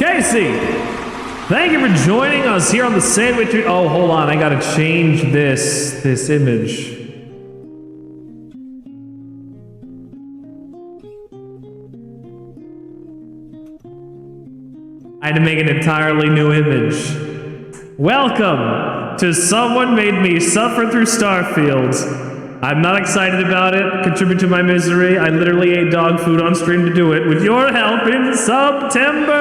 Casey, thank you for joining us here on the Sandwichard. Oh, hold on, I gotta change this image. I had to make an entirely new image. Welcome to Someone Made Me Suffer Through Starfield. I'm not excited about it. Contribute to my misery. I literally ate dog food on stream to do it. With your help in SUBtember.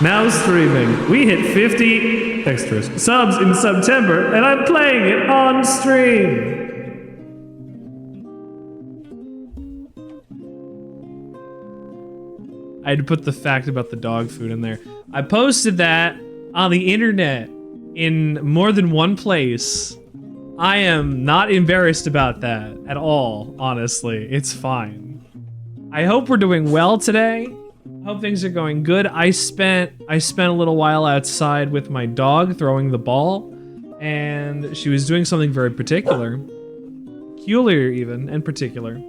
Now streaming. We hit 50 extras subs in SUBtember, and I'm playing it on stream. I had to put the fact about the dog food in there. I posted that on the internet in more than one place. I am not embarrassed about that at all, honestly. It's fine. I hope we're doing well today. I hope things are going good. I spent a little while outside with my dog throwing the ball, and she was doing something very particular. Peculiar even, and particular.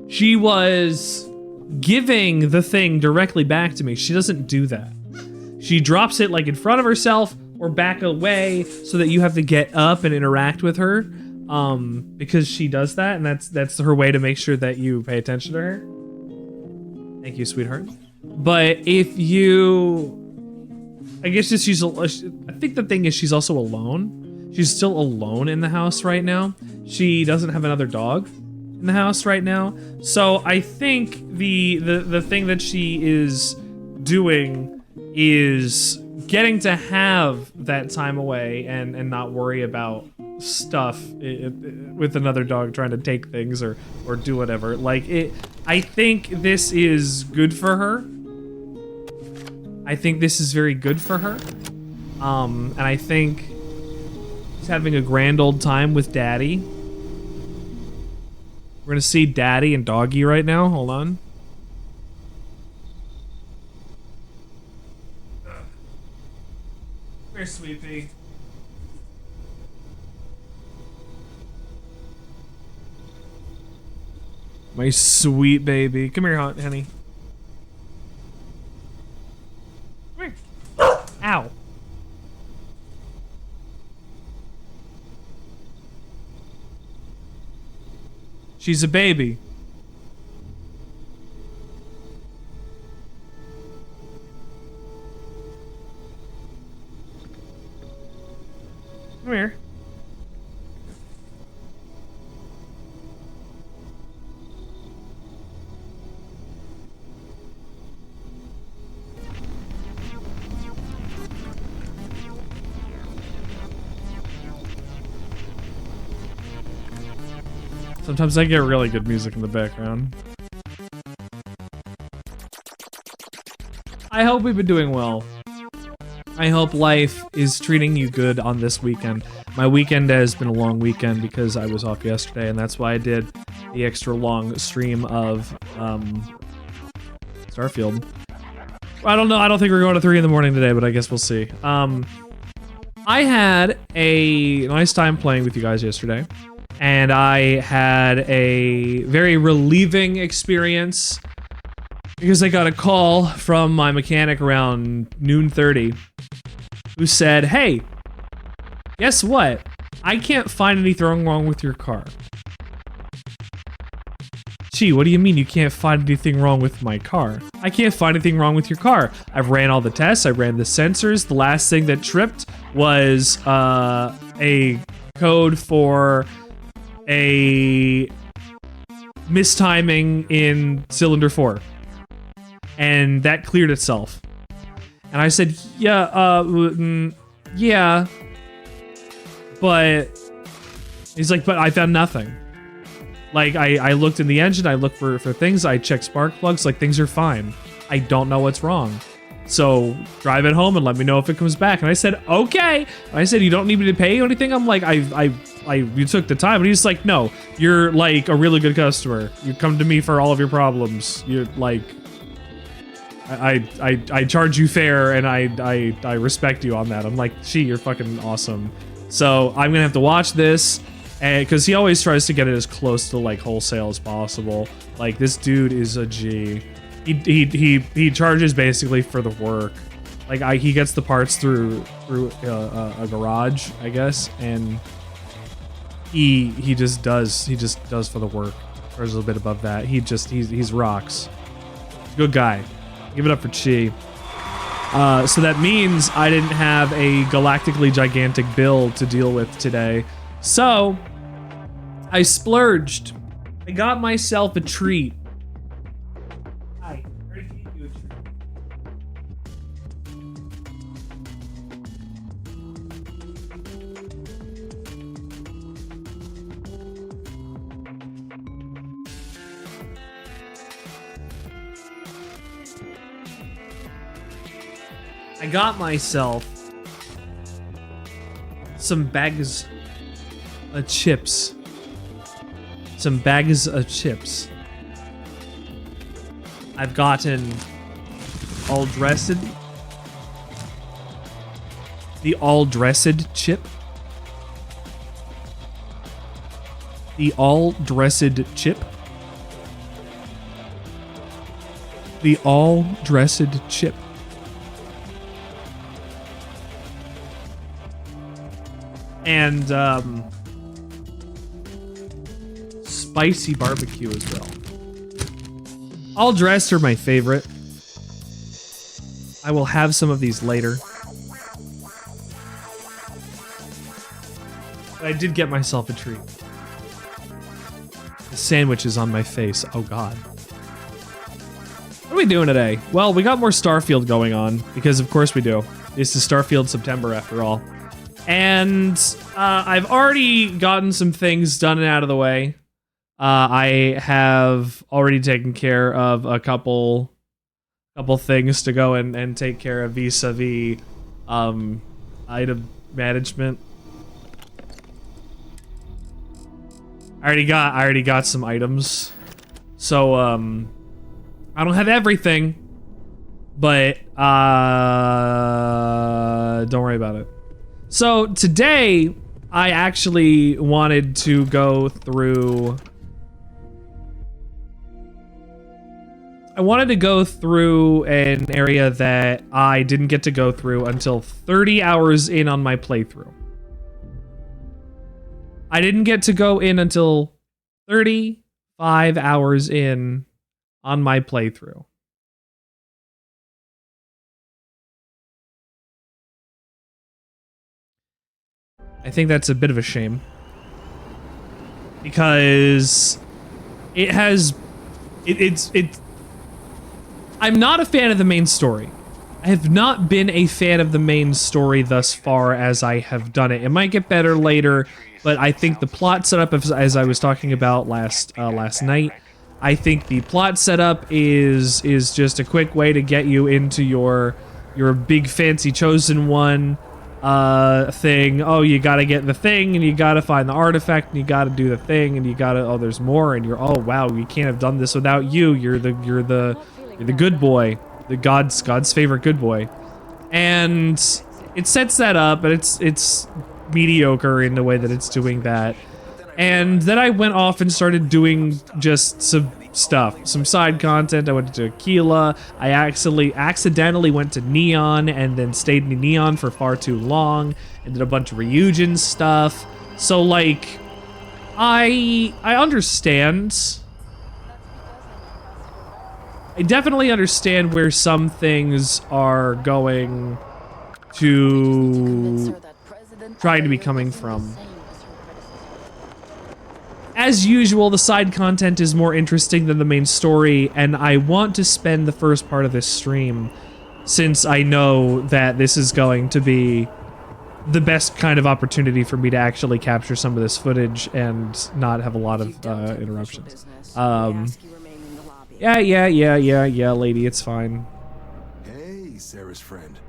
She was giving the thing directly back to me. She doesn't do that. She drops it like in front of herself or back away so that you have to get up and interact with her, because she does that, and that's her way to make sure that you pay attention to her. Thank you, sweetheart. But if you, I guess just I think the thing is she's also alone. She's still alone in the house right now. She doesn't have another dog in the house right now. So I think the thing that she is doing is getting to have that time away and not worry about stuff with another dog trying to take things or do whatever. Like, I think this is good for her. I think this is very good for her. And I think she's having a grand old time with Daddy. We're gonna see Daddy and Doggy right now. Hold on. Where's Sweetie? My sweet baby. Come here, honey. Come here. Ow. She's a baby. Come here. Sometimes I get really good music in the background. I hope we've been doing well. I hope life is treating you good on this weekend. My weekend has been a long weekend because I was off yesterday, and that's why I did the extra long stream of Starfield. I don't know, I don't think we're going to 3 in the morning today, but I guess we'll see. I had a nice time playing with you guys yesterday, and I had a very relieving experience because I got a call from my mechanic around noon 30 who said, hey, guess what? I can't find anything wrong with your car. Gee, what do you mean you can't find anything wrong with my car? I can't find anything wrong with your car. I've ran all the tests, I ran the sensors. The last thing that tripped was a code for a mistiming in cylinder 4. And that cleared itself. And I said, yeah, yeah. But he's like, but I found nothing. Like, I looked in the engine, I looked for things, I checked spark plugs, like, things are fine. I don't know what's wrong. So drive it home and let me know if it comes back. And I said, okay. And I said, you don't need me to pay you anything? I'm like, you took the time. And he's like, no, you're like a really good customer. You come to me for all of your problems. You're like, I charge you fair, and I respect you on that. I'm like, gee, you're fucking awesome. So I'm gonna have to watch this, because he always tries to get it as close to like wholesale as possible. Like, this dude is a G. he charges basically for the work. Like he gets the parts through a garage, I guess, and he just does for the work. Or a little bit above that. He's rocks. Good guy. Give it up for Chi. So that means I didn't have a galactically gigantic bill to deal with today. So I splurged. I got myself a treat. Hi. I already gave you a treat. I got myself some bags of chips. Some bags of chips. I've gotten all dressed. The all dressed chip. The all dressed chip. The all dressed chip. And spicy barbecue as well. All dressed are my favorite. I will have some of these later. But I did get myself a treat. The sandwich is on my face. Oh god. What are we doing today? Well, we got more Starfield going on, because of course we do. This is Starfield September after all. And I've already gotten some things done and out of the way. I have already taken care of a couple things to go and take care of vis-a-vis item management. I already got some items. So I don't have everything, but don't worry about it. So today, I actually wanted to go through... I wanted to go through an area that I didn't get to go through until 30 hours in on my playthrough. I didn't get to go in until 35 hours in on my playthrough. I think that's a bit of a shame. Because it's I'm not a fan of the main story. I have not been a fan of the main story thus far as I have done it. It might get better later, but I think the plot setup, as I was talking about last night, I think the plot setup is just a quick way to get you into your big fancy chosen one thing. Oh, you gotta get the thing, and you gotta find the artifact, and you gotta do the thing, and you gotta, oh, there's more, and you're, oh wow, we can't have done this without you. You're the good boy, the God's favorite good boy, and it sets that up, but it's mediocre in the way that it's doing that. And then I went off and started doing just some stuff, some side content. I went to Akila. I accidentally went to Neon and then stayed in Neon for far too long and did a bunch of Ryujin stuff. So like, I understand. I definitely understand where some things are going to trying to be coming from. As usual, the side content is more interesting than the main story, and I want to spend the first part of this stream, since I know that this is going to be the best kind of opportunity for me to actually capture some of this footage and not have a lot of interruptions. Yeah, lady, it's fine. Hey, Sarah's friend.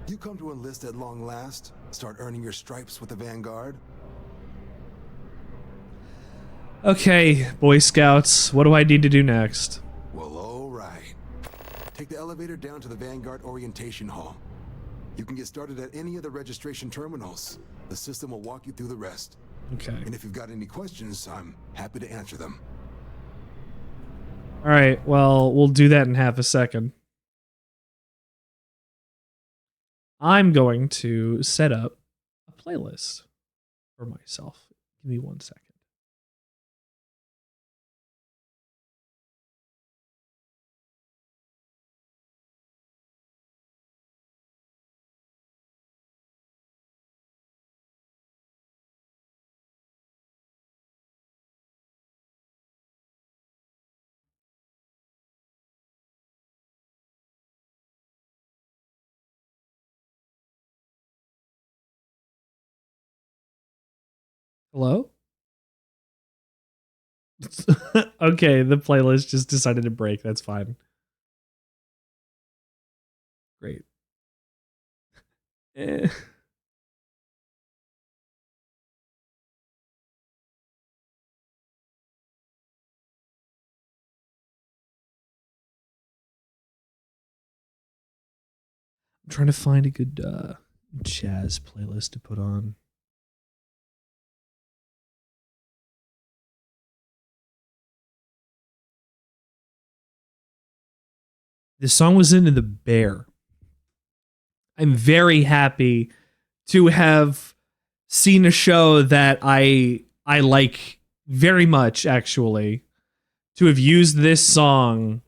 You come to enlist at long last? Start earning your stripes with the Vanguard? Okay, Boy Scouts, what do I need to do next? Well, all right. Take the elevator down to the Vanguard Orientation Hall. You can get started at any of the registration terminals. The system will walk you through the rest. Okay. And if you've got any questions, I'm happy to answer them. All right, well, we'll do that in half a second. I'm going to set up a playlist for myself. Give me 1 second. Hello? Okay, the playlist just decided to break. That's fine. Great. I'm trying to find a good jazz playlist to put on. This song was in The Bear. I'm very happy to have seen a show that I like very much, actually, to have used this song.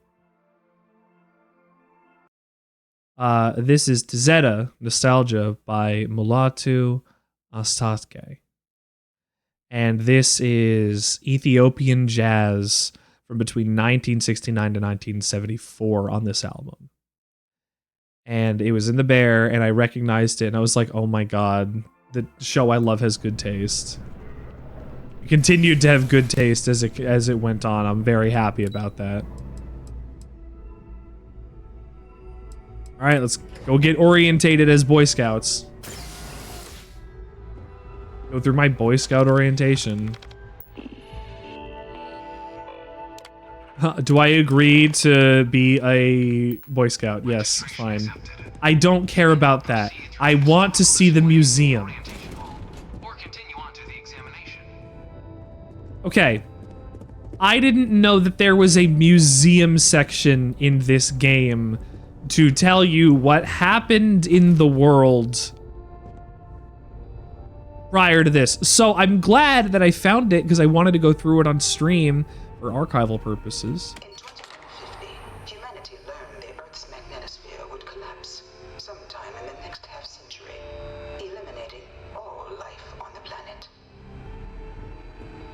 This is Tzeta, Nostalgia by Mulatu Astatke. And this is Ethiopian jazz from between 1969 to 1974 on this album. And it was in The Bear, and I recognized it, and I was like, oh my god, the show I love has good taste. It continued to have good taste as it went on. I'm very happy about that. Alright, let's go get orientated as Boy Scouts. Go through my Boy Scout orientation. Do I agree to be a Boy Scout? Yes, fine. I don't care about that. I want to see the museum. Okay. I didn't know that there was a museum section in this game to tell you what happened in the world prior to this. So I'm glad that I found it because I wanted to go through it on stream for archival purposes. In 2050, humanity learned the Earth's magnetosphere would collapse sometime in the next half-century, eliminating all life on the planet.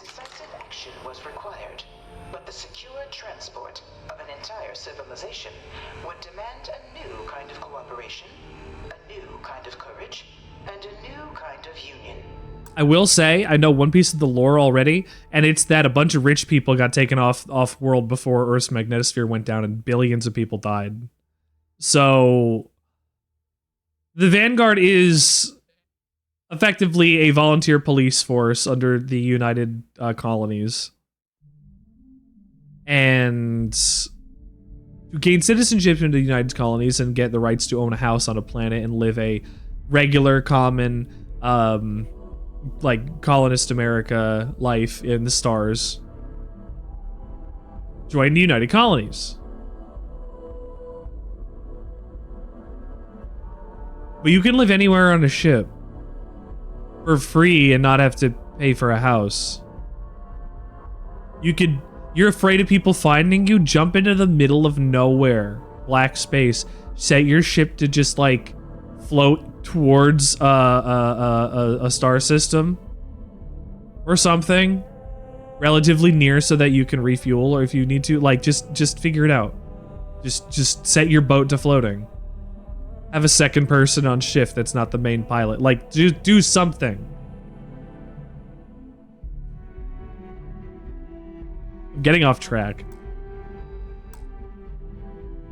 Decisive action was required, but the secure transport of an entire civilization would demand a new kind of cooperation, a new kind of courage, and a new kind of union. I will say, I know one piece of the lore already, and it's that a bunch of rich people got taken off world before Earth's magnetosphere went down and billions of people died. So the Vanguard is effectively a volunteer police force under the United Colonies. And to gain citizenship into the United Colonies and get the rights to own a house on a planet and live a regular, common, like colonist America life in the stars, join the United Colonies. But you can live anywhere on a ship for free and not have to pay for a house. You're afraid of people finding you? Jump into the middle of nowhere, black space, set your ship to just like float towards a star system or something relatively near so that you can refuel, or if you need to, like, just figure it out. Just set your boat to floating. Have a second person on shift that's not the main pilot. Like, do something. I'm getting off track.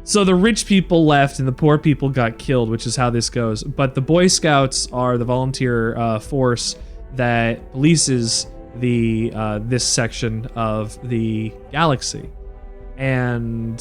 So the rich people left and the poor people got killed, which is how this goes. But the Boy Scouts are the volunteer force that polices the this section of the galaxy. And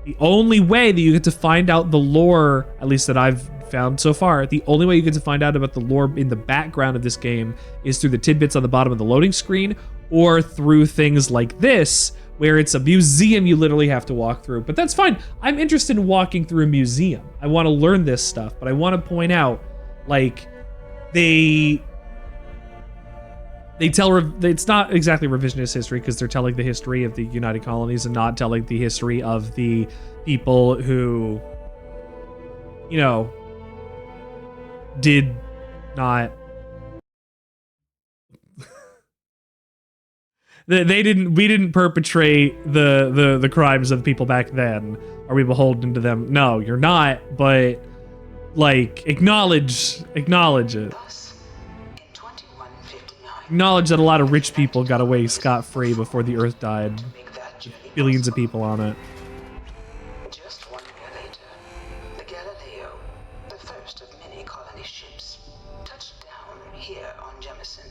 the only way that you get to find out the lore, at least that I've found so far, the only way you get to find out about the lore in the background of this game is through the tidbits on the bottom of the loading screen, or through things like this, where it's a museum you literally have to walk through. But that's fine. I'm interested in walking through a museum. I want to learn this stuff, but I want to point out, like, they tell, it's not exactly revisionist history because they're telling the history of the United Colonies and not telling the history of the people who, you know, did not, we didn't perpetrate the crimes of people back then. Are we beholden to them? No, you're not, but like acknowledge it. Acknowledge that a lot of rich people got away scot-free before the Earth died. Billions of people on it. Just 1 year later, the Galileo, the first of many colony ships, touched down here on Jemison,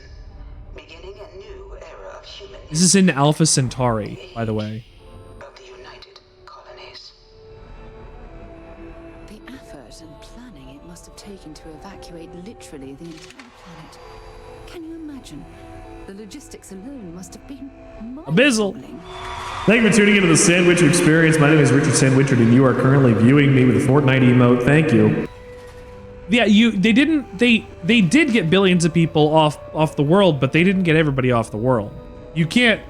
beginning a new era of human This is in Alpha Centauri, by the way. of the United Colonies. The effort and planning it must have taken to evacuate literally the entire planet. Can you imagine? The logistics alone must have been Abyssal. mind-boggling. Thank you for tuning into the Sandwichard Experience. My name is Richard Sandwichard, and you are currently viewing me with a Fortnite emote. Thank you. Yeah, they did get billions of people off the world, but they didn't get everybody off the world. You can't.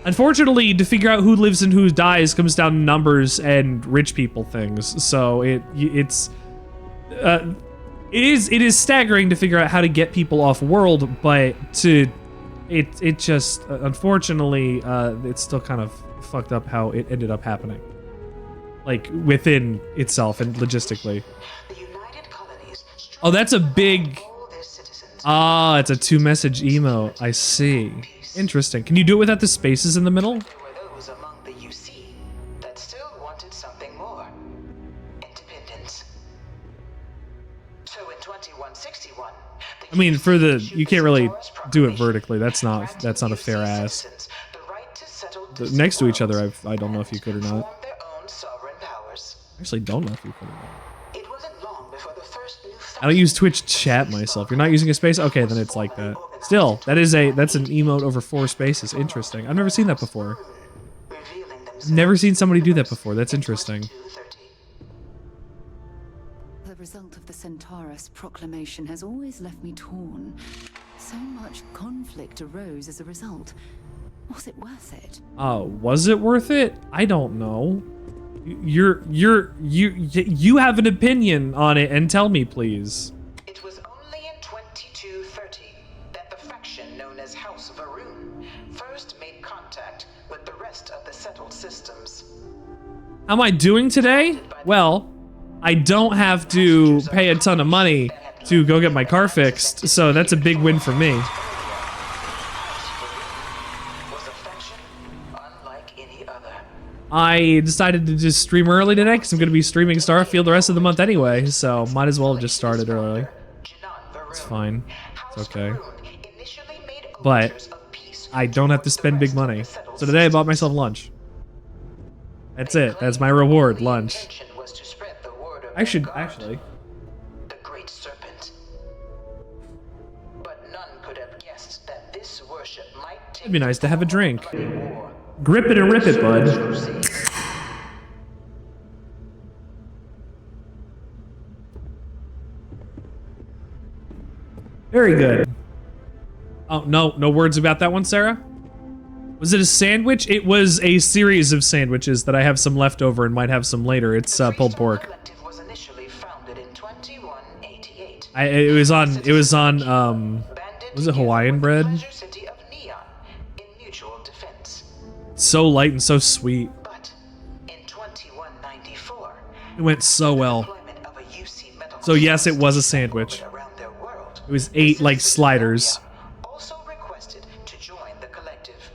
Unfortunately, to figure out who lives and who dies comes down to numbers and rich people things. So it is staggering to figure out how to get people off world, but it just unfortunately it's still kind of fucked up how it ended up happening, like within itself and logistically. The United Colonies Oh, that's a big. all their citizens It's a 2-message emote. I see. Interesting. Can you do it without the spaces in the middle? There were those among the UC that still wanted something more. Independence. So in 2161, I mean, for the you can't really do it vertically. That's not a fair ass. Next to each other, I don't know if you could or not. Their own sovereign powers. I actually don't know if you could or not. It wasn't long before the first new I don't use Twitch chat myself. You're not using a space? Okay, then it's like that. Still, that's an emote over 4 spaces. Interesting. I've never seen that before. I've never seen somebody do that before. That's interesting. The result of the Centaurus proclamation has always left me torn. So much conflict arose as a result. Was it worth it? Was it worth it? I don't know. You have an opinion on it, and tell me, please. It was only in 2230 that the faction known as House Varun first made contact with the rest of the settled systems. How am I doing today? Well, I don't have to pay a ton of money to go get my car fixed, so that's a big win for me. Was a faction unlike any other. I decided to just stream early today because I'm going to be streaming Starfield the rest of the month anyway, so might as well have just started early. It's fine. It's okay. But I don't have to spend big money. So today I bought myself lunch. That's it. That's my reward, lunch. I should actually. The Great Serpent. But none could have guessed that this worship might take It'd be nice to have a drink. war. Grip it and rip it, bud. Very good. Oh, no words about that one, Sarah? Was it a sandwich? It was a series of sandwiches that I have some left over and might have some later. It's pulled pork. Collective was initially founded in 2188. It was on was it Hawaiian bread? Pleasure City of Neon in mutual defense. So light and so sweet. But in 2194, It went so well. deployment of a UC metal So yes, it was a sandwich. around their world, It was 8 like sliders. also requested to join the collective.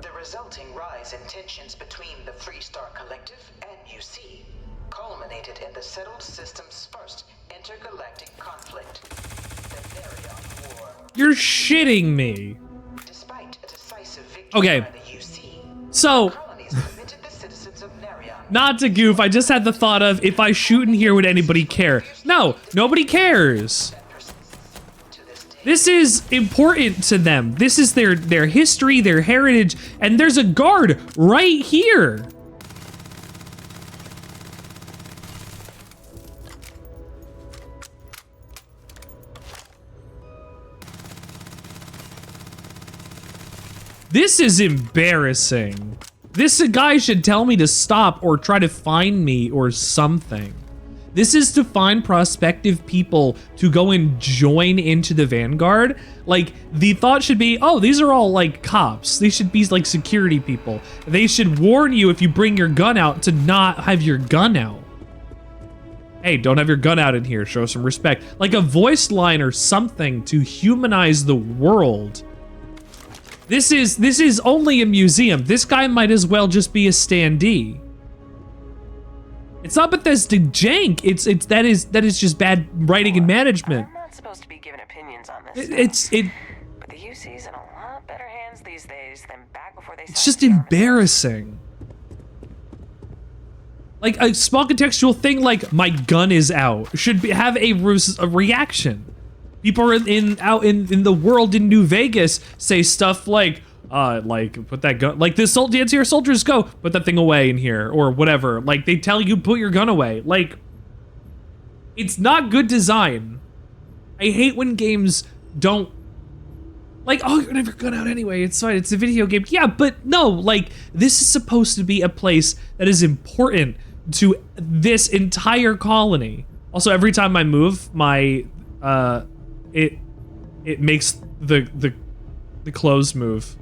The resulting rise in tensions between the Freestar Collective and UC culminated in the settled system's first intergalactic conflict, the Nerion War. You're shitting me. Despite a decisive victory Okay. by the UC, So, colonies permitted the citizens of Nerion not to goof, I just had the thought of, if I shoot in here, would anybody care? No, nobody cares. to this day. This is important to them. This is their history, their heritage, and there's a guard right here. This is embarrassing. This guy should tell me to stop or try to find me or something. This is to find prospective people to go and join into the Vanguard. Like, the thought should be, oh, these are all like cops. They should be like security people. They should warn you if you bring your gun out to not have your gun out. Hey, don't have your gun out in here. Show some respect. Like a voice line or something to humanize the world. This is only a museum. This guy might as well just be a standee. It's not Bethesda jank. That is just bad writing and management. I'm not supposed to be giving opinions on this. But the UC's in a lot better hands these days than back before they. It's just embarrassing. Like a small contextual thing, like my gun is out, should have a reaction. People out in the world in New Vegas say stuff like put that gun, like this anti-air soldiers go, put that thing away in here, or whatever. Like, they tell you, put your gun away. Like, it's not good design. I hate when games don't, like, oh, you're gonna have your gun out anyway, it's fine, it's a video game. Yeah, but no, like, this is supposed to be a place that is important to this entire colony. Also, every time I move, my, it makes the clothes move.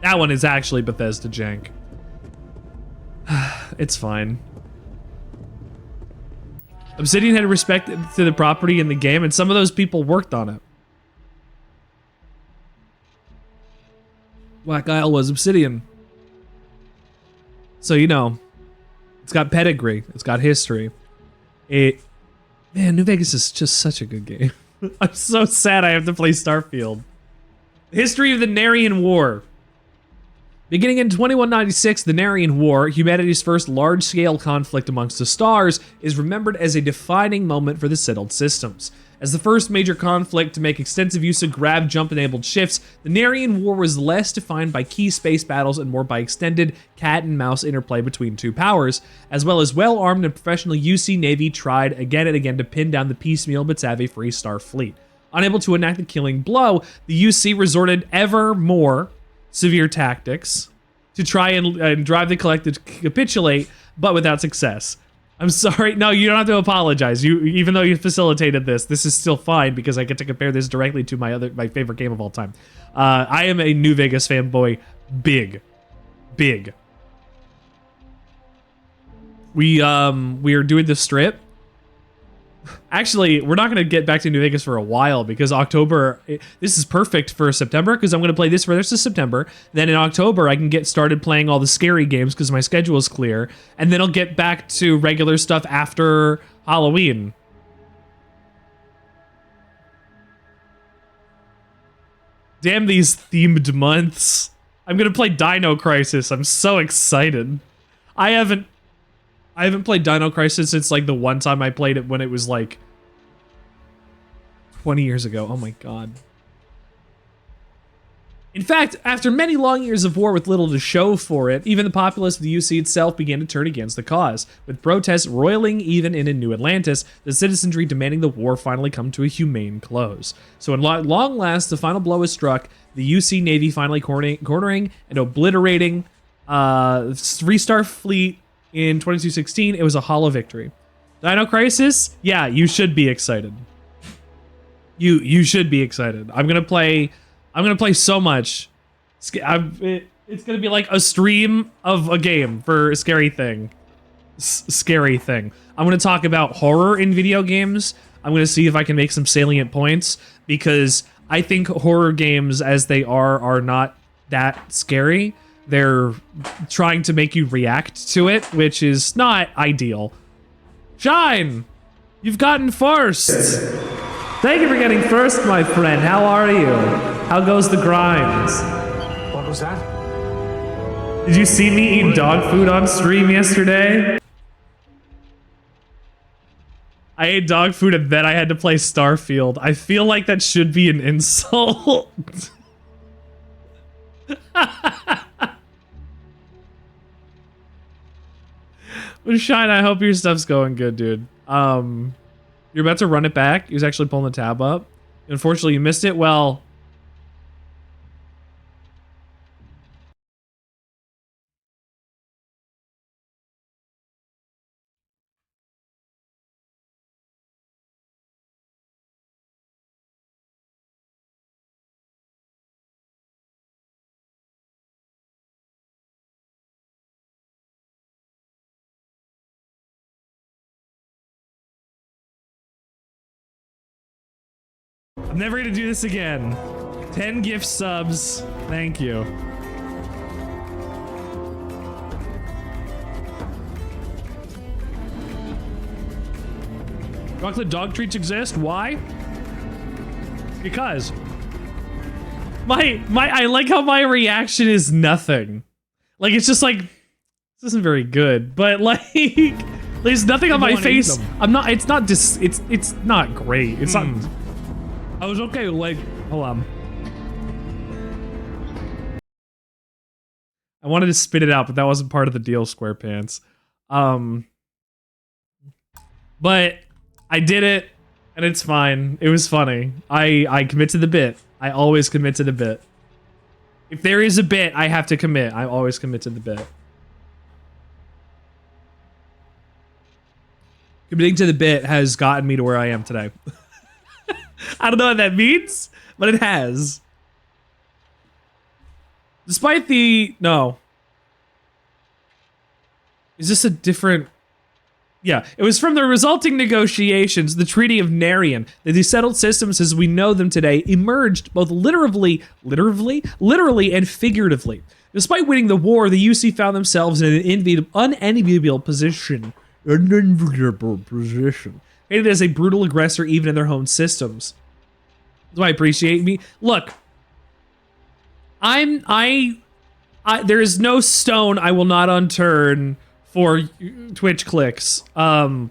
That one is actually Bethesda jank. It's fine. Obsidian had respect to the property in the game, and some of those people worked on it. Black Isle was Obsidian. So, you know, it's got pedigree, it's got history. Man, New Vegas is just such a good game. I'm so sad I have to play Starfield. History of the Narian War. Beginning in 2196, the Narian War, humanity's first large-scale conflict amongst the stars, is remembered as a defining moment for the settled systems. As the first major conflict to make extensive use of grab-jump-enabled shifts, the Narian War was less defined by key space battles and more by extended cat-and-mouse interplay between two powers, as well as well-armed and professional UC Navy tried again and again to pin down the piecemeal but savvy Free Star fleet. Unable to enact the killing blow, the UC resorted ever more severe tactics to try and drive the collective to capitulate, but without success. I'm sorry, no, you don't have to apologize. Even though you facilitated this is still fine because I get to compare this directly to my favorite game of all time. I am a New Vegas fanboy, big. We are doing the Strip. Actually, we're not going to get back to New Vegas for a while because October, this is perfect for September because I'm going to play this for the rest of September. Then in October, I can get started playing all the scary games because my schedule is clear. And then I'll get back to regular stuff after Halloween. Damn these themed months. I'm going to play Dino Crisis. I'm so excited. I haven't played Dino Crisis since like the one time I played it when it was like 20 years ago. Oh my god. In fact, after many long years of war with little to show for it, even the populace of the UC itself began to turn against the cause, with protests roiling even in New Atlantis, the citizenry demanding the war finally come to a humane close. So in long last, the final blow is struck, the UC Navy finally cornering and obliterating Three-Star Fleet. In 2216, it was a hollow victory. Dino Crisis? Yeah, you should be excited. You should be excited. I'm gonna play so much. It's gonna be like a stream of a game for a scary thing. Scary thing. I'm gonna talk about horror in video games. I'm gonna see if I can make some salient points because I think horror games as they are not that scary. They're trying to make you react to it, which is not ideal. Shine! You've gotten first! Thank you for getting first, my friend. How are you? How goes the grind? What was that? Did you see me eat dog food on stream yesterday? I ate dog food and then I had to play Starfield. I feel like that should be an insult. But Shine, I hope your stuff's going good, dude. You're about to run it back. He was actually pulling the tab up. Unfortunately, you missed it. Well, I'm never gonna do this again. 10 gift subs. Thank you. Chocolate dog treats exist. Why? Because I like how my reaction is nothing. Like, it's just like, this isn't very good, but like, there's nothing on my face. I'm not, it's not it's not great. It's not. I was okay, like, hold on. I wanted to spit it out, but that wasn't part of the deal, SquarePants. But I did it, and it's fine. It was funny. I commit to the bit. I always commit to the bit. If there is a bit, I have to commit. I always commit to the bit. Committing to the bit has gotten me to where I am today. I don't know what that means, but it has. Despite the... No. Is this a different... Yeah, it was from the resulting negotiations, the Treaty of Narian, that the settled systems as we know them today emerged both literally and figuratively. Despite winning the war, the UC found themselves in an unenviable position. Hated as a brutal aggressor even in their home systems. Do I appreciate me? Look, there is no stone I will not unturn for Twitch clicks. Try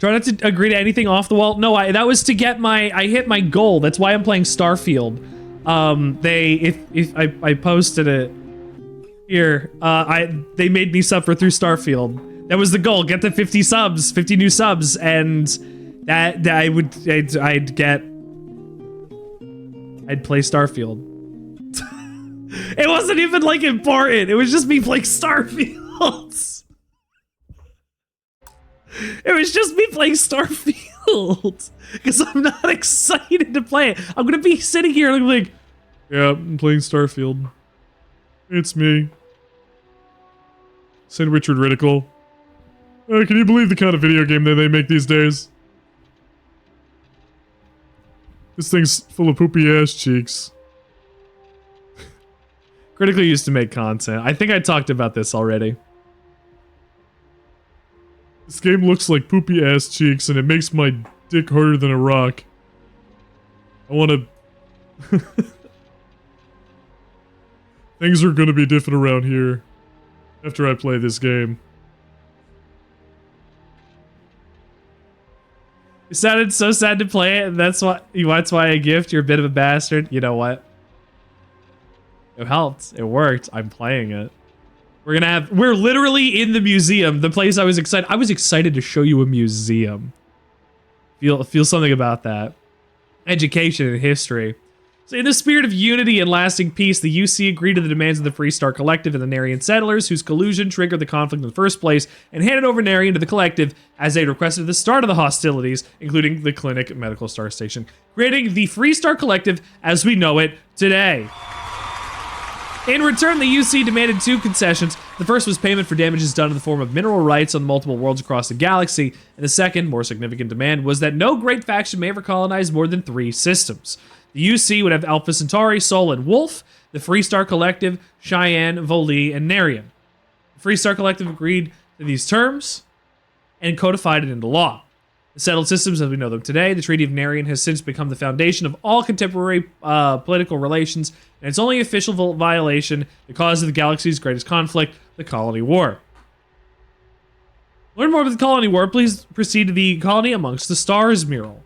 not to agree to anything off the wall. No, that was to get I hit my goal. That's why I'm playing Starfield. If I posted it here, they made me suffer through Starfield. That was the goal. Get to 50 subs, 50 new subs, and I'd play Starfield. It wasn't even like important. It was just me playing Starfield. It was just me playing Starfield because I'm not excited to play it. I'm gonna be sitting here like, yeah, I'm playing Starfield. It's me, Sandwichard Radical. Can you believe the kind of video game that they make these days? This thing's full of poopy ass cheeks. Critically used to make content. I think I talked about this already. This game looks like poopy ass cheeks and it makes my dick harder than a rock. I wanna... Things are gonna be different around here after I play this game. It sounded so sad to play it, and that's why I gift. You're a bit of a bastard. You know what? It helped. It worked. I'm playing it. We're literally in the museum, the place I was excited. I was excited to show you a museum. Feel something about that. Education and history. So in the spirit of unity and lasting peace, the UC agreed to the demands of the Freestar Collective and the Narian settlers, whose collusion triggered the conflict in the first place, and handed over Narian to the Collective as they requested the start of the hostilities, including the Clinic Medical Star Station, creating the Freestar Collective as we know it today. In return, the UC demanded two concessions. The first was payment for damages done in the form of mineral rights on multiple worlds across the galaxy, and the second, more significant demand, was that no great faction may ever colonize more than 3 systems. The UC would have Alpha Centauri, Sol, and Wolf, the Freestar Collective, Cheyenne, Voli, and Narian. The Freestar Collective agreed to these terms and codified it into law. The settled systems as we know them today, the Treaty of Narian has since become the foundation of all contemporary political relations, and its only official violation, the cause of the galaxy's greatest conflict, the Colony War. Learn more about the Colony War, please proceed to the Colony Amongst the Stars mural.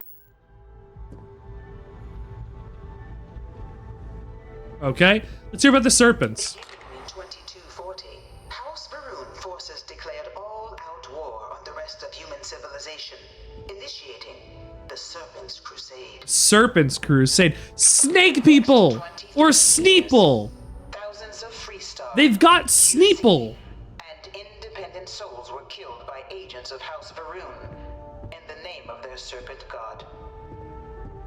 Okay, let's hear about the serpents. In 2240, House Varun forces declared all-out war on the rest of human civilization, initiating the Serpent's Crusade. Serpent's Crusade. Snake people! Or Sneeple! Thousands of Freestar, They've got Sneeple! and independent souls were killed by agents of House Varun in the name of their serpent god.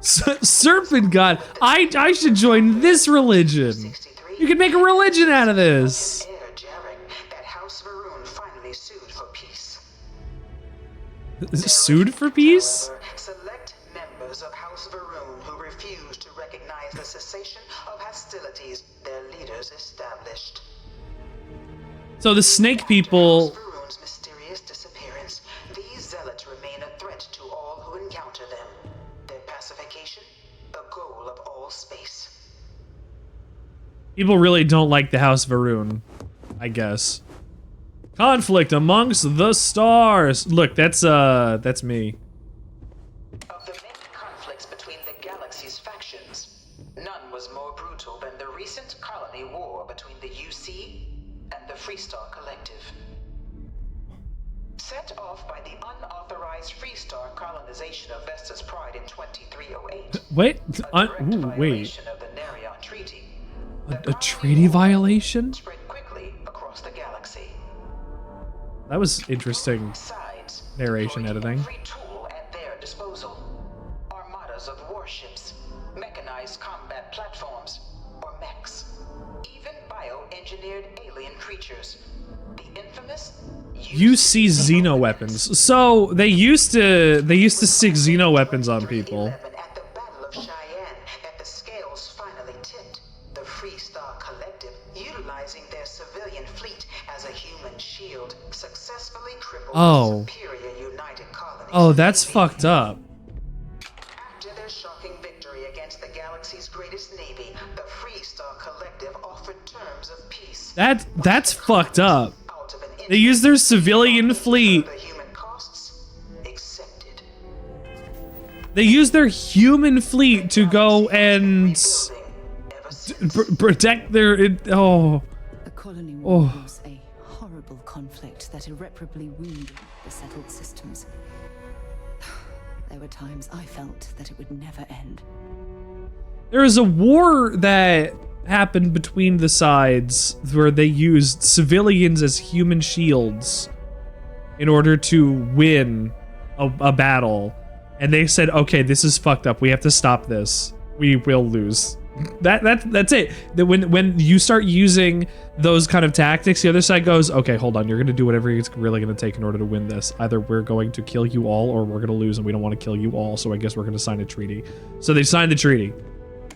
Serpent God! I should join this religion! You can make a religion out of this! Air jarring that House Varun finally sued for peace. Sued for peace? However, select members of House Varun who refuse to recognize the cessation of hostilities their leaders established. So the snake people... House Varun's mysterious disappearance, these zealots remain a threat to all who encounter them. Their pacification, a goal of all space. People really don't like the House Varun, I guess. Conflict amongst the stars. Look, that's me. Of the many conflicts between the galaxy's factions, none was more brutal than the recent colony war between the UC and the Freestar Collective. Set off by the unauthorized Freestar colonization of Vesta's Pride in 2308. Wait, A direct wait. violation of the Narion Treaty. A treaty violation? Spread quickly across the galaxy. That was interesting. Sides Narration deployed editing. every tool at their disposal. Armadas of warships, mechanized combat platforms, or mechs. Even bioengineered alien creatures. The infamous UC Xeno weapons. So they used to stick Xeno weapons on people. At the Battle of Cheyenne, that the scales finally tipped. The Freestar Collective, utilizing their civilian fleet as a human shield, successfully crippled Oh. the superior United Colonies. Oh, that's fucked up. After their shocking victory against the galaxy's greatest navy, the Freestar Collective offered terms of peace. That's fucked up. Out of an They used their civilian fleet. the human costs accepted. They used their human fleet to go and Rebuilding ever since. protect their. Oh. The colony war Oh. was a horrible conflict that irreparably wounded the settled systems. There were times I felt that it would never end. There was a war that happened between the sides where they used civilians as human shields in order to win a battle. And they said, okay, this is fucked up. We have to stop this. We will lose. That's it. When you start using those kind of tactics, the other side goes, okay, hold on. You're going to do whatever it's really going to take in order to win this. Either we're going to kill you all or we're going to lose and we don't want to kill you all. So I guess we're going to sign a treaty. So they signed the treaty.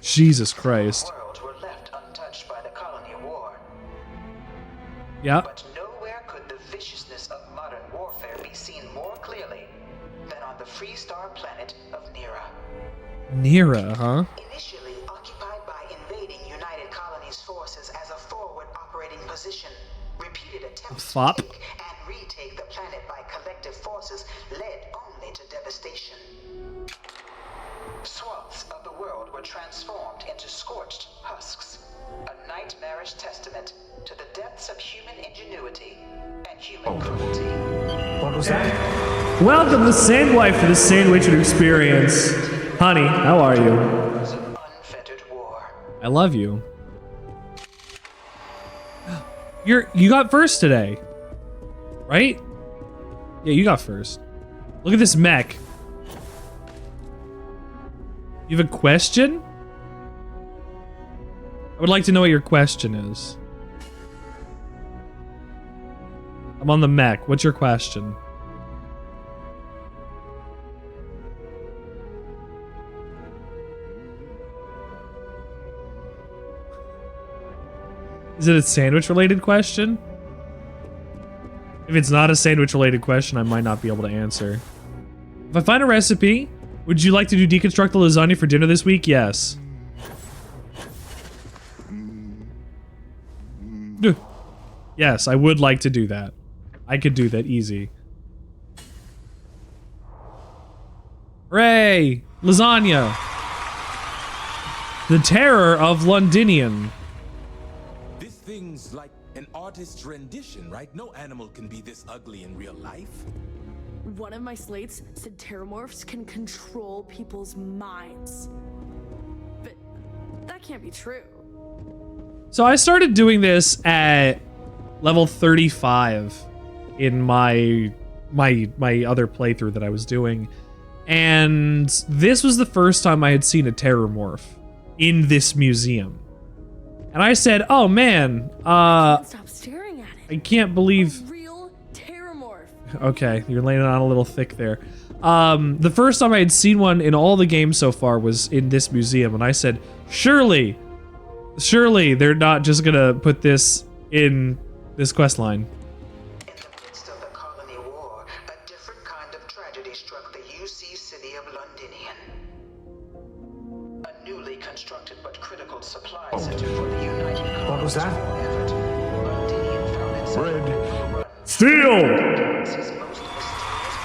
Jesus Christ. Worlds were left untouched by the colony war. Yeah. But nowhere could the viciousness of modern warfare be seen more clearly than on the Freestar planet of Nira. Nira, huh? Initially occupied by invading United Colonies forces as a forward operating position, repeated attempts Fop. to take and retake the planet by collective forces led only to devastation. Swaths of the world were transformed into scorched husks, a nightmarish testament to the depths of human ingenuity and human cruelty. What was that? Welcome to Sandwife for the Sandwichard experience. Honey, how are you? Of unfettered war. I love you. You got first today, right? Yeah, you got first. Look at this mech. You have a question? I would like to know what your question is. I'm on the mech. What's your question? Is it a sandwich-related question? If it's not a sandwich-related question, I might not be able to answer. If I find a recipe, would you like to do deconstruct the lasagna for dinner this week? Yes. Yes, I would like to do that. I could do that easy. Hooray! Lasagna! The terror of Londinium. This thing's like an artist's rendition, right? No animal can be this ugly in real life. One of my slates said terramorphs can control people's minds. But that can't be true. So I started doing this at level 35 in my other playthrough that I was doing. And this was the first time I had seen a terramorph in this museum. And I said, oh man, Stop staring at it. I can't believe... A real terramorph. Okay, you're laying it on a little thick there. The first time I had seen one in all the games so far was in this museum, and I said, surely they're not just gonna put this in this quest line. In the midst of the colony war, a different kind of tragedy struck the UC city of Londinium. A newly constructed but critical supply center for the United Colonies. What was that? Effort. Londinium found itself overrun. Steel! Galaxy's most mysterious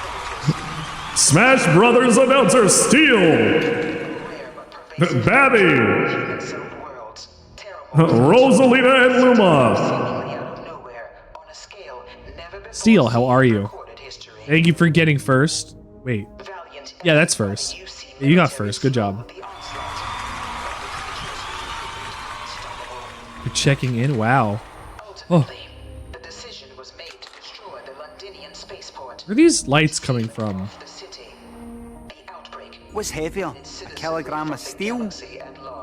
predators. Smash Brothers announcer Steel! Rare but pervasive Babby! human-settled worlds. Terramorphs Rosalina and Luma! seemingly out of nowhere on a scale never before Steel, how seen are in you? recorded history. Thank you for getting first. Wait. Valiant Yeah, that's efforts first. by the UC Yeah, you got military first. Good job. slowed the onslaught. Unstoppable. You're checking in? Wow. Ultimately, the decision was made to destroy the Londinian spaceport. Where are these lights coming from? The city. The outbreak. What's heavier, a kilogram of steel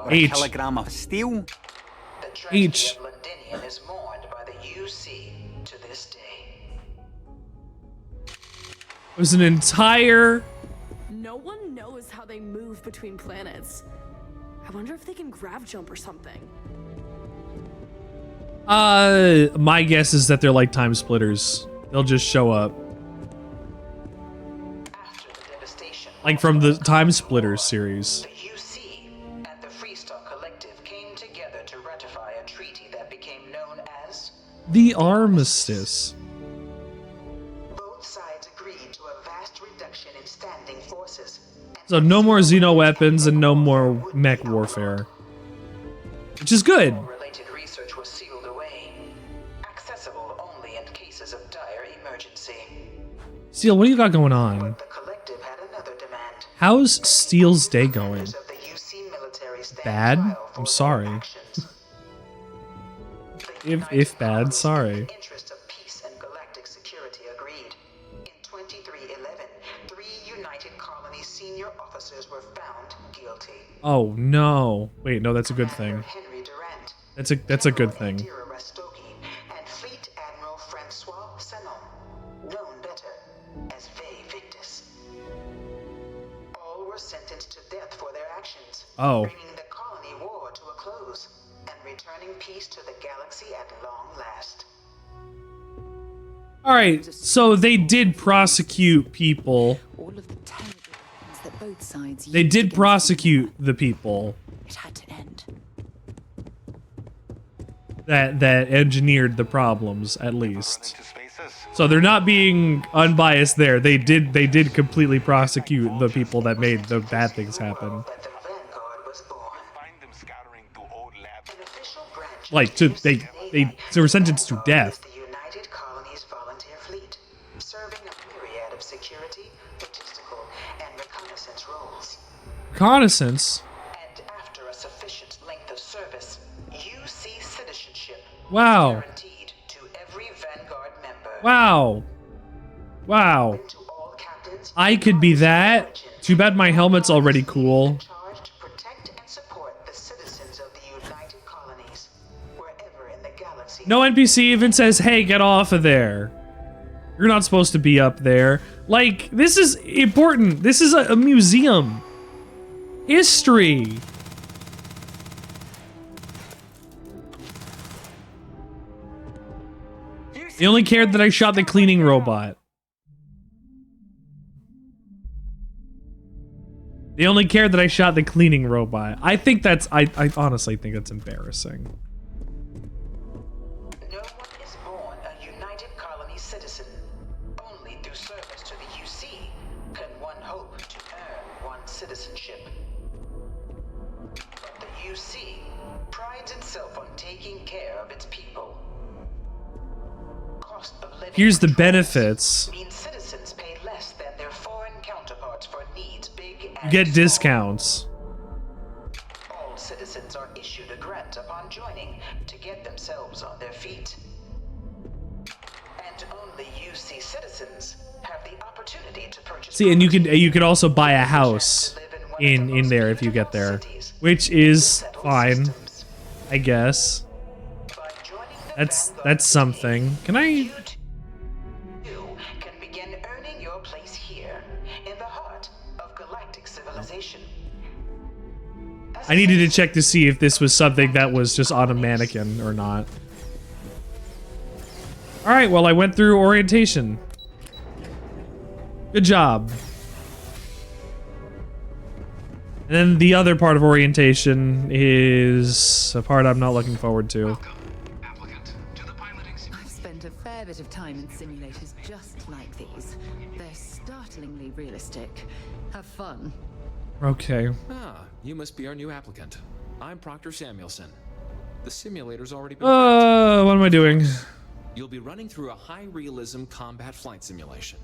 or a H. kilogram of steel? The tragedy H. of Londinium is mourned by the UC to this day. It was an entire... No one knows how they move between planets. I wonder if they can grav jump or something. My guess is that they're like time splitters. They'll just show up. After the devastation Like from the Time Splitters series. the UC and the Freestock Collective came together to ratify a treaty that became known as... The Armistice. Both sides agreed to a vast reduction in standing forces. So no more Xeno weapons and no more mech warfare. Which is good. Related research was sealed away, accessible only in cases of dire emergency. Steel, what do you got going on? The collective had another demand. How's Steel's day going? Members of the UC military stand Bad? trial for I'm their sorry. actions. The If United bad, Colonies, sorry. in the interest of peace and galactic security, agreed. In 2311, 3 United Colonies senior officers were found guilty. Oh no. Wait, no, that's a good thing. Henry Durant, That's a good thing. Indira Rastogi, and Fleet Admiral Francois Sanon, known better as Ve Victus. All were sentenced to death for their actions, Oh. bringing the colony war to a close and returning peace to the galaxy at long last. Alright, so they did prosecute people. All of the terrible weapons that both sides They used did against prosecute the people It had to end. that engineered the problems, at least. So they're not being unbiased there. They did completely prosecute the people that made the bad things happen. That the Vanguard was born. An official branch Like of the they were sentenced to is death. the United Colonies Volunteer Fleet, serving a myriad of security, logistical, and reconnaissance roles. Reconnaissance. And after a sufficient length of service, UC citizenship Wow. is guaranteed to every Vanguard member. Wow. Wow. To all captains, I could be that. Too bad my helmet's already cool. charged to protect and support the citizens of the United Colonies, wherever in the galaxy. No NPC even says, hey, get off of there. You're not supposed to be up there. Like, this is important. This is a museum. History. They only cared that I shot the cleaning robot. They only cared that I shot the cleaning robot. I think that's, I honestly think that's embarrassing. No one is born a United Colonies citizen. Only through service to the UC can one hope to earn one's citizenship. But the UC prides itself on taking care of its people. Cost of living Here's the controls benefits. means citizens pay less than their foreign counterparts for needs big You and get small. discounts. All citizens are issued a grant upon joining to get themselves on their feet. And only UC citizens have the opportunity to purchase. See, and property. you could also buy a house in there if you get there, which is fine, I guess. By joining the Vanguard That's something. Can I? You can begin earning your place here in the heart of galactic civilization. I needed to check to see if this was something that was just on a mannequin or not. All right, well, I went through orientation. Good job. And then the other part of orientation is a part I'm not looking forward to. I've spent a fair bit of time in simulators just like these. They're startlingly realistic. Have fun. Okay. Ah, you must be our new applicant. I'm Proctor Samuelson. The simulator's already been What am I doing? You'll be running through a high-realism combat flight simulation,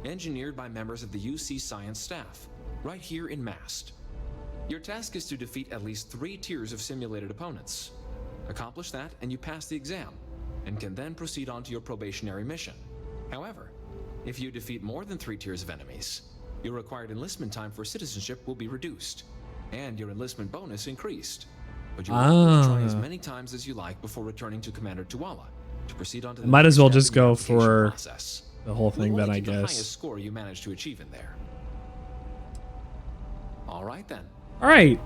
engineered by members of the UC science staff, right here in Mast. Your task is to defeat at least 3 tiers of simulated opponents. Accomplish that, and you pass the exam, and can then proceed on to your probationary mission. However, if you defeat more than 3 tiers of enemies, your required enlistment time for citizenship will be reduced, and your enlistment bonus increased. But you will try as many times as you like before returning to Commander Tuala to proceed on to the Might as well next just step in go your application for process. the whole thing We'll then, only I keep the highest guess. score you managed to achieve in there. All right then. All right.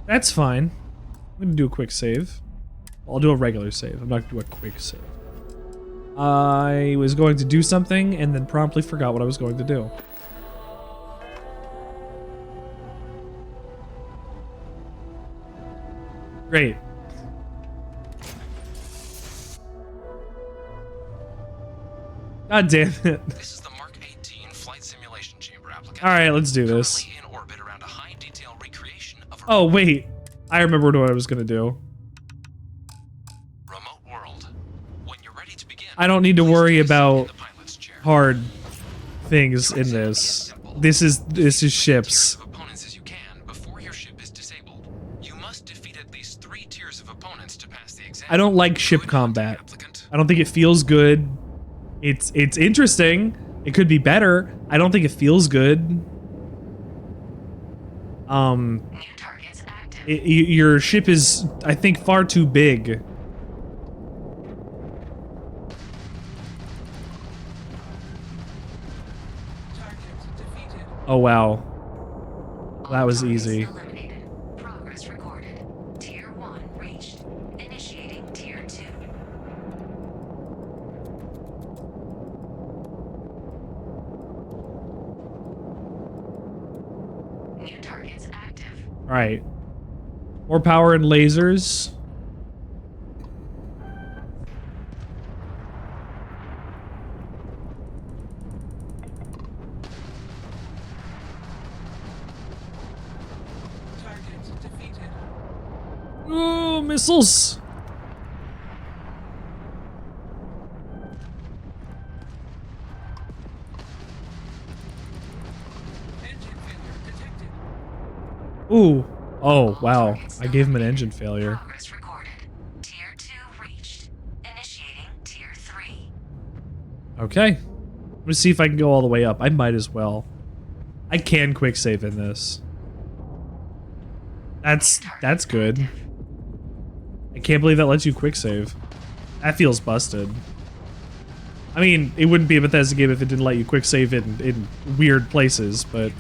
That's fine. I'm gonna do a quick save. I'll do a regular save. I'm not gonna do a quick save. I was going to do something and then promptly forgot what I was going to do. Great. God damn it. This is the Mark 18 flight simulation chamber applicant. All right, let's do this. Currently in orbit around a high detail recreation of a Oh, wait. I remembered what I was going to do. remote world. When you're ready to begin, I don't need to please worry take a seat in about the pilot's chair. hard things in this. This is ships. Of opponents as you can before your ship is disabled. You must defeat at least 3 tiers of opponents to pass the exam. I don't like ship Good combat. applicant. I don't think it feels good. It's interesting. It could be better. I don't think it feels good. New targets active. Your ship is, I think, far too big. Oh wow, that was easy. Eliminated. Progress recorded. Tier 1 reached. Initiating Tier 2. New targets active. All right, more power and lasers. Ooh, missiles! Ooh. Oh, wow. I gave him an engine failure. Progress recorded. Tier 2 reached. Initiating Tier 3. Okay. I'm gonna see if I can go all the way up. I might as well. I can quick save in this. That's good. I can't believe that lets you quick save. That feels busted. I mean, it wouldn't be a Bethesda game if it didn't let you quick save in weird places, but...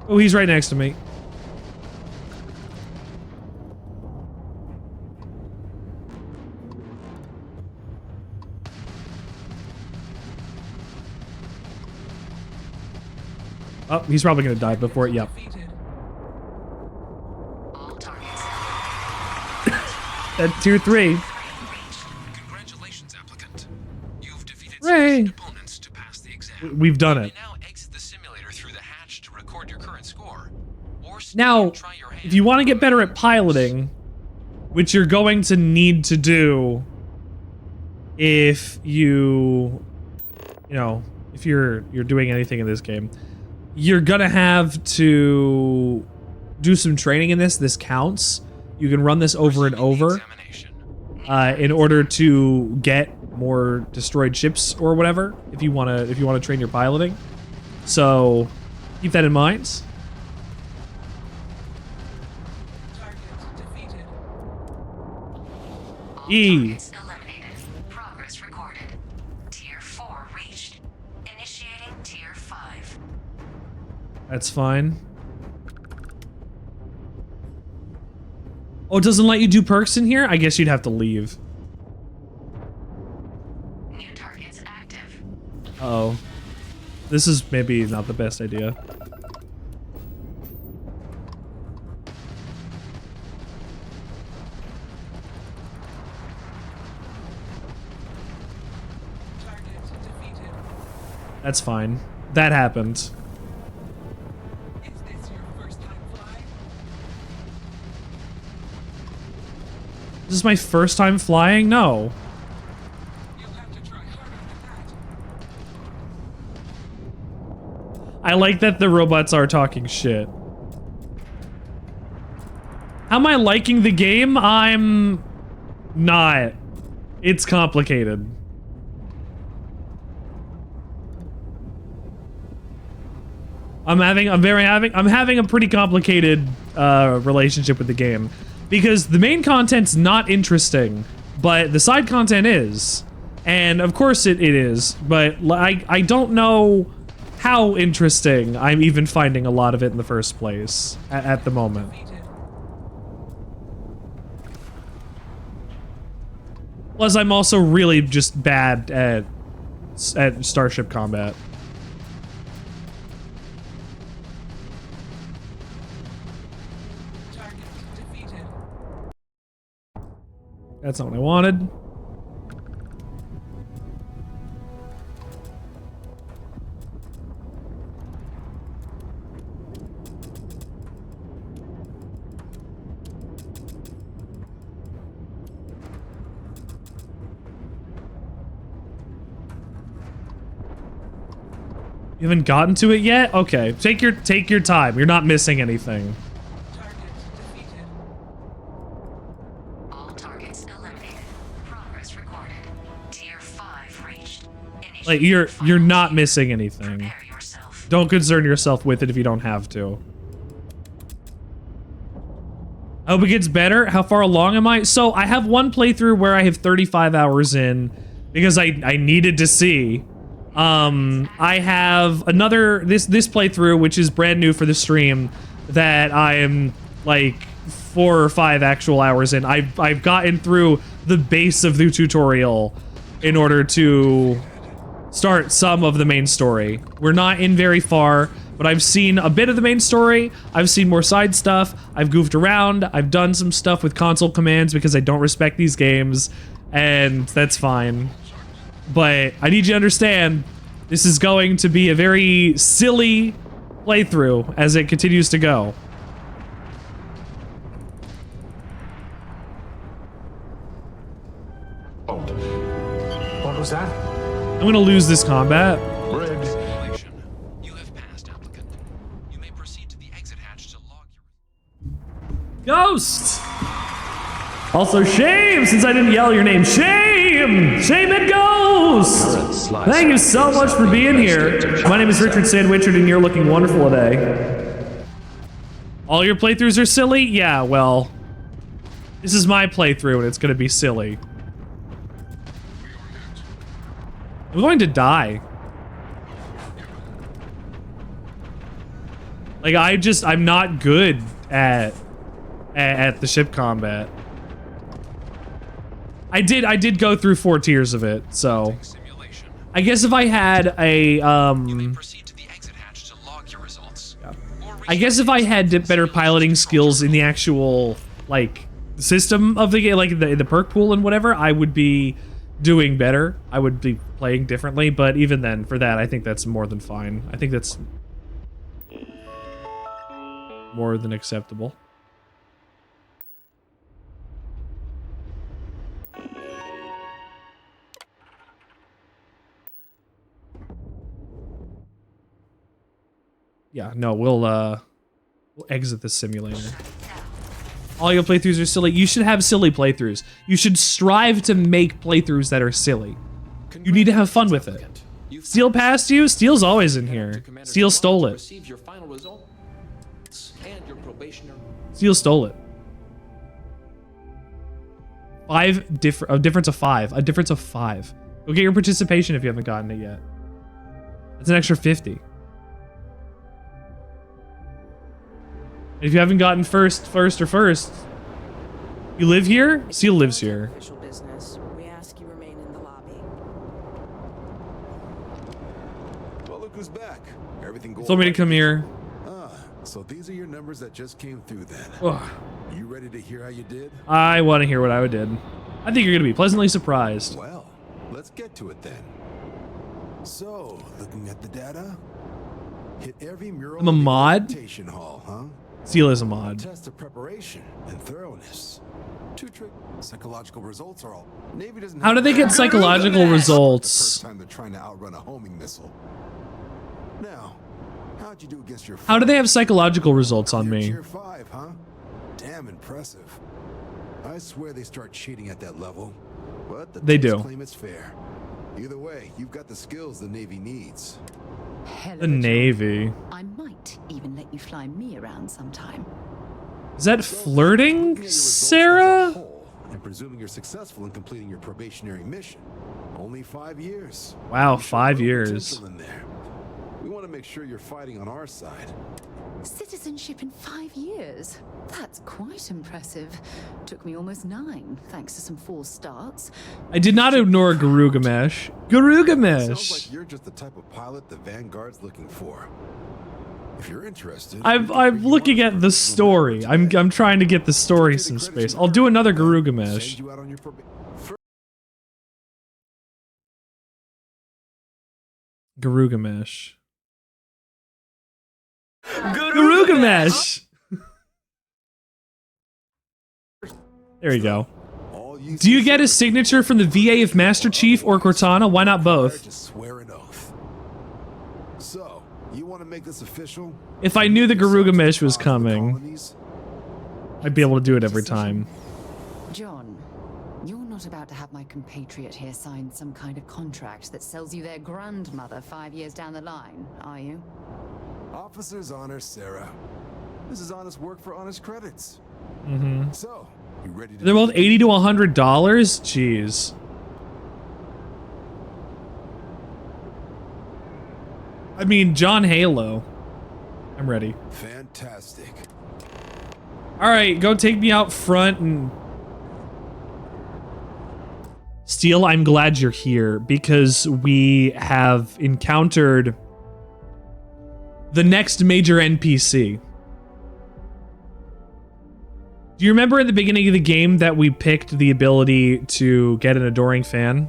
Oh, he's right next to me. Oh, he's probably gonna die before it. Yep. At tier 3. Congratulations, applicant. You've defeated Hooray. sufficient opponents to pass the exam. We've done You it. may now exit the simulator through the hatch to record your current score. Or stay Now, and try your hand if you want to get better at piloting, which you're going to need to do if you know, if you're doing anything in this game, you're gonna have to do some training in this. This counts. You can run this over and over in order to get more destroyed ships or whatever. If you wanna train your piloting, so keep that in mind. E. Progress recorded. Tier 4 reached. Initiating Tier 5. That's fine. Oh, it doesn't let you do perks in here? I guess you'd have to leave. New targets active. Uh-oh. This is maybe not the best idea. That's fine. That happened. This is my first time flying? No. I like that the robots are talking shit. How am I liking the game? I'm not. It's complicated. I'm having a pretty complicated relationship with the game because the main content's not interesting, but the side content is, and of course it is, but I don't know how interesting I'm even finding a lot of it in the first place at the moment. Plus, I'm also really just bad at starship combat. That's not what I wanted. You haven't gotten to it yet? Okay, take your time. You're not missing anything. Like, you're not missing anything. Don't concern yourself with it if you don't have to. I hope it gets better. How far along am I? So I have one playthrough where I have 35 hours in because I needed to see. I have another this playthrough which is brand new for the stream that I am like 4 or 5 actual hours in. I've gotten through the base of the tutorial in order to start some of the main story. We're not in very far, but I've seen a bit of the main story. I've seen more side stuff. I've goofed around. I've done some stuff with console commands because I don't respect these games, and that's fine. But I need you to understand, this is going to be a very silly playthrough as it continues to go. Oh. What was that? I'm gonna lose this combat. You have passed, applicant. You may proceed to the exit hatch to log your Ghost! Also, shame, since I didn't yell your name. Shame! Shame it goes! Thank you so much for being here. My name is Richard Sandwichard, and you're looking wonderful today. All your playthroughs are silly? Yeah, well, this is my playthrough, and it's gonna be silly. I'm going to die. Like, I'm not good at the ship combat. I did go through 4 tiers of it, so I guess if I had a I guess if I had better piloting skills in the actual, like, system of the game, like the perk pool and whatever, I would be doing better. I would be playing differently, but even then, for that, I think that's more than fine. I think that's more than acceptable. Yeah, no, we'll exit the simulator. All your playthroughs are silly. You should have silly playthroughs. You should strive to make playthroughs that are silly. You need to have fun with it. Steel passed you? Steel's always in here. Steel stole it. Steel stole it. A difference of five. A difference of 5. Go get your participation if you haven't gotten it yet. That's an extra 50. If you haven't gotten first, you live here? Seal lives here. Official business. We ask you remain in the lobby. Well, look who's back. Everything going Told me to come here. So these are your numbers that just came through then. Ugh. You ready to hear how you did? I want to hear what I did. I think you're going to be pleasantly surprised. Well, let's get to it then. So, looking at the data, hit every mural I'm a mod? presentation hall, huh? Seal is a mod. Test of preparation and thoroughness. Psychological results are all. Navy doesn't. How do they get psychological results? First time they're trying to outrun a homing missile. Now, how'd you do against your? How do they have psychological results on me? Tier 5, huh? Damn impressive. I swear they start cheating at that level. But They do. Claim it's fair. Either way, you've got the skills the Navy needs. The Navy. I might even let you fly me around sometime. Is that flirting, Sarah? And presuming you're successful in completing your probationary mission. Only 5 years. Wow, 5 years. In there. We want to make sure you're fighting on our side. Citizenship in 5 years? That's quite impressive. Took me almost 9, thanks to some false starts. I did not ignore Garugamesh. Sounds Garugamesh! like you're just the type of pilot the Vanguard's looking for. If you're interested, I'm looking at the story. I'm trying to get the story some space. I'll do another Garugamesh. Garugamesh. Garugamesh! There you go. Do you get a signature from the VA of Master Chief or Cortana? Why not both? Just swear an oath. So, you want to make this official? If I knew the Garugamesh was coming, I'd be able to do it every time. John, you're not about to have my compatriot here sign some kind of contract that sells you their grandmother 5 years down the line, are you? Officer's honor, Sarah. This is honest work for honest credits. Mm-hmm. So, you ready to? They're both $80 to $100? Jeez. I mean, John Halo. I'm ready. Fantastic. All right, go take me out front and... Steel, I'm glad you're here because we have encountered the next major NPC. Do you remember at the beginning of the game that we picked the ability to get an adoring fan?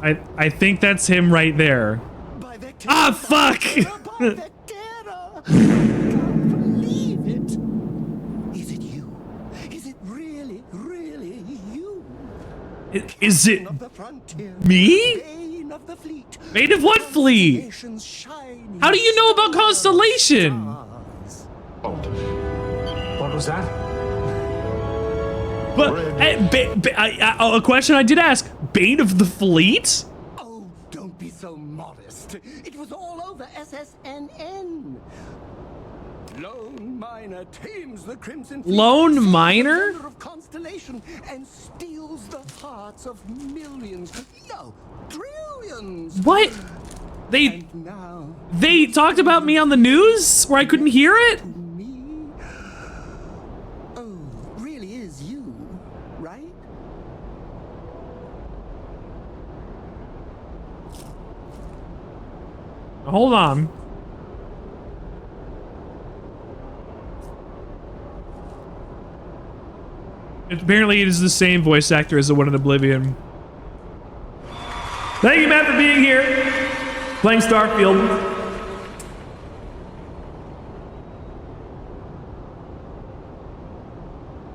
I think that's him right there. Ah, fuck! Can't believe it. Is it you? Is it really you? Is it Of the frontier, me? Bane of the fleet. Bane of what fleet? How do you know about Constellation? What was that? But a question I did ask: Bane of the fleet? Oh, don't be so modest. It was all over SSNN. Lone Miner tames the Crimson Fleet, Lone saves the Miner? wonder of Constellation, and steals the hearts of millions, no, trillions. What? They talked about me on the news where I couldn't hear it? Hold on. Apparently it is the same voice actor as the one in Oblivion. Thank you, Matt, for being here. Playing Starfield.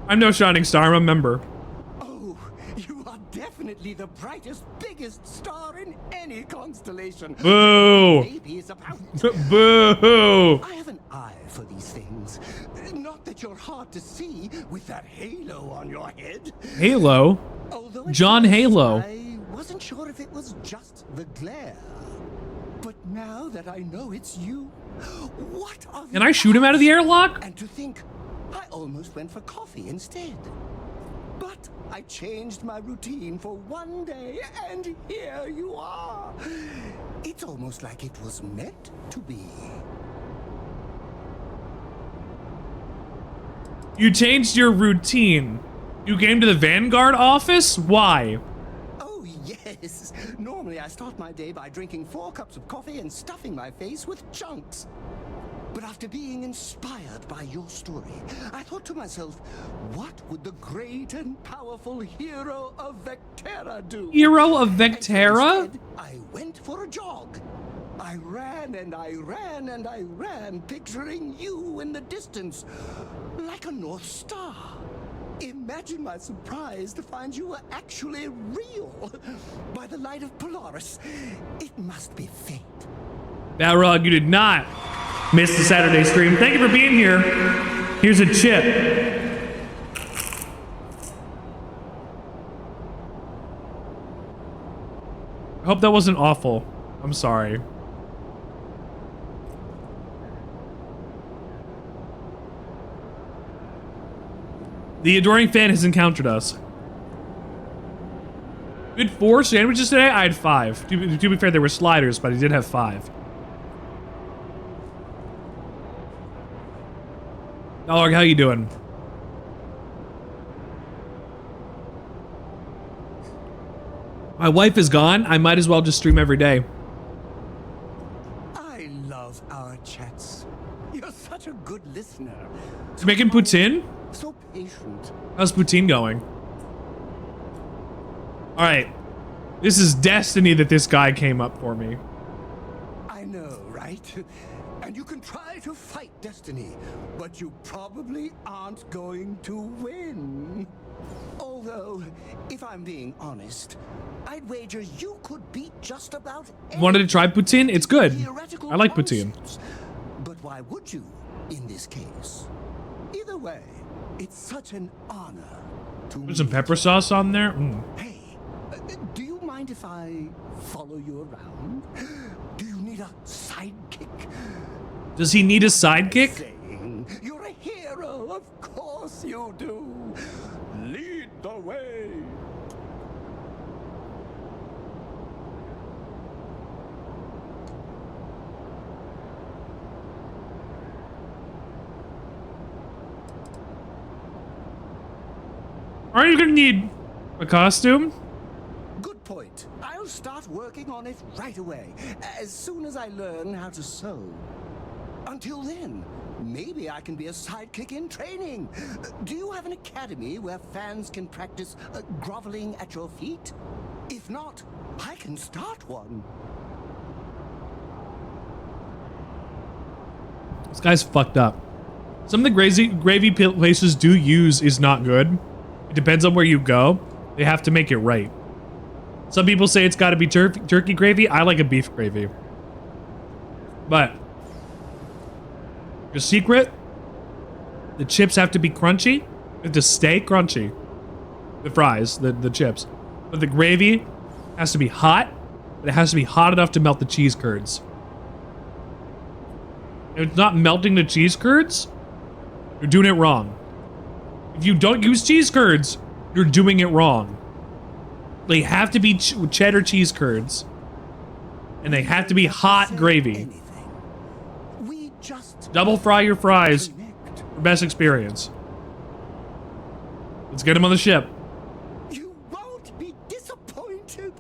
I'm no shining star, I'm a member. Oh, you are definitely the brightest, biggest star in any constellation. Boo! Baby is about. Boo! I have an eye for these things. Not that you're hard to see with that halo on your head. Halo? John Halo. I wasn't sure if it was just the glare. But now that I know it's you, what are Can I shoot him out of the airlock? And to think, I almost went for coffee instead. But I changed my routine for one day, and here you are. It's almost like it was meant to be. You changed your routine. You came to the Vanguard office? Why? Oh, yes. Normally I start my day by drinking 4 cups of coffee and stuffing my face with chunks. But after being inspired by your story, I thought to myself, what would the great and powerful hero of Vectera do? Hero of Vectera? Instead, I went for a jog. I ran and I ran and I ran, picturing you in the distance, like a North Star. Imagine my surprise to find you were actually real. By the light of Polaris, it must be fate. Balrog, you did not miss the Saturday stream. Thank you for being here. Here's a chip. I hope that wasn't awful. I'm sorry. The adoring fan has encountered us. You had 4 sandwiches today? I had 5. To be fair, there were sliders, but I did have 5. Dog, how you doing? My wife is gone. I might as well just stream every day. I love our chats. You're such a good listener. Is making poutine? So patient. How's poutine going? Alright. This is destiny that this guy came up for me. I know, right? And you can try to fight destiny, but you probably aren't going to win. Although, if I'm being honest, I'd wager you could beat just about any Wanted to try poutine? It's good. theoretical I like poutine. concepts. But why would you, in this case? Either way, it's such an honor to Put some meet pepper sauce on there. Mm. Hey, do you mind if I follow you around? Do you need a sidekick? Does he need a sidekick? Saying, you're a hero, of course you do. Lead the way. Are you gonna need a costume? Good point. I'll start working on it right away, as soon as I learn how to sew. Until then, maybe I can be a sidekick in training. Do you have an academy where fans can practice groveling at your feet? If not, I can start one. This guy's fucked up. Some of the gravy places do use is not good. It depends on where you go. They have to make it right. Some people say it's got to be turkey gravy. I like a beef gravy. But the secret, the chips have to be crunchy. They have to stay crunchy. The fries, the chips. But the gravy has to be hot, but it has to be hot enough to melt the cheese curds. If it's not melting the cheese curds, you're doing it wrong. If you don't use cheese curds, you're doing it wrong. They have to be cheddar cheese curds. And they have to be hot gravy. We just Double fry your fries for best experience. Let's get him on the ship. You won't be disappointed.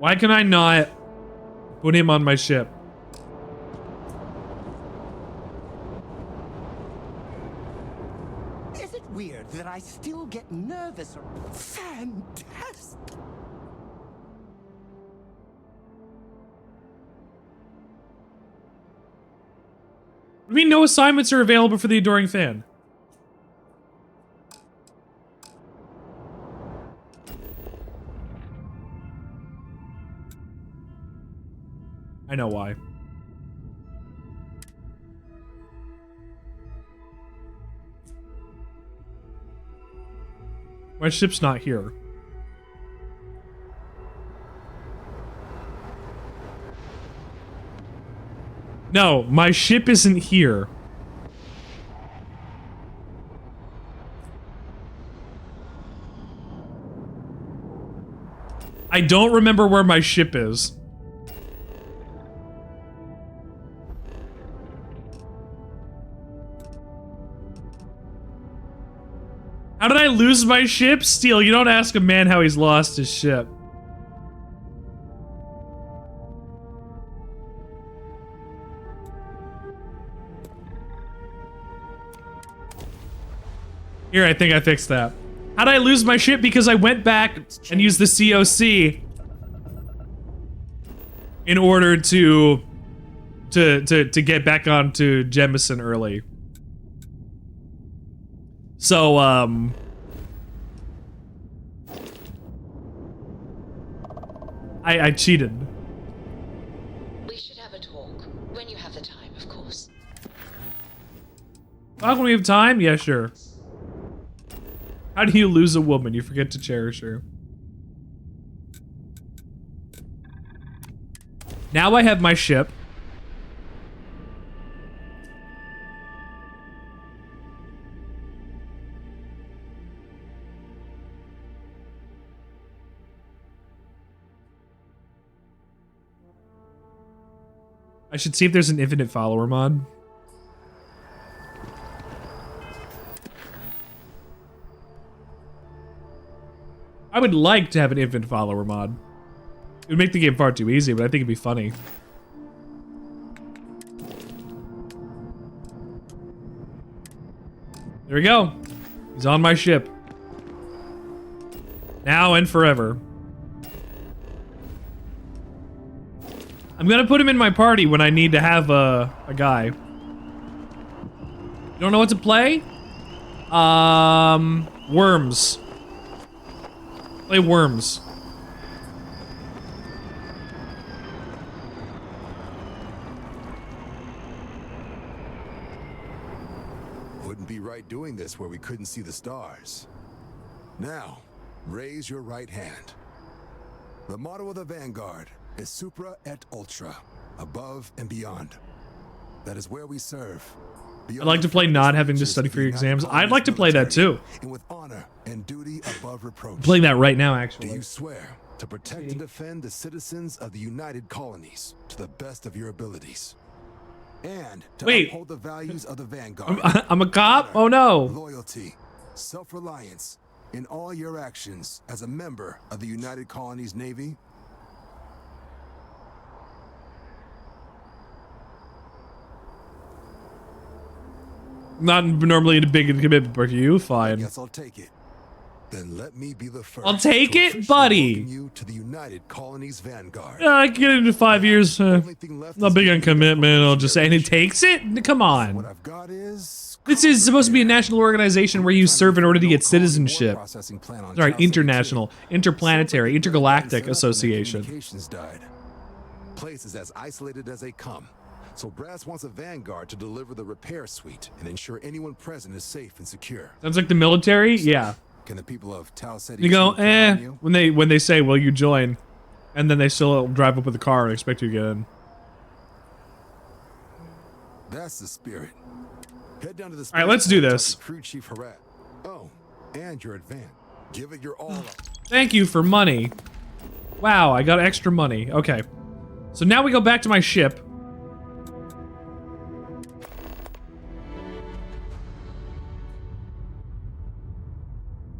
Why can I not put him on my ship? Is it weird that I still get nervous? Fantastic! I mean, no assignments are available for the adoring fan. I know why. My ship's not here. No, my ship isn't here. I don't remember where my ship is. How did I lose my ship? Steel, you don't ask a man how he's lost his ship. Here, I think I fixed that. How did I lose my ship? Because I went back and used the COC in order to get back onto Jemison early. So, I cheated. We should have a talk when you have the time, of course. Talk when we have time? Yeah, sure. How do you lose a woman? You forget to cherish her. Now I have my ship. I should see if there's an infinite follower mod. I would like to have an infinite follower mod. It would make the game far too easy, but I think it'd be funny. There we go. He's on my ship. Now and forever. I'm gonna put him in my party when I need to have a guy. You don't know what to play? Worms. Play Worms. Wouldn't be right doing this where we couldn't see the stars. Now, raise your right hand. The motto of the Vanguard is Supra et Ultra, above and beyond. That is where we serve. I'd like to play not having to study for your exams. I'd like to play that too. And with honor and duty above reproach. I'm playing that right now, actually. Do you swear to protect and defend the citizens of the United Colonies to the best of your abilities? And to uphold the values of the Vanguard. I'm a cop? Oh no. Loyalty, self-reliance in all your actions as a member of the United Colonies Navy. Not normally a big commitment, but you fine. Yes, I'll take it. Then let me be the first. I'll take it, buddy. You to the United Colonies Vanguard. I can get into 5 years. Not big on commitment. I'll just say, and it takes it. Come on. What I've got is. This is supposed to be a national organization where you serve in order to get citizenship. Sorry, international, interplanetary, intergalactic association. Place is as isolated as they come. So Brass wants a Vanguard to deliver the repair suite and ensure anyone present is safe and secure. Sounds like the military? Yeah. Can the people of Tal City you go, when they say, will you join? And then they still drive up with a car and expect you to get in. That's the spirit. Head down to the Alright, let's do this. Crew Chief Harat. Oh, and your advance. Give it your all. Thank you for money. Wow, I got extra money. Okay. So now we go back to my ship.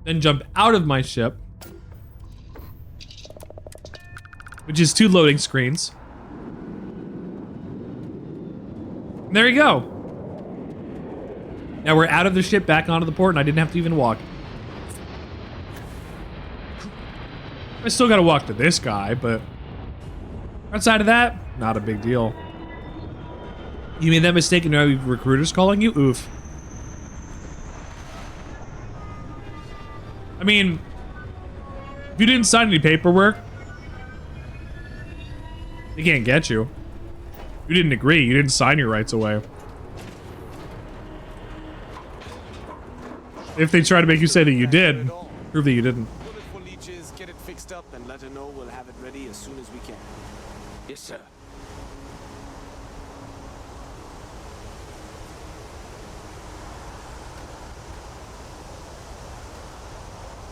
Then jump out of my ship. which is 2 loading screens. And there you go. Now we're out of the ship, back onto the port, and I didn't have to even walk. I still gotta walk to this guy, but outside of that, not a big deal. You made that mistake and now recruiters calling you? Oof. I mean, if you didn't sign any paperwork, they can't get you. You didn't agree, you didn't sign your rights away. If they try to make you say that you did, prove that you didn't. Bullet for leeches, get it fixed up and let her know we'll have it ready as soon as we can. Yes, sir.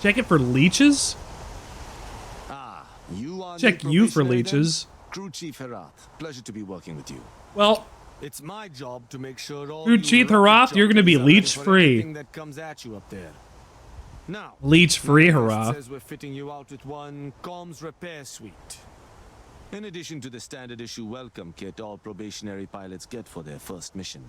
Check it for leeches? You are check you for leeches. Crew Chief Herath, pleasure to be working with you. Well, it's my job to make sure all Crew Chief Herath, you're gonna be leech free. That comes at you up there. Now, leech free, Herath. Says we're fitting you out with one comms repair suite. In addition to the standard issue welcome kit all probationary pilots get for their first mission.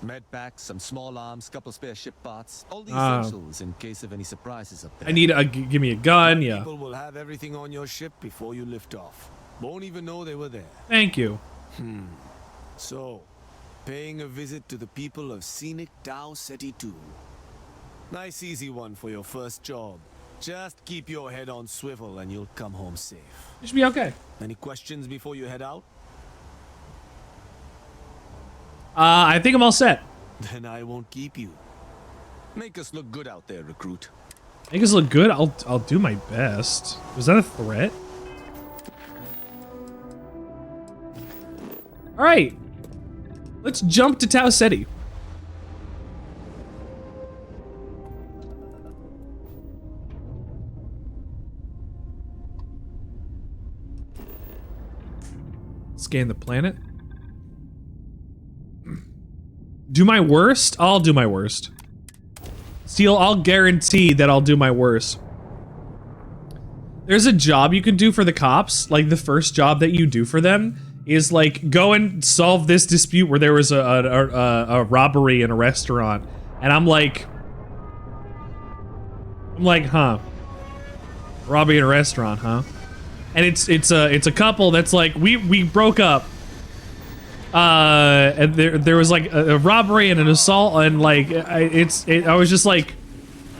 Med packs, some small arms, couple spare ship parts, all the essentials in case of any surprises up there. I need give me a gun, yeah. People will have everything on your ship before you lift off. Won't even know they were there. Thank you. So, paying a visit to the people of scenic Tau Ceti 2. Nice easy one for your first job. Just keep your head on swivel and you'll come home safe. It should be okay. Any questions before you head out? I think I'm all set. Then I won't keep you. Make us look good out there, recruit. Make us look good? I'll do my best. Was that a threat? Alright. Let's jump to Tau Ceti. Scan the planet. Do my worst? I'll do my worst. Steel, I'll guarantee that I'll do my worst. There's a job you can do for the cops. Like, the first job that you do for them is, like, go and solve this dispute where there was a robbery in a restaurant. And I'm like, huh. Robbery in a restaurant, huh? And it's a couple that's like, we broke up. And there was like a robbery and an assault, and like I was just like,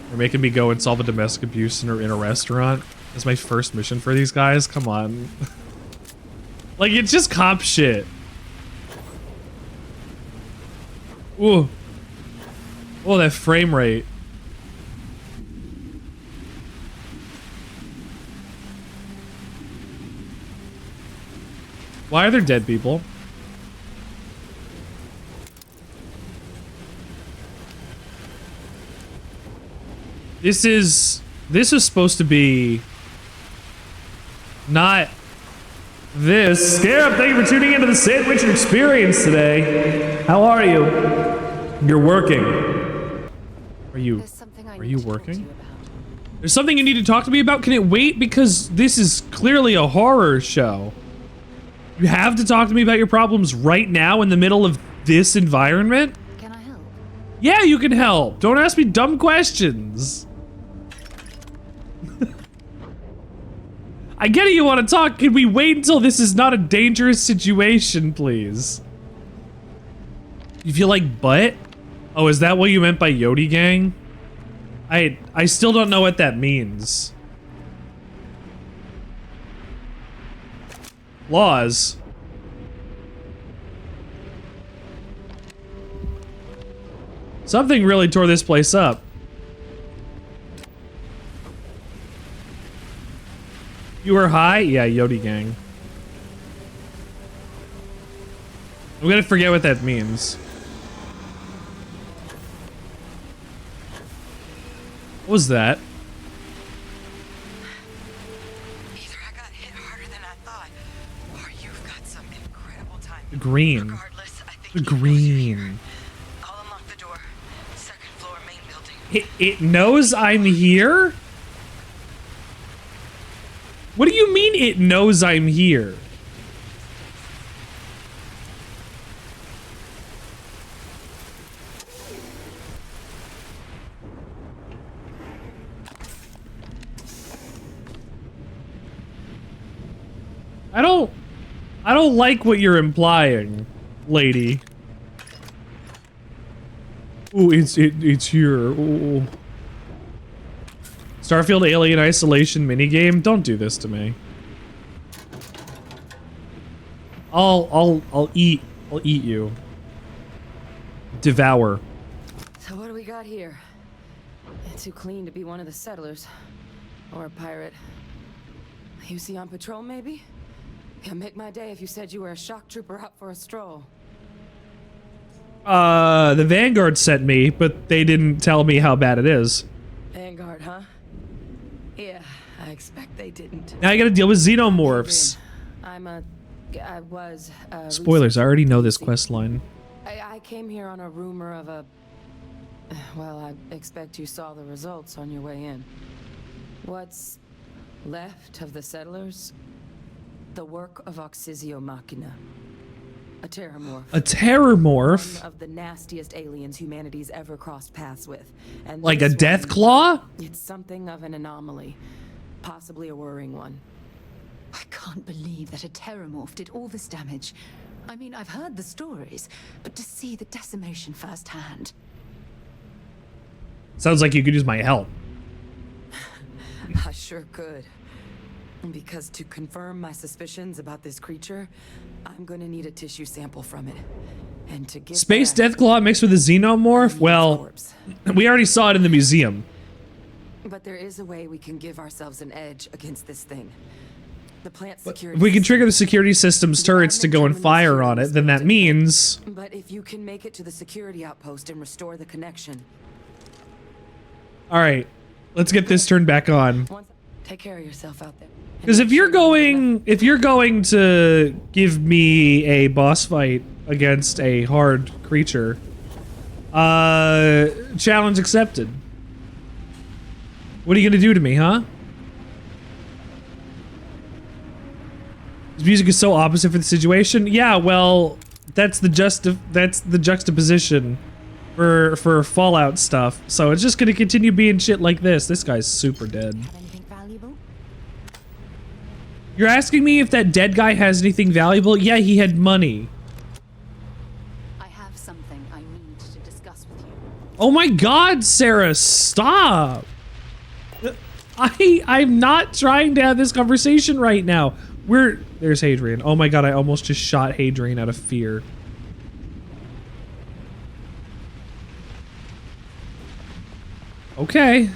they're making me go and solve a domestic abuse in a restaurant. That's my first mission for these guys. Come on, like it's just cop shit. Ooh, oh that frame rate. Why are there dead people? This is supposed to be not this. Scarab, thank you for tuning into the Sandwichard experience today. How are you? You're working. Are you working? There's something you need to talk to me about? Can it wait? Because this is clearly a horror show. You have to talk to me about your problems right now in the middle of this environment? Can I help? Yeah, you can help. Don't ask me dumb questions. I get it, you want to talk. Can we wait until this is not a dangerous situation, please? You feel like butt? Oh, is that what you meant by Yodi gang? I still don't know what that means. Laws. Something really tore this place up. You were high? Yeah, Yodi gang. I'm gonna forget what that means. What was that? Either I got hit harder than I thought, or you've got some incredible time. The green. Regardless, I think the green. I'll unlock the door. Second floor, main building. It knows I'm here? What do you mean mean it knows I'm here? I don't like what you're implying, lady. Ooh, it's here. Ooh. Starfield Alien Isolation minigame? Don't do this to me. I'll eat you. Devour. So what do we got here? Too clean to be one of the settlers. Or a pirate. You see on patrol, maybe? Yeah, make my day if you said you were a shock trooper out for a stroll. The Vanguard sent me, but they didn't tell me how bad it is. Vanguard, huh? Yeah, I expect they didn't. Now I gotta deal with xenomorphs. I was Spoilers, I already know this quest line. I came here on a rumor of a... Well, I expect you saw the results on your way in. What's left of the settlers? The work of Oxysio Machina. A terramorph. A terramorph? One of the nastiest aliens humanity's ever crossed paths with. And like a death claw? It's something of an anomaly. Possibly a worrying one. I can't believe that a terramorph did all this damage. I mean, I've heard the stories, but to see the decimation firsthand. Sounds like you could use my help. I sure could. Because to confirm my suspicions about this creature, I'm gonna need a tissue sample from it. And to get Space Deathclaw mixed with a xenomorph? Well, we already saw it in the museum. But there is a way we can give ourselves an edge against this thing. The plant security. If we can trigger the security system's turrets to go and fire on it, then that means... But if you can make it to the security outpost and restore the connection. Alright, let's get this turned back on. Take care of yourself out there. Because if you're going to give me a boss fight against a hard creature, challenge accepted. What are you gonna do to me, huh? This music is so opposite for the situation. Yeah, well, that's the juxtaposition for Fallout stuff. So it's just gonna continue being shit like this. This guy's super dead. You're asking me if that dead guy has anything valuable? Yeah, he had money. I have something I need to discuss with you. Oh my god, Sarah, stop! I'm not trying to have this conversation right now. There's Hadrian. Oh my god, I almost just shot Hadrian out of fear. Okay.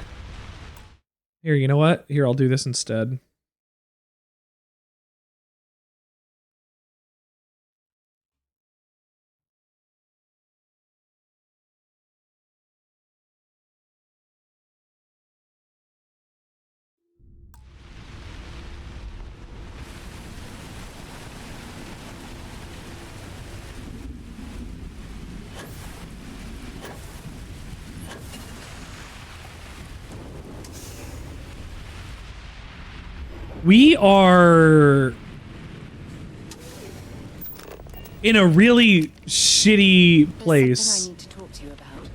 Here, you know what? Here, I'll do this instead. We are in a really shitty place. I need to talk to you about.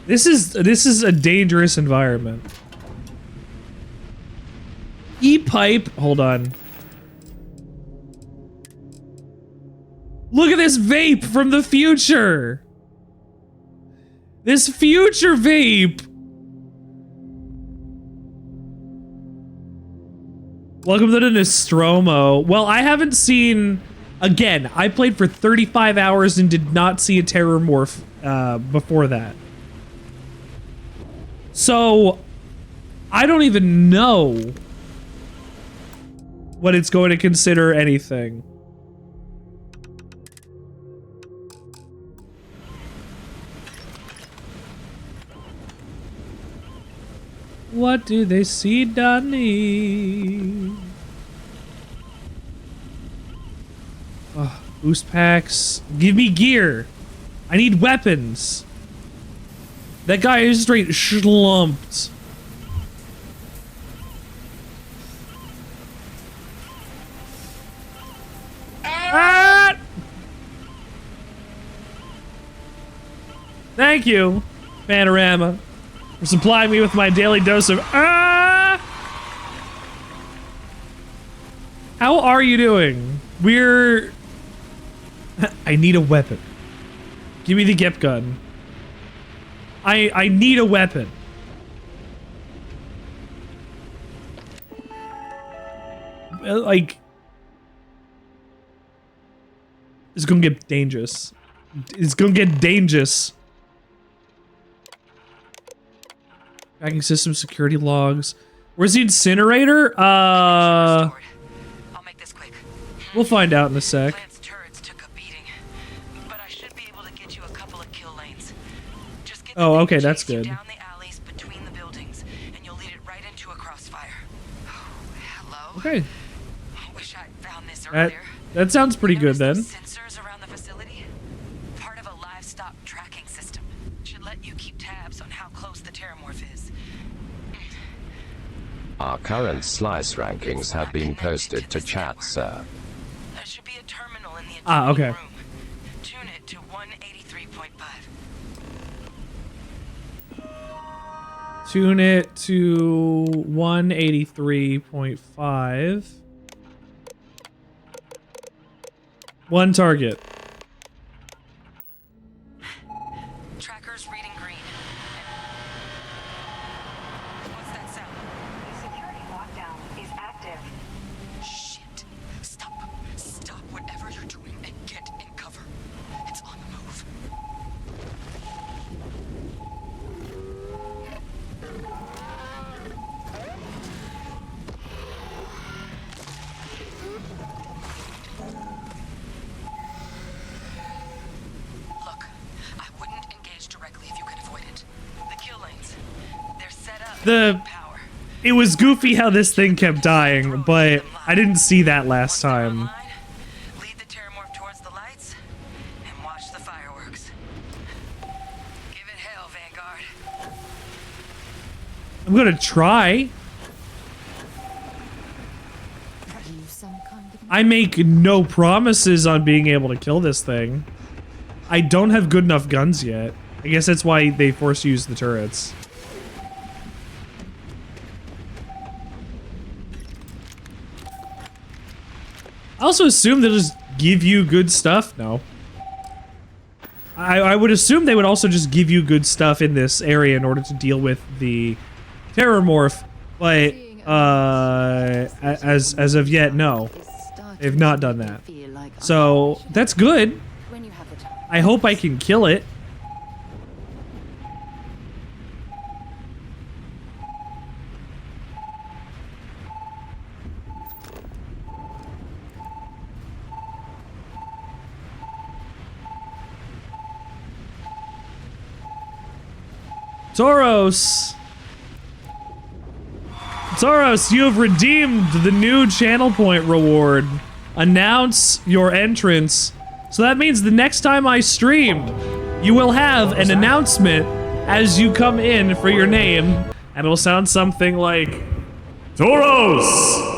This is a dangerous environment. E-pipe, hold on. Look at this vape from the future. This future vape. Welcome to the Nostromo. Well, I haven't seen... Again, I played for 35 hours and did not see a terramorph before that. So, I don't even know what it's going to consider anything. What do they see, Donnie? Oh, boost packs. Give me gear. I need weapons. That guy is straight schlumped. Thank you, Panorama, for supplying me with my daily dose of How are you doing? I need a weapon. Give me the Gep gun. I need a weapon. Like, it's gonna get dangerous. It's gonna get dangerous. Tracking system security logs. Where's the incinerator? I'll make this quick. We'll find out in a sec. Oh, okay, that's good. Down the alleys between the buildings, and you'll lead it right into a crossfire. Oh, hello. Okay. Wish I'd found this earlier. That sounds pretty good then. Sensors around the facility, part of a livestock tracking system. Should let you keep tabs on how close the terramorph is. Our current slice rankings have been posted to chat, sir. There should be a terminal in the Okay. room. Tune it to 183.5. Tune it to 183.5. One target. Tracker's reading green. What's that sound? The security lockdown is active. Shit. Stop. Stop whatever you're doing and get in cover. It's on the move. Look, I wouldn't engage directly if you could avoid it. The kill lanes, they're set up. It was goofy how this thing kept dying, but I didn't see that last time. Lead the terramorph towards the lights and watch the fireworks. Give it hell, Vanguard. I'm gonna try. I make no promises on being able to kill this thing. I don't have good enough guns yet. I guess that's why they force you to use the turrets. I also assume they'll just give you good stuff. No. I would assume they would also just give you good stuff in this area in order to deal with the terramorph, but as of yet, no. They've not done that. So that's good. I hope I can kill it. Tauros! Tauros, you have redeemed the new channel point reward. Announce your entrance. So that means the next time I stream, you will have an announcement as you come in for your name, and it will sound something like, Tauros!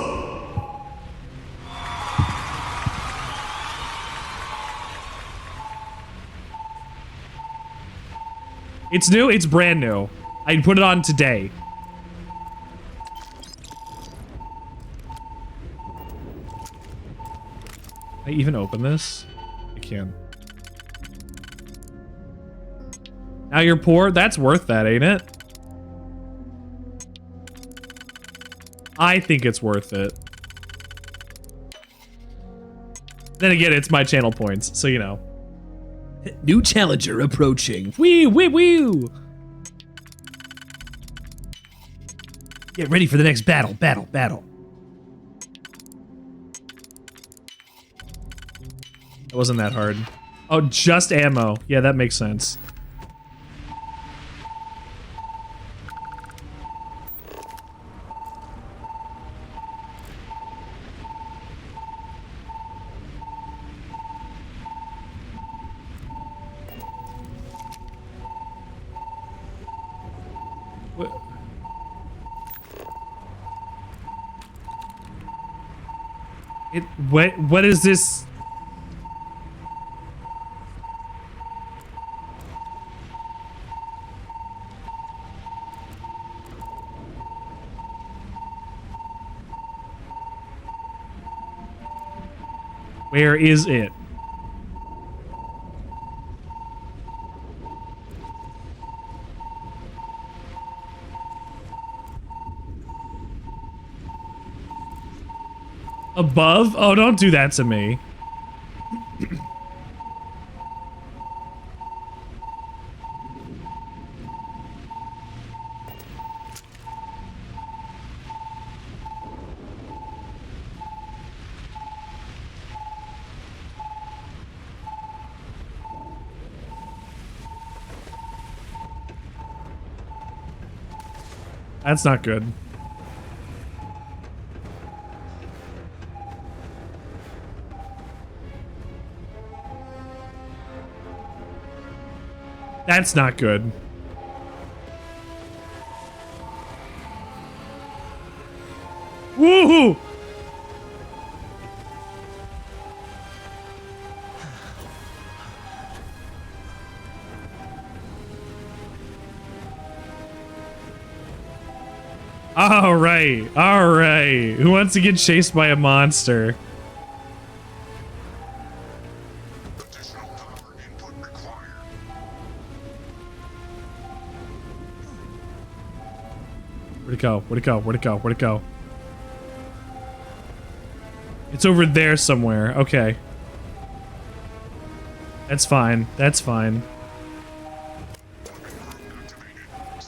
It's new? It's brand new. I put it on today. Can I even open this? I can. Now you're poor? That's worth that, ain't it? I think it's worth it. Then again, it's my channel points, so you know. New challenger approaching. Wee wee wee. Get ready for the next battle. Battle. It wasn't that hard. Oh, just ammo. Yeah, that makes sense. What is this? Where is it? Above? Oh, don't do that to me. That's not good. That's not good. Woohoo! All right. All right. Who wants to get chased by a monster? Where'd it go? Where'd it go? Where'd it go? Where'd it go? It's over there somewhere. Okay. That's fine. That's fine.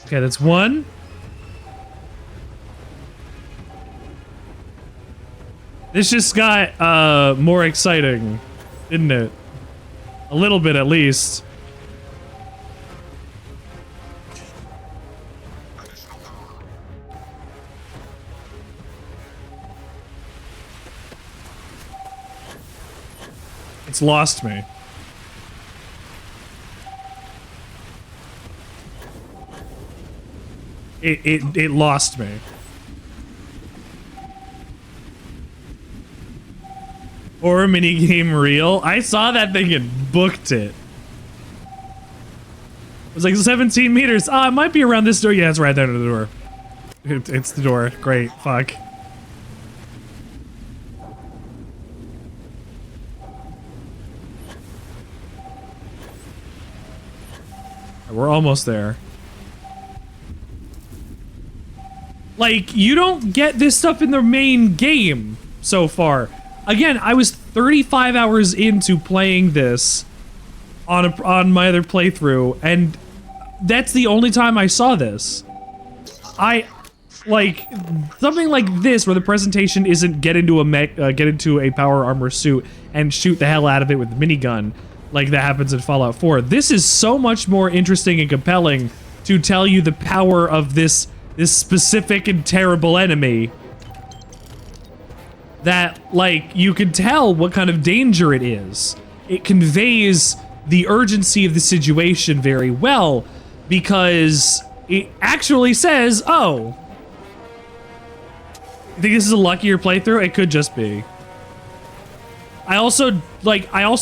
Okay, that's one. This just got more exciting, didn't it? A little bit at least. It's lost me. It lost me. Horror minigame real? I saw that thing and booked it. It was like 17 meters. Ah, it might be around this door. Yeah, it's right there to the door. It's the door. Great. Fuck. We're almost there. Like, you don't get this stuff in the main game so far. Again, I was 35 hours into playing this on my other playthrough, and that's the only time I saw this. Like something like this, where the presentation isn't get into a power armor suit and shoot the hell out of it with a minigun, like that happens in Fallout 4. This is so much more interesting and compelling to tell you the power of this specific and terrible enemy. That, like, you can tell what kind of danger it is. It conveys the urgency of the situation very well, because it actually says, oh, you think this is a luckier playthrough? It could just be. I also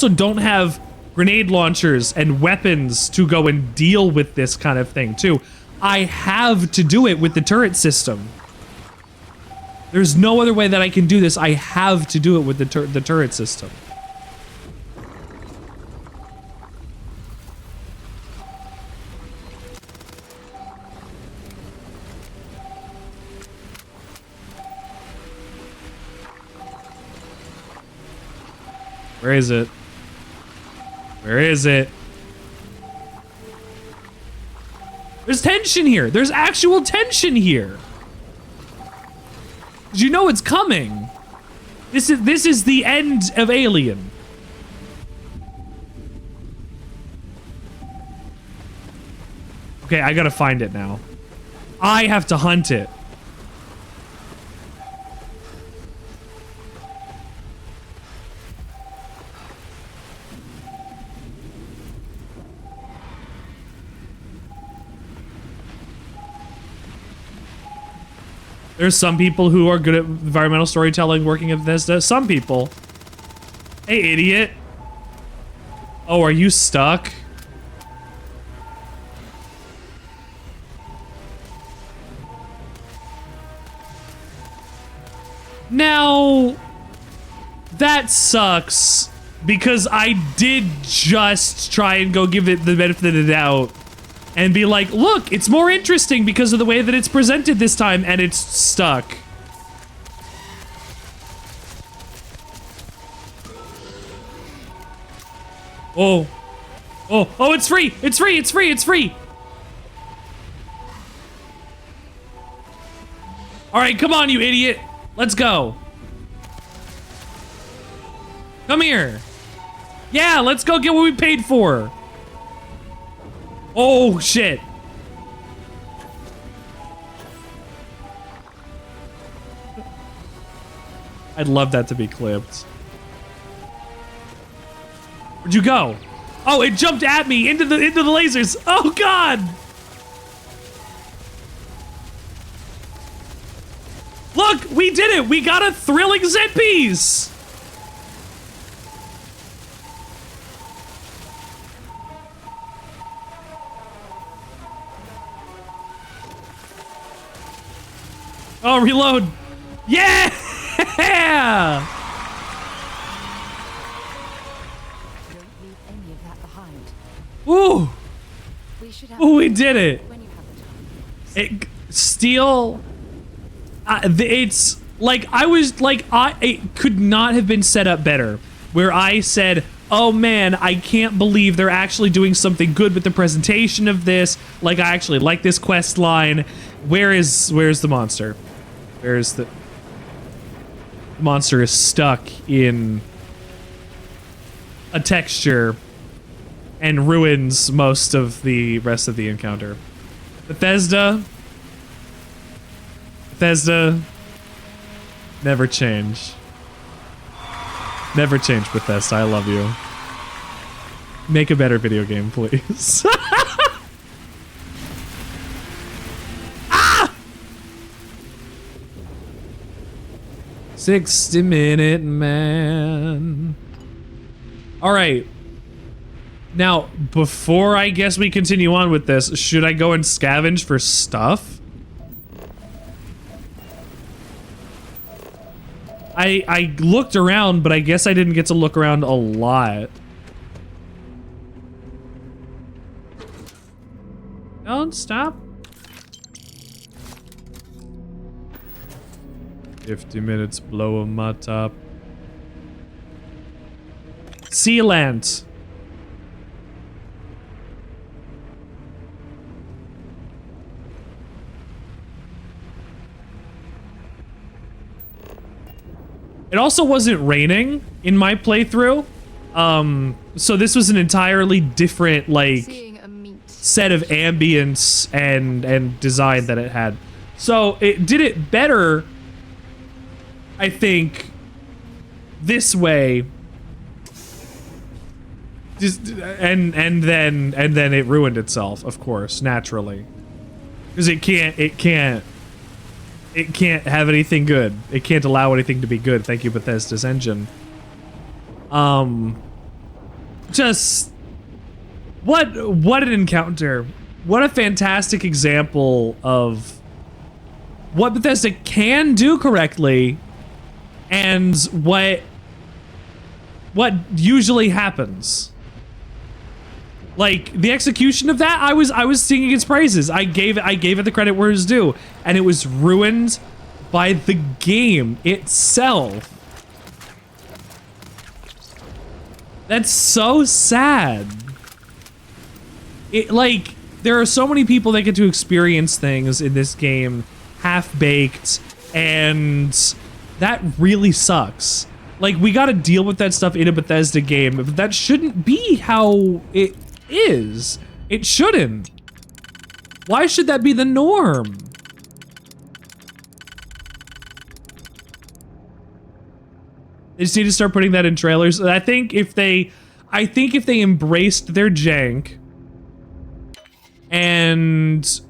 don't have grenade launchers and weapons to go and deal with this kind of thing, too. I have to do it with the turret system. There's no other way that I can do this. I have to do it with the turret system. Where is it? Where is it? There's tension here. There's actual tension here. You know it's coming. This is the end of Alien. Okay, I gotta find it now. I have to hunt it. There's some people who are good at environmental storytelling working at Bethesda. Some people. Hey, idiot. Oh, are you stuck? Now, That sucks. Because I did just try and go give it the benefit of the doubt. And be like, look, it's more interesting because of the way that it's presented this time, and it's stuck. Oh. Oh, oh, it's free! It's free! It's free! It's free! Alright, come on, you idiot! Let's go! Come here! Yeah, let's go get what we paid for! Oh, shit! I'd love that to be clipped. Where'd you go? Oh, it jumped at me into the lasers. Oh God! Look, we did it. We got a thrilling set piece. Oh, reload. Yeah! Ooh! Ooh, we did it! Steel... it's like, it could not have been set up better. Where I said, oh man, I can't believe they're actually doing something good with the presentation of this. Like, I actually like this quest line. Where's the monster? Where's the monster is stuck in a texture and ruins most of the rest of the encounter. Bethesda, never change. Never change, Bethesda. I love you. Make a better video game, please. Ah! 60-minute man. All right. Now, before I guess we continue on with this, should I go and scavenge for stuff? I looked around, but I guess I didn't get to look around a lot. Don't stop. 50 minutes, blow 'em my top. Sealant. It also wasn't raining in my playthrough. So this was an entirely different, like, set of ambience and design that it had. So it did it better, I think, this way. Just, and then it ruined itself, of course, naturally. Because it can't have anything good. It can't allow anything to be good. Thank you, Bethesda's engine. Just what an encounter. What a fantastic example of what Bethesda can do correctly and what usually happens. Like, the execution of that, I was singing its praises. I gave it the credit where it's due, and it was ruined by the game itself. That's so sad. Like, there are so many people that get to experience things in this game half-baked, and that really sucks. Like, we gotta deal with that stuff in a Bethesda game, but that shouldn't be how it is. It shouldn't. Why should that be the norm? They just need to start putting that in trailers. I think if they embraced their jank and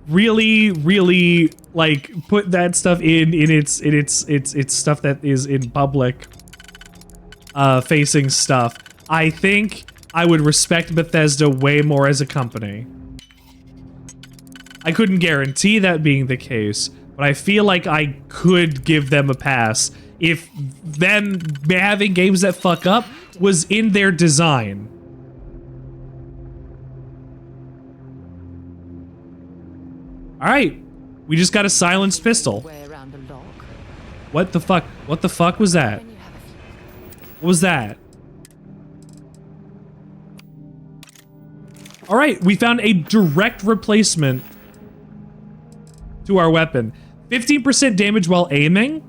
really like put that stuff in its stuff that is in public facing stuff, I think I would respect Bethesda way more as a company. I couldn't guarantee that being the case, but I feel like I could give them a pass if them having games that fuck up was in their design. All right, we just got a silenced pistol. What the fuck? What the fuck was that? What was that? All right, we found a direct replacement to our weapon. 15% damage while aiming,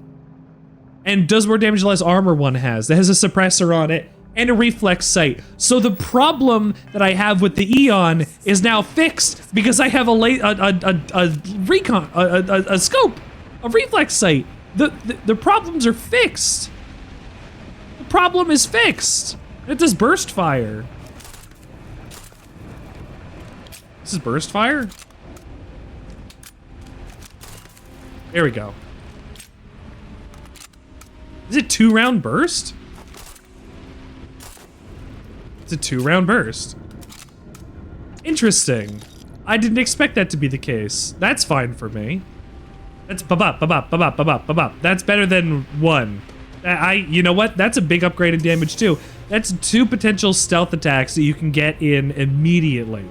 and does more damage the less armor one has. That has a suppressor on it and a reflex sight. So the problem that I have with the Eon is now fixed because I have a scope, a reflex sight. The problems are fixed. The problem is fixed. It does burst fire. This is burst fire? There we go. Is it 2-round burst? It's a 2-round burst. Interesting. I didn't expect that to be the case. That's fine for me. That's ba-bop, ba-bop, ba-bop, ba-bop, ba-bop. That's better than 1. You know what? That's a big upgrade in damage too. That's 2 potential stealth attacks that you can get in immediately.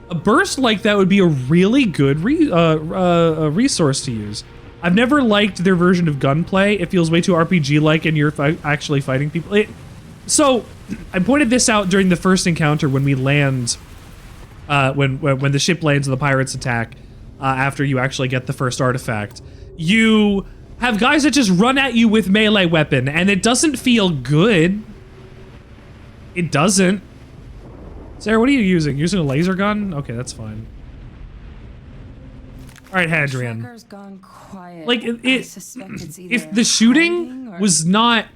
A burst like that would be a really good resource to use. I've never liked their version of gunplay. It feels way too RPG-like, and you're actually fighting people. So, I pointed this out during the first encounter when we land, when the ship lands and the pirates attack, after you actually get the first artifact. You have guys that just run at you with melee weapon, and it doesn't feel good. It doesn't. Sarah, what are you using? You're using a laser gun? Okay, that's fine. All right, Hadrian. Like, if the shooting was not...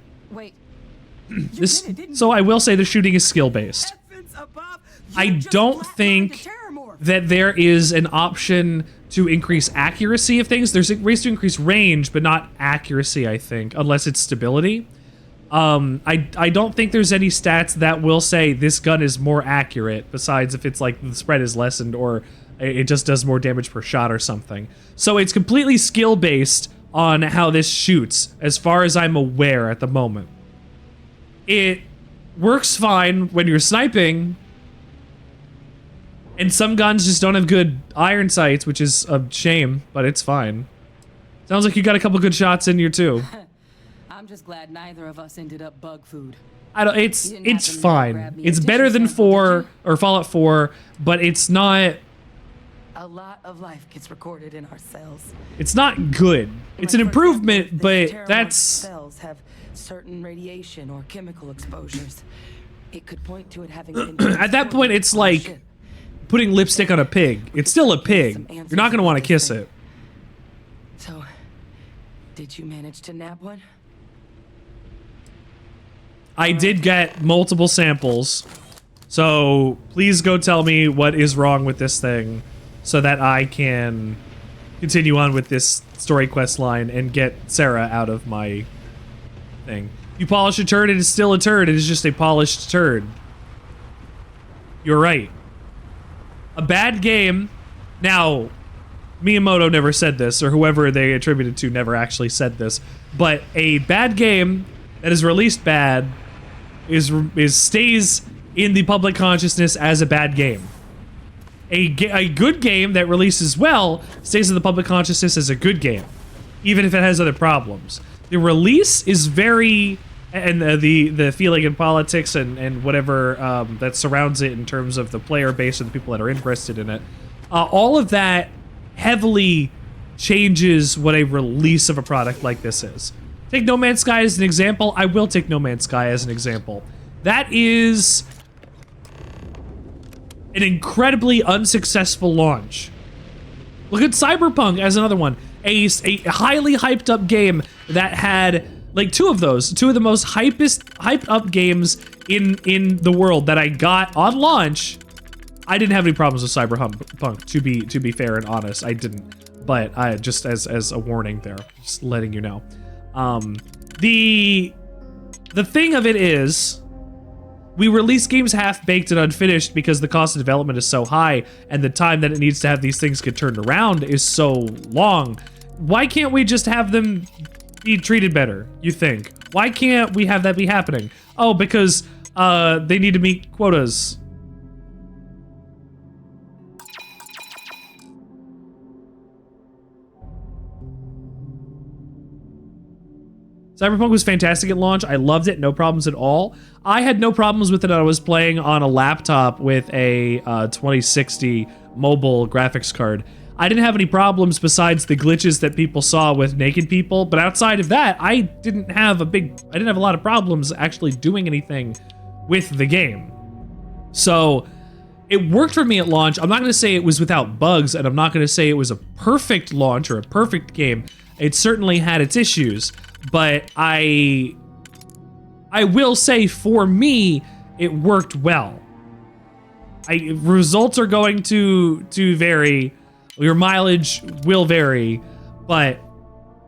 So I will say the shooting is skill-based. I don't think that there is an option to increase accuracy of things. There's ways to increase range, but not accuracy, I think, unless it's stability. I don't think there's any stats that will say this gun is more accurate, besides if it's like the spread is lessened or it just does more damage per shot or something. So it's completely skill-based on how this shoots, as far as I'm aware at the moment. It works fine when you're sniping, and some guns just don't have good iron sights, which is a shame, but it's fine. Sounds like you got a couple good shots in you too. I'm just glad neither of us ended up bug food. It's fine. It's better than 4 or Fallout 4, but it's not. A lot of life gets recorded in our cells. It's not good. It's an improvement, but that's. Cells have certain radiation or chemical exposures. It could point to it having been at that point, it's like putting lipstick on a pig. It's still a pig. You're not gonna want to kiss it. So, did you manage to nab one? I did get multiple samples, so please go tell me what is wrong with this thing so that I can continue on with this story quest line and get Sarah out of my thing. You polish a turd, it is still a turd. It is just a polished turd. You're right. A bad game. Now, Miyamoto never said this, or whoever they attributed to never actually said this, but a bad game that is released bad stays in the public consciousness as a bad game. A good game that releases well stays in the public consciousness as a good game, even if it has other problems. The release is very, and the feeling in politics and whatever that surrounds it in terms of the player base and the people that are interested in it, all of that heavily changes what a release of a product like this is. Take No Man's Sky as an example. I will take No Man's Sky as an example. That is an incredibly unsuccessful launch. Look at Cyberpunk as another one. A highly hyped up game that had like two of the most hyped up games in the world that I got on launch. I didn't have any problems with Cyberpunk, to be fair and honest. I didn't, but I just as a warning there, just letting you know. The thing of it is, we release games half-baked and unfinished because the cost of development is so high and the time that it needs to have these things get turned around is so long Why can't we just have them be treated better, you think? Why can't we have that be happening? Oh, because they need to meet quotas. Cyberpunk was fantastic at launch. I loved it, no problems at all. I had no problems with it. I was playing on a laptop with a 2060 mobile graphics card. I didn't have any problems besides the glitches that people saw with naked people, but outside of that, I didn't have a lot of problems actually doing anything with the game. So it worked for me at launch. I'm not going to say it was without bugs, and I'm not going to say it was a perfect launch or a perfect game. It certainly had its issues, but I will say for me, it worked well. Results are going to vary. Your mileage will vary, but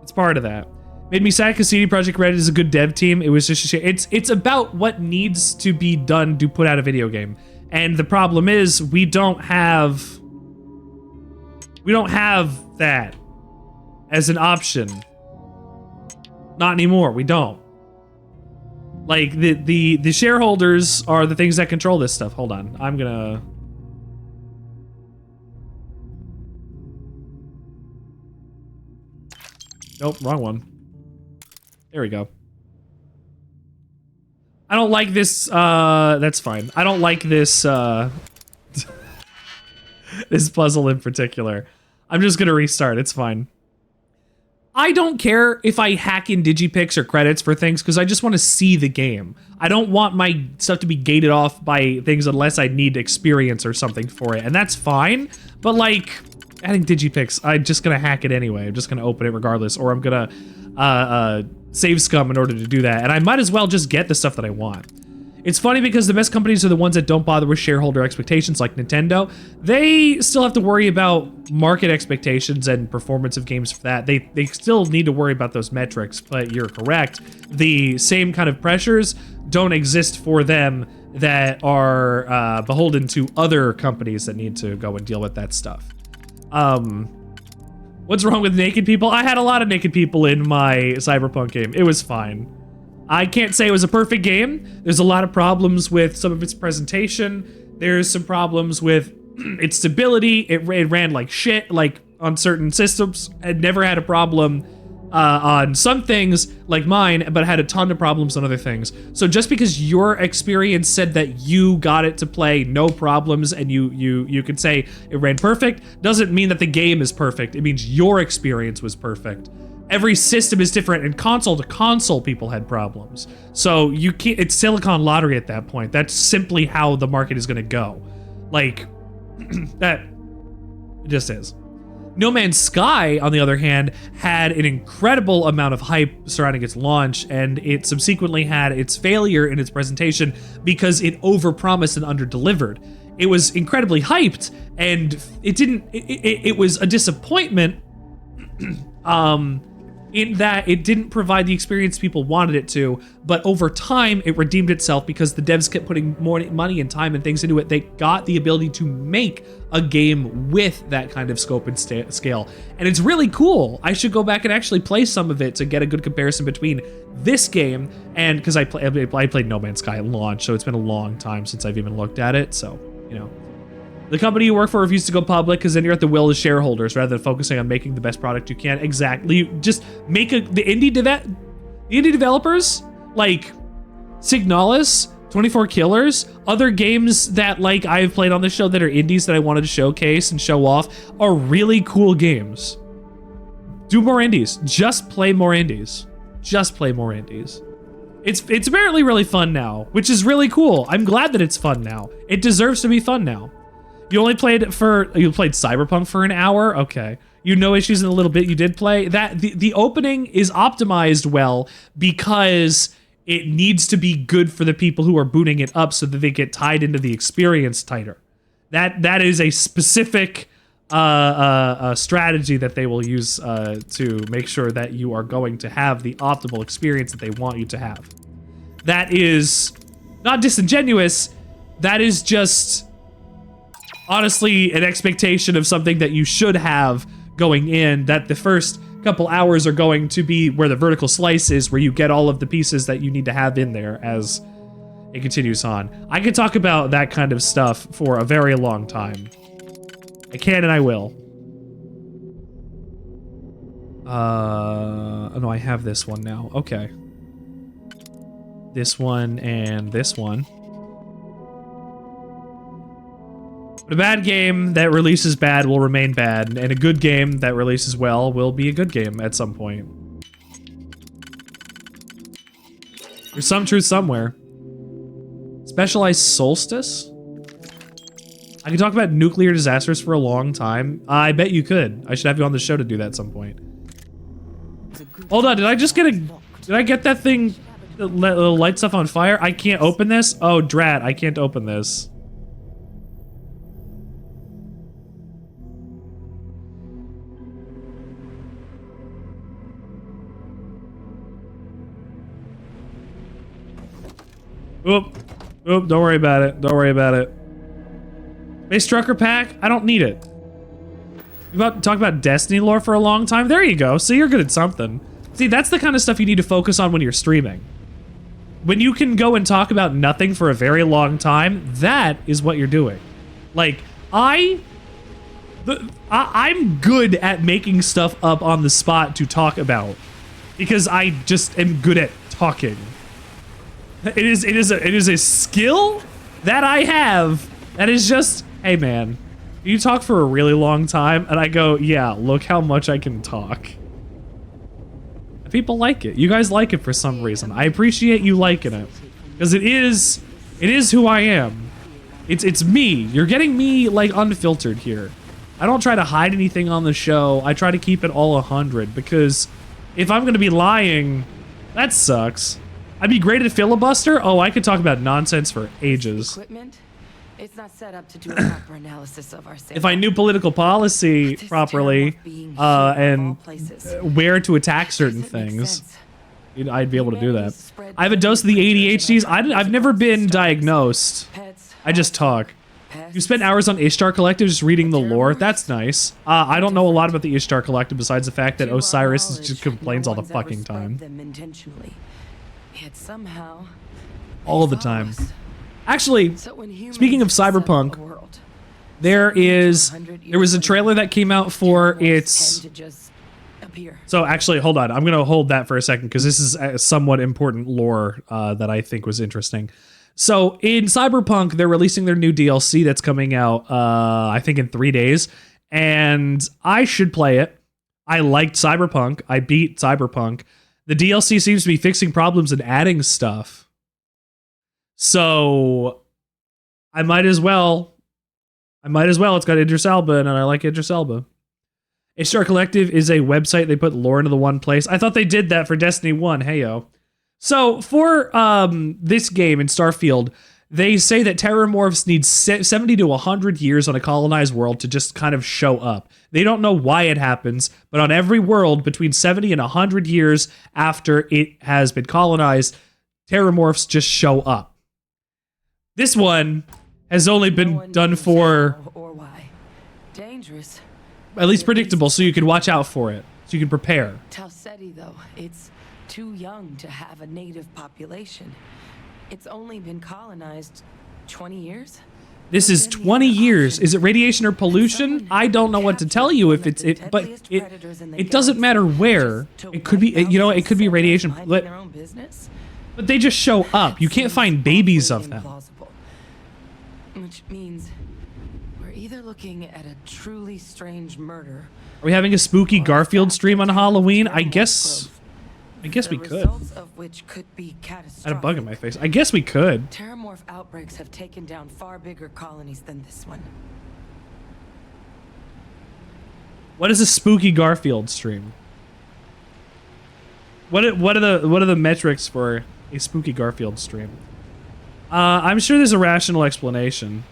it's part of that. Made me sad because CD Projekt Red is a good dev team. It was just a shame. It's about what needs to be done to put out a video game. And the problem is we don't have that as an option. Not anymore. We don't. Like the shareholders are the things that control this stuff. Hold on. I'm gonna Nope, wrong one. There we go. I don't like this, that's fine. I don't like this, this puzzle in particular. I'm just gonna restart, it's fine. I don't care if I hack in digipix or credits for things because I just want to see the game. I don't want my stuff to be gated off by things unless I need experience or something for it, and that's fine, but like, adding digipix, I'm just gonna hack it anyway. I'm just gonna open it regardless, or I'm gonna save scum in order to do that, and I might as well just get the stuff that I want. It's funny because the best companies are the ones that don't bother with shareholder expectations, like Nintendo. They still have to worry about market expectations and performance of games for that. They still need to worry about those metrics, but you're correct. The same kind of pressures don't exist for them that are beholden to other companies that need to go and deal with that stuff. What's wrong with naked people? I had a lot of naked people in my Cyberpunk game. It was fine. I can't say it was a perfect game. There's a lot of problems with some of its presentation. There's some problems with its stability. It ran like shit, like on certain systems. I never had a problem on some things like mine, but had a ton of problems on other things. So just because your experience said that you got it to play no problems and you could say it ran perfect, doesn't mean that the game is perfect. It means your experience was perfect. Every system is different, and console to console people had problems. So you can't, it's Silicon Lottery at that point. That's simply how the market is gonna go. Like, that, it just is. No Man's Sky, on the other hand, had an incredible amount of hype surrounding its launch, and it subsequently had its failure in its presentation because it overpromised and underdelivered. It was incredibly hyped, and it was a disappointment in that it didn't provide the experience people wanted it to, but over time it redeemed itself because the devs kept putting more money and time and things into it. They got the ability to make a game with that kind of scope and scale, and it's really cool. I should go back and actually play some of it to get a good comparison between this game and, because I played No Man's Sky at launch, so it's been a long time since I've even looked at it, so, you know. The company you work for refused to go public because then you're at the will of shareholders rather than focusing on making the best product you can. Exactly. You just make the indie developers like Signalis, 24 Killers, other games that like I've played on the show that are indies that I wanted to showcase and show off are really cool games. Do more indies. Just play more indies. Just play more indies. It's apparently really fun now, which is really cool. I'm glad that it's fun now. It deserves to be fun now. You played Cyberpunk for an hour? Okay. You no issues in the little bit you did play. That the opening is optimized well because it needs to be good for the people who are booting it up so that they get tied into the experience tighter. That is a specific strategy that they will use to make sure that you are going to have the optimal experience that they want you to have. That is not disingenuous. That is just honestly an expectation of something that you should have going in, that the first couple hours are going to be where the vertical slice is, where you get all of the pieces that you need to have in there as it continues on. I could talk about that kind of stuff for a very long time. I can and I will. Oh no, I have this one now. Okay. This one and this one. But a bad game that releases bad will remain bad, and a good game that releases well will be a good game at some point. There's some truth somewhere. Specialized solstice? I could talk about nuclear disasters for a long time. I bet you could. I should have you on the show to do that at some point. Hold on, did I just get a... Did I get that thing that light stuff on fire? I can't open this? Oh, drat, I can't open this. Oop. Oop, don't worry about it. Don't worry about it. Base Trucker Pack? I don't need it. You about to talk about Destiny lore for a long time? There you go. So you're good at something. See, that's the kind of stuff you need to focus on when you're streaming. When you can go and talk about nothing for a very long time, that is what you're doing. Like, I'm good at making stuff up on the spot to talk about. Because I just am good at talking. It is a skill that I have that is just, hey man, you talk for a really long time, and I go, yeah, look how much I can talk. People like it. You guys like it for some reason. I appreciate you liking it. Because it is who I am. It's me. You're getting me, like, unfiltered here. I don't try to hide anything on the show. I try to keep it all 100, because if I'm gonna be lying, that sucks. I'd be great at filibuster. Oh, I could talk about nonsense for ages. Equipment? It's not set up to do a proper analysis of our if I knew political policy properly, and where to attack certain things, I'd be able to do that. I have a dose of the ADHDs. I've never been diagnosed. I just talk. You spend hours on Ishtar Collective just reading the lore. That's nice. I don't know a lot about the Ishtar Collective besides the fact that Osiris just complains all the fucking time. All the time. Actually, speaking of Cyberpunk, there was a trailer that came out for its... So actually, hold on. I'm going to hold that for a second because this is a somewhat important lore that I think was interesting. So in Cyberpunk, they're releasing their new DLC that's coming out, I think in 3 days. And I should play it. I liked Cyberpunk. I beat Cyberpunk. The DLC seems to be fixing problems and adding stuff. So I might as well. It's got Idris Elba, and I like Idris Elba. Ishtar Collective is a website. They put lore into the one place. I thought they did that for Destiny 1. Heyo. So for this game in Starfield, they say that terramorphs need 70 to 100 years on a colonized world to just kind of show up. They don't know why it happens, but on every world between 70 and 100 years after it has been colonized, terramorphs just show up. This one has only been done for dangerous. At least predictable, so you can watch out for it, so you can prepare. Tau Ceti, though, it's too young to have a native population. It's only been colonized 20 years? This is 20 years. Is it radiation or pollution? I don't know what to tell you if it's it, but it doesn't matter where. It could be, you know, it could be radiation. But they just show up. You can't find babies of them. Which means we're either looking at a truly strange murder. Are we having a spooky Garfield stream on Halloween? I guess we could. I had a bug in my face. I guess we could. Terramorph outbreaks have taken down far bigger colonies than this one. What is a spooky Garfield stream? What are the metrics for a spooky Garfield stream? I'm sure there's a rational explanation.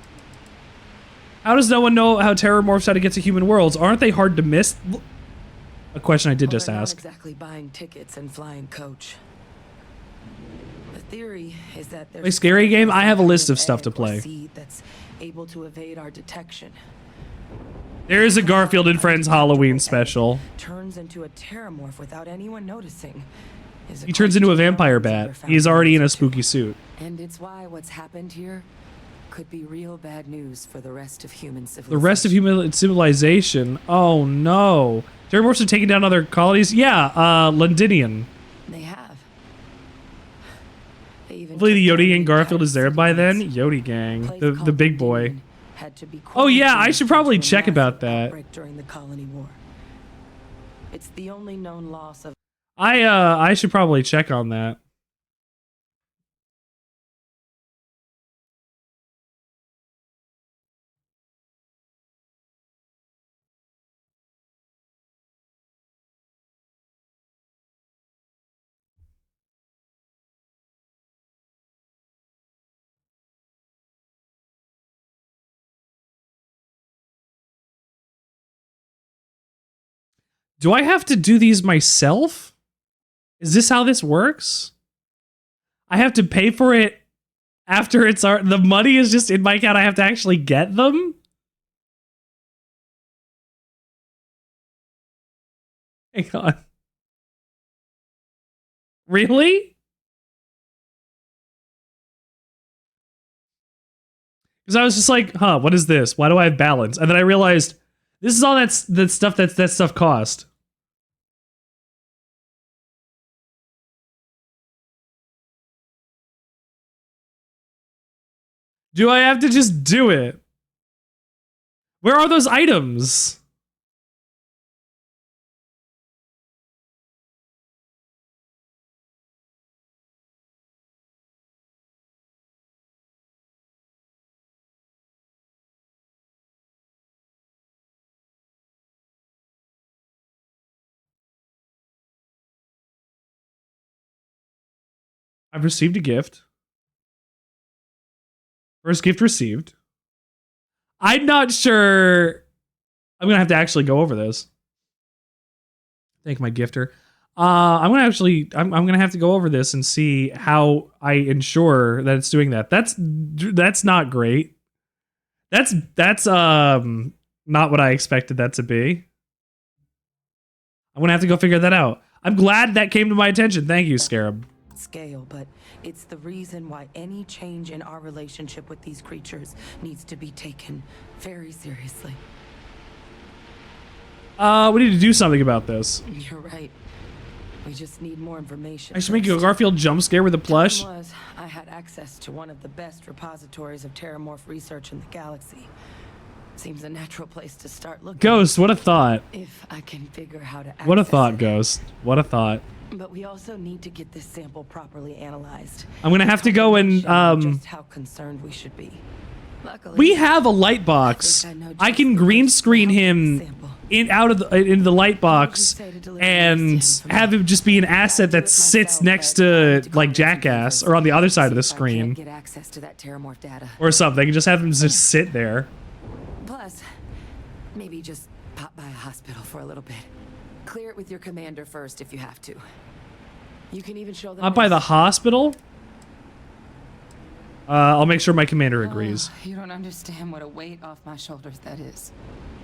How does no one know how terramorphs how to get to human worlds? Aren't they hard to miss? A question I did just ask. Not exactly buying tickets and flying coach. The theory is that there's a scary game. I have a list of stuff to play. That's able to evade our detection. There is a Garfield and Friends Halloween special. Turns into a terramorph without anyone noticing. He turns into a vampire bat. He's already in a spooky suit. And it's why what's happened here could be real bad news for the rest of human civilization. The rest of human civilization? Oh no. Terramorphs are taking down other colonies? Yeah, Londinian. They have. They even Hopefully the Yodi Gang Garfield is there by then. Yodi Gang, the big boy. Oh yeah, I should probably check about that. During the colony war. It's the only known loss of I should probably check on that. Do I have to do these myself? Is this how this works? I have to pay for it after it's the money is just in my account. I have to actually get them? Hang on. Really? Because I was just like, huh, what is this? Why do I have balance? And then I realized this is all that stuff cost. Do I have to just do it? Where are those items? I've received a gift. First gift received. I'm not sure. I'm gonna have to actually go over this. Thank my gifter. I'm gonna have to go over this and see how I ensure that it's doing that. That's not great. That's not what I expected that to be. I'm gonna have to go figure that out. I'm glad that came to my attention. Thank you, Scarab. scale, but it's the reason why any change in our relationship with these creatures needs to be taken very seriously. We need to do something about this. You're right. We just need more information. I should make you a Garfield jump scare with a plush. I had access to one of the best repositories of terramorph research in the galaxy. Seems a natural place to start looking. Ghost, what a thought. If I can figure how to access What a thought, Ghost. What a thought. But we also need to get this sample properly analyzed. I'm gonna have to go and just how concerned we should be. Luckily, we have a light box. I can green screen him in the light box and have him just be an asset that sits next to like Jackass or on the other side of the screen. Get access to that terramorph data. Or something. Just have him just sit there. Plus, maybe just pop by a hospital for a little bit. Clear it with your commander first if you have to. You can even show them. Up by the hospital? I'll make sure my commander agrees. You don't understand what a weight off my shoulders that is.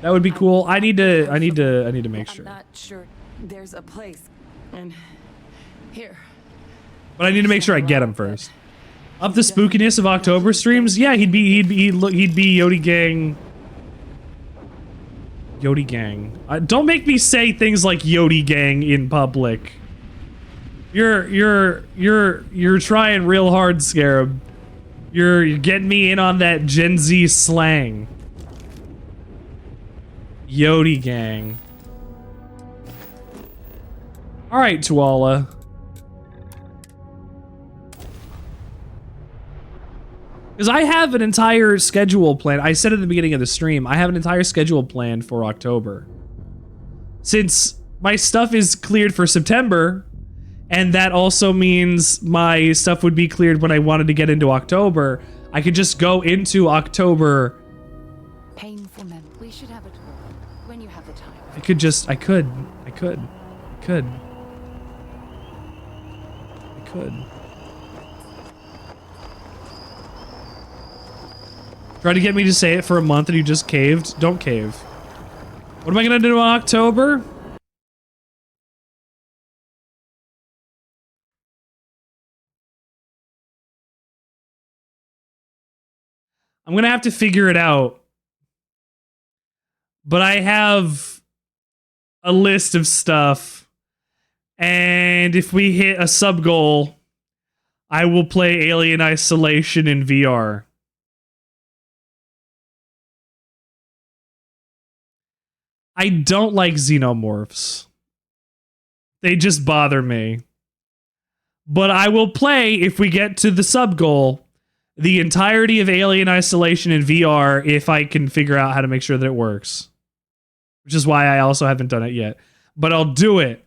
That would be cool. I need to make sure. I'm not sure there's a place. And here. But I need to make sure I get him first. Up the spookiness of October streams? Yeah, he'd be Yodi Gang. Yodi Gang. Don't make me say things like Yodi Gang in public. You're trying real hard, Scarab. You're getting me in on that Gen Z slang. Yodi Gang. Alright, Tuala. Because I have an entire schedule planned. I said at the beginning of the stream, I have an entire schedule planned for October. Since my stuff is cleared for September, and that also means my stuff would be cleared when I wanted to get into October, I could just go into October. Painful men. We should have a talk when you have the time. I could. Try to get me to say it for a month and you just caved. Don't cave. What am I gonna do in October? I'm gonna have to figure it out. But I have a list of stuff. And if we hit a sub goal, I will play Alien Isolation in VR. I don't like xenomorphs. They just bother me. But I will play, if we get to the sub goal, the entirety of Alien Isolation in VR if I can figure out how to make sure that it works. Which is why I also haven't done it yet. But I'll do it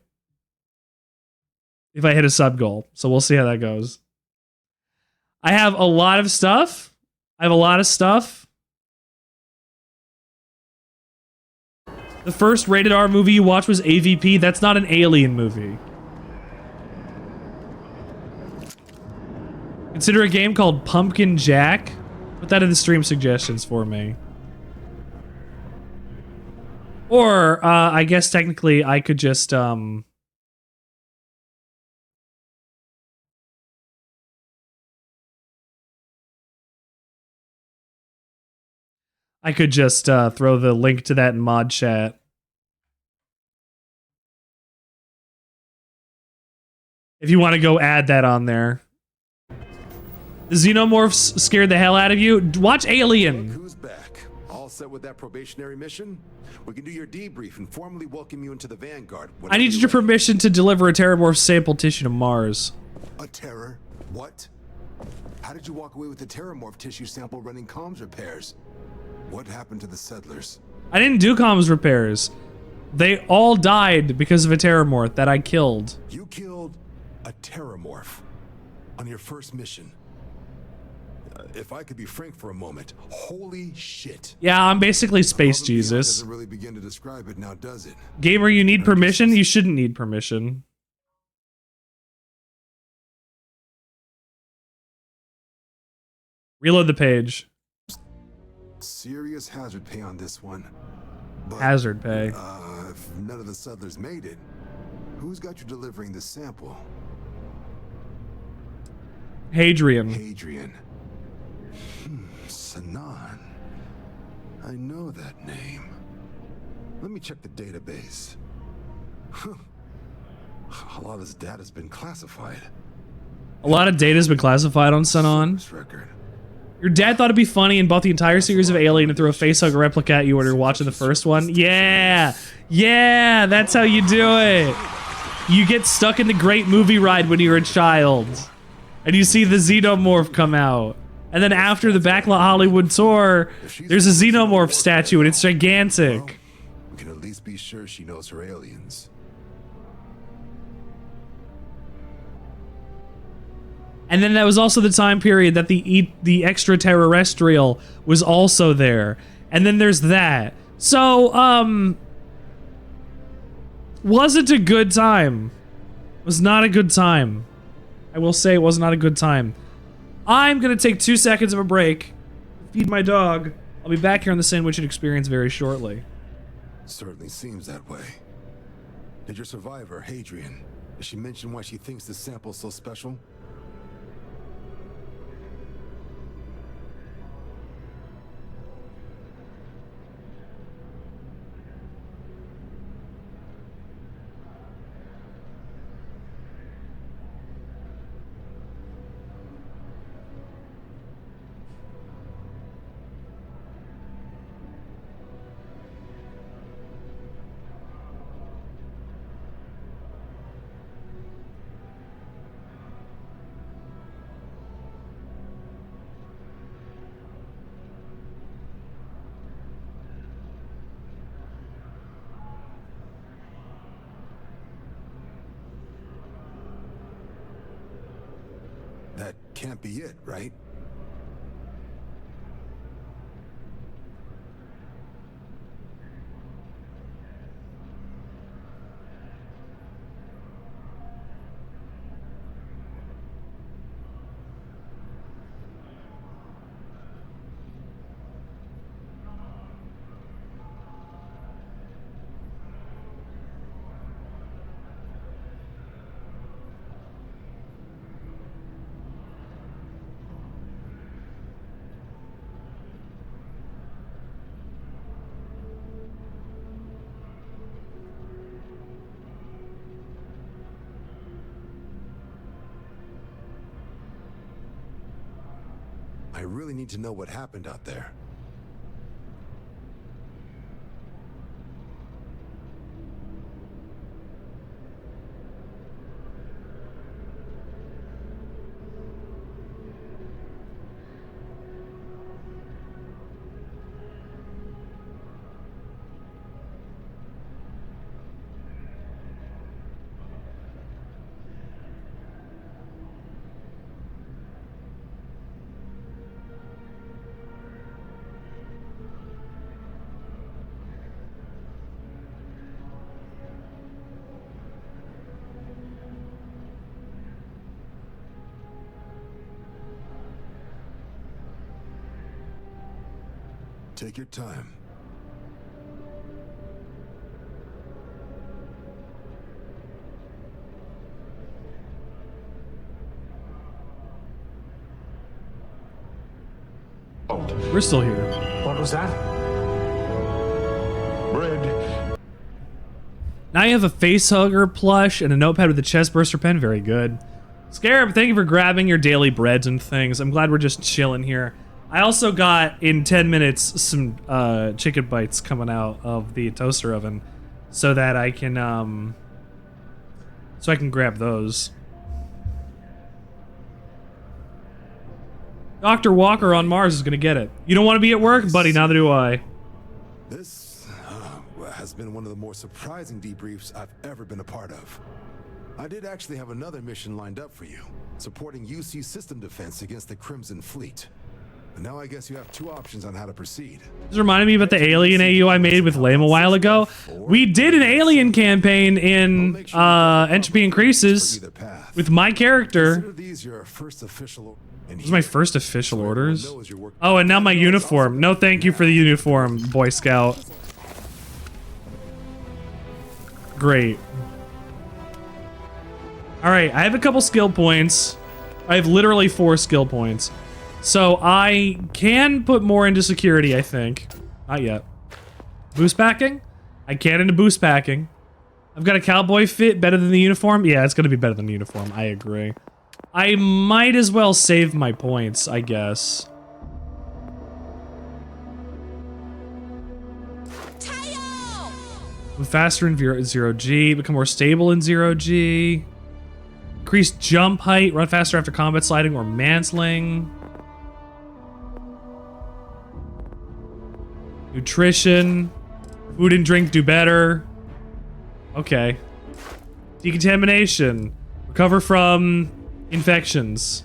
if I hit a sub goal. So we'll see how that goes. I have a lot of stuff. The first rated R movie you watched was AVP. That's not an Alien movie. Consider a game called Pumpkin Jack. Put that in the stream suggestions for me. Or, I guess technically I could just, I could just throw the link to that in mod chat. If you want to go add that on there. The xenomorphs scared the hell out of you? Watch Alien. Look who's back. All set with that probationary mission? We can do your debrief and formally welcome you into the Vanguard. I need your permission to deliver a Terramorph sample tissue to Mars. A terror? What? How did you walk away with the Terramorph tissue sample running comms repairs? What happened to the settlers? I didn't do comms repairs. They all died because of a Terramorph that I killed. You killed a Terramorph on your first mission. If I could be frank for a moment, holy shit. Yeah, I'm basically Space Jesus. Doesn't really begin to describe it now, does it? Gamer, you need permission? You shouldn't need permission. Reload the page. Serious hazard pay on this one. But, hazard pay. If none of the settlers made it, who's got you delivering the sample? Hadrian. Hadrian. Sanan. I know that name. Let me check the database. A lot of this data's been classified. A lot of data's been classified on Sanan. Your dad thought it'd be funny and bought the entire series of Alien and threw a facehugger replica at you when you were watching the first one. Yeah! Yeah! That's how you do it! You get stuck in the great movie ride when you're a child. And you see the Xenomorph come out. And then after the Backlot Hollywood tour, there's a Xenomorph statue and it's gigantic. Well, we can at least be sure she knows her aliens. And then that was also the time period that the extraterrestrial was also there. And then there's that. So, wasn't a good time. Was not a good time. I will say it was not a good time. I'm gonna take 2 seconds of a break, feed my dog. I'll be back here on the Sandwichard experience very shortly. Certainly seems that way. Did your survivor, Hadrian, did she mention why she thinks this sample's so special? That can't be it, right? I really need to know what happened out there. Take your time. We're still here. What was that? Bread. Now you have a facehugger plush and a notepad with a chest burster pen. Very good. Scarab, thank you for grabbing your daily breads and things. I'm glad we're just chilling here. I also got, in 10 minutes, some chicken bites coming out of the toaster oven so that I can grab those. Dr. Walker on Mars is gonna get it. You don't want to be at work? Buddy, neither do I. This has been one of the more surprising debriefs I've ever been a part of. I did actually have another mission lined up for you, supporting UC system defense against the Crimson Fleet. And now I guess you have two options on how to proceed. This reminded me about the alien AU I made with Lame a while ago. We did an alien campaign in Entropy Increases with my character. These your first official. This is my first official orders. Oh, and now my uniform. No thank you for the uniform, Boy Scout. Great. Alright, I have a couple skill points. I have literally 4 skill points. So I can put more into security, I think. Not yet. Boost packing? I can into boost packing. I've got a cowboy fit, better than the uniform? Yeah, it's gonna be better than the uniform, I agree. I might as well save my points, I guess. Move faster in 0G, become more stable in 0G. Increase jump height, run faster after combat sliding or mantling. Nutrition. Food and drink do better. Okay. Decontamination. Recover from infections.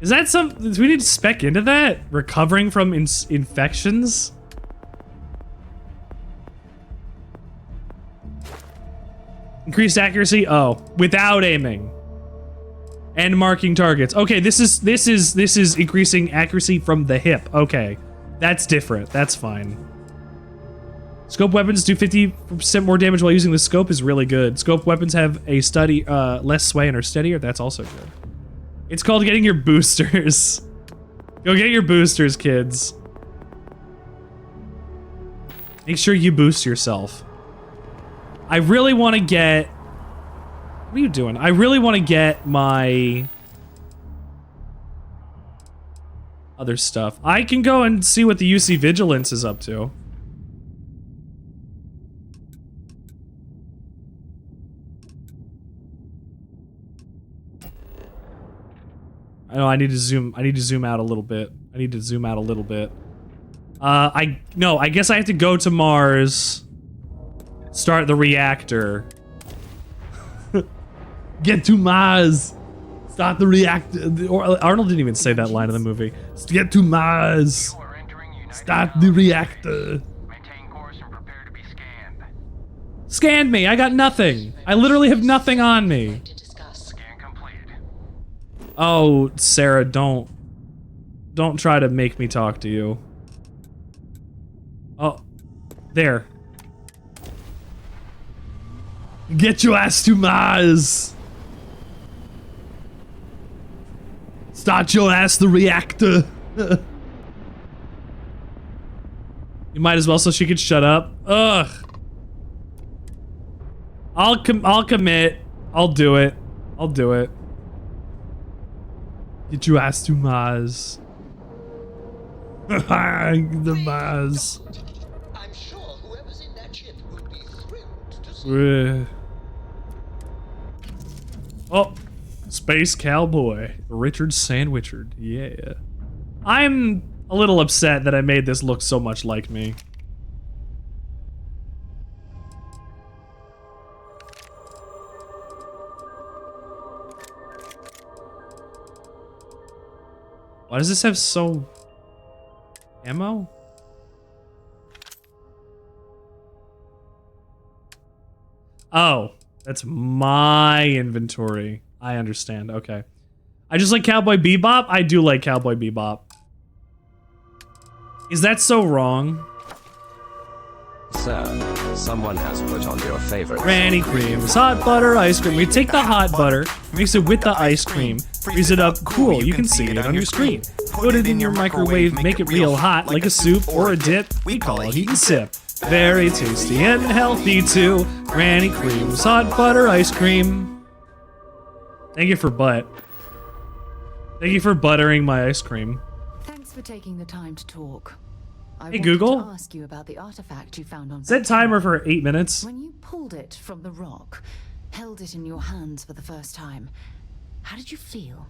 Is that some... Do we need to spec into that? Recovering from infections? Increased accuracy? Oh. Without aiming. And marking targets. Okay, this is increasing accuracy from the hip. Okay. That's different. That's fine. Scope weapons do 50% more damage while using the scope is really good. Scope weapons have a less sway and are steadier. That's also good. It's called getting your boosters. Go get your boosters, kids. Make sure you boost yourself. I really want to get... What are you doing? I really want to get my... other stuff. I can go and see what the UC Vigilance is up to. I know I need to zoom out a little bit. I guess I have to go to Mars. Start the reactor. Get to Mars. Start the reactor. Arnold didn't even say that line in the movie. Get to Mars. Start the reactor. Scan me. I got nothing. I literally have nothing on me. Oh, Sarah, don't try to make me talk to you. Oh, there. Get your ass to Mars. Start your ass the reactor. You might as well so she could shut up. Ugh. I'll commit. I'll do it. Get your ass to Mars. The Mars. I'm sure whoever's in that ship will be thrilled to see. Oh, Space Cowboy. Richard Sandwichard. Yeah. I'm a little upset that I made this look so much like me. Why does this have so... ammo? Oh, that's my inventory. I understand. Okay. I just like Cowboy Bebop? I do like Cowboy Bebop. Is that so wrong? Sir, someone has put on your favorite Granny cream. It's hot butter ice cream. We take the hot butter, mix it with the ice cream, freeze it up cool. You can see it on your screen. Put it in your microwave, make it real hot, like a soup or a dip. We call it heat and sip. Very tasty and healthy too. Granny cream's hot butter ice cream. Thank you for butt. Thank you for buttering my ice cream. Thanks for taking the time to talk. I Hey wanted Google, to ask you about the artifact you found on set timer for 8 minutes. When you pulled it from the rock, held it in your hands for the first time, how did you feel?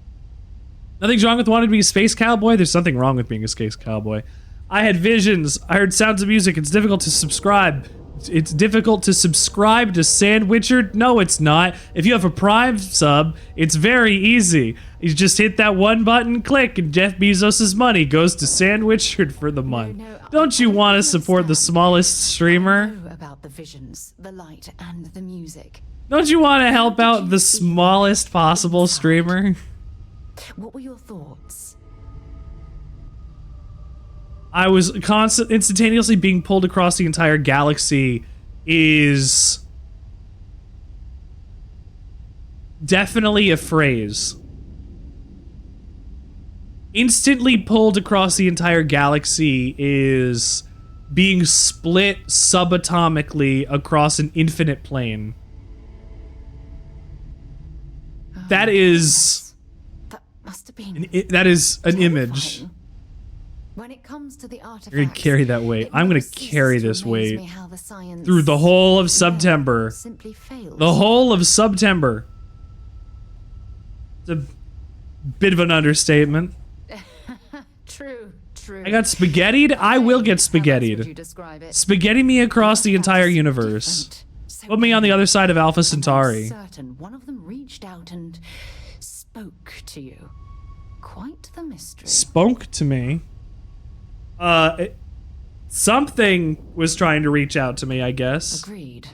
Nothing's wrong with wanting to be a space cowboy. There's something wrong with being a space cowboy. I had visions. I heard sounds of music. It's difficult to subscribe. It's difficult to subscribe to Sandwichard? No, it's not. If you have a Prime sub, it's very easy. You just hit that one button, click, and Jeff Bezos' money goes to Sandwichard for the month. Don't you want to support the smallest streamer? Know about the visions, the light, and the music. Don't you want to help out the smallest possible streamer? What were your thoughts? I was instantaneously being pulled across the entire galaxy is definitely a phrase. Instantly pulled across the entire galaxy is being split subatomically across an infinite plane. That is... That must have been... that is an image. When it comes to the artifacts, You're gonna carry that weight. I'm gonna carry this weight through the whole of SUBtember. The whole of SUBtember. It's a bit of an understatement. True. I got spaghettied. I will get spaghettied. Spaghetti me across the entire universe. Put me on the other side of Alpha Centauri. Certain one of them reached out and spoke to you. Quite the mystery. Spoke to me. Something was trying to reach out to me, I guess. Agreed.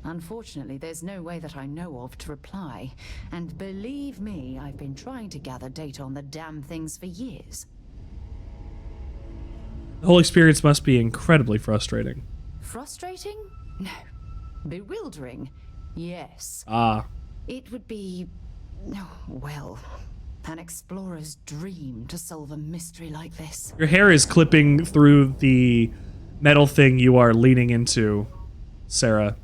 Unfortunately, there's no way that I know of to reply. And believe me, I've been trying to gather data on the damn things for years. The whole experience must be incredibly frustrating. Frustrating? No. Bewildering? Yes. Ah. It would be... well... an explorer's dream to solve a mystery like this. Your hair is clipping through the metal thing you are leaning into, Sarah.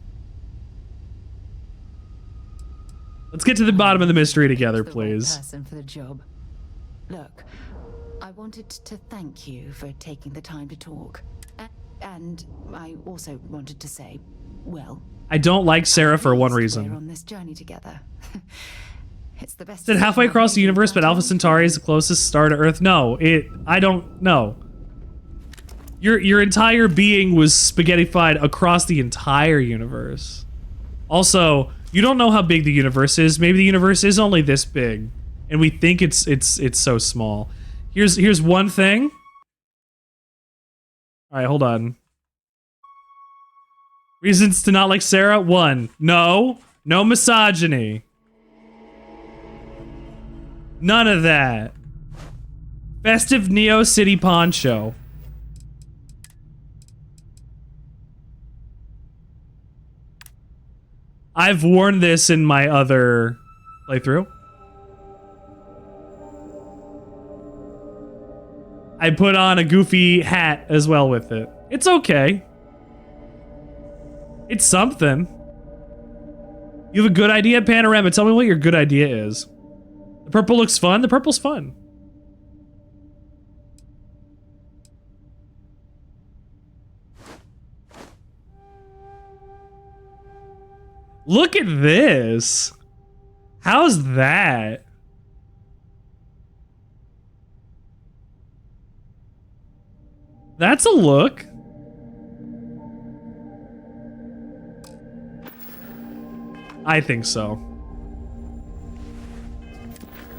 Let's get to the bottom of the mystery together, please. Person for the job. Look, I wanted to thank you for taking the time to talk. And I also wanted to say, well... I don't like Sarah for one reason. We're on this journey together. It's the best. Is it halfway across the universe, but Alpha Centauri is the closest star to Earth? No, I don't know. Your entire being was spaghettified across the entire universe. Also, you don't know how big the universe is. Maybe the universe is only this big, and we think it's so small. Here's one thing. All right, hold on. Reasons to not like Sarah: 1, no misogyny. None of that. Festive Neo City poncho. I've worn this in my other playthrough. I put on a goofy hat as well with it. It's okay. It's something. You have a good idea, Panorama? Tell me what your good idea is. The purple looks fun. The purple's fun. Look at this. How's that? That's a look. I think so.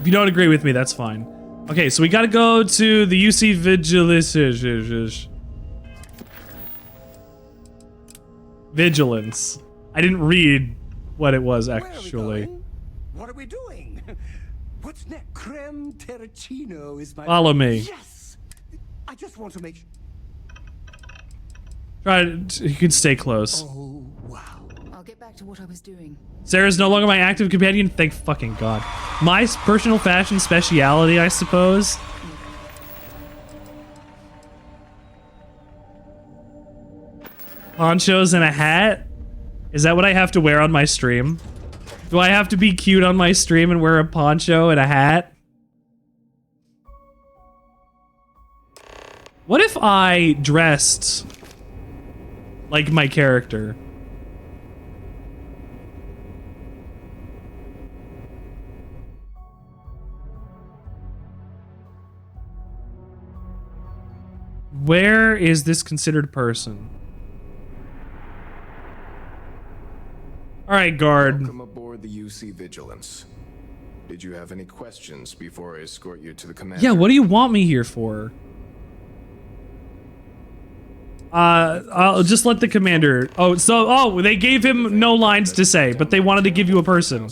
If you don't agree with me, that's fine. Okay, so we gotta go to the UC Vigilance. I didn't read what it was, actually. What are we doing? What's next? Creme Terracino is my... Follow me. Yes! I just want to make sure... You can stay close. Oh, wow. I'll get back to what I was doing. Sarah's no longer my active companion. Thank fucking God. My personal fashion speciality, I suppose. Ponchos and a hat? Is that what I have to wear on my stream? Do I have to be cute on my stream and wear a poncho and a hat? What if I dressed like my character? Where is this considered person? All right, guard. Welcome aboard the UC Vigilance. Did you have any questions before I escort you to the commander? Yeah, what do you want me here for? I'll just let the commander... Oh, they gave him no lines to say, but they wanted to give you a person.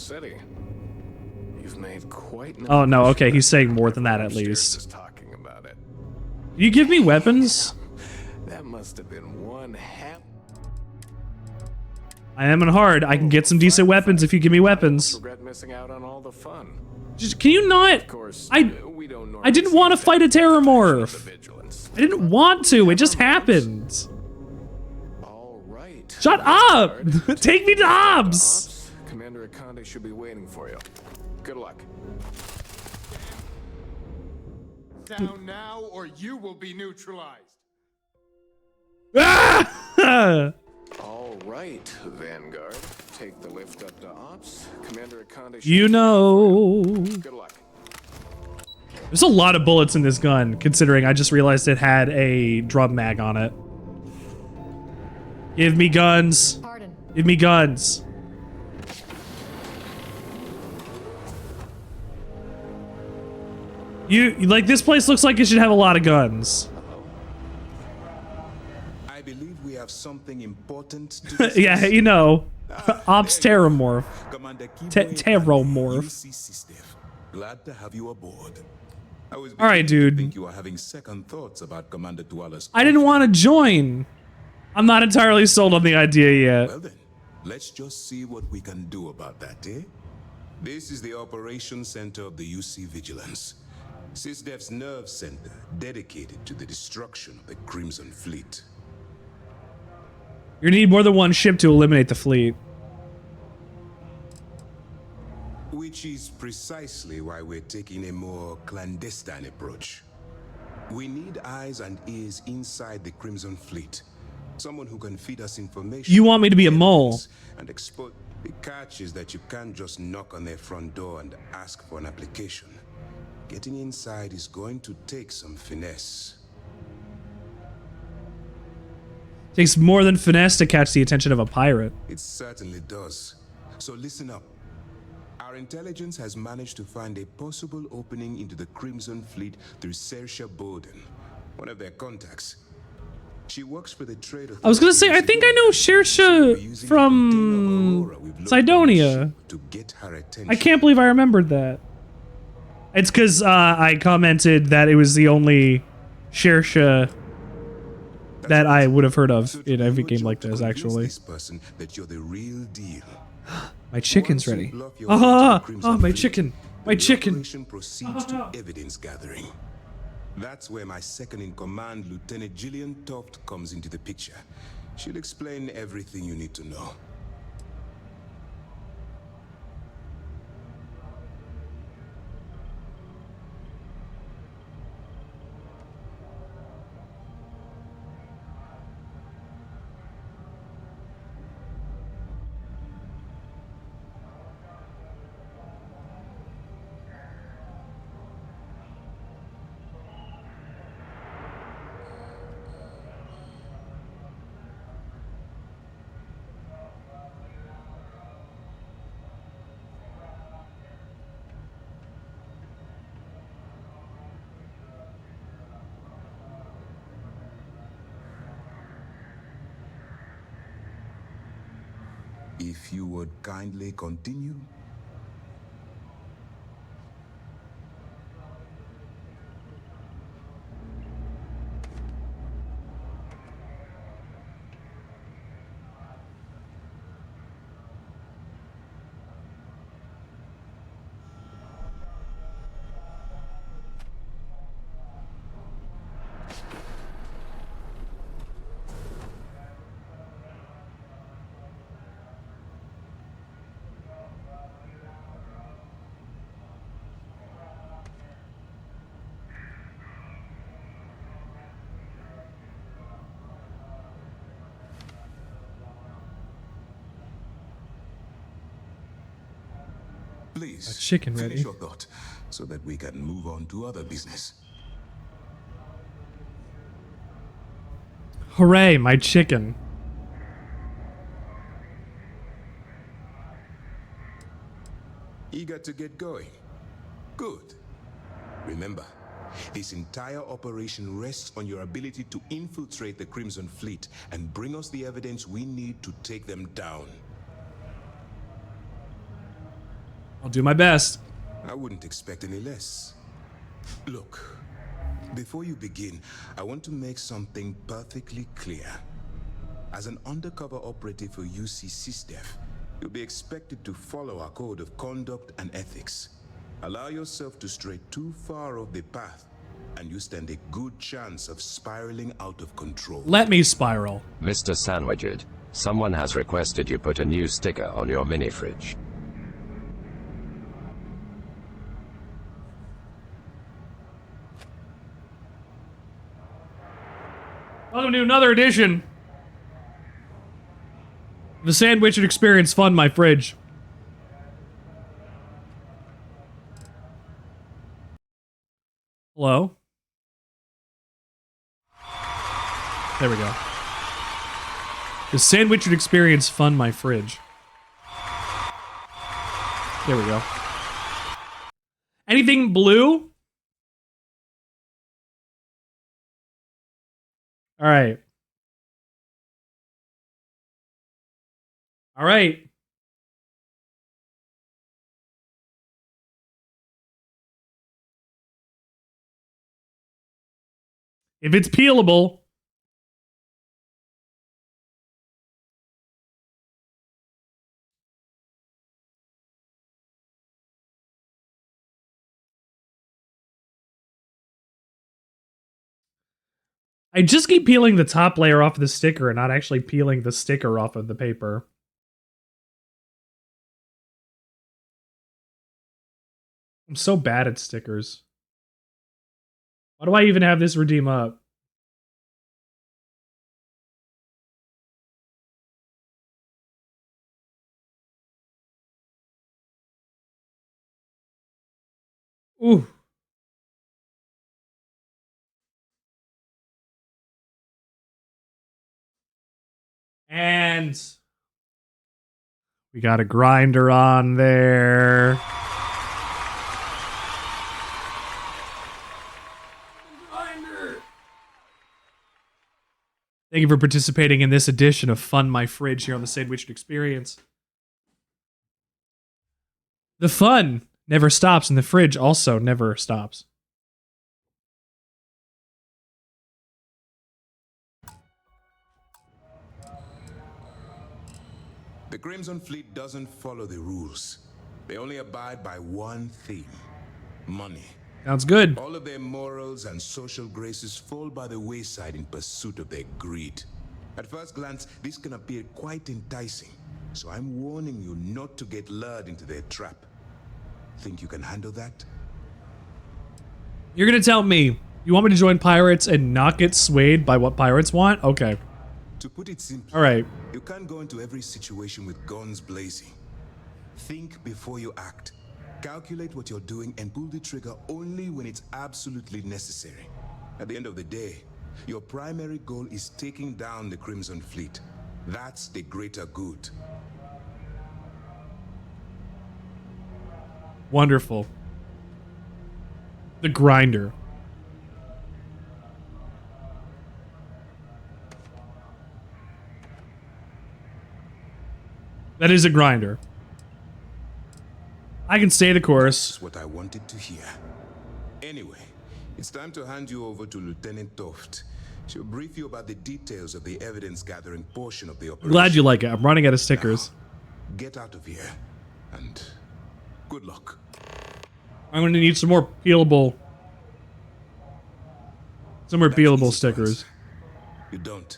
You've made quite an Oh, no, okay, he's saying more than that at least. You give me weapons? That must have been one half. I am in hard. I can get some decent weapons if you give me weapons. Regret missing out on all the fun. Just, can you not? I didn't want to fight a Terramorph. I didn't want to. It just happened. Shut up! Take me to Ops! Commander Akande should be waiting for you. Good luck. Down now, or you will be neutralized. All right, Vanguard. Take the lift up to Ops. Commander Akande should You know. Good luck. There's a lot of bullets in this gun, considering I just realized it had a drum mag on it. Give me guns. Pardon. Give me guns. Like, this place looks like it should have a lot of guns. I believe we have something important to discuss. Yeah, you know. Ops Terramorph. Terramorph. Glad to have you aboard. All right, dude. I think you are having second thoughts about Commander Tuala's. I didn't want to join. I'm not entirely sold on the idea yet. Well then, let's just see what we can do about that, eh? This is the operations center of the UC Vigilance. SysDef's nerve center, dedicated to the destruction of the Crimson Fleet. You need more than one ship to eliminate the fleet. Which is precisely why we're taking a more clandestine approach. We need eyes and ears inside the Crimson Fleet. Someone who can feed us information. You want me to be a mole? And export. The catch is that you can't just knock on their front door and ask for an application. Getting inside is going to take some finesse. Takes more than finesse to catch the attention of a pirate. It certainly does. So listen up. Our intelligence has managed to find a possible opening into the Crimson Fleet through Saoirse Bowden, one of their contacts. She works for the trade authority. I was gonna say, I think I know Saoirse from Cydonia. I can't believe I remembered that. It's because I commented that it was the only Saoirse that I would have heard of in every game like this, actually. My chicken's ready. Ah, my chicken. My chicken. Proceeds to evidence gathering. That's where my second-in-command, Lieutenant Gillian Toft, comes into the picture. She'll explain everything you need to know. If you would kindly continue. Please, chicken finish ready. your thought so that we can move on to other business. Hooray, my chicken. Eager to get going? Good. Remember, this entire operation rests on your ability to infiltrate the Crimson Fleet and bring us the evidence we need to take them down. I'll do my best. I wouldn't expect any less. Look, before you begin, I want to make something perfectly clear. As an undercover operative for UC SUBtember, you'll be expected to follow our code of conduct and ethics. Allow yourself to stray too far off the path, and you stand a good chance of spiraling out of control. Let me spiral. Mr. Sandwichard, someone has requested you put a new sticker on your mini fridge. Welcome to another edition of the Sandwichard Experience Fund My Fridge. Hello? There we go. The Sandwichard Experience Fund My Fridge. There we go. Anything blue? All right. All right. If it's peelable. I just keep peeling the top layer off of the sticker and not actually peeling the sticker off of the paper. I'm so bad at stickers. Why do I even have this redeem up? Ooh. And we got a grinder on there. Thank you for participating in this edition of Fund My Fridge here on the Sandwichard Experience. The fun never stops, and the fridge also never stops. The Crimson Fleet doesn't follow the rules. They only abide by one thing: money. Sounds good. All of their morals and social graces fall by the wayside in pursuit of their greed. At first glance, this can appear quite enticing, so I'm warning you not to get lured into their trap. Think you can handle that? You're gonna tell me you want me to join pirates and not get swayed by what pirates want? Okay. To put it simply, all right. You can't go into every situation with guns blazing. Think before you act. Calculate what you're doing and pull the trigger only when it's absolutely necessary. At the end of the day, your primary goal is taking down the Crimson Fleet. That's the greater good. Wonderful. The grinder. That is a grinder. I can stay the course. That's what I wanted to hear. Anyway, it's time to hand you over to Lieutenant Toft. She'll brief you about the details of the evidence-gathering portion of the operation. Glad you like it. I'm running out of stickers. Now, get out of here, and good luck. I'm going to need some more peelable... stickers. You don't.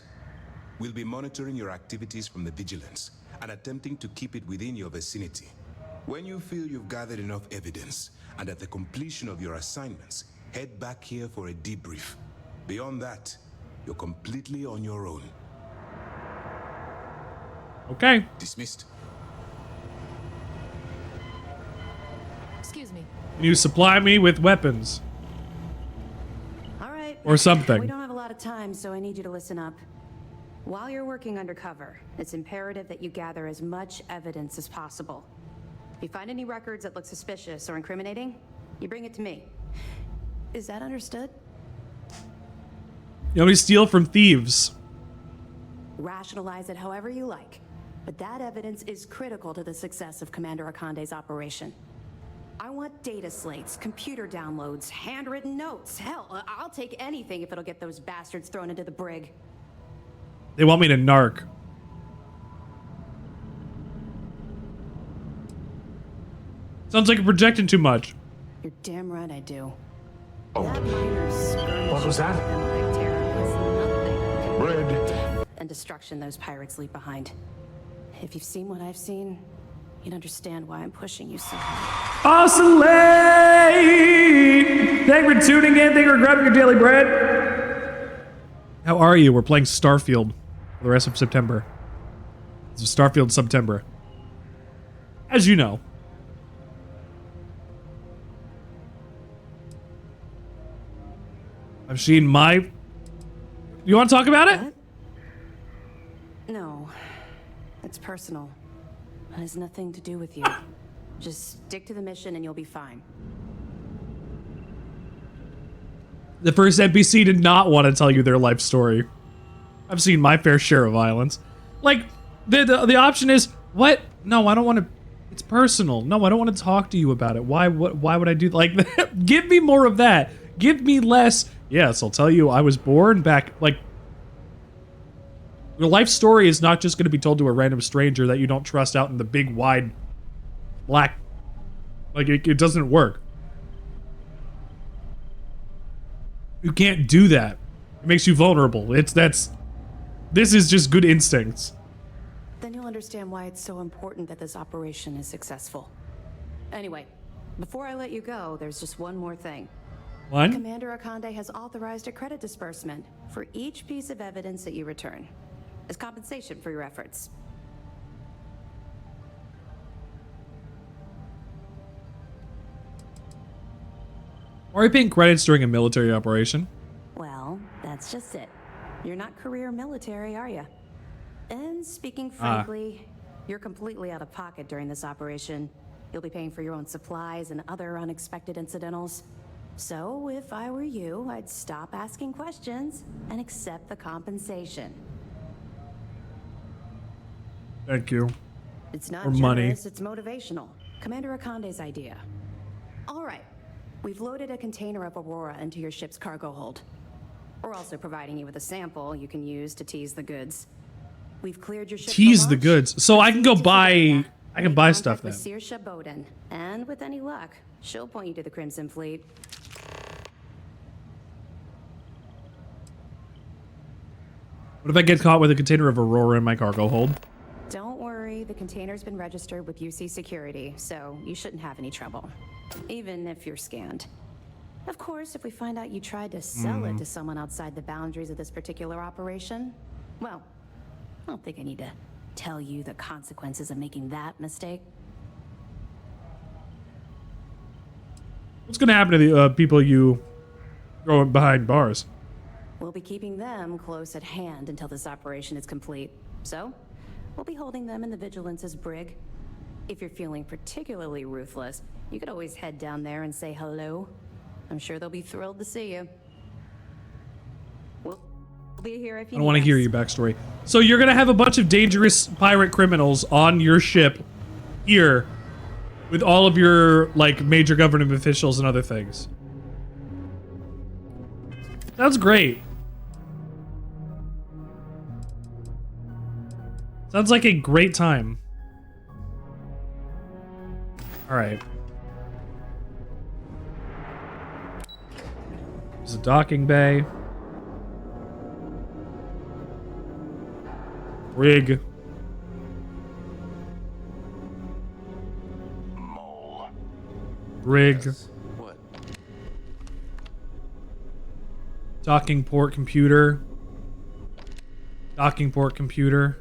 We'll be monitoring your activities from the vigilance and attempting to keep it within your vicinity. When you feel you've gathered enough evidence and at the completion of your assignments, head back here for a debrief. Beyond that, you're completely on your own. Okay. Dismissed. Excuse me. Can you supply me with weapons? All right. Or something. We don't have a lot of time, so I need you to listen up. While you're working undercover, it's imperative that you gather as much evidence as possible. If you find any records that look suspicious or incriminating, you bring it to me. Is that understood? You only steal from thieves. Rationalize it however you like, but that evidence is critical to the success of Commander Akande's operation. I want data slates, computer downloads, handwritten notes. Hell, I'll take anything if it'll get those bastards thrown into the brig. They want me to narc. Sounds like you're projecting too much. You're damn right I do. What was that? Bread. And destruction those pirates leave behind. If you've seen what I've seen, you'd understand why I'm pushing you so hard. Awesome! Thank you for tuning in. Thank you for grabbing your daily bread. How are you? We're playing Starfield for the rest of September. It's a Starfield SUBtember. As you know. I've seen my... You want to talk about it? What? No. It's personal. It has nothing to do with you. Just stick to the mission and you'll be fine. The first NPC did not want to tell you their life story. I've seen my fair share of violence. Like, the option is, what? No, I don't want to... It's personal. No, I don't want to talk to you about it. Why would I do... Like, give me more of that. Give me less... Yes, I'll tell you, I was born back... Like... Your life story is not just going to be told to a random stranger that you don't trust out in the big, wide, black... Like, it doesn't work. You can't do that. It makes you vulnerable. This is just good instincts. Then you'll understand why it's so important that this operation is successful. Anyway, before I let you go, there's just one more thing. What? Commander Akande has authorized a credit disbursement for each piece of evidence that you return, as compensation for your efforts. Why are you paying credits during a military operation? Well, that's just it. You're not career military, are you? And speaking frankly, you're completely out of pocket during this operation. You'll be paying for your own supplies and other unexpected incidentals. So, if I were you, I'd stop asking questions and accept the compensation. Thank you. It's not Or generous, money. it's motivational. Commander Akande's idea. All right, we've loaded a container of Aurora into your ship's cargo hold. We're also providing you with a sample you can use to tease the goods. We've cleared your ship for Tease the launch. goods. So I can go buy... I can buy stuff then. With Saoirse Bowden, and with any luck, she'll point you to the Crimson Fleet. What if I get caught with a container of Aurora in my cargo hold? Don't worry, the container's been registered with UC Security, so you shouldn't have any trouble. Even if you're scanned. Of course, if we find out you tried to sell it to someone outside the boundaries of this particular operation, well, I don't think I need to tell you the consequences of making that mistake. What's going to happen to the people you throw behind bars? We'll be keeping them close at hand until this operation is complete. So, we'll be holding them in the Vigilance's brig. If you're feeling particularly ruthless, you could always head down there and say hello. I'm sure they'll be thrilled to see you. Be here if I you don't want to need hear us. your backstory. So you're gonna have a bunch of dangerous pirate criminals on your ship here with all of your, like, major government officials and other things. Sounds great. Sounds like a great time. All right. There's a docking bay. Rig. Rig. What? Docking port computer. Docking port computer.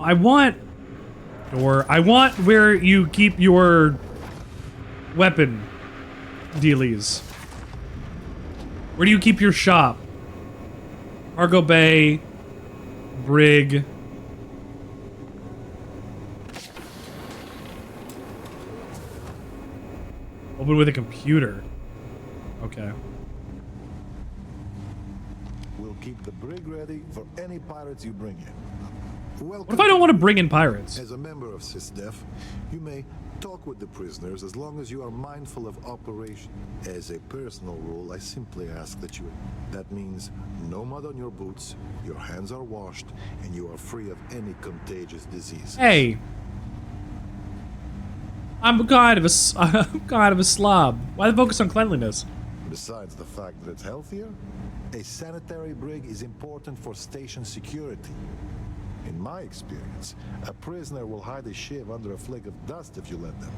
I want door. I want where you keep your weapon dealies. Where do you keep your shop? Cargo bay. Brig. Open with a computer. Okay. We'll keep the brig ready for any pirates you bring in. What if I don't want to bring in pirates? As a member of SUBdef, you may talk with the prisoners as long as you are mindful of operation. As a personal rule, I simply ask that you... That means no mud on your boots, your hands are washed, and you are free of any contagious disease. Hey. I'm kind of a slob. Why the focus on cleanliness? Besides the fact that it's healthier, a sanitary brig is important for station security. In my experience, a prisoner will hide a shiv under a flake of dust if you let them.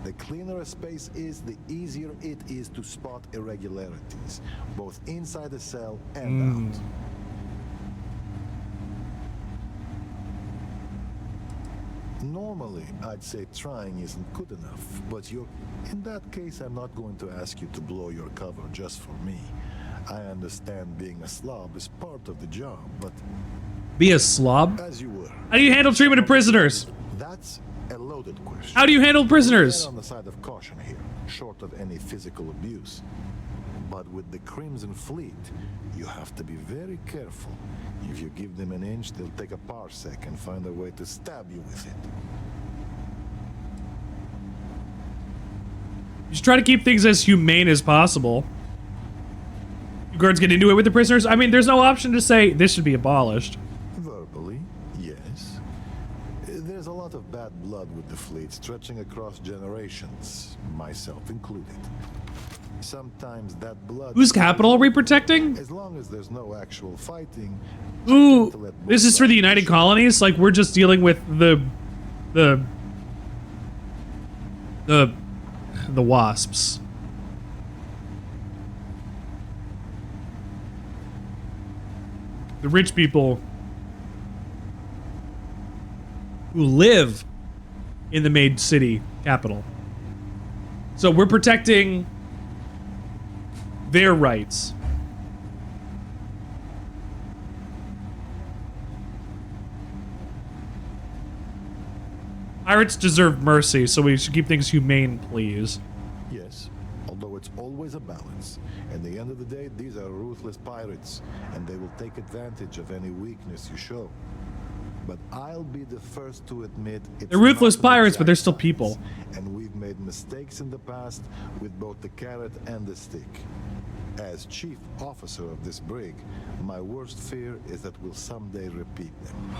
The cleaner a space is, the easier it is to spot irregularities, both inside the cell and out. Normally, I'd say trying isn't good enough, but in that case, I'm not going to ask you to blow your cover just for me. I understand being a slob is part of the job, but... Be a slob? As you were. How do you handle treatment of prisoners? That's a loaded question. How do you handle prisoners? We're on the side of caution here, short of any physical abuse. But with the Crimson Fleet, you have to be very careful. If you give them an inch, they'll take a parsec and find a way to stab you with it. Just try to keep things as humane as possible. You guards get into it with the prisoners? I mean, there's no option to say this should be abolished. Verbally, yes. There's a lot of bad blood with the fleet stretching across generations, myself included. Sometimes that blood... Whose capital are we protecting? As long as there's no actual fighting... Ooh, this is for the United Colonies? Like, we're just dealing with the wasps. The rich people who live in the Maid City capital. So we're protecting their rights. Pirates deserve mercy, so we should keep things humane, please. Yes, although it's always a balance. At the end of the day, these are ruthless pirates, and they will take advantage of any weakness you show. But I'll be the first to admit they're ruthless pirates, but they're still people. And we've made mistakes in the past with both the carrot and the stick. As chief officer of this brig, my worst fear is that we'll someday repeat them.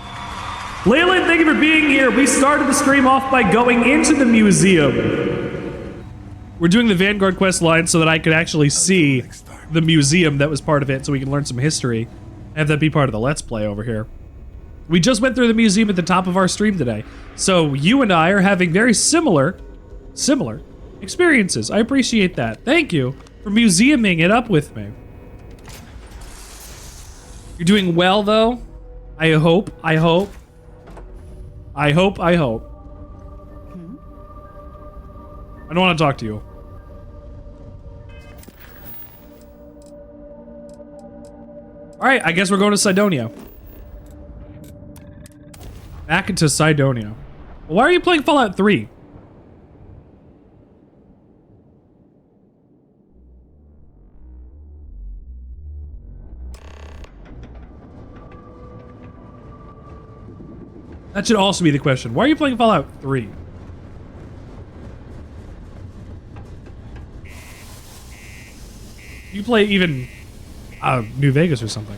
Leyland, thank you for being here. We started the stream off by going into the museum. We're doing the Vanguard quest line so that I could actually see the museum that was part of it, so we can learn some history. Have that be part of the Let's Play over here. We just went through the museum at the top of our stream today. So you and I are having very similar experiences. I appreciate that. Thank you for museuming it up with me. You're doing well, though. I hope. I don't want to talk to you. All right, I guess we're going to Cydonia. Back into Cydonia. Why are you playing Fallout 3? That should also be the question. Why are you playing Fallout 3? You play even New Vegas or something.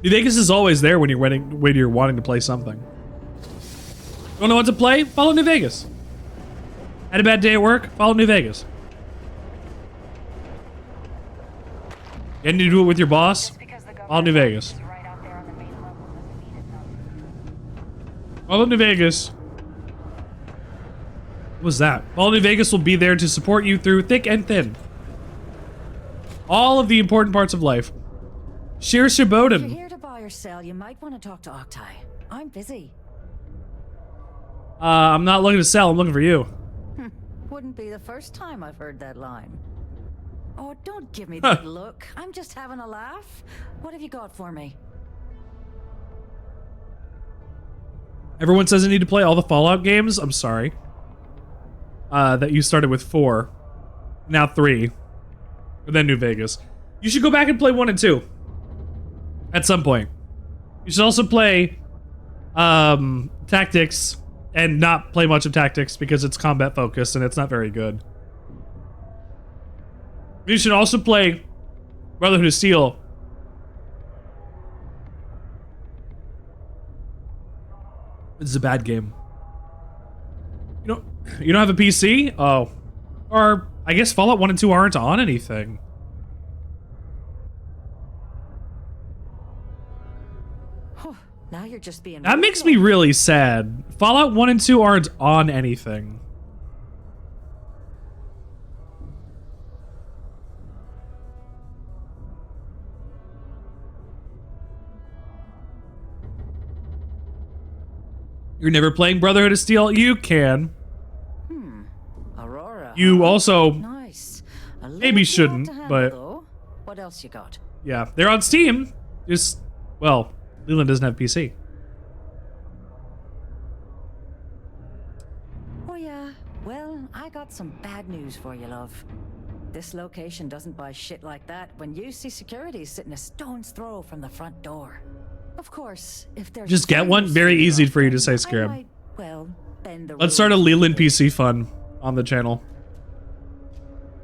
New Vegas is always there when you're wanting to play something. Don't know what to play? Follow New Vegas. Had a bad day at work? Follow New Vegas. You need to do it with your boss? Follow New Vegas. Follow New Vegas. What was that? Follow New Vegas will be there to support you through thick and thin. All of the important parts of life. Share SUBtember. If you're here to buy or sell, you might want to talk to Octai. I'm busy. I'm not looking to sell, I'm looking for you. Wouldn't be the first time I've heard that line. Oh, don't give me that look. I'm just having a laugh. What have you got for me? Everyone says I need to play all the Fallout games. I'm sorry. That you started with 4. Now 3. And then New Vegas. You should go back and play 1 and 2. At some point. You should also play Tactics and not play much of Tactics because it's combat focused and it's not very good. You should also play Brotherhood of Steel. This is a bad game. You don't have a PC? Oh. Or I guess Fallout 1 and 2 aren't on anything. Now you're just being... That makes me really sad. Fallout 1 and 2 aren't on anything. You're never playing Brotherhood of Steel? You can. Aurora. You also Nice. maybe shouldn't, but what else you got? yeah, they're on Steam. Just, well, Leland doesn't have PC. Oh yeah. Well, I got some bad news for you, love. This location doesn't buy shit like that when UC security is sitting a stone's throw from the front door. Of course, if there's Just get one. Very easy for you to say, Scarab. Well, bend the Let's start a Leland PC fund on the channel.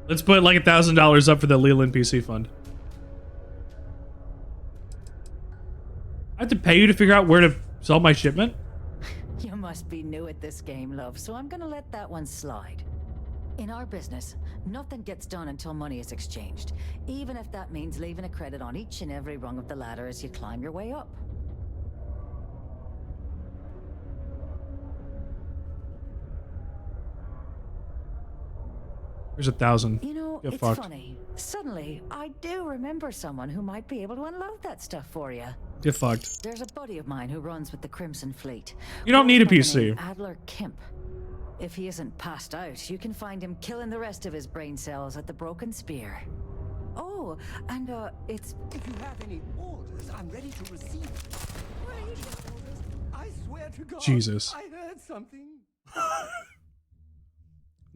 Let's put like $1,000 up for the Leland PC fund. I have to pay you to figure out where to sell my shipment? You must be new at this game, love, so I'm gonna let that one slide. In our business, nothing gets done until money is exchanged, even if that means leaving a credit on each and every rung of the ladder as you climb your way up. Here's 1,000. You know, Get it's fucked. funny. Suddenly, I do remember someone who might be able to unload that stuff for you. Get fucked. There's a buddy of mine who runs with the Crimson Fleet. You don't need a Goes by the PC. name Adler Kemp. If he isn't passed out, you can find him killing the rest of his brain cells at the Broken Spear. Oh, and it's... If you have any orders, I'm ready to receive them. I swear to God, Jesus. I heard something.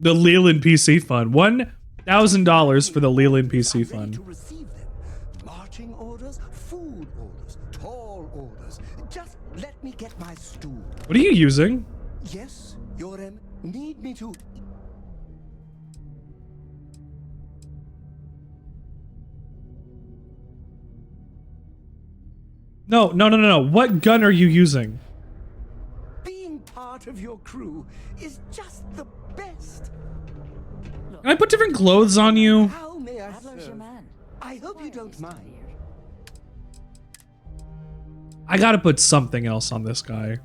The Leland PC fund. $1,000 for the Leland PC fund. To receive them. Marching orders, food orders, tall orders. Just let me get my stool. What are you using? Yes, Yorem, need me to... No. What gun are you using? Being part of your crew is just the best. Can I put different clothes on you? How may I serve? I hope you don't mind. I gotta put something else on this guy.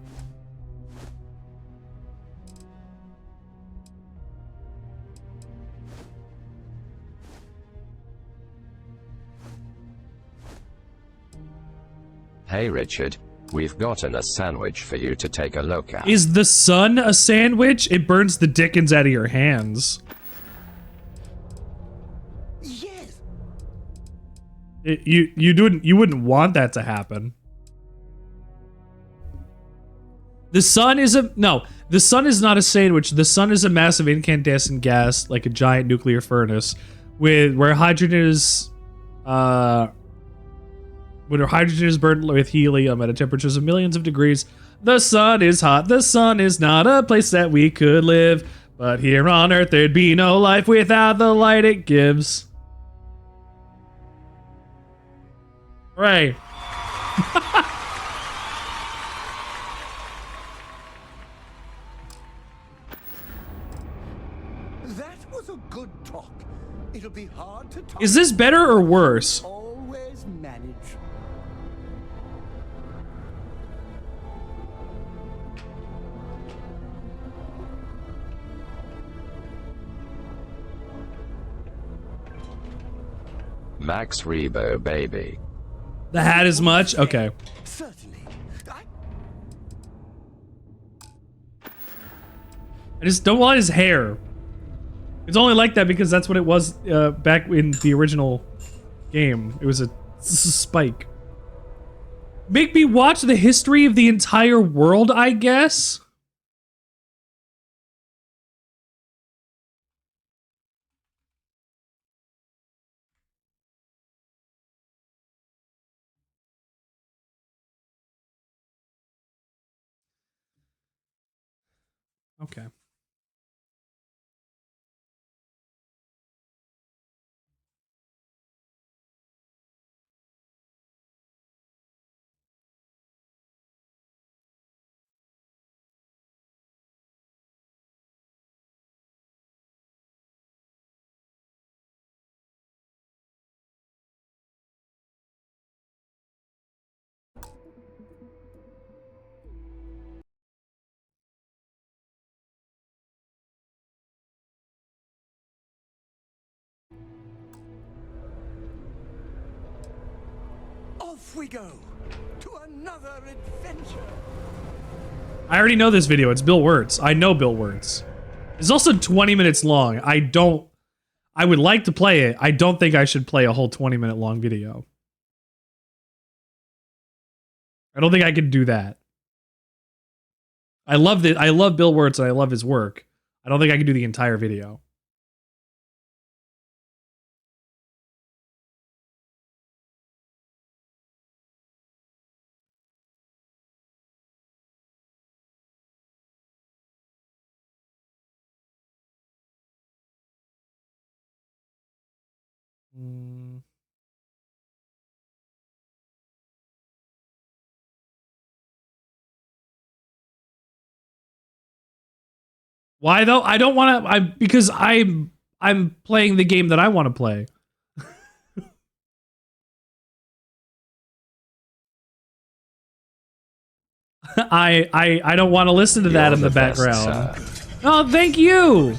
Hey Richard, we've gotten a sandwich for you to take a look at. Is the sun a sandwich? It burns the dickens out of your hands. Yes. You wouldn't want that to happen. The sun is the sun is not a sandwich. The sun is a massive incandescent gas, like a giant nuclear furnace, where hydrogen is When hydrogen is burned with helium at a temperatures of millions of degrees, the sun is hot. The sun is not a place that we could live. But here on Earth, there'd be no life without the light it gives. Right. That was a good talk. It'll be hard to talk. Is this better or worse? Always manage. Max Rebo, baby. The hat is much? Okay. Certainly. I just don't want his hair. It's only like that because that's what it was back in the original game. It was a spike. Make me watch the history of the entire world, I guess? Okay. Off we go to another adventure. I already know this video. It's Bill Wirtz. I know Bill Wirtz. It's also 20 minutes long. I would like to play it. I don't think I should play a whole 20-minute long video. I don't think I could do that. I love Bill Wirtz and I love his work. I don't think I could do the entire video. Why though? I don't want to. Because I'm playing the game that I want to play. I don't want to listen to that in the background. Oh, thank you.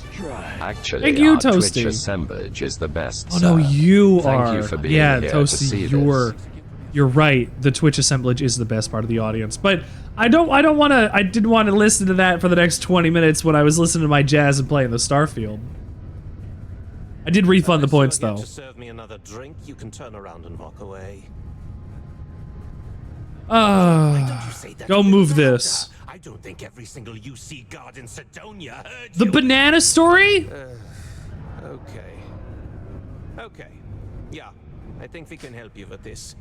Actually, thank you, our Toasty. Twitch assemblage is the best. Oh no, you Thank are. you for being yeah, here Toasty, to see you're right. The Twitch assemblage is the best part of the audience, but I didn't want to listen to that for the next 20 minutes when I was listening to my jazz and playing the Starfield. I did refund the points though. To serve me another drink, you can turn around and walk away. Go move this. I don't think every single UC guard in Sidonia heard The you. banana story? Okay. Yeah, I think we can help you with this.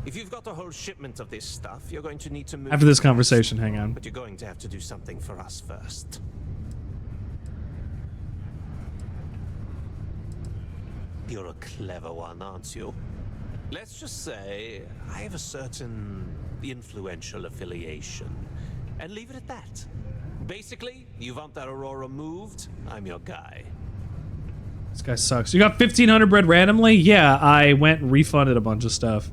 If you've got a whole shipment of this stuff, you're going to need to move. After this conversation, hang on. But you're going to have to do something for us first. You're a clever one, aren't you? Let's just say I have a certain influential affiliation. And leave it at that. Basically, you want that Aurora moved, I'm your guy. This guy sucks. You got 1,500 bread randomly? Yeah, I went and refunded a bunch of stuff.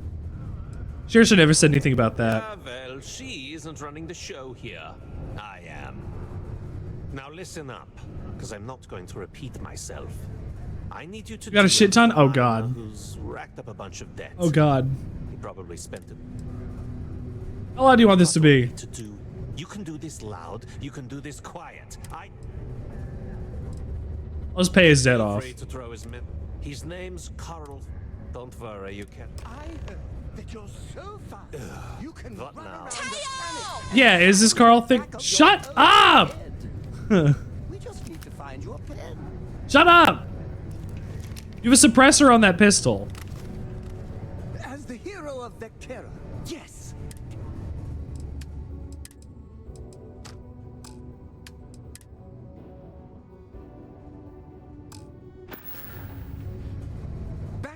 Saoirse never said anything about that. Well, she isn't running the show here. I am. Now listen up, because I'm not going to repeat myself. I need you to. You got a shit ton? Oh god. Who's racked up a bunch of debt. Oh god. He probably spent it. How loud do you want this to be? You can do this loud. You can do this quiet. Let's pay his debt off. To throw his name's Carl. Don't worry, you can. I heard that you're so fast. You can run around the planet. Yeah, is this Carl thing? Shut up! We just need to find you a pen. Shut up! You have a suppressor on that pistol. As the hero of Vectera. Yes!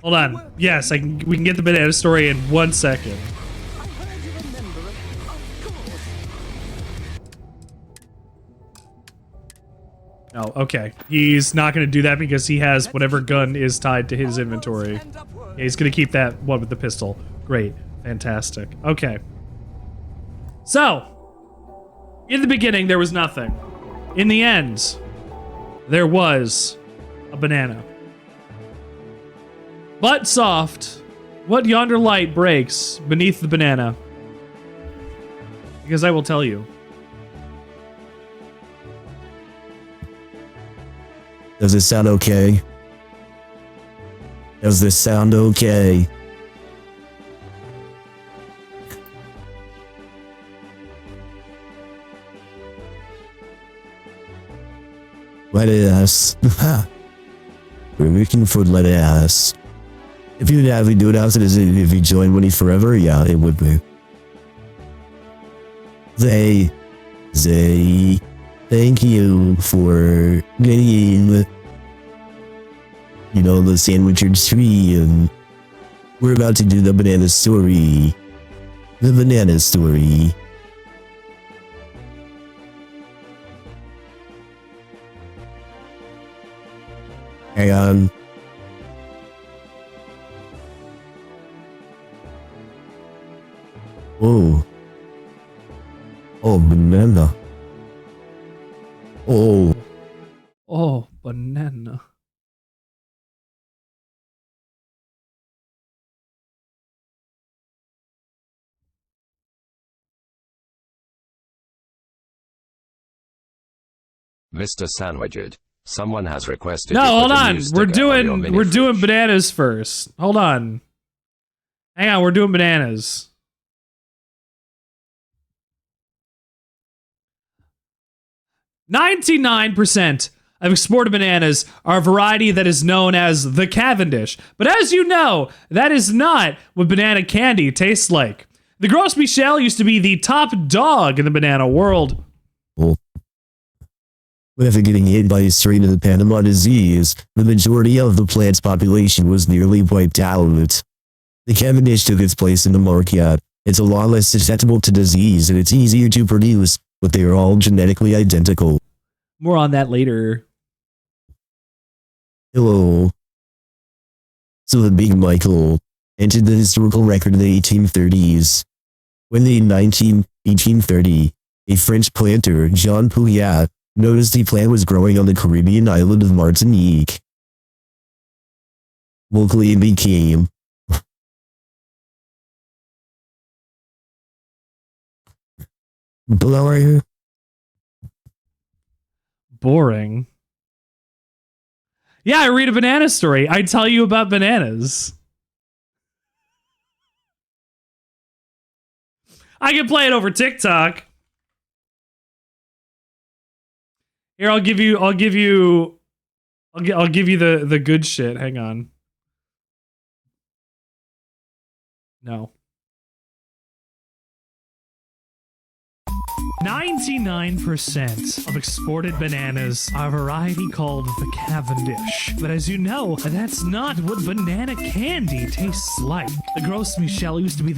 Hold on. Yes, we can get the banana story in 1 second. Oh, okay. He's not going to do that because he has whatever gun is tied to his inventory. Yeah, he's going to keep that one with the pistol. Great. Fantastic. Okay. So, in the beginning, there was nothing. In the end, there was a banana. But soft, what yonder light breaks beneath the banana? Because I will tell you. Does this sound okay? Does this sound okay? Let us. We're looking for let us. If you have to do it after this, if you join Winnie Forever, yeah, it would be. They, thank you for getting, the Sandwichard tree, and we're about to do the banana story. The banana story. Hang on. Oh. Oh, banana. Oh. Oh, banana. Mr. Sandwichard, someone has requested. No, you hold put a on. new We're sticker on your doing mini-fridge. bananas first. Hold on. Hang on, we're doing bananas. "99% of exported bananas are a variety that is known as the Cavendish. But as you know, that is not what banana candy tastes like. The Gros Michel used to be the top dog in the banana world." Oh. After getting hit by a strain of the Panama disease, the majority of the plant's population was nearly wiped out. The Cavendish took its place in the market. It's a lot less susceptible to disease and it's easier to produce, but they are all genetically identical. More on that later. Hello. So the Big Michael entered the historical record in the 1830s. When in 1830, a French planter, Jean Pouillat, noticed the plant was growing on the Caribbean island of Martinique. Locally it became boring. Boring. Yeah, I read a banana story. I tell you about bananas. I can play it over TikTok. Here, I'll give you the good shit. Hang on. No. 99% of exported bananas are a variety called the Cavendish. But as you know, that's not what banana candy tastes like. The Gros Michel used to be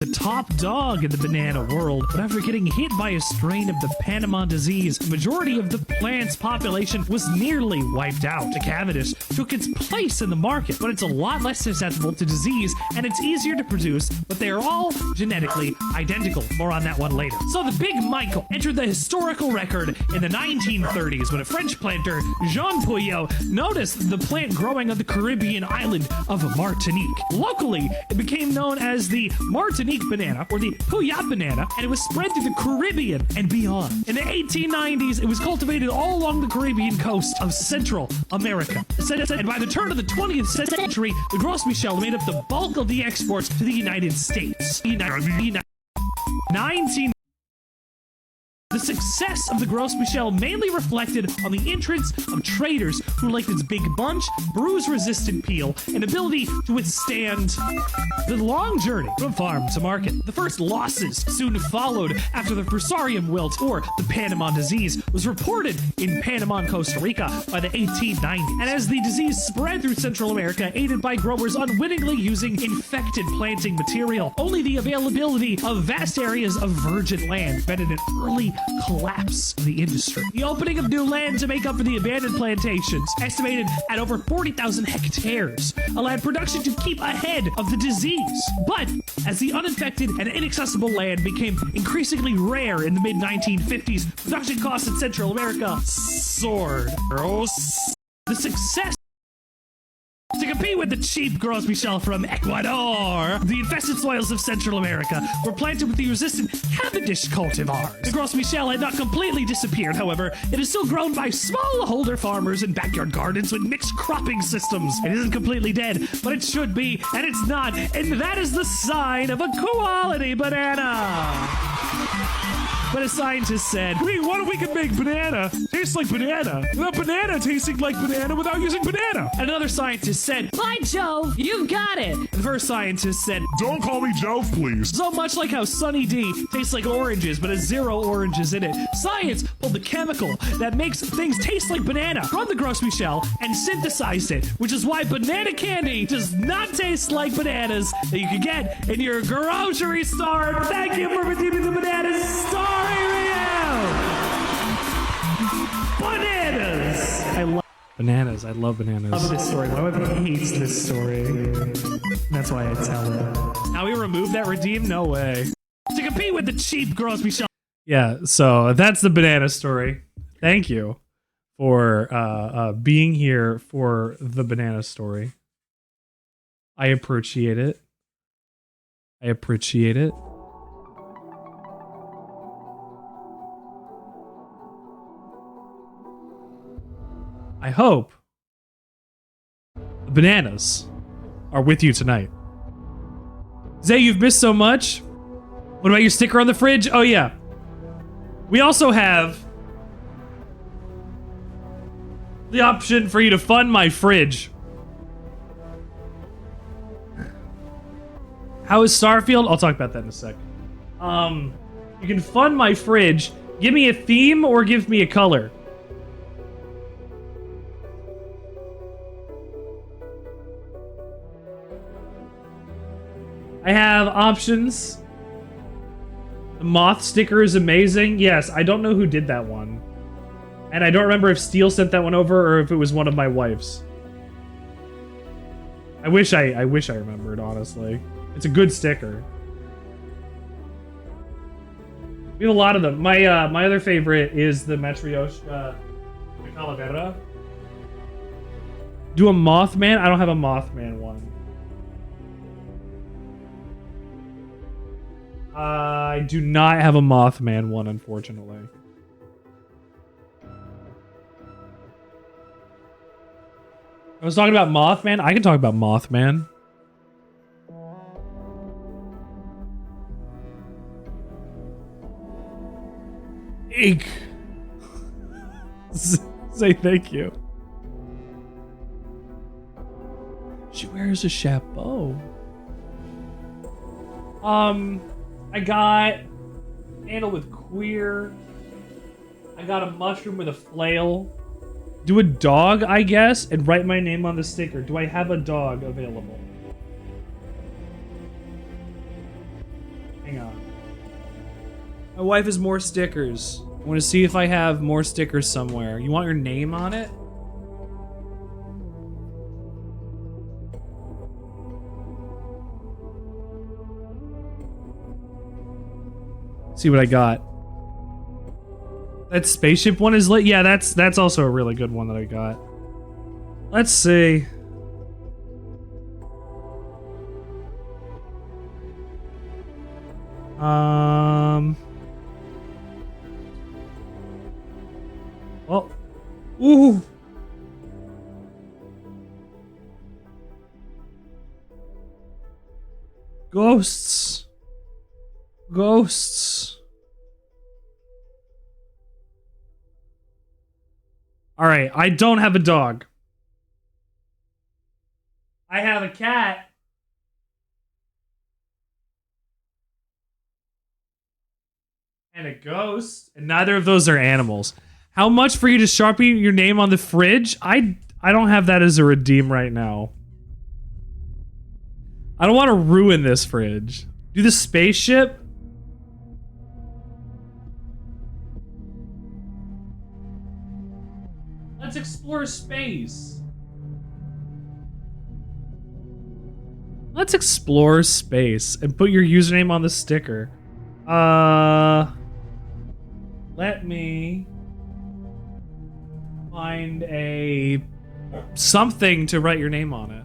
the top dog in the banana world, but after getting hit by a strain of the Panama disease, the majority of the plant's population was nearly wiped out. The Cavendish took its place in the market, but it's a lot less susceptible to disease, and it's easier to produce, but they are all genetically identical. More on that one later. So the Big Michael entered the historical record in the 1930s when a French planter, Jean Pouillat, noticed the plant growing on the Caribbean island of Martinique. Locally, it became known as the Martinique banana, or the Pouillat banana, and it was spread to the Caribbean and beyond. In the 1890s, it was cultivated all along the Caribbean coast of Central America. And by the turn of the 20th century, the Gros Michel made up the bulk of the exports to the United States. 19 The success of the Gros Michel mainly reflected on the entrance of traders who liked its big bunch, bruise-resistant peel, and ability to withstand the long journey from farm to market. The first losses soon followed after the Fusarium wilt, or the Panama disease, was reported in Panama and Costa Rica by the 1890s. And as the disease spread through Central America, aided by growers unwittingly using infected planting material, only the availability of vast areas of virgin land prevented an early collapse of the industry. The opening of new land to make up for the abandoned plantations, estimated at over 40,000 hectares, allowed production to keep ahead of the disease. But as the uninfected and inaccessible land became increasingly rare in the mid-1950s, production costs in Central America soared. The success to compete with the cheap Gros Michel from Ecuador, the infested soils of Central America were planted with the resistant Cavendish cultivars. The Gros Michel had not completely disappeared, however. It is still grown by smallholder farmers in backyard gardens with mixed cropping systems. It isn't completely dead, but it should be, and it's not, and that is the sign of a quality banana. But a scientist said, what if we could make banana taste like banana without banana tasting like banana without using banana? And another scientist said, by Jove, you've got it. And the first scientist said, don't call me Jove, please. So much like how Sunny D tastes like oranges but has 0 oranges in it, science pulled the chemical that makes things taste like banana from the Gros Michel and synthesized it, which is why banana candy does not taste like bananas that you can get in your grocery store. Thank you for redeeming the banana story review. Bananas. I love bananas. I love bananas. I love this story. My wife hates this story. That's why I tell her. Now we remove that redeem? No way. To compete with the cheap Gros Michel. Yeah, so that's the banana story. Thank you for being here for the banana story. I appreciate it. I appreciate it. I hope the bananas are with you tonight. Zay, you've missed so much. What about your sticker on the fridge? Oh, yeah. We also have the option for you to fund my fridge. How is Starfield? I'll talk about that in a sec. You can fund my fridge. Give me a theme or give me a color. I have options. The moth sticker is amazing. Yes, I don't know who did that one. And I don't remember if Steele sent that one over or if it was one of my wife's. I wish I remembered, honestly. It's a good sticker. We have a lot of them. My other favorite is the Matryoshka Calavera. Do a Mothman? I don't have a Mothman one. I do not have a Mothman one, unfortunately. I was talking about Mothman. I can talk about Mothman. Ink. Say thank you. She wears a chapeau. I got handle with queer. I got a mushroom with a flail. Do a dog, I guess, and write my name on the sticker. Do I have a dog available? Hang on. My wife has more stickers. I want to see if I have more stickers somewhere. You want your name on it? See what I got. That spaceship one is lit. Yeah, that's also a really good one that I got. Let's see. Oh. Ooh. Ghosts. Ghosts. All right, I don't have a dog. I have a cat. And a ghost. And neither of those are animals. How much for you to sharpie your name on the fridge? I don't have that as a redeem right now. I don't want to ruin this fridge. Do the spaceship? Let's explore space. Let's explore space and put your username on the sticker. Let me find something to write your name on it.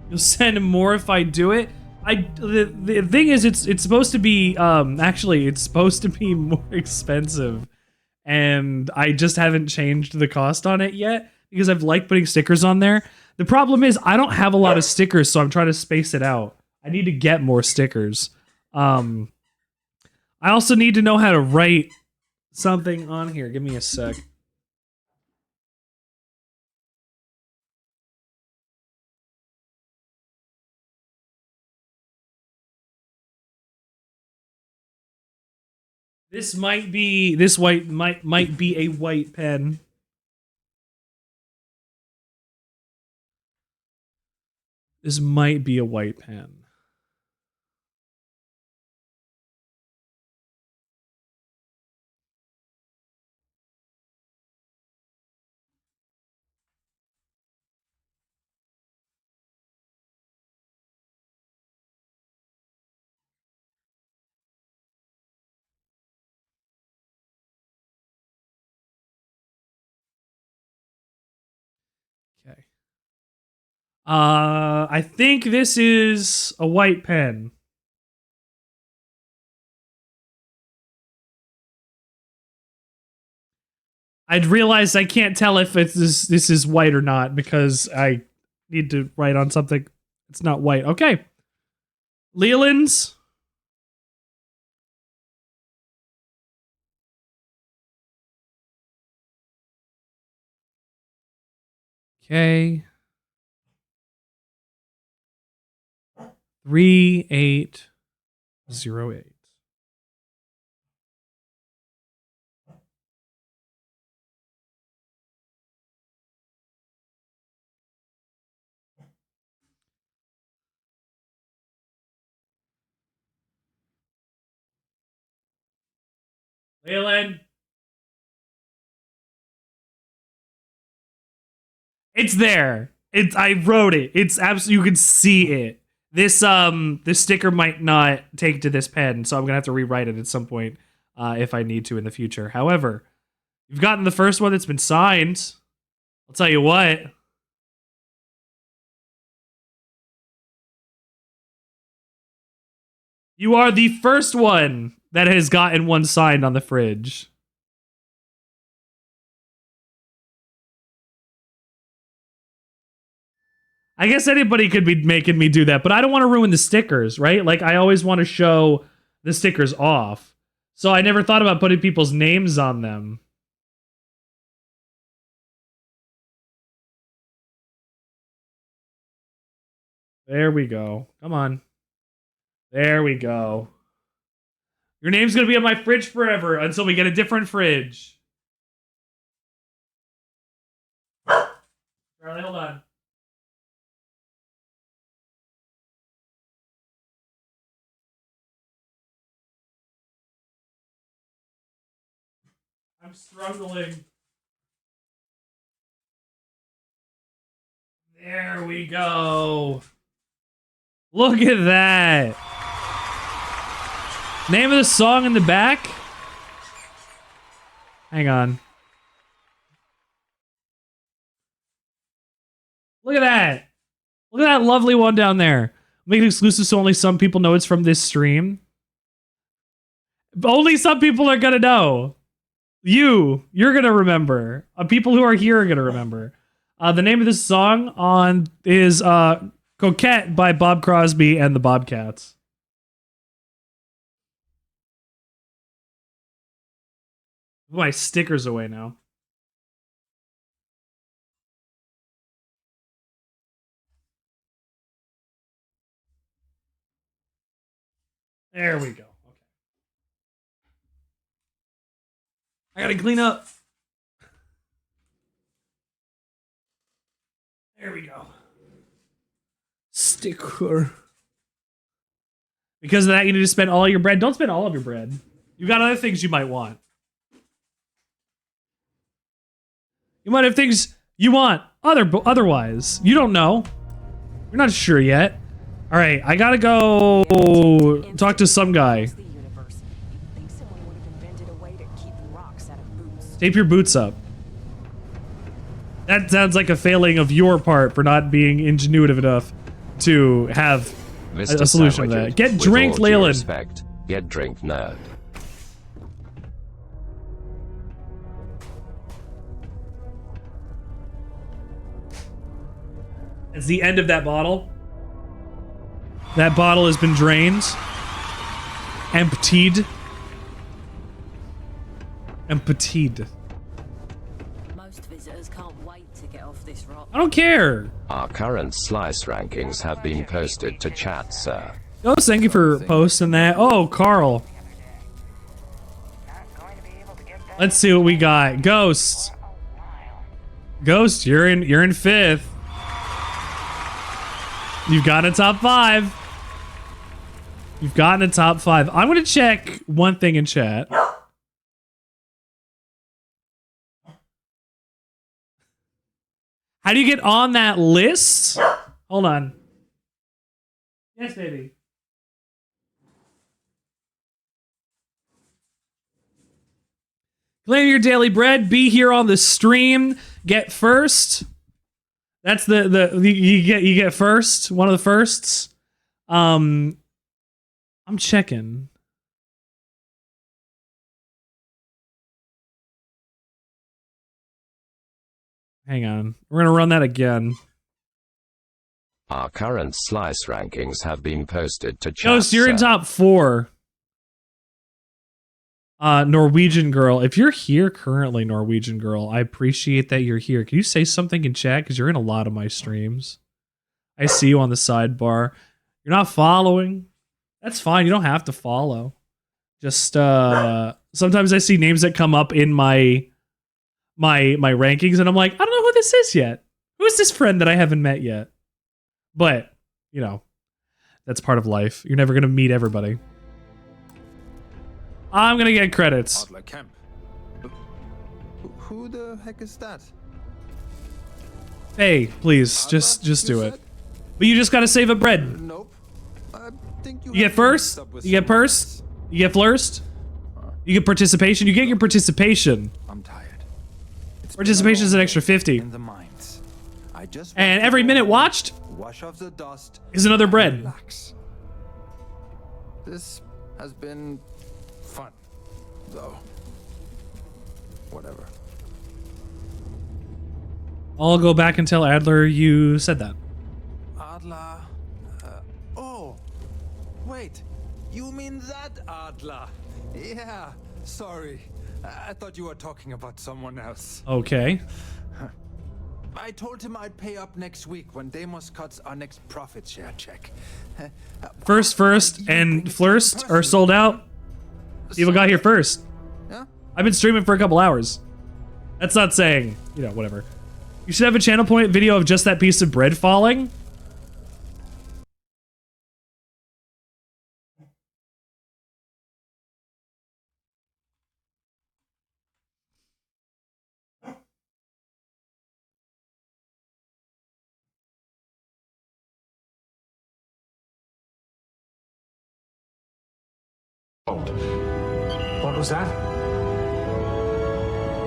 You'll send more if I do it. The thing is, it's supposed to be actually it's supposed to be more expensive, and I just haven't changed the cost on it yet because I've liked putting stickers on there. The problem is I don't have a lot of stickers, so I'm trying to space it out. I need to get more stickers. I also need to know how to write something on here. Give me a sec. This might be might be a white pen. This might be a white pen. Okay. I think this is a white pen. I'd realized I can't tell if this is white or not because I need to write on something. It's not white. Okay. Leland's. Okay. 3808. Leland. It's there. I wrote it. It's absolutely, you can see it. This sticker might not take to this pen, so I'm gonna have to rewrite it at some point if I need to in the future. However, you've gotten the first one that's been signed. I'll tell you what. You are the first one that has gotten one signed on the fridge. I guess anybody could be making me do that, but I don't want to ruin the stickers, right? Like, I always want to show the stickers off. So I never thought about putting people's names on them. There we go. Come on. There we go. Your name's going to be on my fridge forever until we get a different fridge. Charlie, hold on. I'm struggling. There we go. Look at that. Name of the song in the back? Hang on. Look at that. Look at that lovely one down there. Make it exclusive so only some people know it's from this stream. Only some people are gonna know. You're gonna remember. People who are here are gonna remember. The name of this song is Coquette by Bob Crosby and the Bobcats. Put my stickers away now. There we go. Okay. I gotta clean up. There we go. Sticker. Because of that, you need to spend all your bread. Don't spend all of your bread. You've got other things you might want. You might have things you want otherwise. You don't know. You're not sure yet. All right, I gotta go talk to some guy. Tape your boots up. That sounds like a failing of your part for not being ingenuitive enough to have a solution to that. Get drink, Leyland. Get drink, nerd. It's the end of that bottle. That bottle has been drained. Emptied. Emptied. Most visitors can't wait to get off this rock. I don't care. Our current slice rankings have been posted to chat, sir. Oh, thank you for posting that. Oh, Carl. Let's see what we got. Ghost. Ghost, you're in fifth. You've got a top 5. You've gotten a top 5. I'm gonna check one thing in chat. How do you get on that list? Hold on. Yes, baby. Claim your daily bread. Be here on the stream. Get first. That's you get first. One of the firsts. I'm checking. Hang on. We're gonna run that again. Our current slice rankings have been posted to chat. Ghost, you're in top 4. Norwegian girl. If you're here currently, Norwegian girl, I appreciate that you're here. Can you say something in chat? Because you're in a lot of my streams. I see you on the sidebar. You're not following. That's fine. You don't have to follow. Just sometimes I see names that come up in my rankings, and I'm like, I don't know who this is yet. Who is this friend that I haven't met yet? But, you know, that's part of life. You're never gonna meet everybody. I'm gonna get credits. Who the heck is that? Hey, please, just do it. But you just gotta save a bread. Nope. I think You get first. You get first. You get first. You get participation. You get your participation. I'm tired. Participation is an extra 50. In the mines. I just And every minute watched wash off the dust is another bread. Relax. This has been fun, though. Whatever. I'll go back and tell Adler you said that. Adler. Oh, wait. You mean that Adler? Yeah. Sorry. I thought you were talking about someone else. Okay. I told him I'd pay up next week when Deimos cuts our next profit share check. First, and Flirst are sold out. People got here first. Yeah? I've been streaming for a couple hours. That's not saying, you know, whatever. You should have a channel point video of just that piece of bread falling. What was that?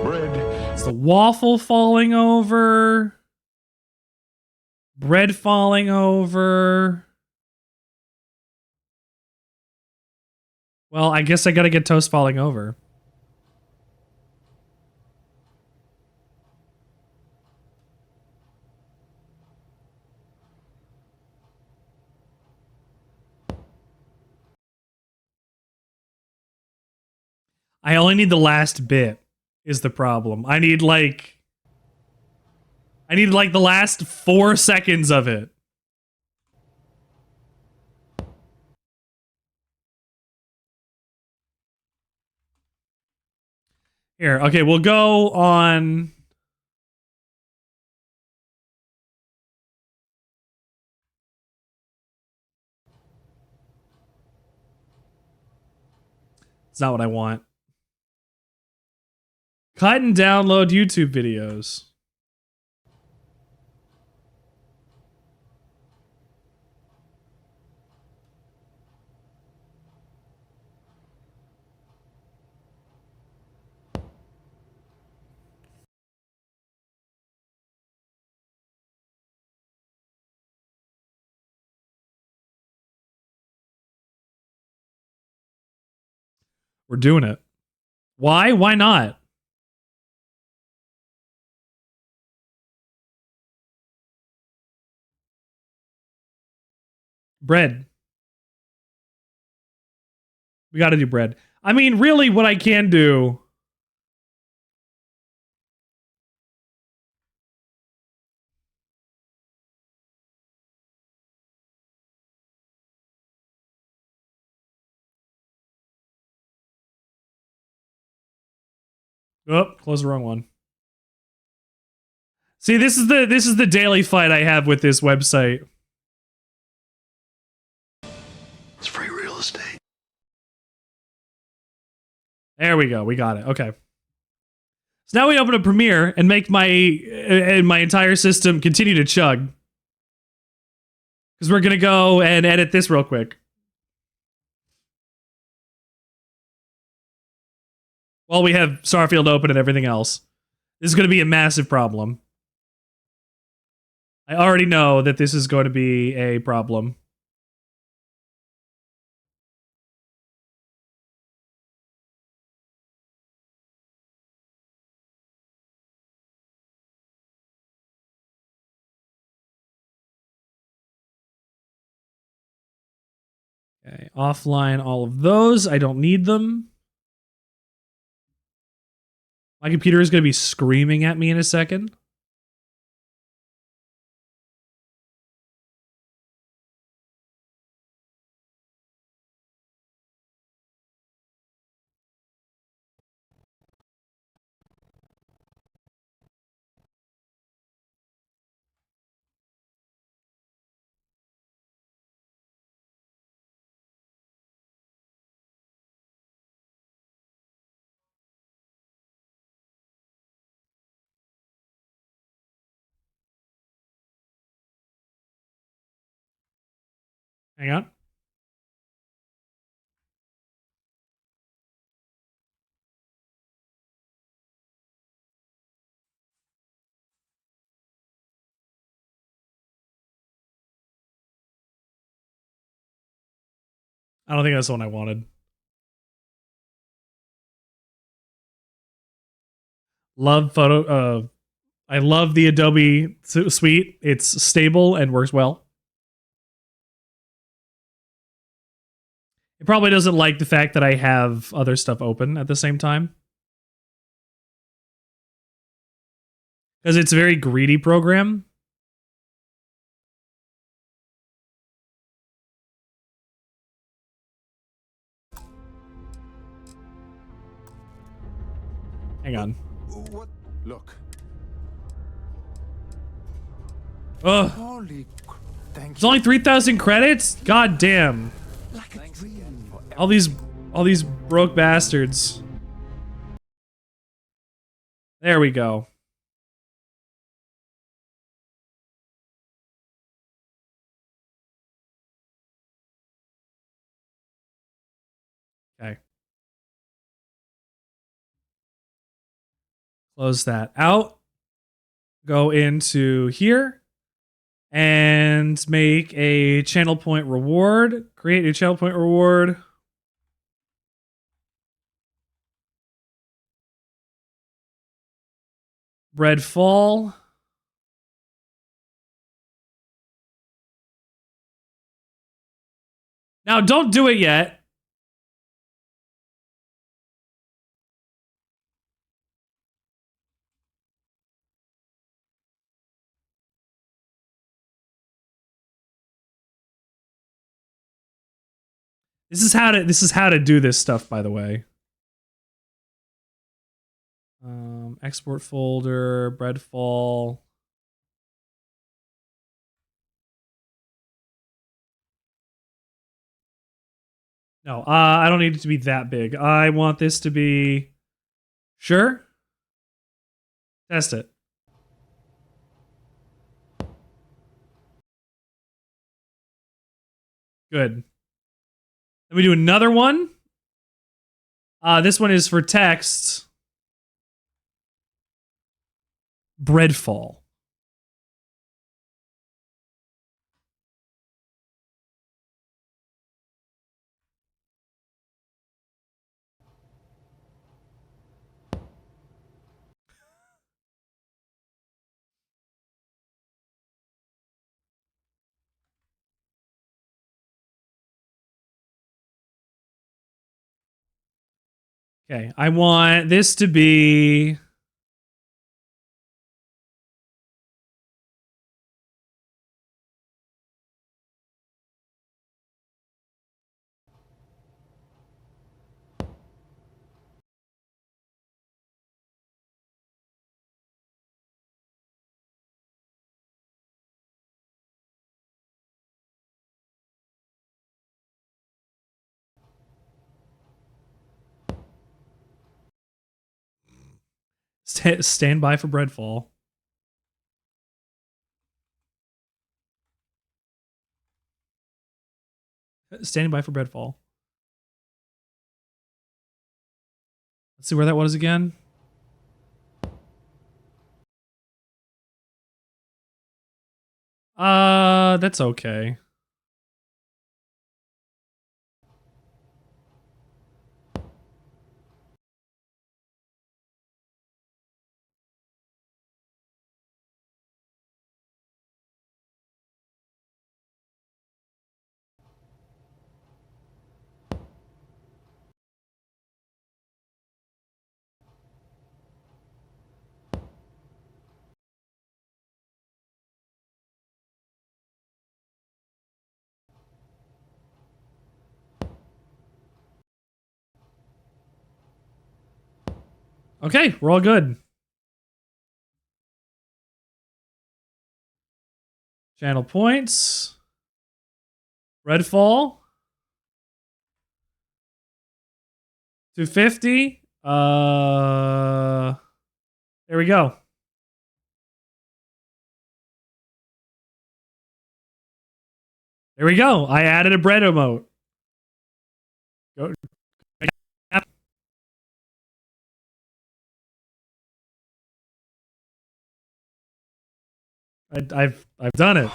Bread. It's the waffle falling over. Bread falling over. Well, I guess I gotta get toast falling over. I only need the last bit is the problem. I need like the last 4 seconds of it. Here, okay, we'll go on. It's not what I want. Cut and download YouTube videos. We're doing it. Why? Why not? Bread. We got to do bread. I mean, really, what I can do. Oh, close the wrong one. See, this is the daily fight I have with this website. It's free real estate. There we go. We got it. Okay. So now we open a Premiere and make my entire system continue to chug. Because we're gonna go and edit this real quick. While we have Starfield open and everything else. This is gonna be a massive problem. I already know that this is going to be a problem. Okay, offline all of those. I don't need them. My computer is going to be screaming at me in a second. Hang on. I don't think that's the one I wanted. Love photo. I love the Adobe suite. It's stable and works well. It probably doesn't like the fact that I have other stuff open at the same time. Because it's a very greedy program. Hang on. What? Look. Ugh. Holy, thank It's only 3,000 credits? God damn. All these broke bastards. There we go. Okay. Close that out. Go into here and make a channel point reward. Create a channel point reward. Bread fall. Now don't do it yet. This is how to do this stuff, by the way. Export folder, breadfall. No, I don't need it to be that big. I want this to be... Sure? Test it. Good. Then we do another one. This one is for text. Breadfall. Okay, I want this to be... Stand by for breadfall. Standing by for breadfall. Let's see where that was again. That's okay. Okay, we're all good. Channel points. Redfall. 250. There we go. There we go. I added a bread emote. Go. I've done it. I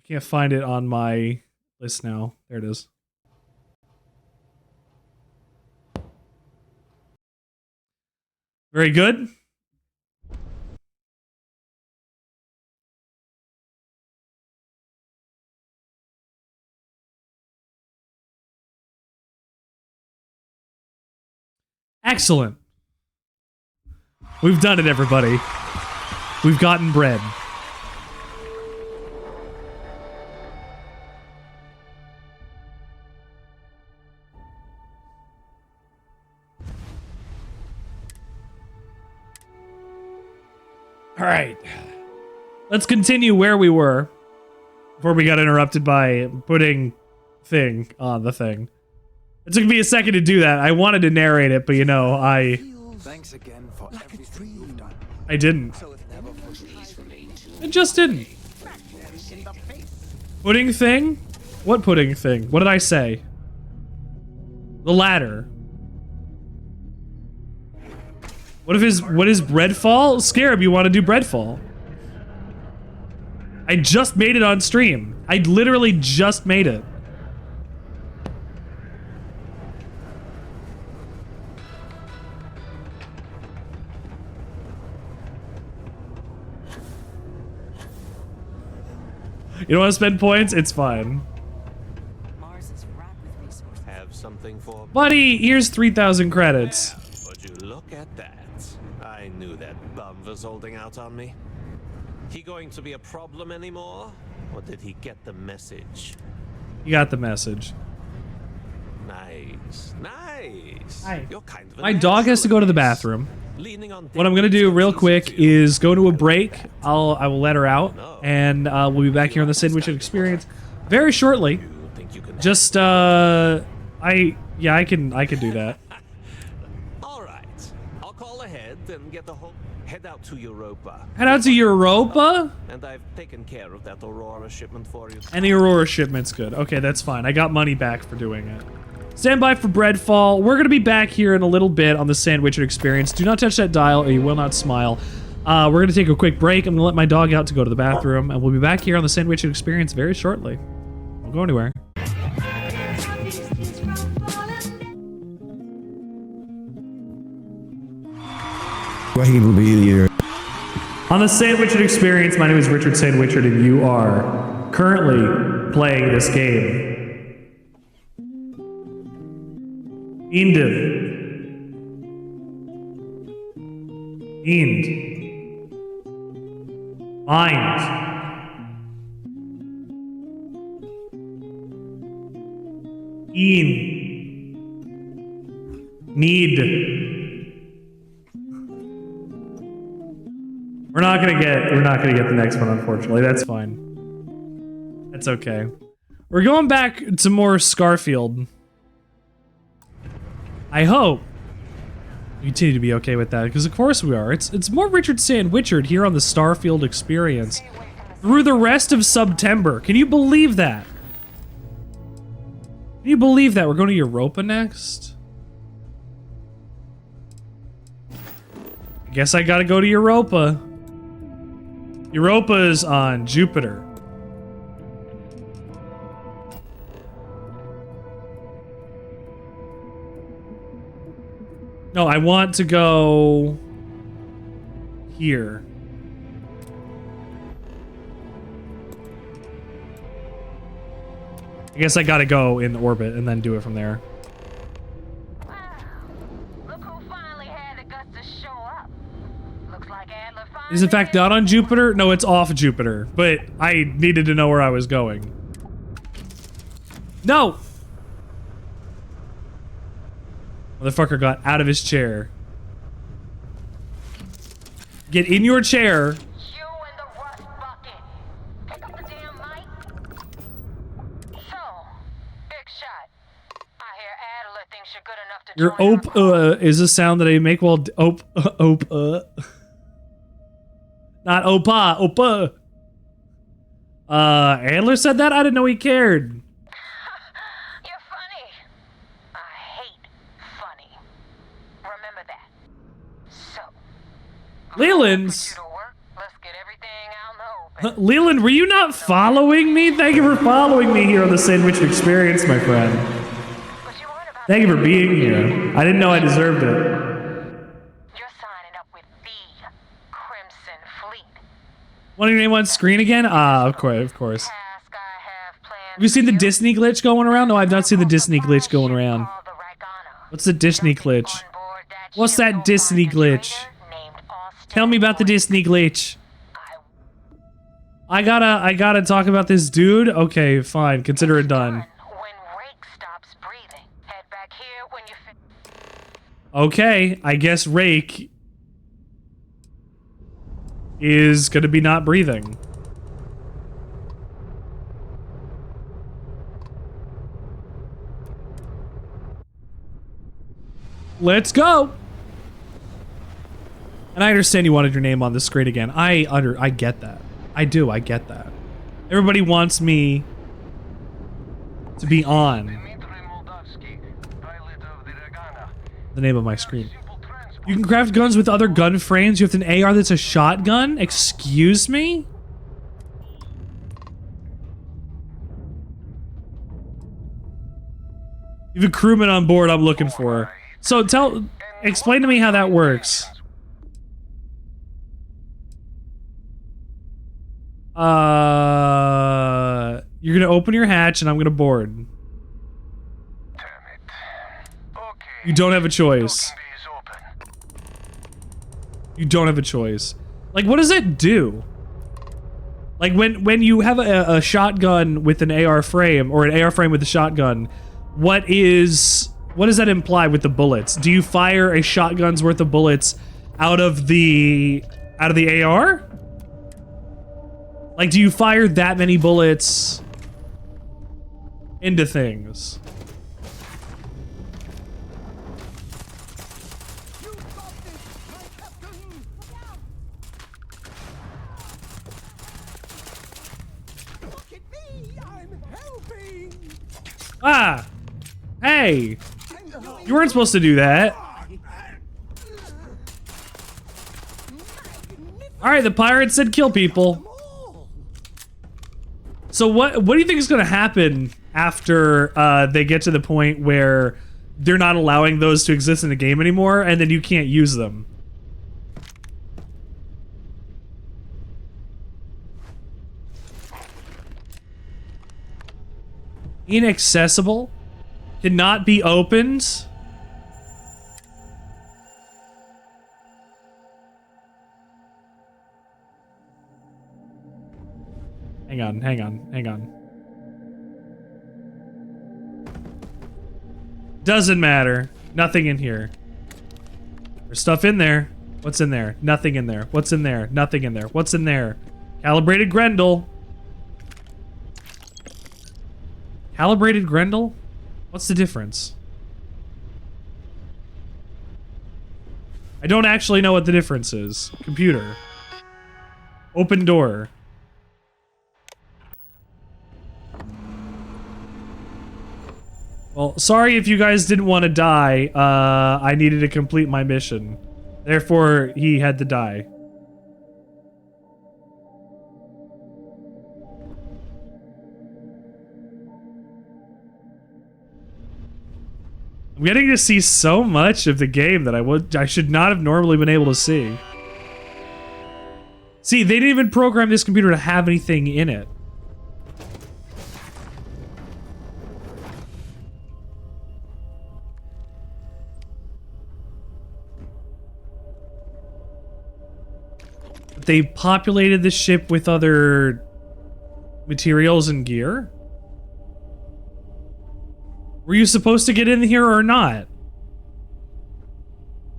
can't find it on my list now. There it is. Very good. Excellent. We've done it, everybody. We've gotten bread. All right. Let's continue where we were before we got interrupted by putting thing on the thing. It took me a second to do that. I wanted to narrate it, but you know, Thanks again for everything you've done. I didn't. I just didn't. Pudding thing? What pudding thing? What did I say? The ladder. What is breadfall? Scarab, you want to do breadfall? I just made it on stream. I literally just made it. You don't want to spend points? It's fine. Have something for Buddy, here's 3,000 credits. Would you look at that? I knew that bum was holding out on me. He going to be a problem anymore? Or did he get the message? You got the message. Nice. Nice. Hi. You're kind of My dog has to go to the bathroom. Leaning on What I'm gonna do real quick is go to a break. I will let her out, and we'll be back here on the Sandwichard Experience very shortly. Just I can do that. All right. I'll call ahead and get the whole head out to Europa. Head out to Europa? And I've taken care of that Aurora shipment for you. Any Aurora shipment's good. Okay, that's fine. I got money back for doing it. Stand by for breadfall. We're gonna be back here in a little bit on the Sandwichard Experience. Do not touch that dial or you will not smile. We're gonna take a quick break. I'm gonna let my dog out to go to the bathroom, and we'll be back here on the Sandwichard Experience very shortly. Don't go anywhere. Here. On the Sandwichard Experience, my name is Richard Sandwichard, and you are currently playing this game. Ind. Mind. Need. We're not gonna get the next one, unfortunately. That's fine. That's okay. We're going back to more Starfield. I hope you continue to be okay with that, because of course we are. It's more Richard Sandwichard here on the Starfield Experience through the rest of SUBtember. Can you believe that? Can you believe that? We're going to Europa next? I guess I gotta go to Europa. Europa is on Jupiter. No, I want to go here. I guess I gotta go in orbit and then do it from there. Is in fact not on Jupiter? No, it's off Jupiter, but I needed to know where I was going. No! Motherfucker got out of his chair. Get in your chair. Your ope is a sound that I make while not opa, opa. Adler said that? I didn't know he cared. Leland! Leland, were you not following me? Thank you for following me here on the Sandwichard Experience, my friend. Thank you for being here. I didn't know I deserved it. Want your name on screen again? Of course. Have you seen the Disney glitch going around? No, I've not seen the Disney glitch going around. What's the Disney glitch? What's that Disney glitch? Tell me about the Disney glitch. I gotta talk about this dude? Okay, fine. Consider it done. Okay, I guess Rake is gonna be not breathing. Let's go! And I understand you wanted your name on the screen again. I get that. I get that. Everybody wants me to be on the name of my screen. You can craft guns with other gun frames. You have an AR that's a shotgun? Excuse me? You have a crewman on board I'm looking for. So explain to me how that works. You're gonna open your hatch and I'm gonna board. You don't have a choice. You don't have a choice. Like, what does it do? Like when you have a shotgun with an AR frame or an AR frame with a shotgun, what does that imply with the bullets? Do you fire a shotgun's worth of bullets out of the AR? Like, do you fire that many bullets into things? Ah! Hey! You weren't supposed to do that. Alright, the pirate said kill people. So what do you think is gonna happen after they get to the point where they're not allowing those to exist in the game anymore and then you can't use them? Inaccessible? Cannot be opened? Hang on. Doesn't matter. Nothing in here. There's stuff in there. What's in there? Nothing in there. What's in there? Nothing in there. What's in there? Calibrated Grendel. Calibrated Grendel? What's the difference? I don't actually know what the difference is. Computer. Open door. Well, sorry if you guys didn't want to die. I needed to complete my mission. Therefore, he had to die. I'm getting to see so much of the game that I should not have normally been able to see. See, they didn't even program this computer to have anything in it. They populated the ship with other materials and gear? Were you supposed to get in here or not?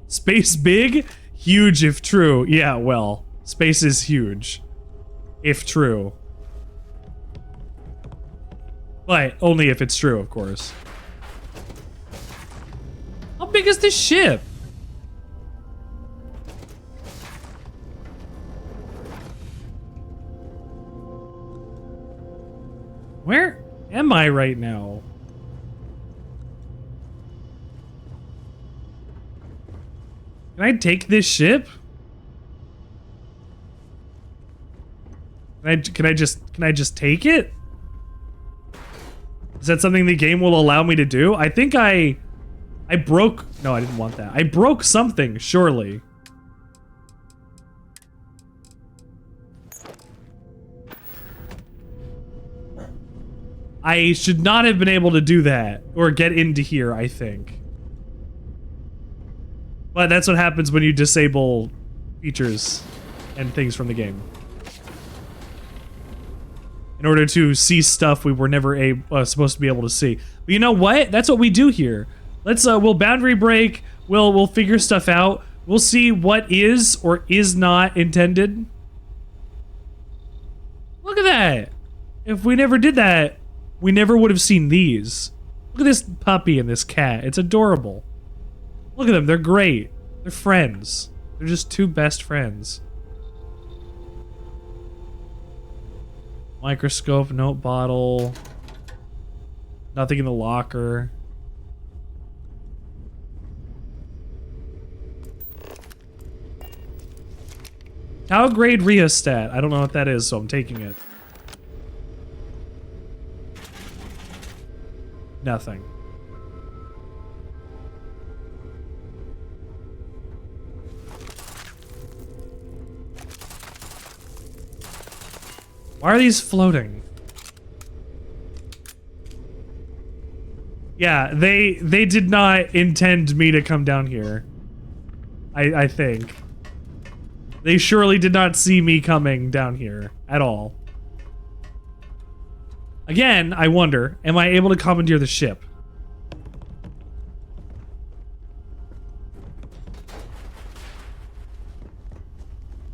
Space big? Huge if true. Yeah, well, space is huge. If true. But only if it's true, of course. How big is this ship? Where am I right now? Can I take this ship? Can I just take it? Is that something the game will allow me to do? I think I broke... No, I didn't want that. I broke something, surely. I should not have been able to do that or get into here, I think. But that's what happens when you disable features and things from the game. In order to see stuff we were never supposed to be able to see. But you know what? That's what we do here. Let's we'll boundary break. We'll figure stuff out. We'll see what is or is not intended. Look at that. If we never did that, we never would have seen these. Look at this puppy and this cat. It's adorable. Look at them. They're great. They're friends. They're just two best friends. Microscope, note bottle. Nothing in the locker. Tau grade rheostat. I don't know what that is, so I'm taking it. Nothing. Why are these floating? Yeah, they did not intend me to come down here. I think. They surely did not see me coming down here at all. Again, I wonder, am I able to commandeer the ship?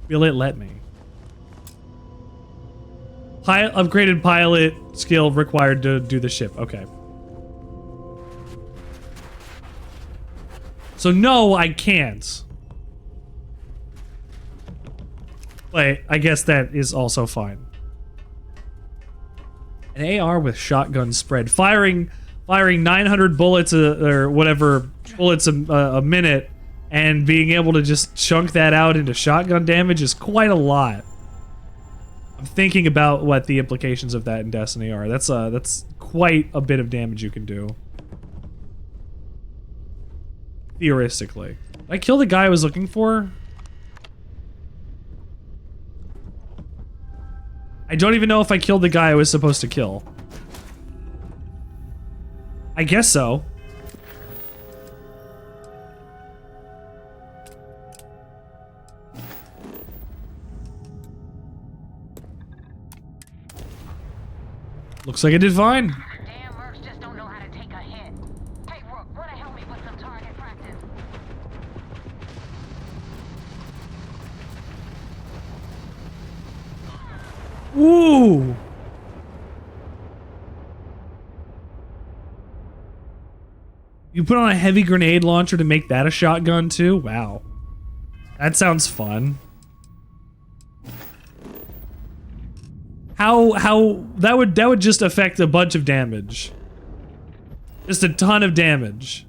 Will it let me? Upgraded pilot skill required to do the ship. Okay. So no, I can't. But I guess that is also fine. An AR with shotgun spread. Firing 900 bullets or whatever bullets a minute and being able to just chunk that out into shotgun damage is quite a lot. I'm thinking about what the implications of that in Destiny are. That's quite a bit of damage you can do. Theoretically. Did I kill the guy I was looking for? I don't even know if I killed the guy I was supposed to kill. I guess so. Looks like I did fine. Ooh! You put on a heavy grenade launcher to make that a shotgun too? Wow. That sounds fun. How that would just affect a bunch of damage. Just a ton of damage.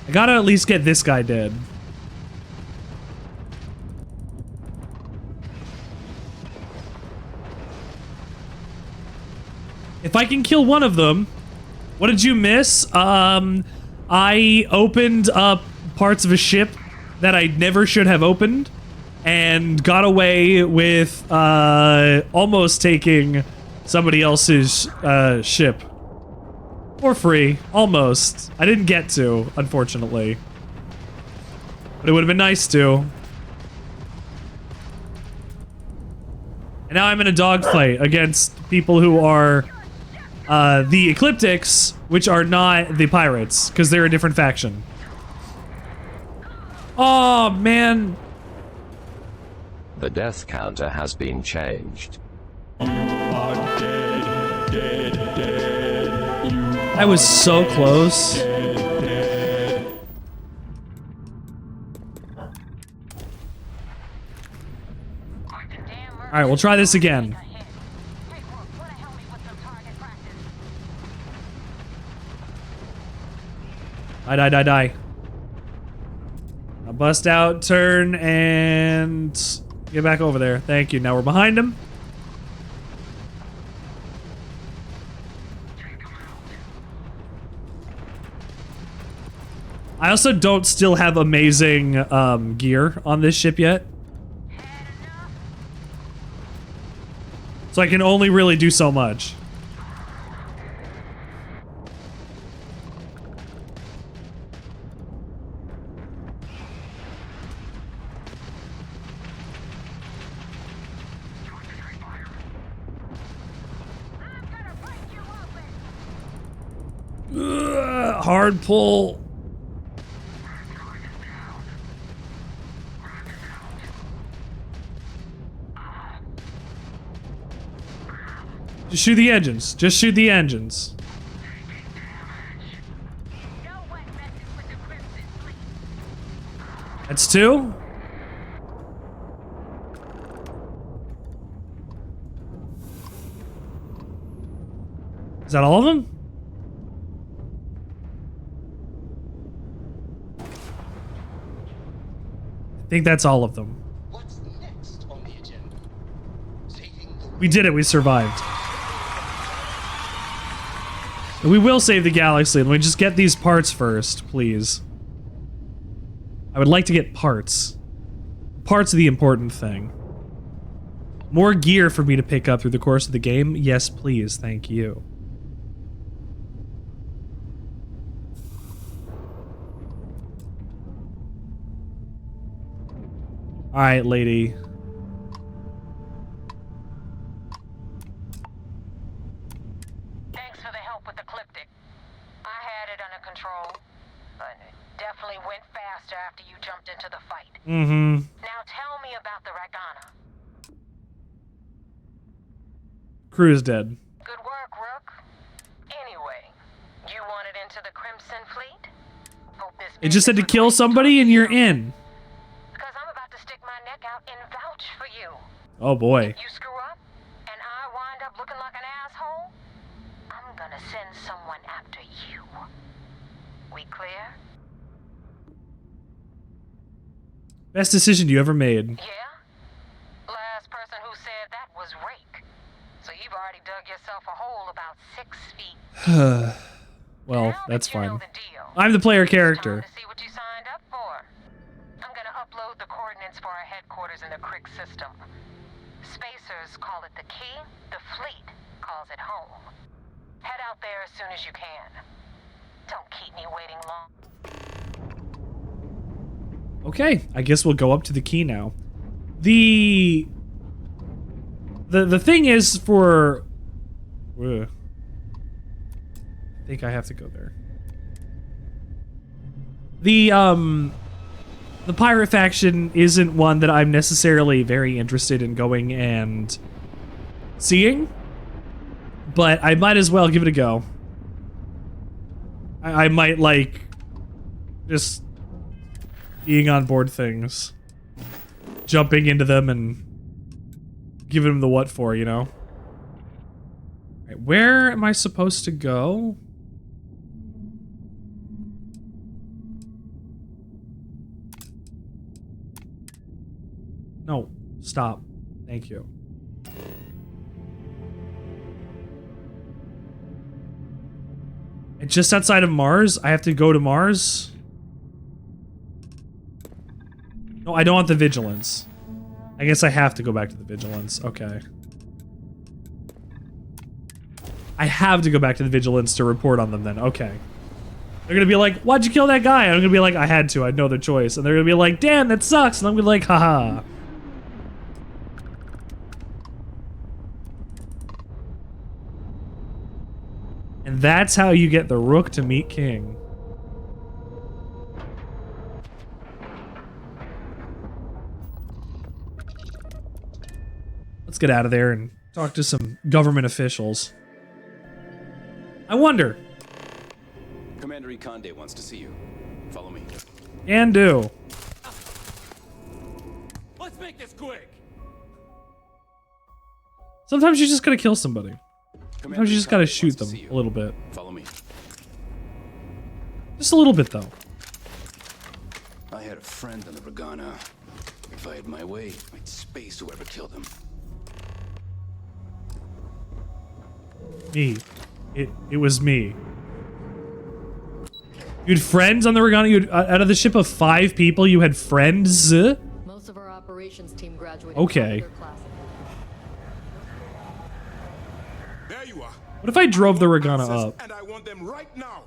I gotta at least get this guy dead. If I can kill one of them, what did you miss? I opened up parts of a ship that I never should have opened and got away with almost taking somebody else's ship. For free. Almost. I didn't get to, unfortunately. But it would have been nice to. And now I'm in a dogfight against people who are the Ecliptics, which are not the pirates, because they're a different faction. Oh, man. The death counter has been changed. I was so close. Alright, we'll try this again. Die. I'll bust out, turn, and get back over there. Thank you. Now we're behind him. I also don't still have amazing gear on this ship yet. So I can only really do so much. Hard pull. Just shoot the engines. Just shoot the engines. That's two. Is that all of them? I think that's all of them. We did it. We survived. We will save the galaxy. Let me just get these parts first, please. I would like to get parts. Parts are the important thing. More gear for me to pick up through the course of the game? Yes, please. Thank you. All right, lady. Thanks for the help with the Cliptic. I had it under control, but it definitely went faster after you jumped into the fight. Mm-hmm. Now tell me about the Ragana. Crew's dead. Good work, Rook. Anyway, you wanted into the Crimson Fleet? Hope this It just said to kill somebody and you're in. because I'm about to stick my neck out and vouch for you. Oh boy. If you screw up and I wind up looking like an asshole, I'm gonna send someone after you. We clear? Best decision you ever made. Yeah? Last person who said that was Rake. So you've already dug yourself a hole about 6 feet. Well, that's fine. I'm the player character. See what you signed up for. I'm gonna upload the coordinates for our headquarters in the Crick system. Spacers call it the key, the fleet calls it home. Head out there as soon as you can. Don't keep me waiting long. Okay, I guess we'll go up to the key now. The thing is for... Ugh. I think I have to go there. The pirate faction isn't one that I'm necessarily very interested in going and seeing, but I might as well give it a go. I might like just being on board things, jumping into them and giving them the what for, you know? All right, where am I supposed to go? No, stop. Thank you. And just outside of Mars? I have to go to Mars? No, I don't want the Vigilance. I guess I have to go back to the Vigilance. Okay. I have to go back to the Vigilance to report on them then. Okay. They're gonna be like, why'd you kill that guy? And I'm gonna be like, I had to. I had no other choice. And they're gonna be like, damn, that sucks. And I'm gonna be like, haha. And that's how you get the Rook to meet King. Let's get out of there and talk to some government officials. I wonder. Commander Ikonde wants to see you. Follow me. And do. Let's make this quick. Sometimes you just gotta kill somebody. Sometimes you just gotta shoot them a little bit. Follow me. Just a little bit, though. I had a friend on the Ragana. If I had my way, I'd space whoever killed him. Me. It was me. You had friends on the Ragana? You had, out of the ship of 5 people, you had friends? Most of our operations team graduated. Okay. What if I drove the Ragana up? And I want them right now.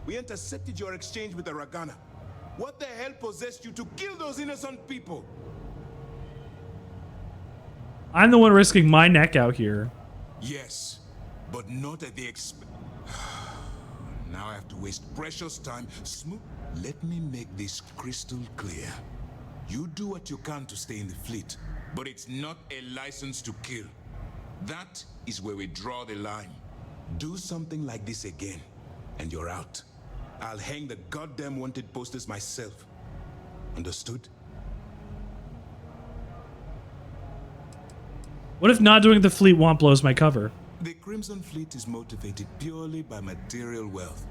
We intercepted your exchange with the Ragana. What the hell possessed you to kill those innocent people? I'm the one risking my neck out here. Yes, but not at the expense. Now I have to waste precious time. Let me make this crystal clear. You do what you can to stay in the fleet, but it's not a license to kill. That is where we draw the line. Do something like this again, and you're out. I'll hang the goddamn wanted posters myself. Understood? What if not doing the fleet want blows my cover? The Crimson Fleet is motivated purely by material wealth.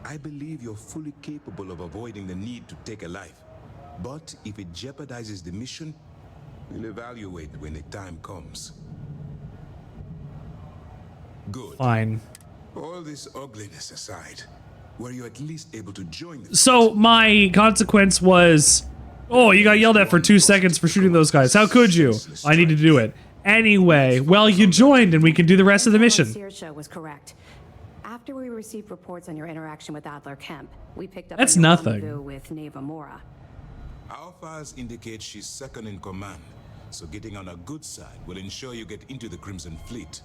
I believe you're fully capable of avoiding the need to take a life. But if it jeopardizes the mission, we'll evaluate when the time comes. Good. Fine. All this ugliness aside, were you at least able to join the... So my consequence was, oh, you got yelled at for 2 seconds for shooting those guys. How could you? I need to do it. Anyway, well, you joined and we can do the rest of the mission. Saoirse was correct. After we received reports on your interaction with Adler Kemp, we picked up That's on your nothing. rendezvous with Neva Mora. Our files indicate she's second in command, so getting on a good side will ensure you get into the Crimson Fleet.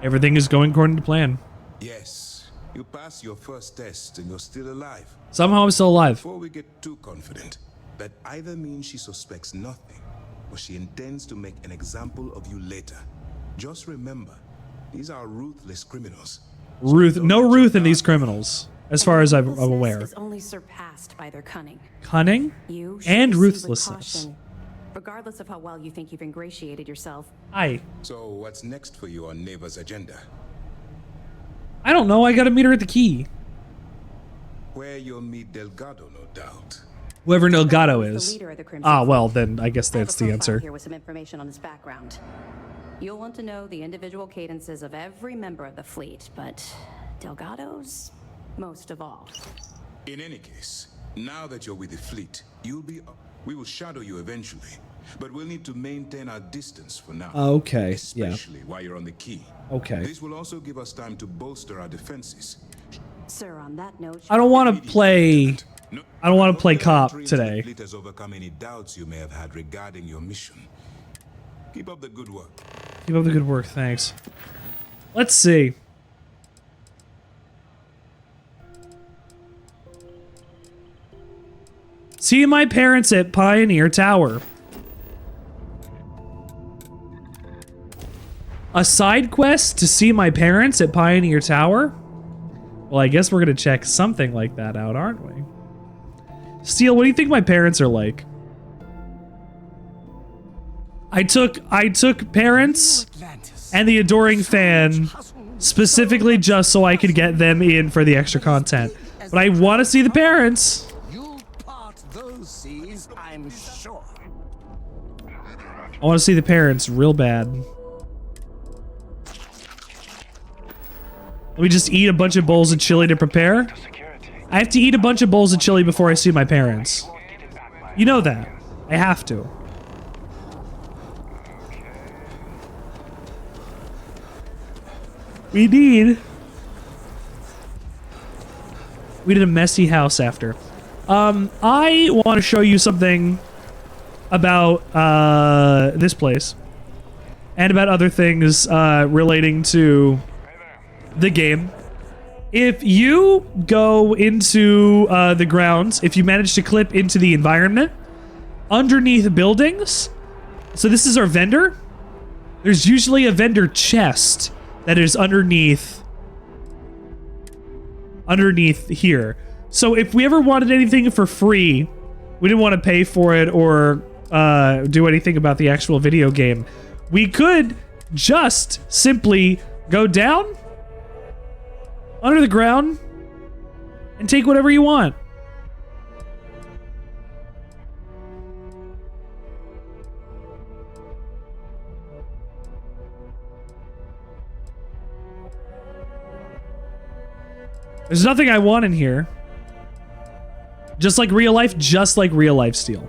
Everything is going according to plan. Yes, you passed your first test and you're still alive. Somehow I'm still alive. Before we get too confident, that either means she suspects nothing, or she intends to make an example of you later. Just remember, these are ruthless criminals. No Ruth in these criminals, as far as I'm aware. Is only surpassed by their cunning. Cunning You and should proceed with ruthlessness. caution, regardless of how well you think you've ingratiated yourself. So what's next for you on Neva's agenda? I don't know. I gotta meet her at the key. Where you'll meet Delgado, no doubt. Whoever Delgado is. leader of the Crimson Ah, well, then I guess that's the Profile answer. Here with some information on his background. You'll want to know the individual cadences of every member of the fleet, but Delgado's most of all. In any case, now that you're with the fleet, we will shadow you eventually, but we'll need to maintain our distance for now. Okay, yeah. Especially while you're on the key. Okay. This will also give us time to bolster our defenses. Sir, on that note, I don't want to play. I don't want to play cop today. Fleet has overcome any doubts you may have had regarding your mission. Keep up the good work. Keep up the good work, thanks. Let's see. See my parents at Pioneer Tower. A side quest to see my parents at Pioneer Tower? Well, I guess we're gonna check something like that out, aren't we? Steel, what do you think my parents are like? I took parents and the adoring fan specifically just so I could get them in for the extra content. But I want to see the parents. You'll part those seas, I'm sure. I want to see the parents real bad. Let me just eat a bunch of bowls of chili to prepare. I have to eat a bunch of bowls of chili before I see my parents. You know that. I have to. We need a messy house after. I want to show you something about this place and about other things relating to the game. If you go into the grounds, if you manage to clip into the environment underneath buildings, so this is our vendor. There's usually a vendor chest that is underneath here. So if we ever wanted anything for free, we didn't want to pay for it or do anything about the actual video game, we could just simply go down under the ground and take whatever you want. There's nothing I want in here. Just like real life Steel.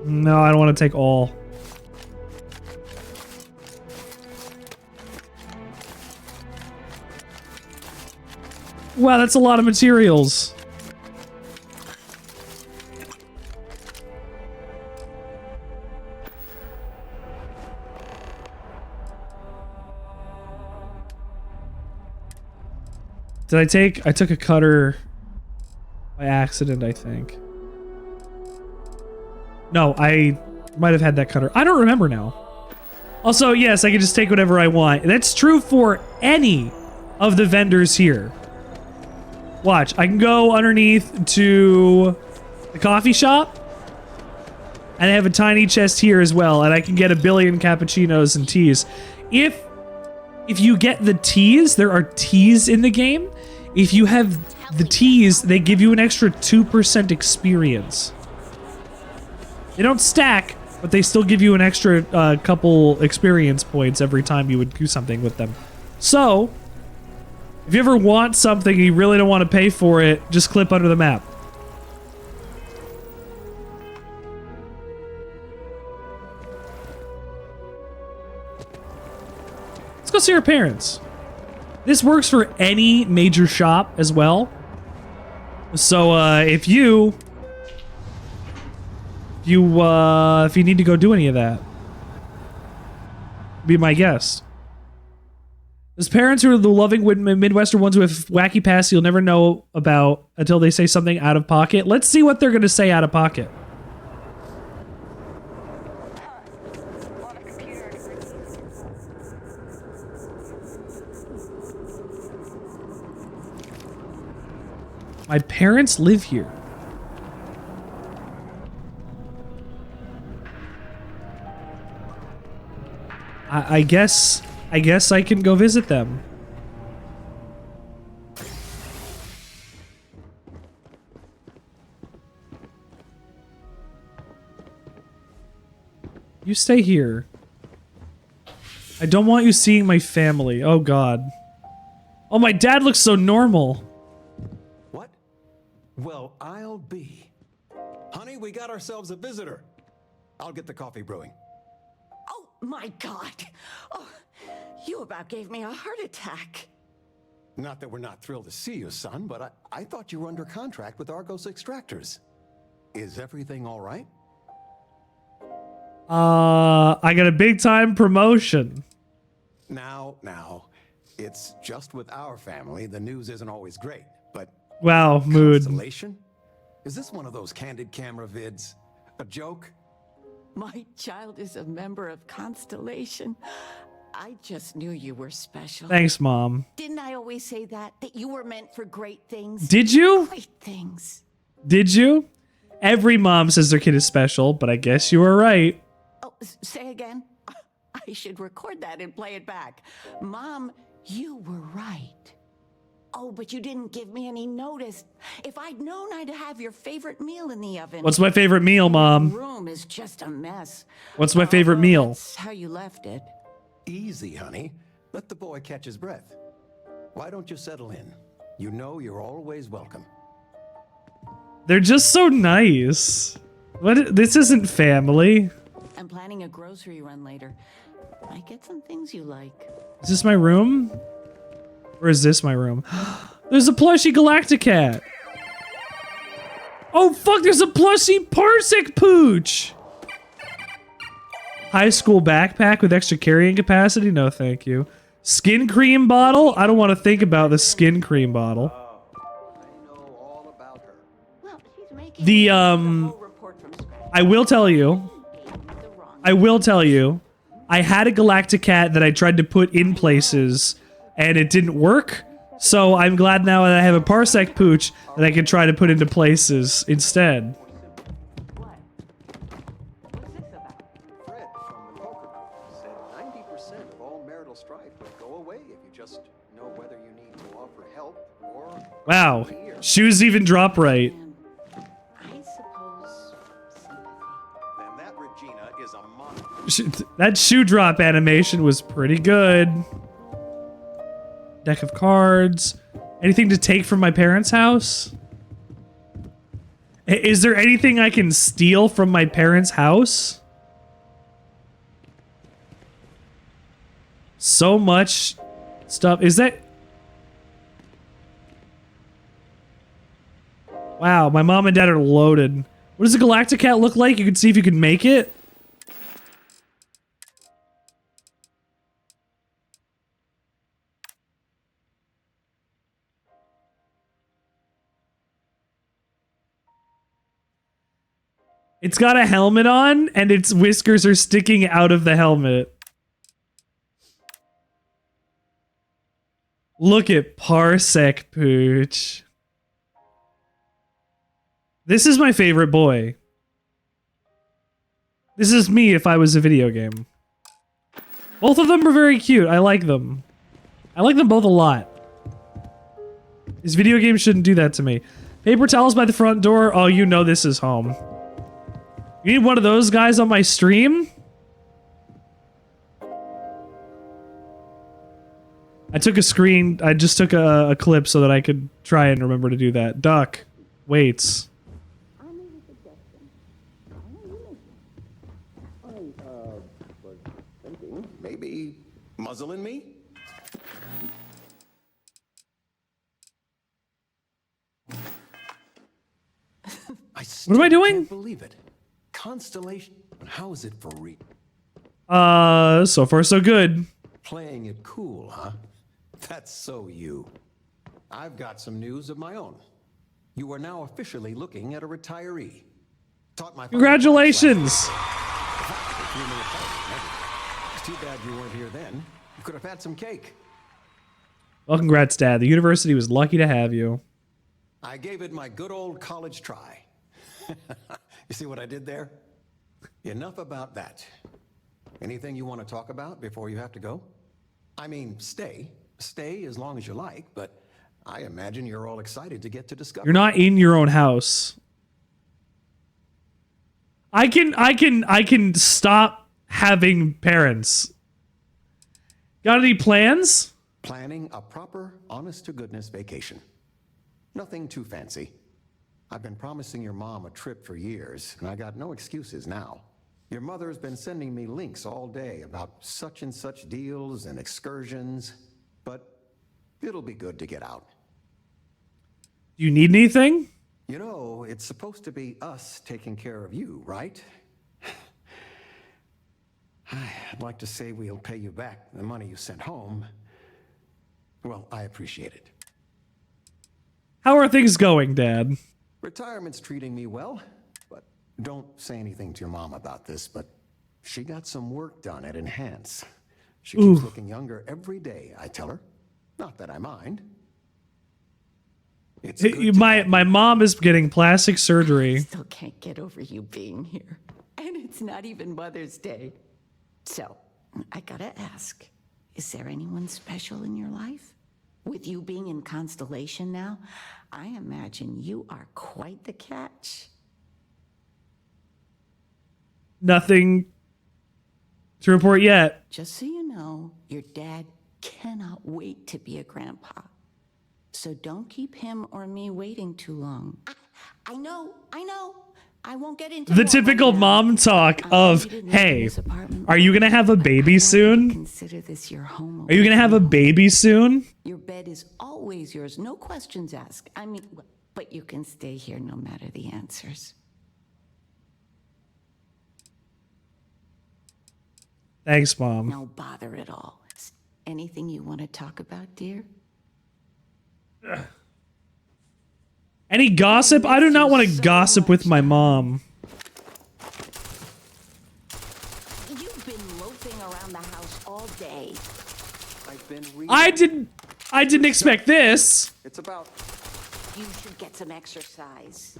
No, I don't want to take all. Wow, that's a lot of materials. I took a cutter by accident, I think. No, I might have had that cutter. I don't remember now. Also, yes, I can just take whatever I want. That's true for any of the vendors here. Watch, I can go underneath to the coffee shop. And I have a tiny chest here as well. And I can get a billion cappuccinos and teas. If you get the teas, there are teas in the game. If you have the teas, they give you an extra 2% experience. They don't stack, but they still give you an extra couple experience points every time you would do something with them. So, if you ever want something and you really don't want to pay for it, just clip under the map. Let's go see our parents. This works for any major shop as well. So, if you need to go do any of that, be my guest. There's parents who are the loving Midwestern ones who have wacky past you'll never know about until they say something out of pocket. Let's see what they're going to say out of pocket. My parents live here. I guess I can go visit them. You stay here. I don't want you seeing my family. Oh God. Oh, my dad looks so normal. What? Well, I'll be. Honey, we got ourselves a visitor. I'll get the coffee brewing. Oh, my God. Oh, you about gave me a heart attack. Not that we're not thrilled to see you, son, but I thought you were under contract with Argos Extractors. Is everything all right? I got a big time promotion. Now, it's just with our family. The news isn't always great, but... Wow, mood. Constellation? Is this one of those candid camera vids? A joke? My child is a member of Constellation. I just knew you were special. Thanks, Mom. Didn't I always say that you were meant for great things? Did you? Great things. Did you? Every mom says their kid is special, but I guess you were right. Oh, say again? I should record that and play it back. Mom, you were right. Oh, but you didn't give me any notice. If I'd known I'd have your favorite meal in the oven. What's my favorite meal, Mom? The room is just a mess. What's my favorite meal? That's how you left it. Easy, honey. Let the boy catch his breath. Why don't you settle in? You know you're always welcome. They're just so nice. What? This isn't family. I'm planning a grocery run later. Might get some things you like. Is this my room? Or is this my room? There's a plushie Galacticat. Oh fuck, there's a plushie Parsec Pooch. High school backpack with extra carrying capacity? No, thank you. Skin cream bottle? I don't want to think about the skin cream bottle. The, I will tell you, I had a Galacticat that I tried to put in places and it didn't work. So I'm glad now that I have a Parsec Pooch that I can try to put into places instead. Wow, shoes even drop right. That shoe drop animation was pretty good. Deck of cards. Anything to take from my parents' house? Is there anything I can steal from my parents' house? So much stuff. Is that... Wow, my mom and dad are loaded. What does a Galacticat look like? You can see if you can make it. It's got a helmet on, and its whiskers are sticking out of the helmet. Look at Parsec Pooch. This is my favorite boy. This is me if I was a video game. Both of them are very cute. I like them. I like them both a lot. These video games shouldn't do that to me. Paper towels by the front door. Oh, you know this is home. You need one of those guys on my stream? I took a screen. I just took a clip so that I could try and remember to do that. Duck. Waits. Maybe muzzling me? What am I doing? Can't believe it. Constellation. How is it for real? So far so good. Playing it cool, huh? That's so you. I've got some news of my own. You are now officially looking at a retiree. Taught my Congratulations. It's too bad you weren't here then. You could have had some cake. Well, congrats, Dad. The university was lucky to have you. I gave it my good old college try. You see what I did there? Enough about that. Anything you want to talk about before you have to go? I mean, stay. Stay as long as you like, but I imagine you're all excited to get to discover. You're not in your own house. I can stop having parents. Got any plans? Planning a proper, honest-to-goodness vacation. Nothing too fancy. I've been promising your mom a trip for years, and I got no excuses now. Your mother's been sending me links all day about such and such deals and excursions, but it'll be good to get out. Do you need anything? You know, it's supposed to be us taking care of you, right? I'd like to say we'll pay you back the money you sent home. Well, I appreciate it. How are things going, Dad? Retirement's treating me well, but don't say anything to your mom about this, but she got some work done at Enhance. She keeps looking younger every day, I tell her. Not that I mind. It's my mom is getting plastic surgery. Still can't get over you being here. And it's not even Mother's Day. So, I gotta ask, is there anyone special in your life? With you being in Constellation now, I imagine you are quite the catch. Nothing to report yet. Just so you know, your dad cannot wait to be a grandpa. So don't keep him or me waiting too long. I know. I won't get into The typical mom talk of, hey, are you going to have a baby soon? Consider this your home. Are you going to have a baby soon? Your bed is always yours, no questions asked. I mean, but you can stay here no matter the answers. Thanks, Mom. No bother at all. Is anything you want to talk about, dear? Any gossip? I do not want to gossip with my mom. You've been loafing around the house all day. I've been reading. I didn't expect this. It's about. You should get some exercise.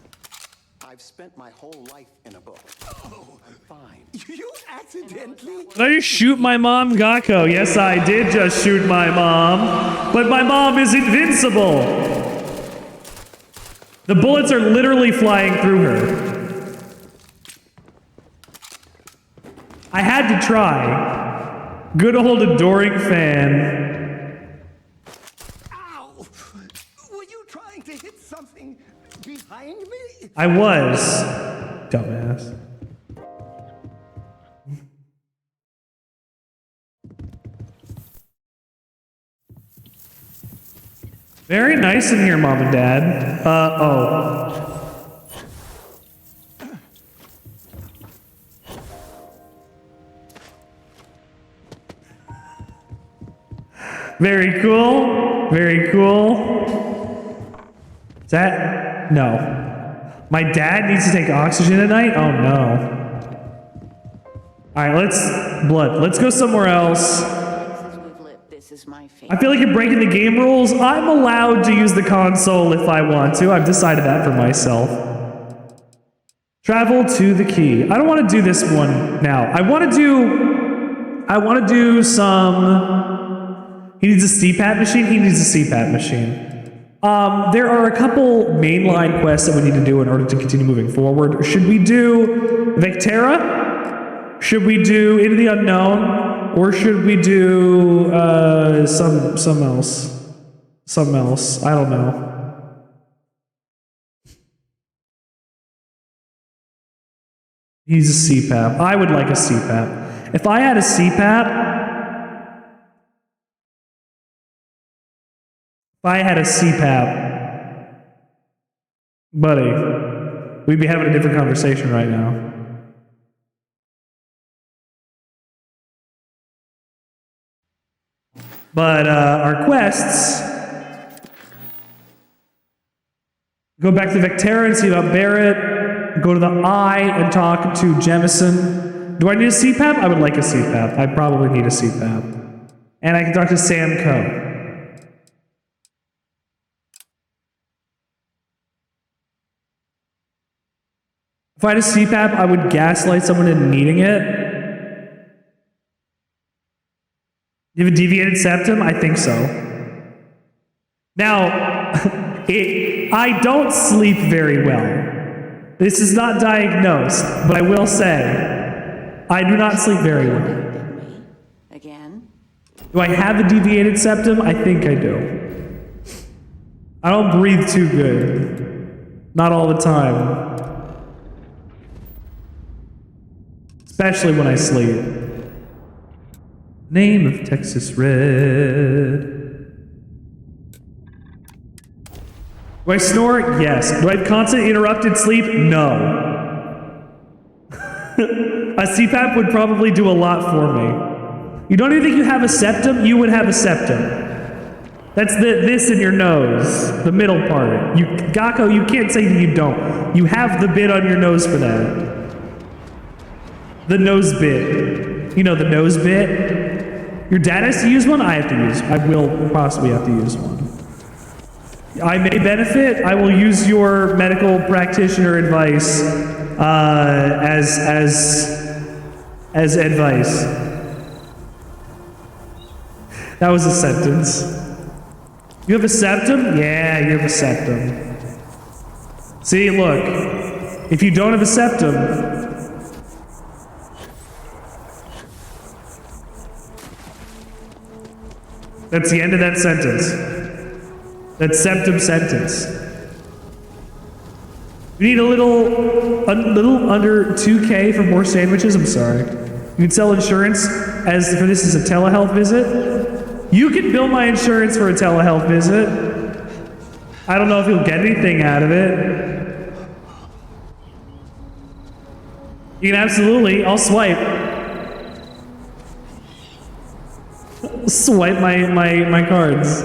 I've spent my whole life in a book. Oh, I'm fine. You accidentally? Did I just shoot my mom, Gakko? Yes, I did just shoot my mom. But my mom is invincible. The bullets are literally flying through her. I had to try. Good old adoring fan. Ow! Were you trying to hit something behind me? I was. Dumbass. Very nice in here, Mom and Dad. Very cool. Very cool. Is that? No. My dad needs to take oxygen at night? Oh no. Alright, let's go somewhere else. I feel like you're breaking the game rules. I'm allowed to use the console if I want to. I've decided that for myself. Travel to the key. I don't want to do this one now. I want to do some... He needs a CPAP machine? He needs a CPAP machine. There are a couple mainline quests that we need to do in order to continue moving forward. Should we do Vectera? Should we do Into the Unknown? Or should we do some else? Something else. I don't know. He's a CPAP. I would like a CPAP. If I had a CPAP... buddy, we'd be having a different conversation right now. But our quests... Go back to Vectera and see about Barrett. Go to the Eye and talk to Jemison. Do I need a CPAP? I would like a CPAP. I probably need a CPAP. And I can talk to Sam Coe. If I had a CPAP, I would gaslight someone into needing it. You have a deviated septum? I think so. Now, I don't sleep very well. This is not diagnosed, but I will say, I do not sleep very well. Again? Do I have a deviated septum? I think I do. I don't breathe too good. Not all the time. Especially when I sleep. Name of Texas Red. Do I snore? Yes. Do I have constant interrupted sleep? No. A CPAP would probably do a lot for me. You don't even think you have a septum? You would have a septum. That's this in your nose, the middle part. Gakko, you can't say that you don't. You have the bit on your nose for that. The nose bit. You know the nose bit? Your dad has to use one? I will possibly have to use one. I may benefit. I will use your medical practitioner advice as advice. That was a sentence. You have a septum? Yeah, you have a septum. See, look. If you don't have a septum, that's the end of that sentence. That septum sentence. We need a little under 2K for more sandwiches. I'm sorry. You can sell insurance as for this is a telehealth visit. You can bill my insurance for a telehealth visit. I don't know if you'll get anything out of it. You can absolutely. I'll swipe. Swipe my cards.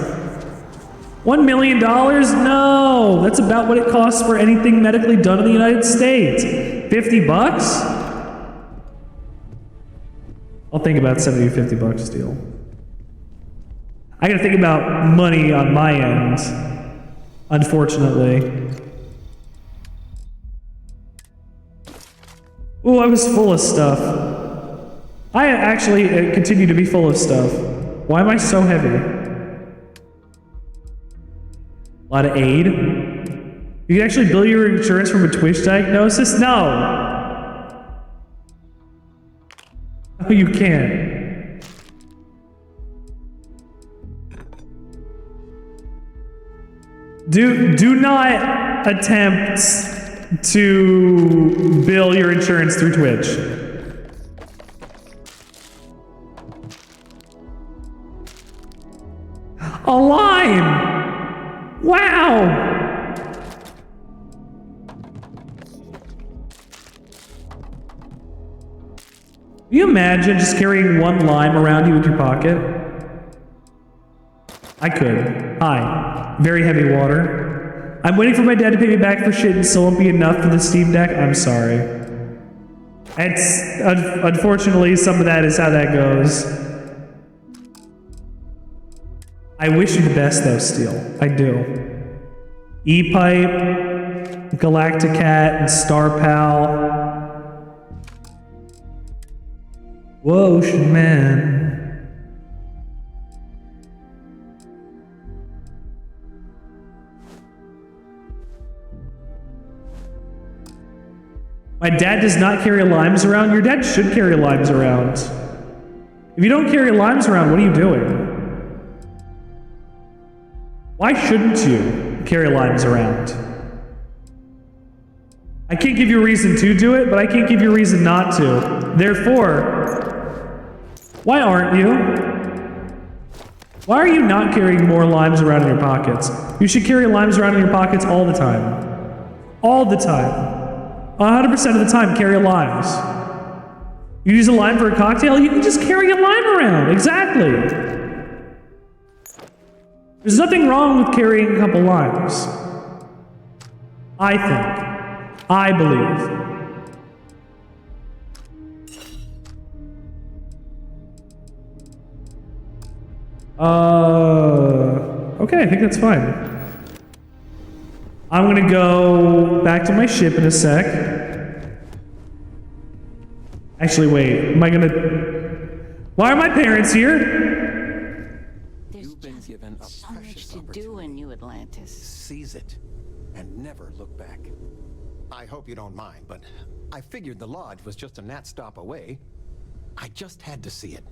$1 million? No! That's about what it costs for anything medically done in the United States. 50 bucks? I'll think about 70 or 50 bucks deal. I gotta think about money on my end, unfortunately. Ooh, I was full of stuff. I actually continue to be full of stuff. Why am I so heavy? A lot of aid? You can actually bill your insurance from a Twitch diagnosis? No! Oh, you can't. Do not attempt to bill your insurance through Twitch. A line! Wow! Can you imagine just carrying one lime around you in your pocket? I could. Hi. Very heavy water. I'm waiting for my dad to pay me back for shit and still won't be enough for the Steam Deck. I'm sorry. It's unfortunately some of that is how that goes. I wish you the best though, Steel. I do. E-Pipe, Galacticat, and Star Pal. Whoa, Ocean Man. My dad does not carry limes around. Your dad should carry limes around. If you don't carry limes around, what are you doing? Why shouldn't you carry limes around? I can't give you a reason to do it, but I can't give you a reason not to. Therefore, why aren't you? Why are you not carrying more limes around in your pockets? You should carry limes around in your pockets all the time. All the time. 100% of the time, carry limes. You use a lime for a cocktail, you can just carry a lime around. Exactly. There's nothing wrong with carrying a couple limes. I think. I believe. Okay, I think that's fine. I'm gonna go back to my ship in a sec. Actually, wait, am I gonna... Why are my parents here? You've been given a So much precious to do in New Atlantis. Seize it and never look back. I hope you don't mind, but I figured the lodge was just a gnat stop away. I just had to see it.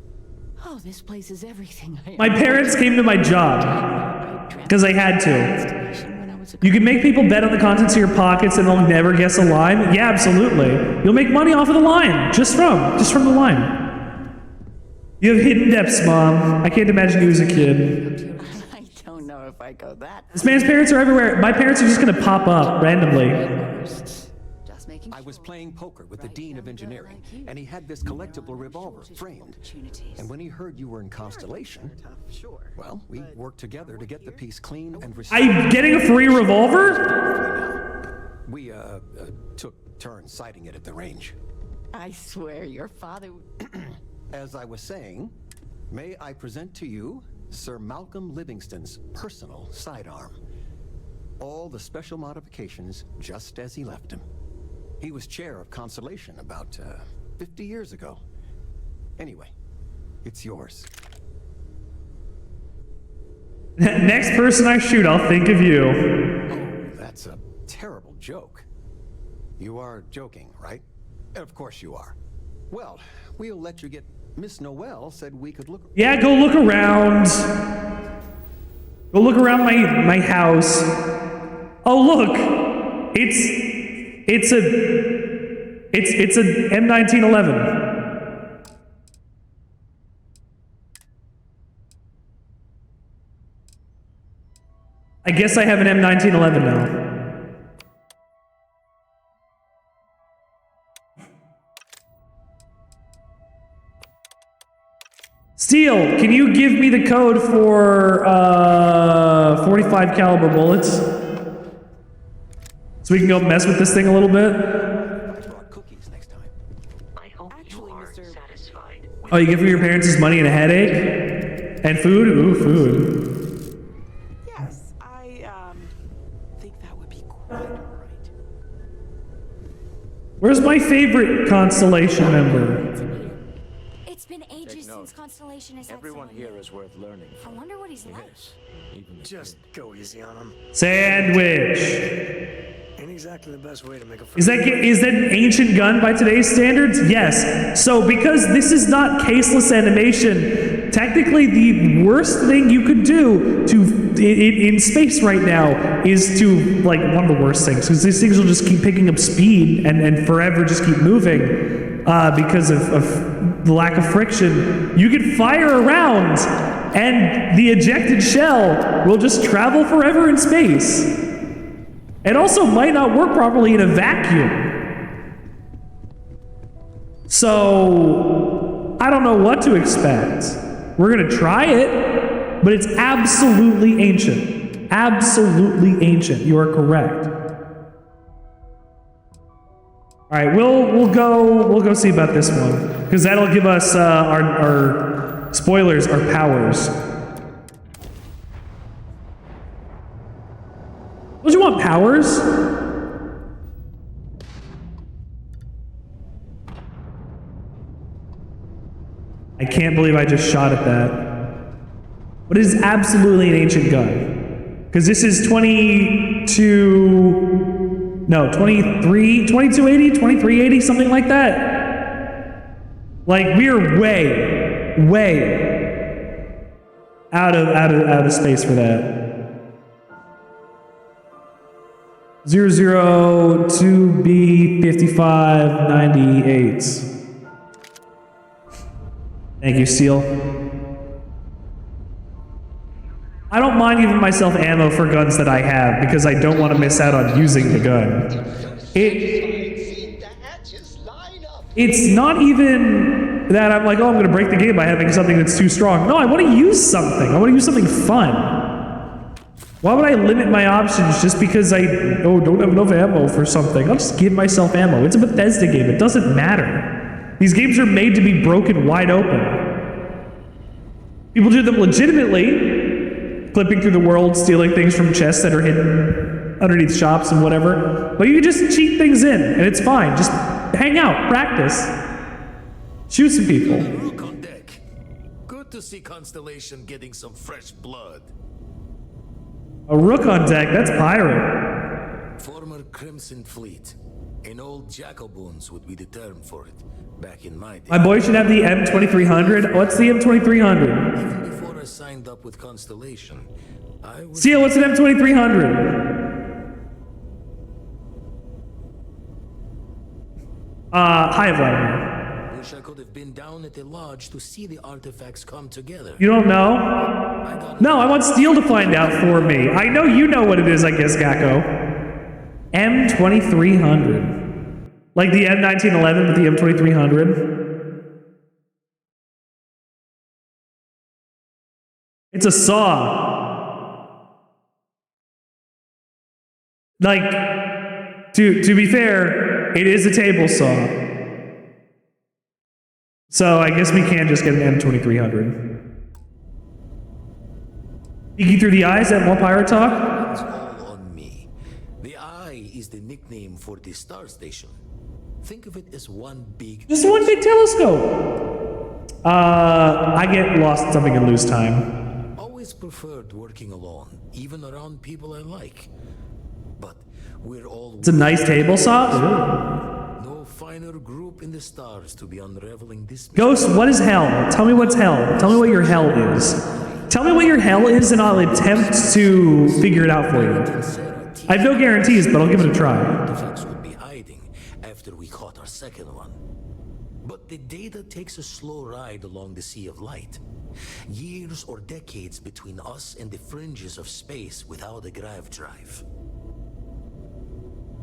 Oh, this place is everything I My parents came to my job because I had to. You can make people bet on the contents of your pockets and they'll never guess a lime. Yeah, absolutely. You'll make money off of the lime, just from the lime. You have hidden depths, Mom. I can't imagine you as a kid. I don't know if I go that. This man's parents are everywhere. My parents are just gonna pop up randomly. I was playing poker with the Dean of Engineering, and he had this collectible revolver framed. And when he heard you were in Constellation, well, we worked together to get the piece clean and restored. I'm getting a free revolver? We, took turns sighting it at the range. I swear your father... As I was saying, may I present to you Sir Malcolm Livingston's personal sidearm. All the special modifications just as he left him. He was chair of Constellation about 50 years ago. Anyway, it's yours. Next person I shoot, I'll think of you. Oh, that's a terrible joke. You are joking, right? Of course you are. Well, we'll let you get... Miss Noel said we could look... Yeah, go look around. Go look around my house. Oh, look. It's a M1911. I guess I have an M1911 now. Steel, can you give me the code for 45 caliber bullets? So we can go mess with this thing a little bit? Oh, you give your parents money and a headache? And food? Ooh, food. Yes, I, think that would be quite all right. Where's my favorite Constellation member? It's been ages since Constellation has had Everyone here is worth learning I from. wonder what he's like. Just go easy on him. Sandwich. Ain't exactly the best way to make a Is that an ancient gun by today's standards? Yes. So because this is not caseless animation, technically the worst thing you could do in space right now is to, like, one of the worst things, because these things will just keep picking up speed and forever just keep moving because of the lack of friction. You can fire around and the ejected shell will just travel forever in space. It also might not work properly in a vacuum. So, I don't know what to expect. We're gonna try it, but it's absolutely ancient. Absolutely ancient. You are correct. All right, we'll go see about this one, because that'll give us our spoilers, our powers. Don't you want powers? I can't believe I just shot at that. But it is absolutely an ancient gun. Because this is 22... no, 23, 2280, 2380, something like that. Like, we're way out of space for that. 002B5598. Thank you, Seal. I don't mind giving myself ammo for guns that I have because I don't want to miss out on using the gun. It's not even that I'm like, oh, I'm going to break the game by having something that's too strong. No, I want to use something. I want to use something fun. Why would I limit my options just because I don't have enough ammo for something? I'll just give myself ammo. It's a Bethesda game. It doesn't matter. These games are made to be broken wide open. People do them legitimately, clipping through the world, stealing things from chests that are hidden underneath shops and whatever. But you can just cheat things in, and it's fine. Just hang out, practice, shoot some people. Rook on deck. Good to see Constellation getting some fresh blood. A rook on deck, that's pirate. Former Crimson Fleet. An old Jacoboons would be the term for it, back in my day. My boy should have the M2300. What's the M2300? Even before I signed up with Constellation, I was... Seal, what's an M2300? Hi, Vladimir. Wish I could have been down at the lodge to see the artifacts come together. You don't know? No, I want Steel to find out for me. I know you know what it is, I guess, Gakko. M2300. Like the M1911, but the M2300. It's a saw. Like, to be fair, it is a table saw. So I guess we can just get an M2300. Peeking through the eyes, that more pirate talk? It's all on me. The eye is the nickname for the star station. Think of it as one big... Just one big telescope. I get lost in something and lose time. Always preferred working alone, even around people I like. But we're all... It's a nice table saw? No finer group in the stars to be unraveling this... Ghost, what is hell? Tell me what's hell. Tell me what your hell is. Tell me what your hell is and I'll attempt to figure it out for you. I have no guarantees, but I'll give it a try. Artifacts would be hiding after we caught our second one. But the data takes a slow ride along the Sea of Light. Years or decades between us and the fringes of space without a grav drive.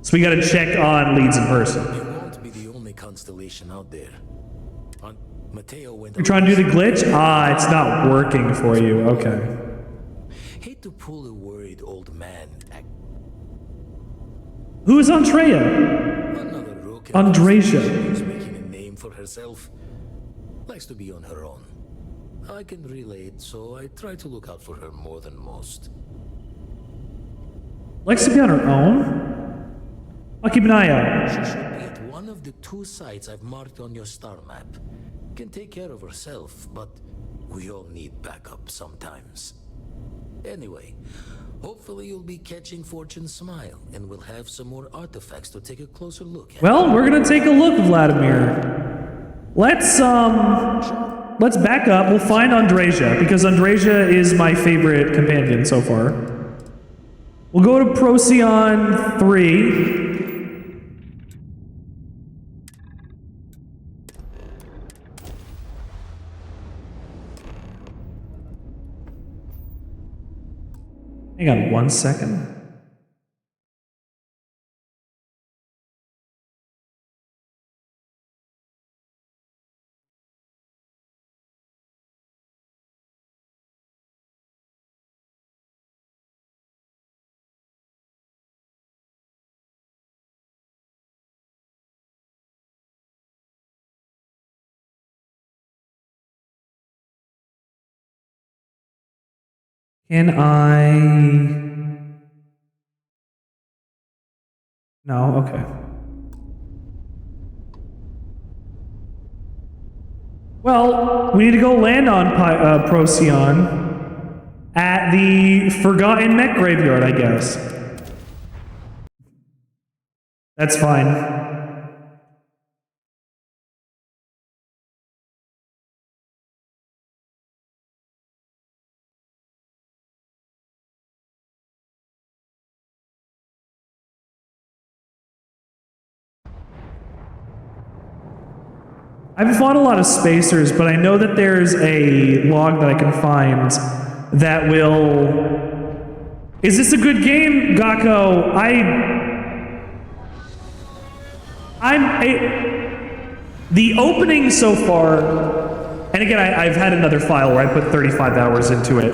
So we gotta check on leads in person. You won't be the only constellation out there. Mateo went... You're trying to do the glitch? Ah, it's not working for you. Okay. Hate to pull a worried old man. Who is Andrea? Andreja. She's making a name for herself. Likes to be on her own. I can relate, so I try to look out for her more than most. Likes to be on her own? I'll keep an eye out. She should be at one of the 2 sites I've marked on your star map. Can take care of herself, but we all need backup sometimes. Anyway, hopefully you'll be catching Fortune's smile, and we'll have some more artifacts to take a closer look at. Well, we're gonna take a look, Vladimir. Let's back up. We'll find Andreja, because Andreja is my favorite companion so far. We'll go to Procyon 3. Hang on 1 second. Can I... No, okay. Well, we need to go land on Procyon at the Forgotten Mech Graveyard, I guess. That's fine. I haven't fought a lot of spacers, but I know that there's a log that I can find that will... Is this a good game, Gakko? The opening so far, and again, I've had another file where I put 35 hours into it.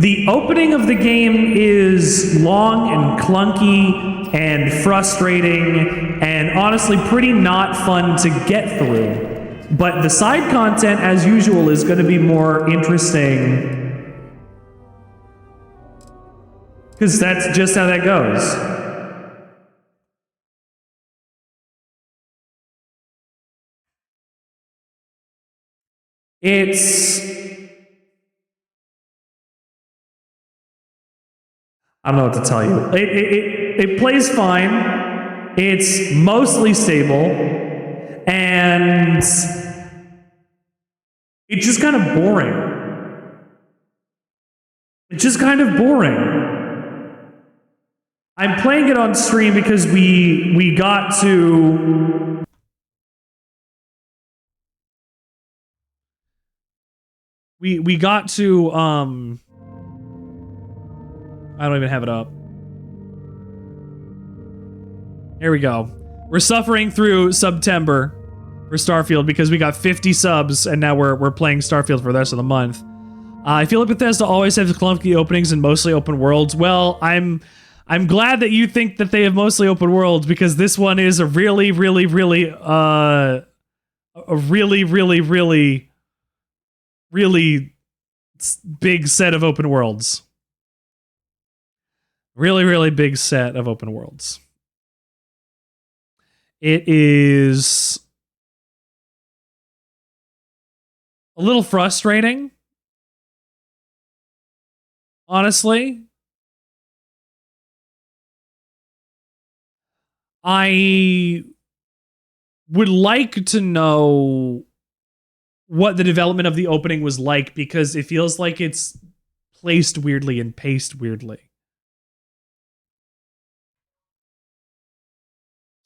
The opening of the game is long and clunky and frustrating and honestly pretty not fun to get through. But the side content, as usual, is going to be more interesting. Because that's just how that goes. I don't know what to tell you. It plays fine. It's mostly stable. And it's just kind of boring. It's just kind of boring. I'm playing it on stream because we got to... We got to, I don't even have it up. Here we go. We're suffering through SUBtember for Starfield because we got 50 subs and now we're playing Starfield for the rest of the month. I feel like Bethesda always has clunky openings and mostly open worlds. Well, I'm glad that you think that they have mostly open worlds because this one is a really big set of open worlds. Really big set of open worlds. It is a little frustrating, honestly. I would like to know what the development of the opening was like because it feels like it's placed weirdly and paced weirdly.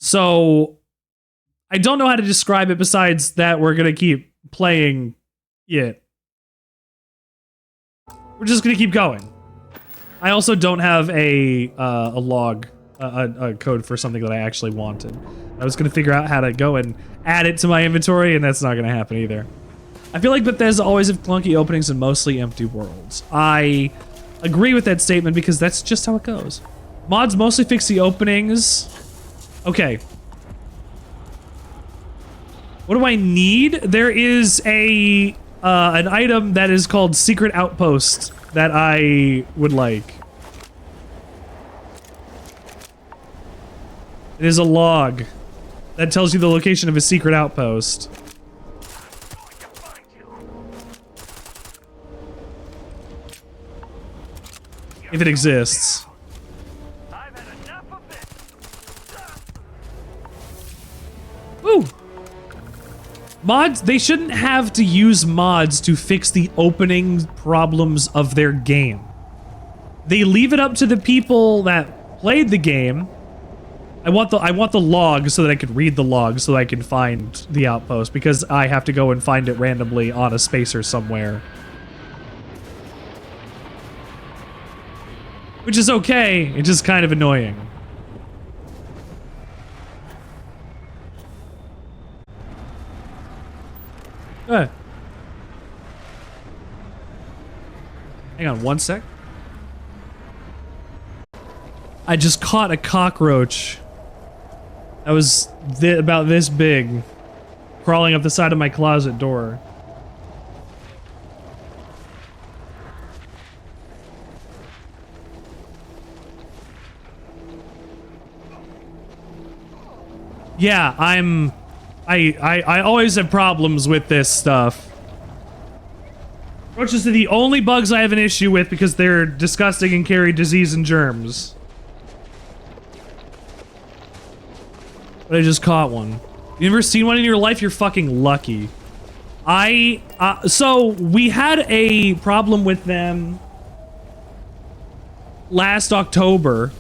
So, I don't know how to describe it besides that we're going to keep playing it. We're just going to keep going. I also don't have a log, a code for something that I actually wanted. I was going to figure out how to go and add it to my inventory, and that's not going to happen either. I feel like Bethesda always have clunky openings and mostly empty worlds. I agree with that statement because that's just how it goes. Mods mostly fix the openings. Okay. What do I need? There is an item that is called Secret Outpost that I would like. It is a log that tells you the location of a secret outpost. If it exists. Ooh. Mods, they shouldn't have to use mods to fix the opening problems of their game. They leave it up to the people that played the game. I want the log so that I can read the log so that I can find the outpost because I have to go and find it randomly on a spacer somewhere. Which is okay, it's just kind of annoying. Hang on one sec. I just caught a cockroach that was about this big, crawling up the side of my closet door. Yeah, I always have problems with this stuff. Roaches are the only bugs I have an issue with because they're disgusting and carry disease and germs. But I just caught one. You ever seen one in your life? You're fucking lucky. So we had a problem with them last October.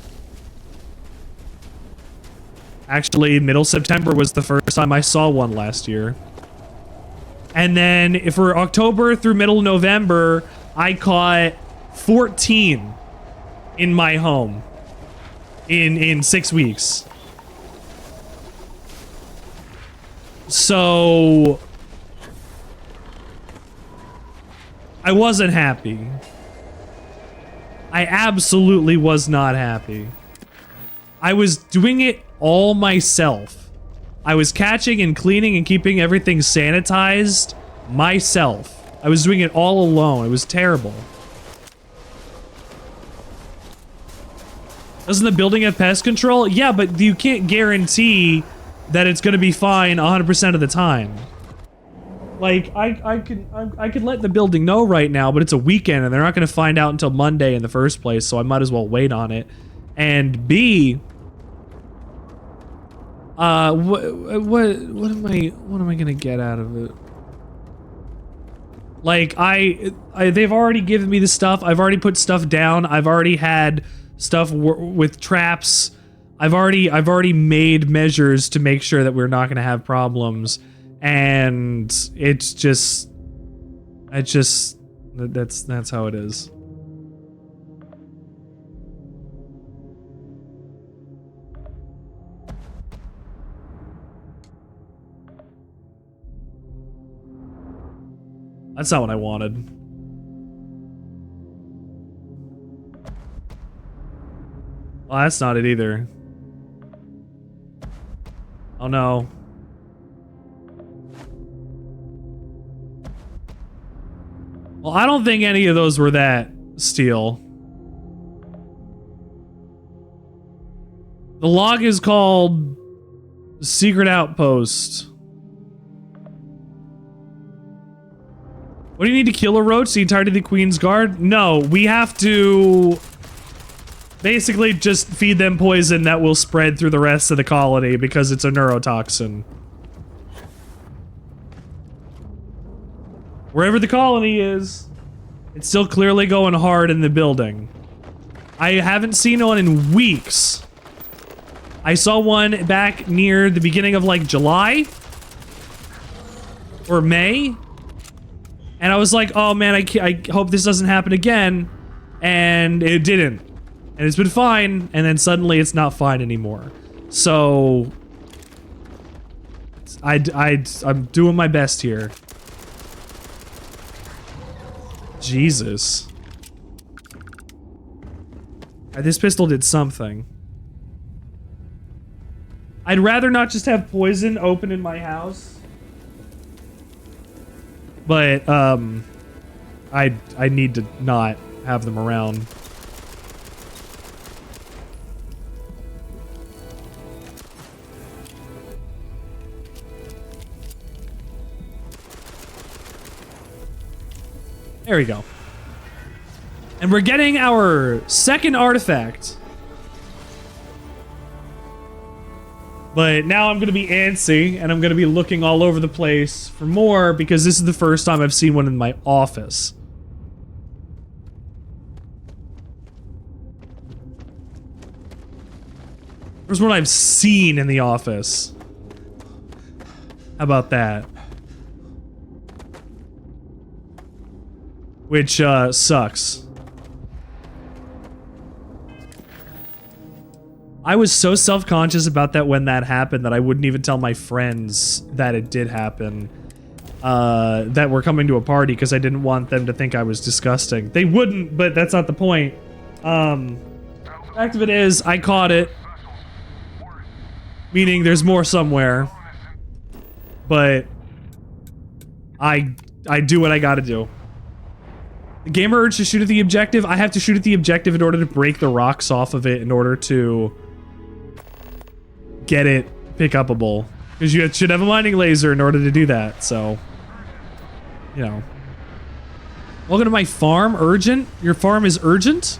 Actually, middle September was the first time I saw one last year. And then for October through middle November, I caught 14 in my home in 6 weeks. So I wasn't happy. I absolutely was not happy. I was doing it all myself. I was catching and cleaning and keeping everything sanitized myself. I was doing it all alone. It was terrible. Doesn't the building have pest control? Yeah, but you can't guarantee that it's going to be fine 100% of the time. Like, I could let the building know right now, but it's a weekend and they're not going to find out until Monday in the first place, so I might as well wait on it. And B, what am I going to get out of it? Like, they've already given me the stuff. I've already put stuff down. I've already had stuff with traps. I've already made measures to make sure that we're not going to have problems. And that's how it is. That's not what I wanted. Well, that's not it either. Oh no. Well, I don't think any of those were that steel. The log is called Secret Outpost. What do you need to kill a roach? The entirety of the Queen's Guard? No, we have to basically just feed them poison that will spread through the rest of the colony because it's a neurotoxin. Wherever the colony is, it's still clearly going hard in the building. I haven't seen one in weeks. I saw one back near the beginning of like July or May. And I was like, oh man, I hope this doesn't happen again. And it didn't. And it's been fine. And then suddenly it's not fine anymore. So I'm doing my best here. Jesus. This pistol did something. I'd rather not just have poison open in my house. But, I need to not have them around. There we go. And we're getting our second artifact. But now I'm going to be antsy, and I'm going to be looking all over the place for more, because this is the first time I've seen one in my office. There's one I've seen in the office. How about that? Which, sucks. I was so self-conscious about that when that happened that I wouldn't even tell my friends that it did happen. That were coming to a party because I didn't want them to think I was disgusting. They wouldn't, but that's not the point. Fact of it is, I caught it. Meaning there's more somewhere. But I do what I gotta do. The gamer urge to shoot at the objective. I have to shoot at the objective in order to break the rocks off of it in order to get it pick-upable. Because you should have a mining laser in order to do that, so... You know. Welcome to my farm. Urgent? Your farm is urgent?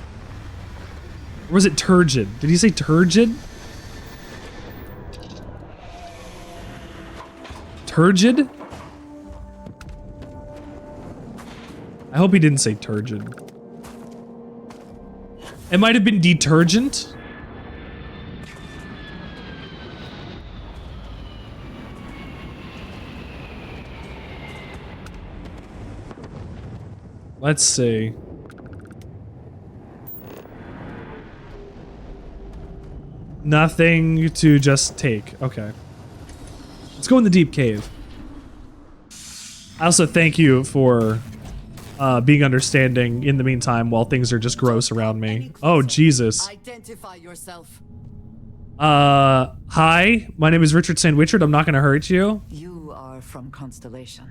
Or was it turgid? Did he say turgid? turgid? I hope he didn't say turgid. It might have been detergent. Let's see. Nothing to just take. Okay. Let's go in the deep cave. I also thank you for being understanding in the meantime while things are just gross around me. Oh, Jesus. Identify yourself. Hi. My name is Richard Sandwichard. I'm not going to hurt you. You are from Constellation.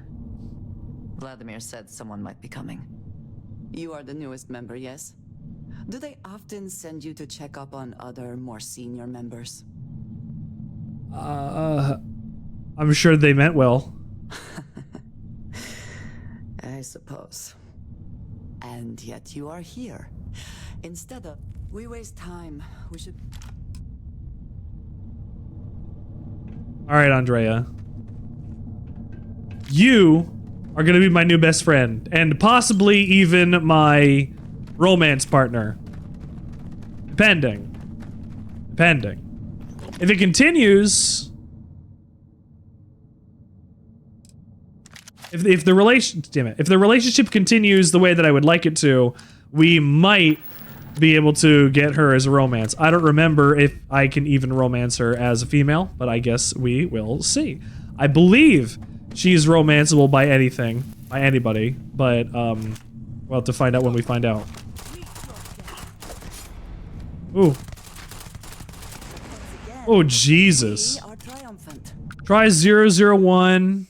Vladimir said someone might be coming. You are the newest member, yes? Do they often send you to check up on other, more senior members? I'm sure they meant well. I suppose. And yet you are here. Instead of, we waste time. We should... All right, Andrea. You are going to be my new best friend, and possibly even my romance partner. Depending. If it continues... If the relationship continues the way that I would like it to, we might be able to get her as a romance. I don't remember if I can even romance her as a female, but I guess we will see. I believe she's romanceable by anything, by anybody, but we'll have to find out when we find out. Ooh. Oh, Jesus. Try 001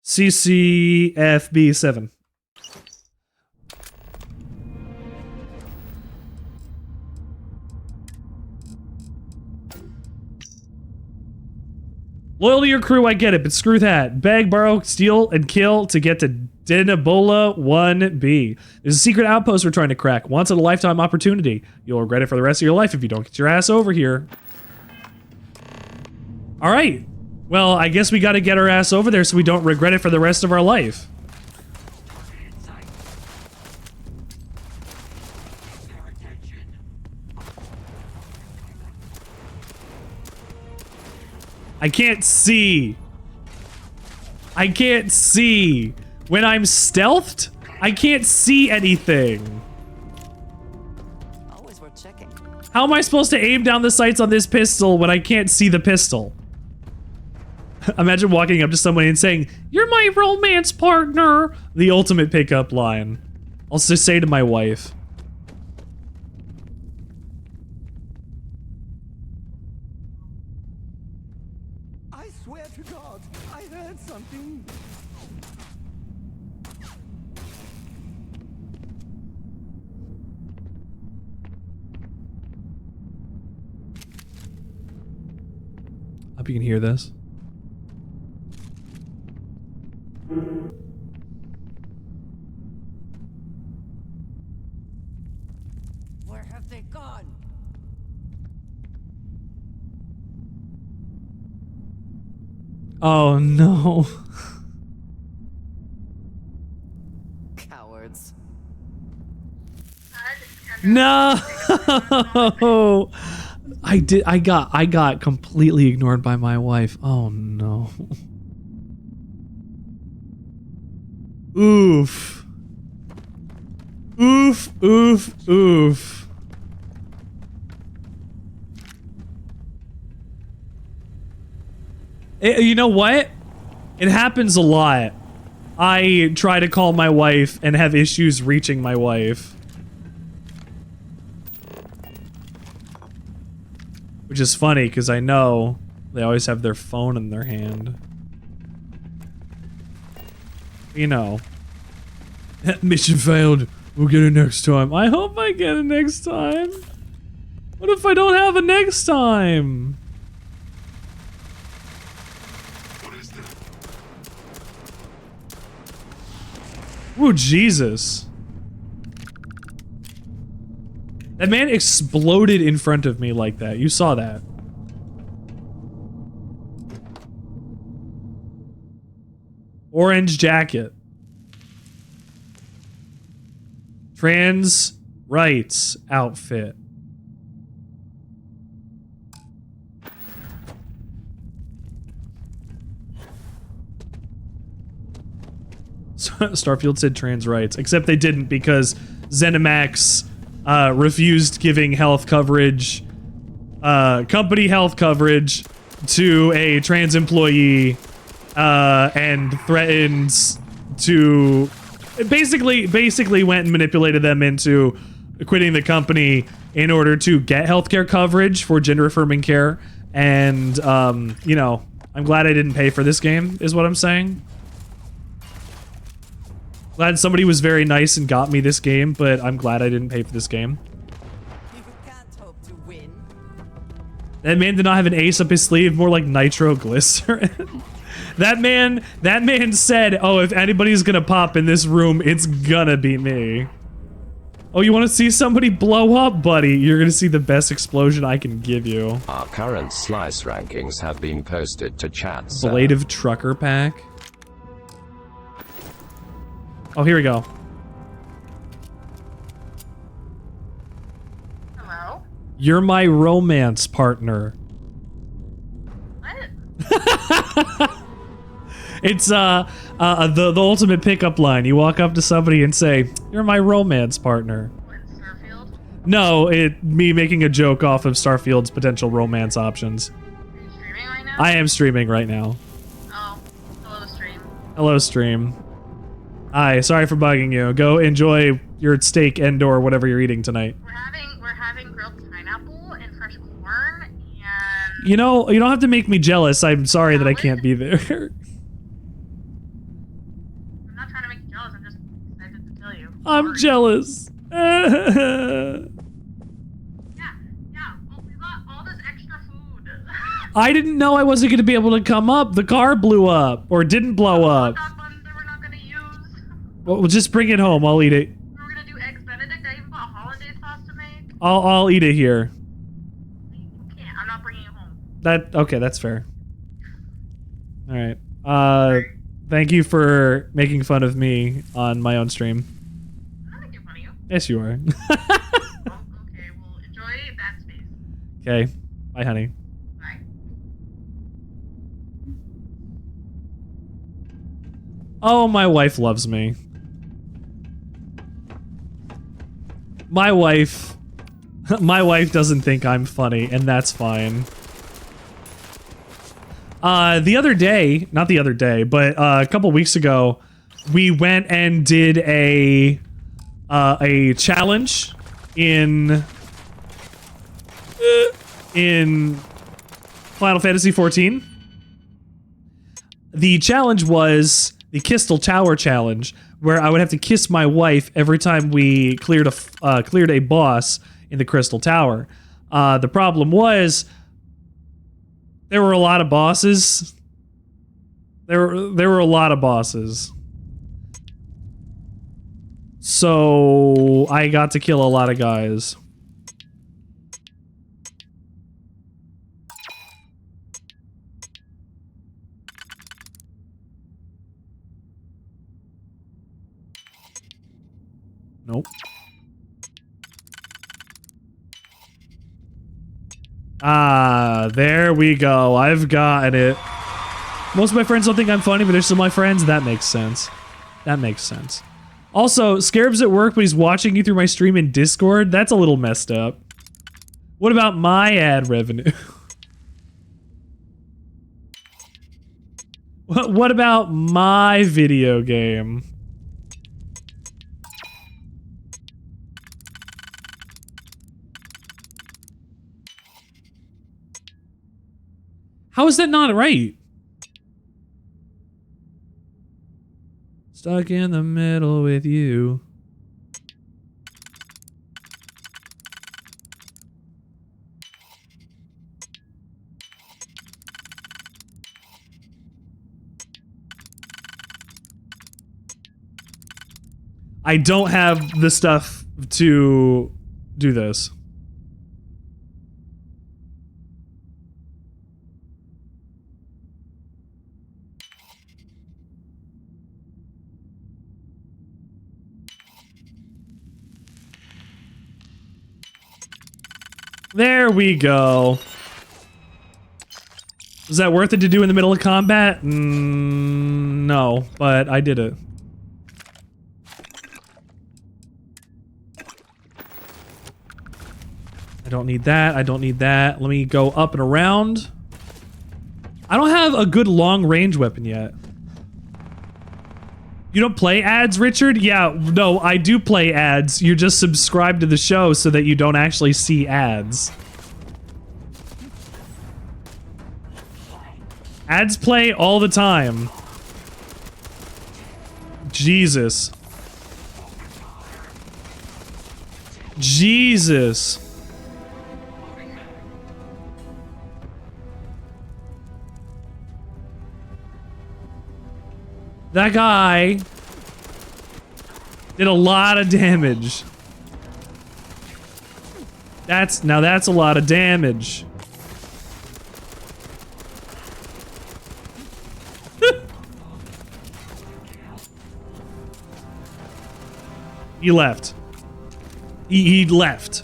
CCFB7. Loyal to your crew, I get it, but screw that. Beg, borrow, steal, and kill to get to Dinabola 1B. There's a secret outpost we're trying to crack. Once in a lifetime opportunity. You'll regret it for the rest of your life if you don't get your ass over here. Alright. Well, I guess we gotta get our ass over there so we don't regret it for the rest of our life. I can't see. I can't see. When I'm stealthed, I can't see anything. Always worth checking. How am I supposed to aim down the sights on this pistol when I can't see the pistol? Imagine walking up to somebody and saying, "You're my romance partner." The ultimate pickup line. I'll just say to my wife. I swear to God, I heard something. Hope you can hear this. Where have they gone? Oh no. Cowards. No. I got completely ignored by my wife. Oh no. Oof. Oof, oof, oof. You know what? It happens a lot. I try to call my wife and have issues reaching my wife. Which is funny, because I know they always have their phone in their hand. You know. Mission failed. We'll get it next time. I hope I get it next time. What if I don't have a next time? Ooh, Jesus. That man exploded in front of me like that. You saw that. Orange jacket. Trans rights outfit. Starfield said trans rights, except they didn't because ZeniMax refused giving health coverage, company health coverage to a trans employee, and threatened to basically went and manipulated them into quitting the company in order to get healthcare coverage for gender affirming care. And you know, I'm glad I didn't pay for this game, is what I'm saying. Glad somebody was very nice and got me this game, but I'm glad I didn't pay for this game. You can't hope to win. That man did not have an ace up his sleeve, more like nitroglycerin. That man said, oh, if anybody's gonna pop in this room, it's gonna be me. Oh, you want to see somebody blow up, buddy? You're gonna see the best explosion I can give you. Our current slice rankings have been posted to chat, sir. Blade of Trucker Pack. Oh, here we go. Hello? You're my romance partner. What? It's the ultimate pickup line. You walk up to somebody and say, "You're my romance partner." What, Starfield? No, me making a joke off of Starfield's potential romance options. Are you streaming right now? I am streaming right now. Oh, hello stream. Hello, stream. Hi, sorry for bugging you. Go enjoy your steak and/or whatever you're eating tonight. We're having grilled pineapple and fresh corn and You know, you don't have to make me jealous. I'm sorry that I can't be there. I'm not trying to make you jealous, I'm just excited to tell you. I'm jealous. Well, we got all this extra food. I didn't know I wasn't going to be able to come up. The car blew up. Or didn't blow up. Well, just bring it home. I'll eat it. We were gonna do eggs benedict. I even bought hollandaise sauce to make. I'll eat it here. You can't. I'm not bringing it home. Okay, that's fair. All right. Thank you for making fun of me on my own stream. I'm not making fun of you. Yes, you are. Okay, well, enjoy that space. Okay. Bye, honey. Bye. Oh, my wife loves me. My wife doesn't think I'm funny, and that's fine. The other day, not the other day, but a couple weeks ago, we went and did a challenge in Final Fantasy XIV. The challenge was the Crystal Tower challenge, where I would have to kiss my wife every time we cleared a boss in the Crystal Tower. The problem was there were a lot of bosses. There were a lot of bosses. So I got to kill a lot of guys. Nope. Ah, there we go. I've gotten it. Most of my friends don't think I'm funny, but they're still my friends. That makes sense. That makes sense. Also, Scarab's at work, but he's watching you through my stream in Discord. That's a little messed up. What about my ad revenue? What about my video game? How is that not right? Stuck in the middle with you. I don't have the stuff to do this. There we go. Was that worth it to do in the middle of combat? No, but I did it. I don't need that. I don't need that. Let me go up and around. I don't have a good long range weapon yet. You don't play ads, Richard? Yeah, no, I do play ads. You just subscribe to the show so that you don't actually see ads. Ads play all the time. Jesus. Jesus. That guy did a lot of damage. Now that's a lot of damage. He left. He left.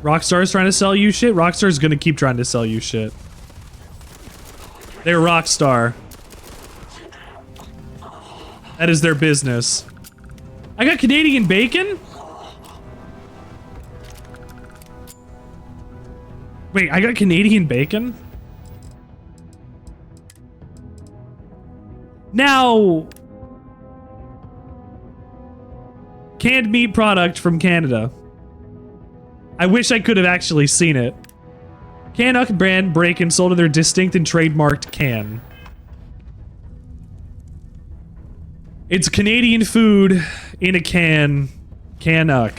Rockstar's trying to sell you shit? Rockstar's gonna keep trying to sell you shit. They're Rockstar. That is their business. I got Canadian bacon? Wait, I got Canadian bacon? Now... Canned meat product from Canada. I wish I could have actually seen it. Canuck brand bacon sold in their distinct and trademarked can. It's Canadian food in a can. Canuck.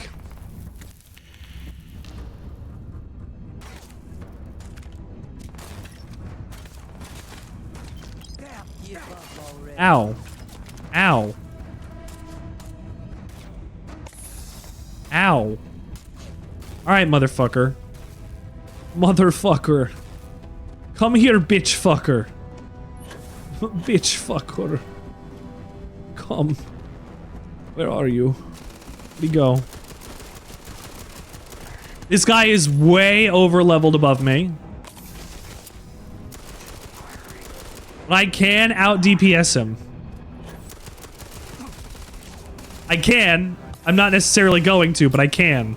Ow. Ow. Ow. Alright, motherfucker. Motherfucker. Come here, bitch fucker. Bitch fucker. Come. Where are you? Where'd he go? This guy is way over leveled above me. I can out DPS him. I can. I'm not necessarily going to, but I can.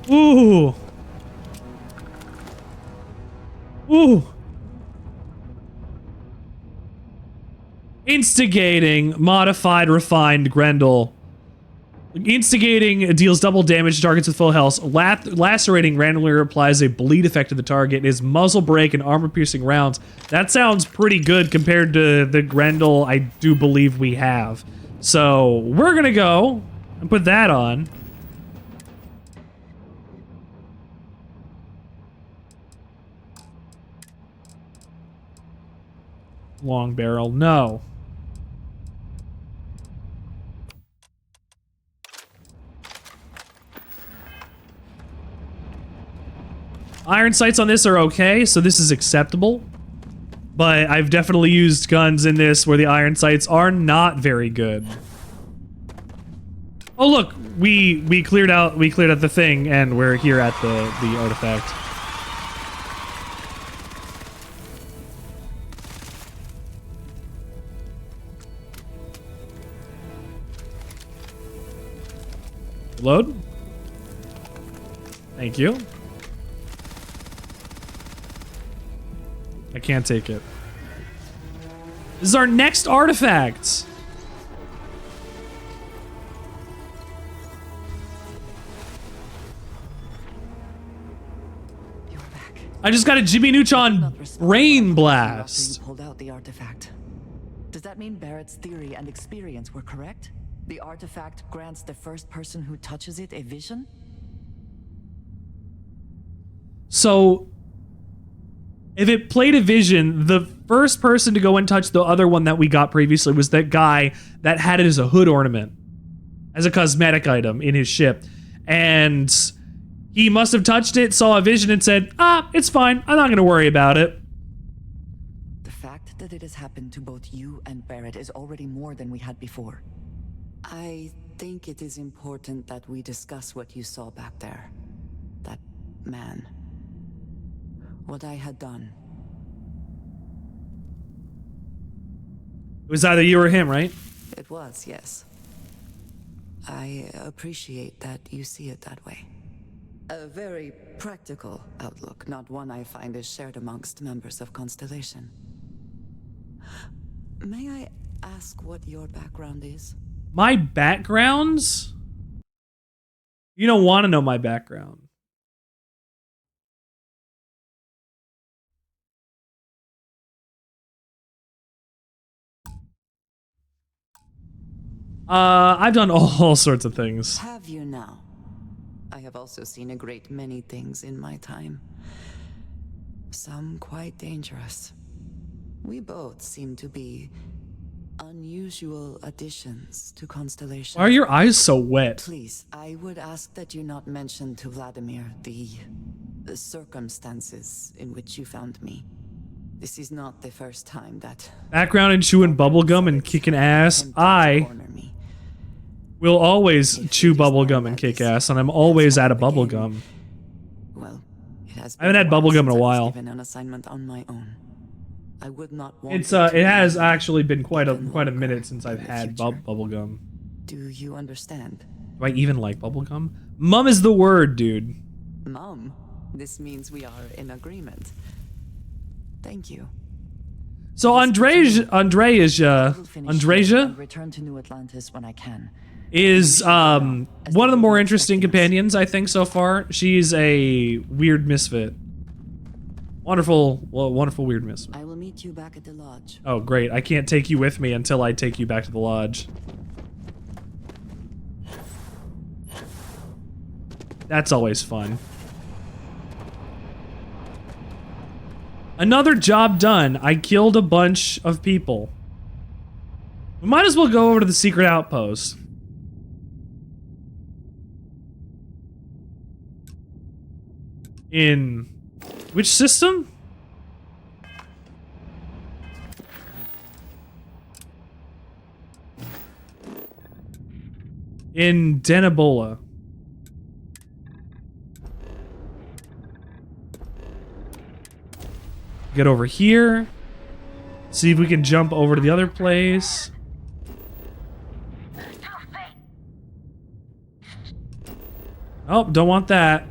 Ooh. Ooh. Instigating modified refined Grendel. Instigating deals double damage to targets with full health. Lacerating randomly applies a bleed effect to the target. Is muzzle break and armor piercing rounds. That sounds pretty good compared to the Grendel I do believe we have. So we're gonna go and put that on. Long barrel, no. Iron sights on this are okay, so this is acceptable. But I've definitely used guns in this where the iron sights are not very good. Oh look, we cleared out the thing and we're here at the artifact. Load. Thank you. I can't take it. This is our next artifact. I just got a Jimmy Neutron brain blast. Pulled out the artifact. Does that mean Barrett's theory and experience were correct? The artifact grants the first person who touches it a vision? So, if it played a vision, the first person to go and touch the other one that we got previously was that guy that had it as a hood ornament, as a cosmetic item in his ship. And he must have touched it, saw a vision, and said, ah, it's fine, I'm not going to worry about it. The fact that it has happened to both you and Barrett is already more than we had before. I think it is important that we discuss what you saw back there. That man. What I had done. It was either you or him, right? It was, yes. I appreciate that you see it that way. A very practical outlook, not one I find is shared amongst members of Constellation. May I ask what your background is? My backgrounds? You don't want to know my background. I've done all sorts of things. Have you now? I have also seen a great many things in my time. Some quite dangerous. We both seem to be unusual additions to Constellation. Why are your eyes so wet? Please, I would ask that you not mention to Vladimir the circumstances in which you found me. This is not the first time that... Background in chewing bubblegum and kicking ass. I will always chew bubblegum and kick ass, and I'm always out of bubblegum. Well, it has I haven't had bubblegum in a while. given an assignment on my own. I would not want It's it has actually been quite a minute since I've had bubblegum. Do you understand? Do I even like bubblegum? Mum is the word, dude. Mom, this means we are in agreement. Thank you. So Andreja Return to New Atlantis when I can. is one of the more interesting companions I think so far. She's a weird misfit. Wonderful weird misfit. I will meet you back at the lodge. Oh great, I can't take you with me until I take you back to the lodge. That's always fun. Another job done. I killed a bunch of people. We might as well go over to the secret outpost. In which system? In Denibola. Get over here. See if we can jump over to the other place. Oh, don't want that.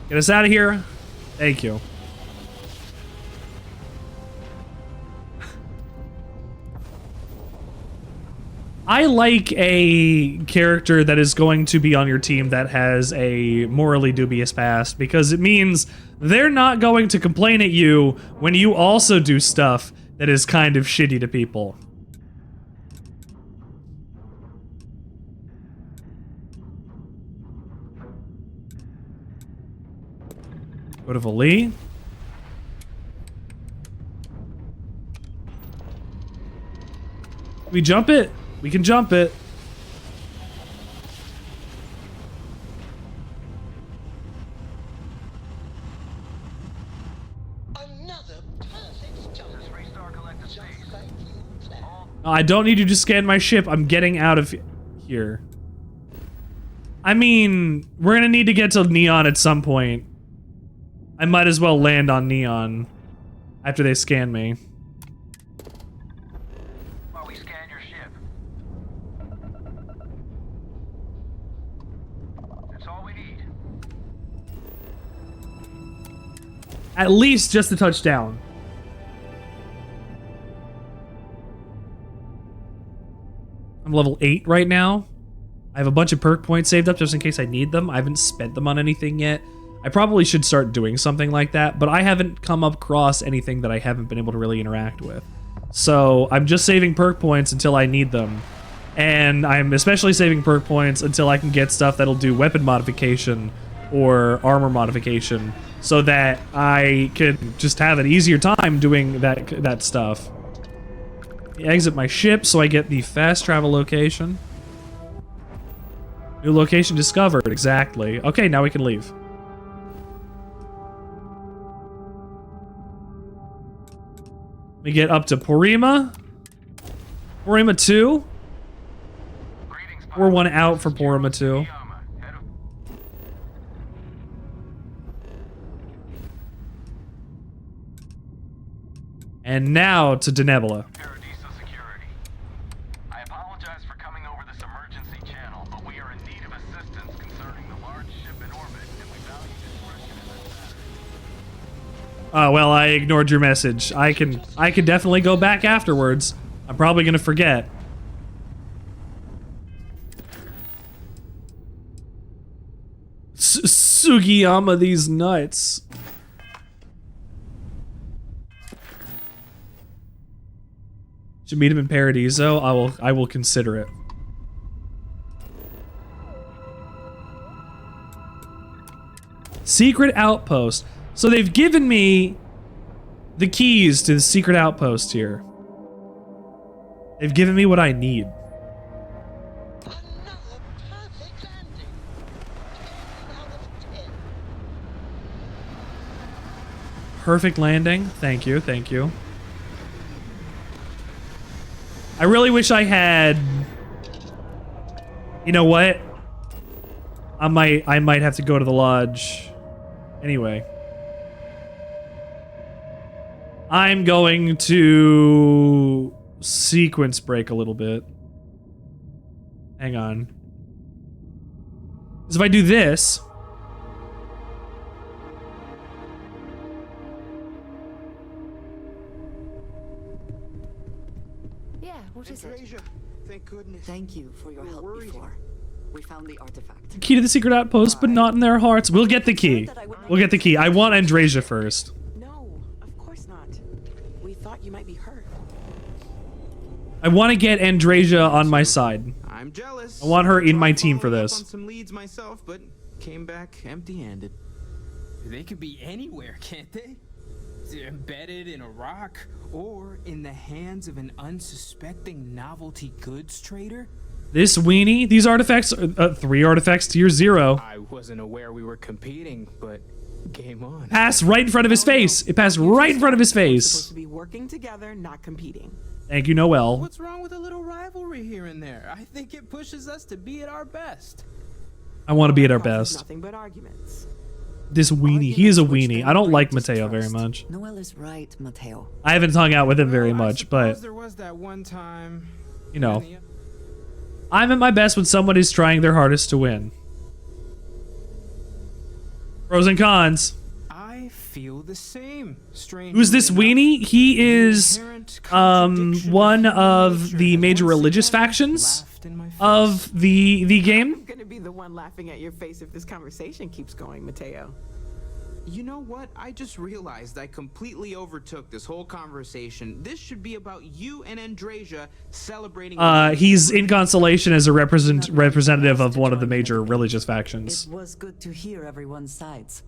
Get us out of here. Thank you. I like a character that is going to be on your team that has a morally dubious past, because it means they're not going to complain at you when you also do stuff that is kind of shitty to people. Go to Vali. We jump it? We can jump it. I don't need you to scan my ship. I'm getting out of here. I mean, we're gonna need to get to Neon at some point. I might as well land on Neon after they scan me. While we scan your ship. That's all we need. At least just a touchdown. I'm level 8 right now. I have a bunch of perk points saved up just in case I need them. I haven't spent them on anything yet. I probably should start doing something like that, but I haven't come across anything that I haven't been able to really interact with. So I'm just saving perk points until I need them. And I'm especially saving perk points until I can get stuff that'll do weapon modification or armor modification, so that I could just have an easier time doing that stuff. Exit my ship so I get the fast travel location. New location discovered, exactly. Okay, now we can leave. We get up to Porima. Porima 2. We're 1 out for Porima 2. And now to Denebola. I apologize for coming over this emergency channel, but we are in need of assistance concerning the large ship in orbit, and we value discretion in this matter. Oh, well, I ignored your message. I can definitely go back afterwards. I'm probably gonna forget. Sugiyama these nuts. Should meet him in Paradiso. I will consider it. Secret outpost. So they've given me the keys to the secret outpost here. They've given me what I need. Perfect landing. Thank you, thank you. I really wish I had... You know what? I might have to go to the lodge. Anyway. I'm going to sequence break a little bit. Hang on. Because if I do this... What is it? Thank goodness. Thank you for your help before. We found the artifact. Key to the secret outpost, but not in their hearts. We'll get the key. We'll get the key. I want Andrasia first. No, of course not. We thought you might be hurt. I want to get Andrasia on my side. I'm jealous. I want her in my team for this. On some leads myself, but came back empty-handed. They could be anywhere, can't they? Embedded in a rock, or in the hands of an unsuspecting novelty goods trader? This weenie, these artifacts, 3 artifacts tier 0. I wasn't aware we were competing, but game on. Pass right in front of his face. It passed right in front of his face. Supposed to be working together, not competing. Thank you, Noel. What's wrong with a little rivalry here and there? I think it pushes us to be at our best. I want to be at our best. Nothing but arguments. This weenie, he is a weenie. I don't like Mateo very much. Noel is right, Mateo. I haven't hung out with him very much, but there was that one time. You know, I'm at my best when someone is trying their hardest to win. Pros and cons. I feel the same. Who's this weenie? He is one of the major religious factions of the game. I'm gonna be the one laughing at your face if this conversation keeps going, Mateo. You know what? I just realized I completely overtook this whole conversation. This should be about you and Andrasia celebrating... He's in Constellation as a representative of one of the major religious factions. It was good to hear everyone's sides.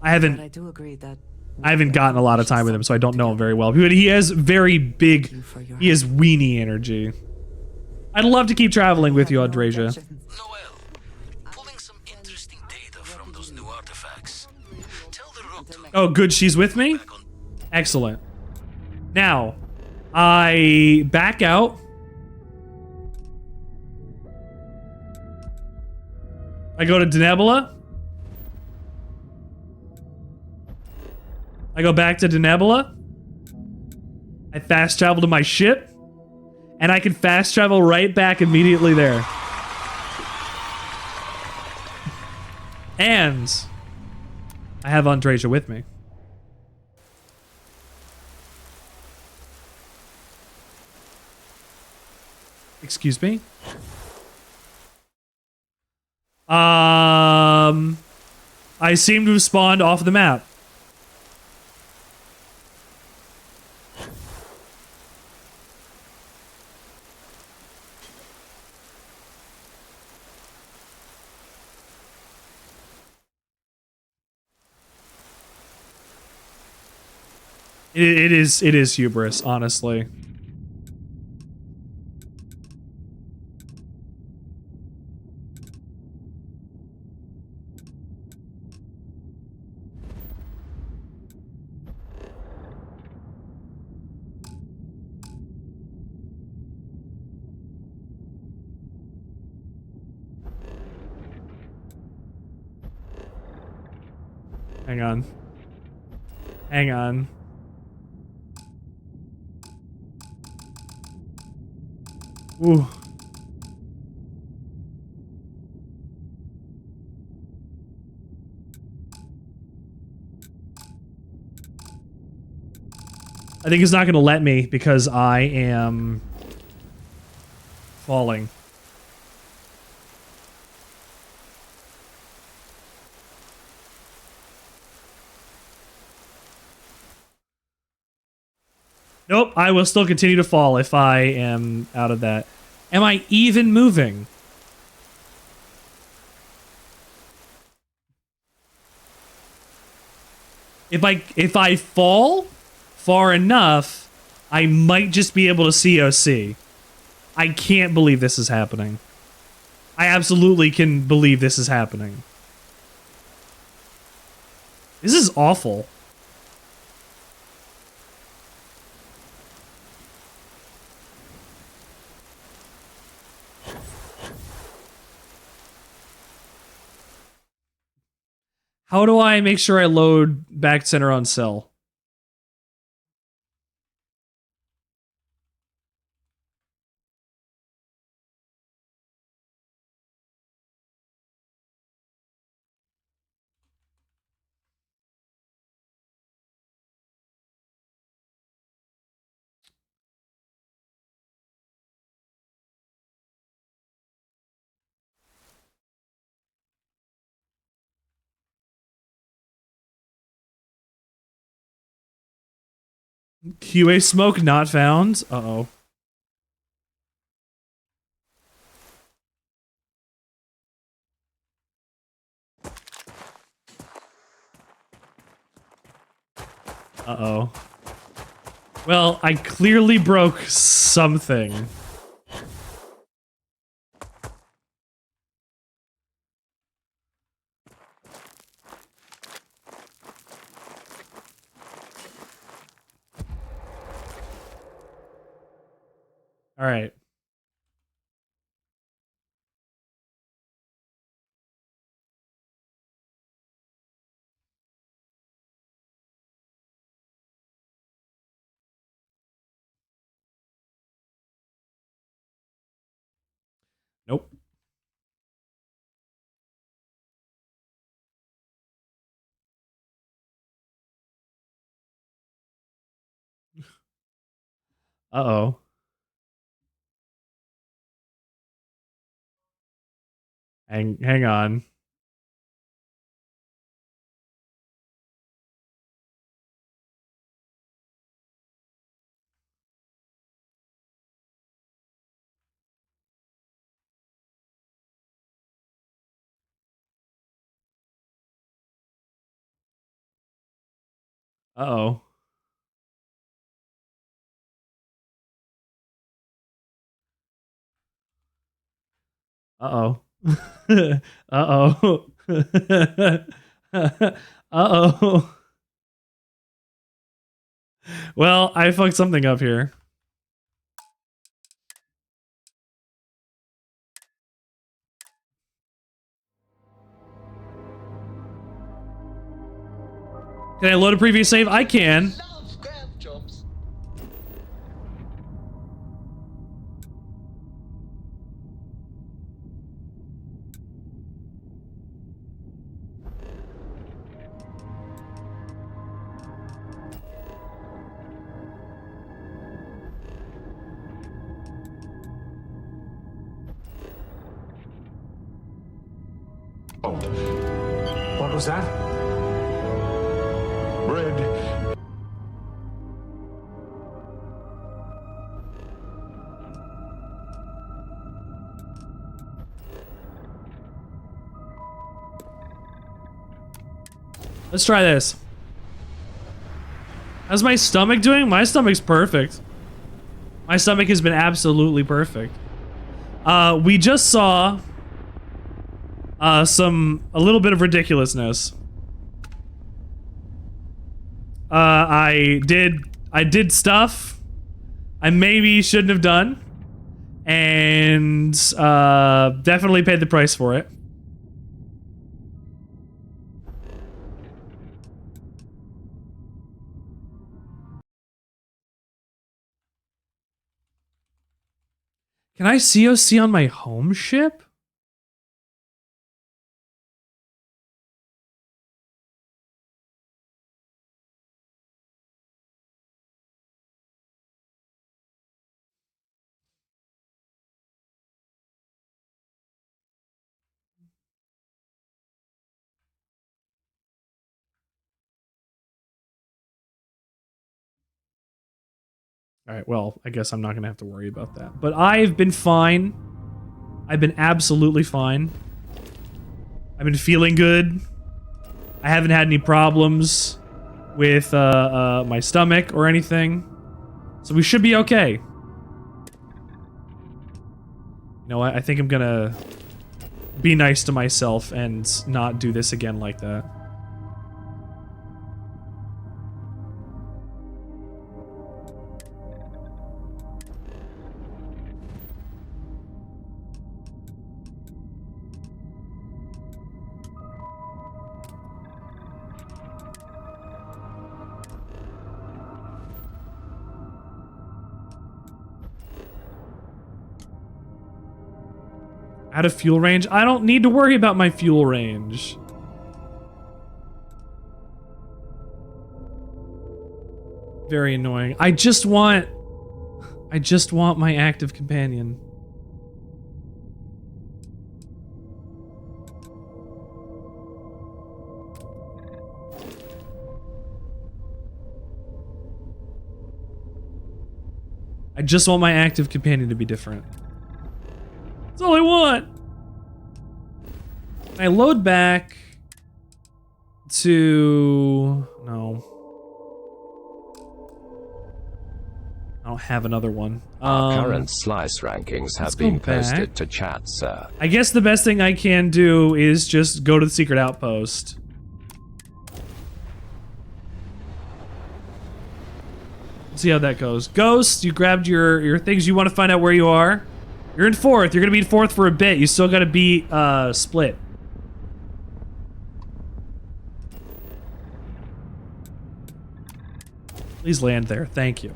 I do agree that haven't gotten a lot of time with him, so I don't know him very well. But he has very big, he has weenie energy. I'd love to keep traveling with you, Andrasia. Oh, good, she's with me? Excellent. Now, I back out. I go to Denebola. I go back to Denebola. I fast travel to my ship. And I can fast travel right back immediately there. And I have Andrasia with me. Excuse me? I seem to have spawned off the map. It is hubris, honestly. Hang on. Hang on. Ooh. I think it's not going to let me because I am falling. Nope, I will still continue to fall if I am out of that. Am I even moving? If I fall far enough, I might just be able to COC. I can't believe this is happening. I absolutely can believe this is happening. This is awful. How do I make sure I load back center on cell? QA smoke not found. Uh-oh. Uh-oh. Well, I clearly broke something. All right. Nope. Uh-oh. Hang on. Uh-oh. Uh-oh. Uh-oh. Uh-oh. Well, I fucked something up here. Can I load a previous save? I can. What was that? Bread. Let's try this. How's my stomach doing? My stomach's perfect. My stomach has been absolutely perfect. We just saw a little bit of ridiculousness. I did stuff I maybe shouldn't have done, and definitely paid the price for it. Can I COC on my home ship? All right, well, I guess I'm not going to have to worry about that. But I've been fine. I've been absolutely fine. I've been feeling good. I haven't had any problems with my stomach or anything. So we should be okay. You know what? I think I'm going to be nice to myself and not do this again like that. Out of fuel range? I don't need to worry about my fuel range. Very annoying. I just want my active companion. I just want my active companion to be different. That's all I want. I load back to... No. I don't have another one. Our current slice rankings have been posted to chat, sir. I guess the best thing I can do is just go to the secret outpost. See how that goes. Ghost, you grabbed your things. You want to find out where you are? You're in 4th. You're going to be in 4th for a bit. You still got to beat Split. Please land there. Thank you.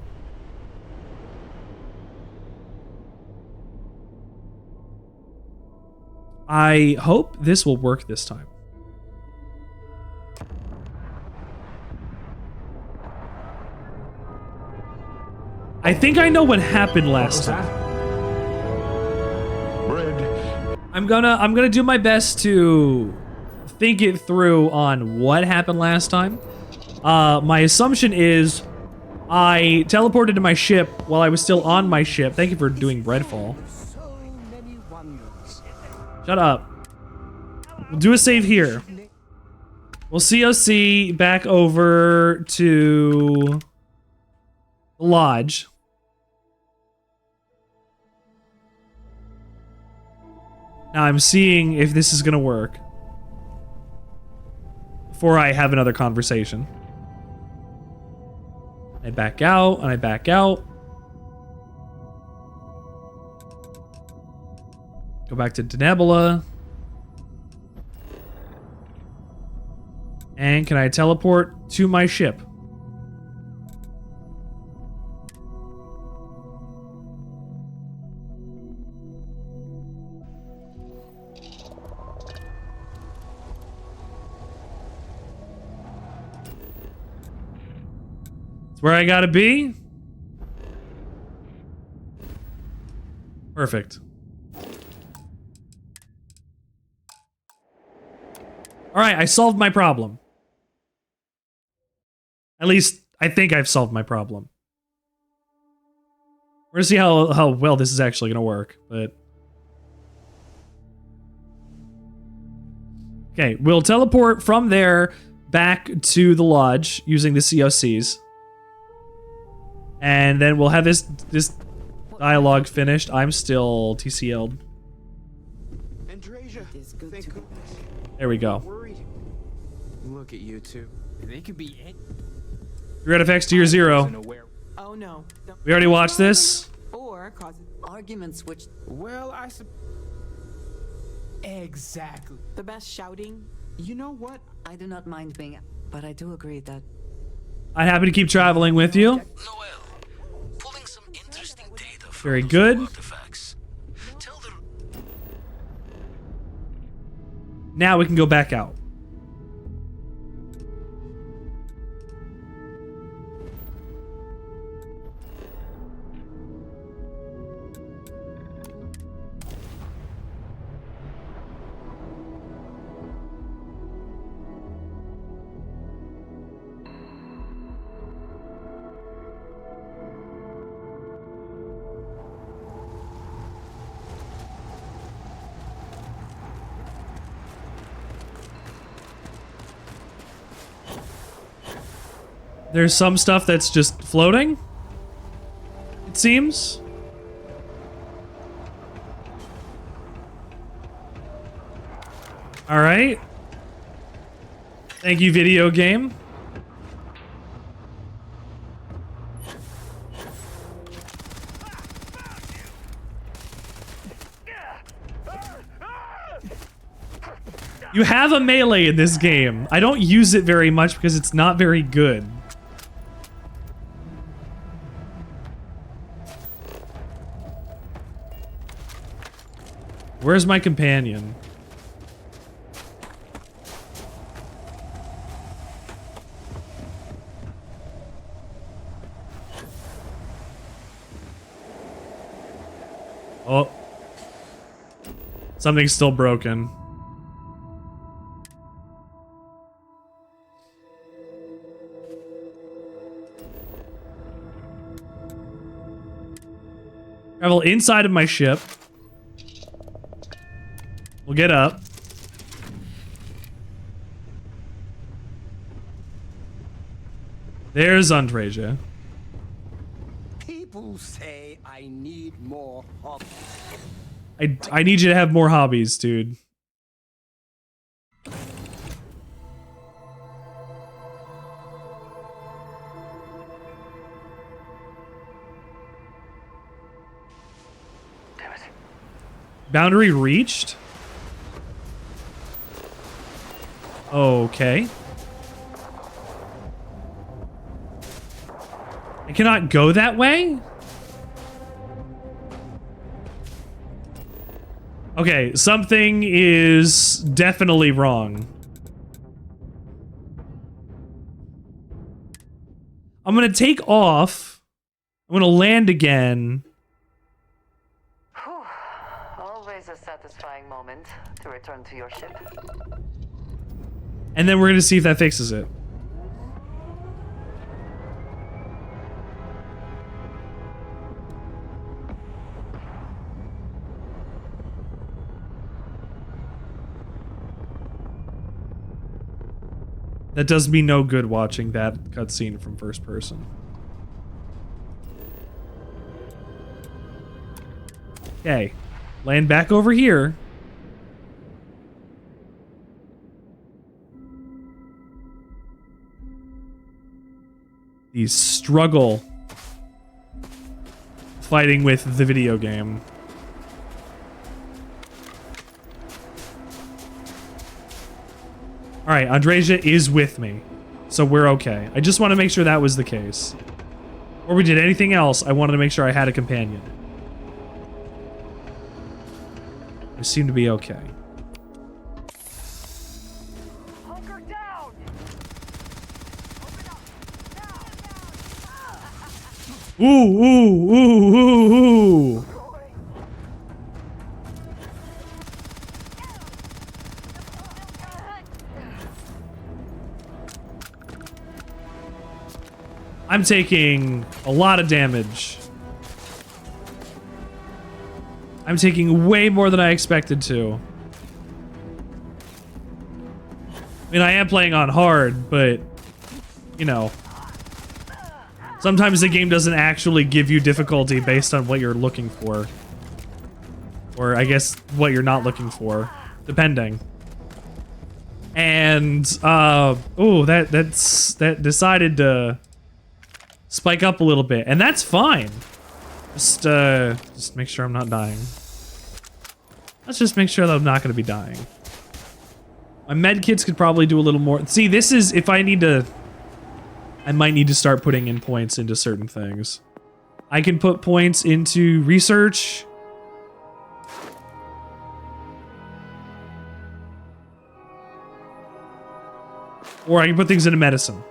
I hope this will work this time. I think I know what happened last time. I'm gonna do my best to think it through on what happened last time. My assumption is I teleported to my ship while I was still on my ship. Thank you for doing Breadfall. Shut up. We'll do a save here. We'll COC back over to the lodge. Now I'm seeing if this is gonna work before I have another conversation. I back out, and I back out. Go back to Denebula. And can I teleport to my ship? Where I gotta be? Perfect. Alright, I solved my problem. At least, I think I've solved my problem. We're gonna see how well this is actually gonna work, but... Okay, we'll teleport from there back to the lodge using the COCs. And then we'll have this dialogue finished. I'm still TCL'd. There we go. Look at you two. They could be. Red FX to your 0. Oh no. We already watched this. Or cause arguments which. Well, exactly. The best shouting. You know what? I do not mind being, but I do agree that. I'm happy to keep traveling with you. Very good. Now we can go back out. There's some stuff that's just floating, it seems. All right. Thank you, video game. You have a melee in this game. I don't use it very much because it's not very good. Where's my companion? Oh. Something's still broken. Travel inside of my ship. We'll get up. There's Andreja. People say I need more hobbies. I need you to have more hobbies, dude. Boundary reached? Okay. I cannot go that way? Okay, something is definitely wrong. I'm gonna take off. I'm gonna land again. Always a satisfying moment to return to your ship. And then we're gonna see if that fixes it. That does me no good watching that cutscene from first person. Okay, land back over here. The struggle fighting with the video game. All right, Andreja is with me, so we're okay. I just want to make sure that was the case. Before we did anything else, I wanted to make sure I had a companion. I seem to be okay. Hunker down! Ooh, ooh, ooh, ooh, ooh. I'm taking a lot of damage. I'm taking way more than I expected to. I mean, I am playing on hard, but, you know. Sometimes the game doesn't actually give you difficulty based on what you're looking for. Or I guess what you're not looking for, depending. And that decided to spike up a little bit, and that's fine. Just make sure I'm not dying. Let's just make sure that I'm not going to be dying. My med kits could probably do a little more. See, this is if I need to. I might need to start putting in points into certain things. I can put points into research. Or I can put things into medicine.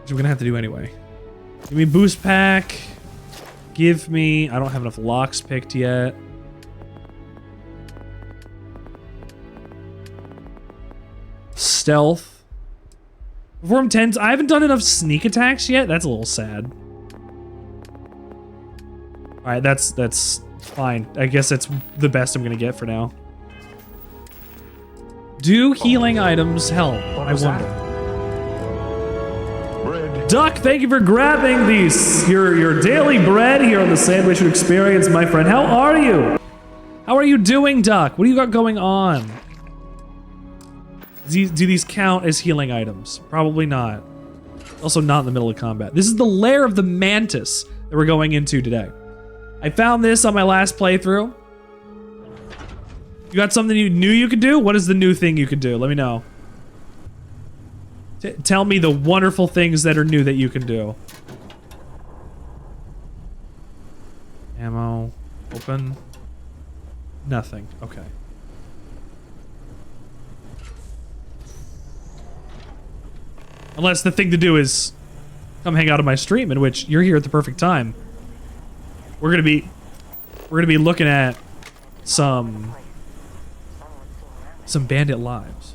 Which we're gonna have to do anyway. Give me boost pack. Give me... I don't have enough locks picked yet. Stealth. Perform 10s. I haven't done enough sneak attacks yet. That's a little sad. Alright, that's fine. I guess that's the best I'm gonna get for now. Do healing items help? I wonder. Duck, thank you for grabbing your daily bread here on the Sandwichard Experience, my friend. How are you? How are you doing, Duck? What do you got going on? Do these count as healing items? Probably not. Also not in the middle of combat. This is the lair of the mantis that we're going into today. I found this on my last playthrough. You got something you knew you could do? What is the new thing you could do? Let me know. Tell me the wonderful things that are new that you can do. Ammo. Open. Nothing. Okay. Unless the thing to do is come hang out on my stream, in which you're here at the perfect time. We're gonna be looking at some bandit lives.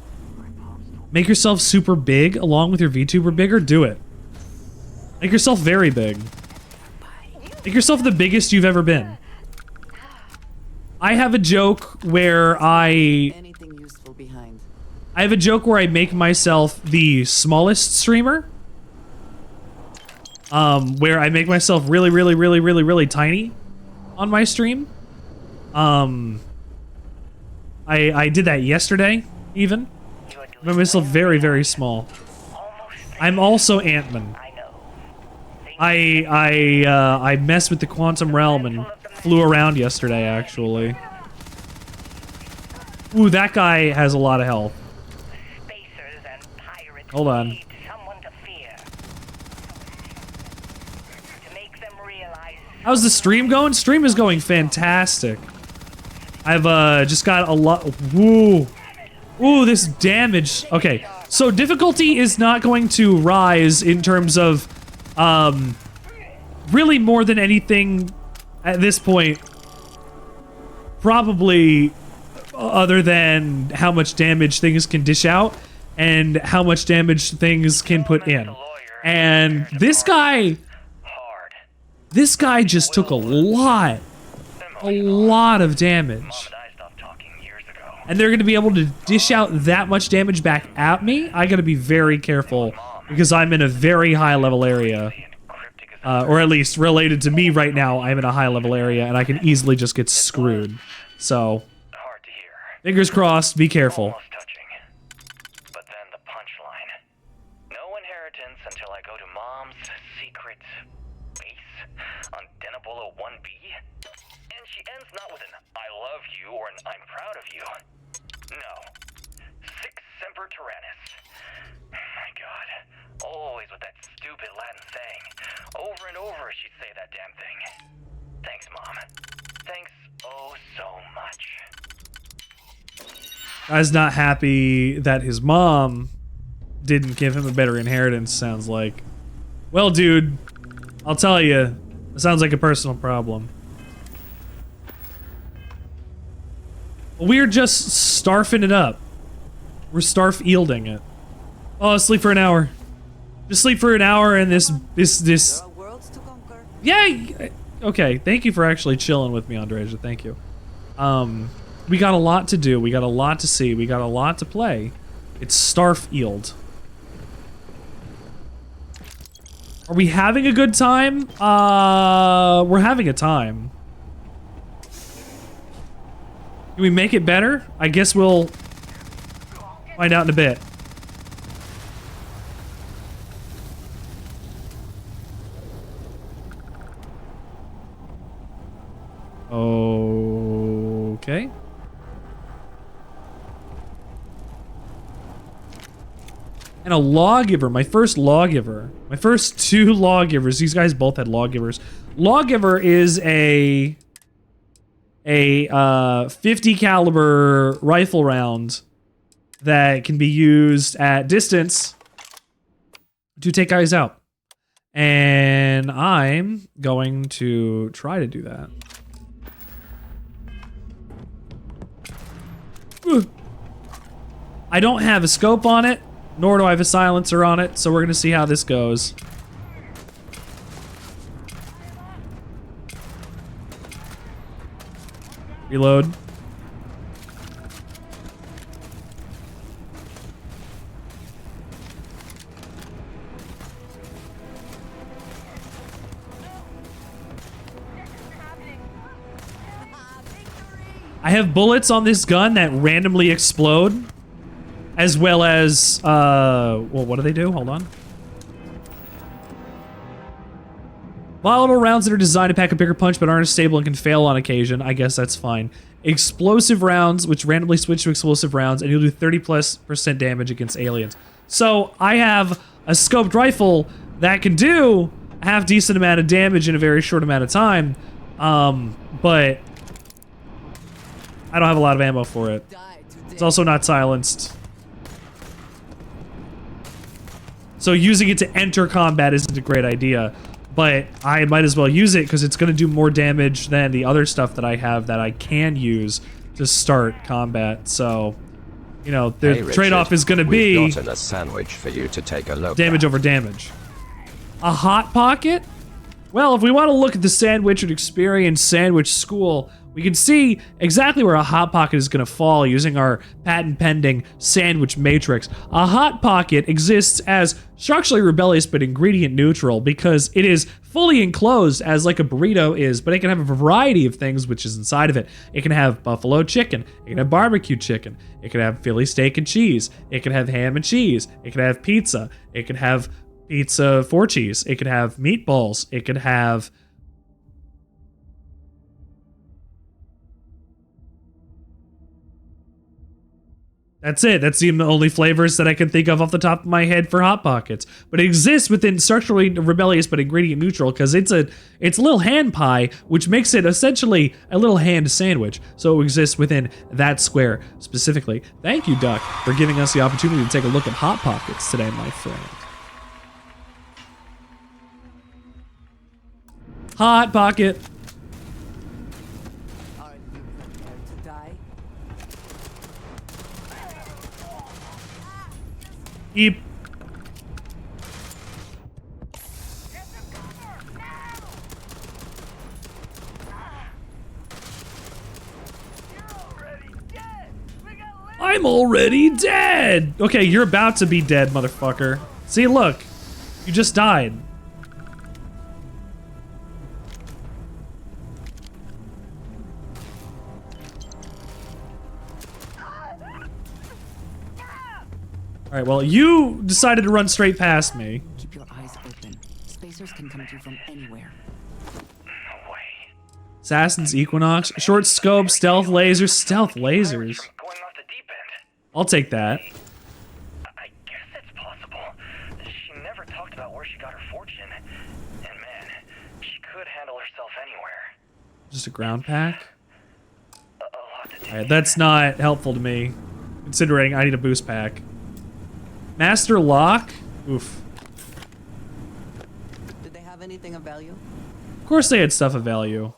Make yourself super big along with your VTuber bigger. Do it. Make yourself very big. Make yourself the biggest you've ever been. I have a joke where I have a joke where I make myself the smallest streamer. Where I make myself really tiny on my stream. I did that yesterday, even. I made myself very small. I'm also Ant-Man. I messed with the quantum realm and flew around yesterday, actually. Ooh, that guy has a lot of health. Hold on. How's the stream going? Stream is going fantastic. I've just got a lot. Woo. Ooh, this damage. Okay, so difficulty is not going to rise in terms of really more than anything at this point. Probably other than how much damage things can dish out and how much damage things can put in. And this guy just took a lot of damage. And they're going to be able to dish out that much damage back at me. I got to be very careful because I'm in a very high level area. Or at least related to me right now, I'm in a high level area and I can easily just get screwed. So, fingers crossed, be careful. Always with that stupid Latin saying. Over and over she'd say that damn thing. Thanks, Mom. Thanks oh so much. Guy's not happy that his mom didn't give him a better inheritance, sounds like. Well, dude, I'll tell you, it sounds like a personal problem. We're just starfing it up. We're starf-yielding it. Oh, sleep for an hour. Just sleep for an hour and this. Yeah. Okay. Thank you for actually chilling with me, Andreja. Thank you. We got a lot to do. We got a lot to see. We got a lot to play. It's Starfield. Are we having a good time? We're having a time. Can we make it better? I guess we'll find out in a bit. Okay. And a lawgiver, my first lawgiver. My first 2 lawgivers. These guys both had lawgivers. Lawgiver is a 50 caliber rifle round that can be used at distance to take guys out. And I'm going to try to do that. I don't have a scope on it, nor do I have a silencer on it, so we're gonna see how this goes. Reload. I have bullets on this gun that randomly explode, as well as, well, what do they do? Hold on. Volatile rounds that are designed to pack a bigger punch but aren't as stable and can fail on occasion. I guess that's fine. Explosive rounds, which randomly switch to explosive rounds, and you'll do 30+% damage against aliens. So I have a scoped rifle that can do a half decent amount of damage in a very short amount of time, but I don't have a lot of ammo for it. It's also not silenced. So using it to enter combat isn't a great idea, but I might as well use it because it's going to do more damage than the other stuff that I have that I can use to start combat. So, you know, the Hey, Richard, trade-off is going to be we've gotten a sandwich for you to take a look damage at. over damage. A hot pocket? Well, if we want to look at the Sandwichard experience sandwich school, we can see exactly where a hot pocket is going to fall using our patent-pending sandwich matrix. A hot pocket exists as structurally rebellious but ingredient neutral because it is fully enclosed as like a burrito is, but it can have a variety of things which is inside of it. It can have buffalo chicken, it can have barbecue chicken, it can have Philly steak and cheese, it can have ham and cheese, it can have pizza, it can have pizza 4 cheese, it could have meatballs, it could have that's it. That's the only flavors that I can think of off the top of my head for Hot Pockets. But it exists within structurally rebellious but ingredient neutral because it's a little hand pie, which makes it essentially a little hand sandwich. So it exists within that square specifically. Thank you, Duck, for giving us the opportunity to take a look at Hot Pockets today, my friend. Hot Pocket. Eep. I'm already dead! Okay, you're about to be dead, motherfucker. See, look. You just died. Alright, well, you decided to run straight past me. Keep your eyes open. Spacers can come at you from anywhere. Assassin's Equinox, short scope, stealth lasers, I'll take that. I guess it's possible. She never talked about where she got her fortune. And man, she could handle herself anywhere. Just a ground pack? Alright, that's not helpful to me, considering I need a boost pack. Master lock? Oof. Did they have anything of value? Of course they had stuff of value.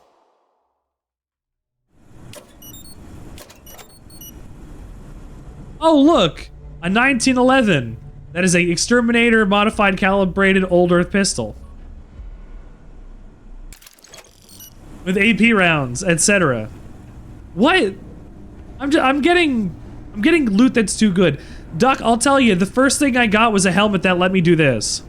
Oh, look! A 1911! That is a exterminator modified calibrated old earth pistol. With AP rounds, etc. What? I'm getting loot that's too good. Duck, I'll tell you, the first thing I got was a helmet that let me do this.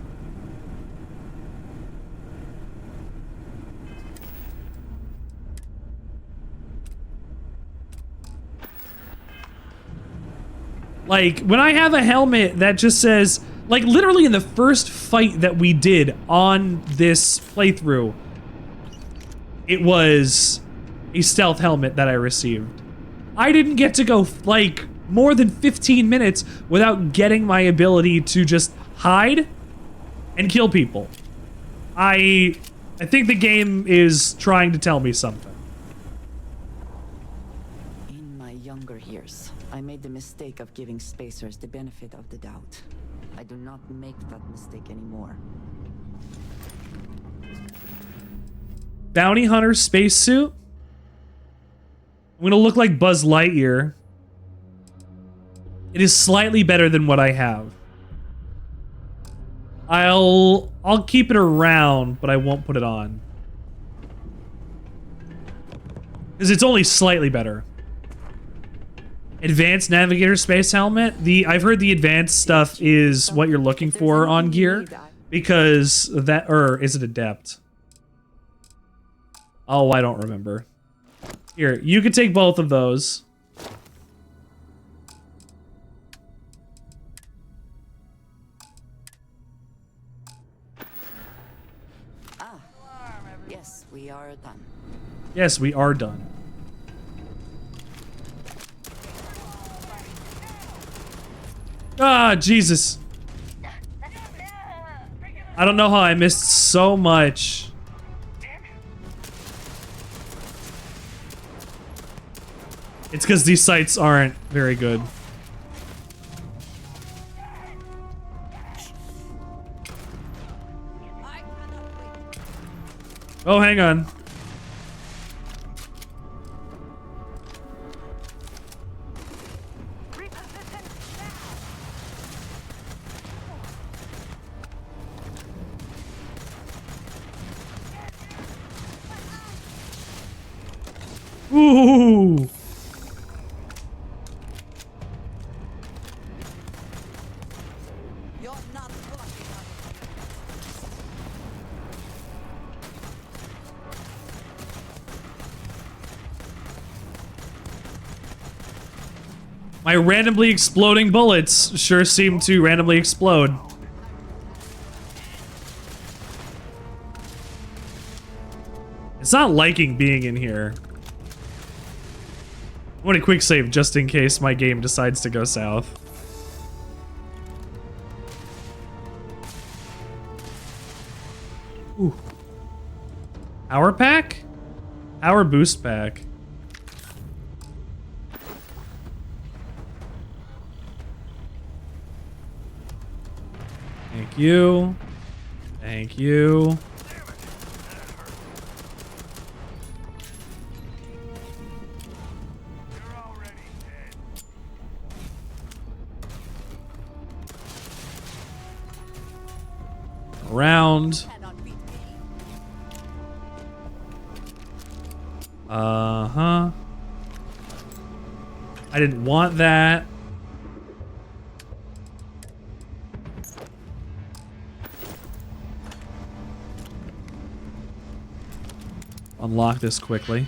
Like, when I have a helmet that just says, like, literally in the first fight that we did on this playthrough, it was a stealth helmet that I received. I didn't get to go, like, more than 15 minutes without getting my ability to just hide and kill people. I think the game is trying to tell me something. In my younger years, I made the mistake of giving spacers the benefit of the doubt. I do not make that mistake anymore. Bounty Hunter spacesuit? I'm gonna look like Buzz Lightyear. It is slightly better than what I have. I'll keep it around, but I won't put it on. Because it's only slightly better. Advanced Navigator Space Helmet. I've heard the advanced stuff is what you're looking for on gear. Because that, or is it Adept? Oh, I don't remember. Here, you could take both of those. Yes, we are done. Yes, we are done. Ah, Jesus. I don't know how I missed so much. It's because these sites aren't very good. Oh, hang on. Ooh. My randomly exploding bullets sure seem to randomly explode. It's not liking being in here. I want a quick save just in case my game decides to go south. Ooh. Power pack? Power boost pack. Thank you. Thank you. Around. Uh-huh. I didn't want that. Unlock this quickly.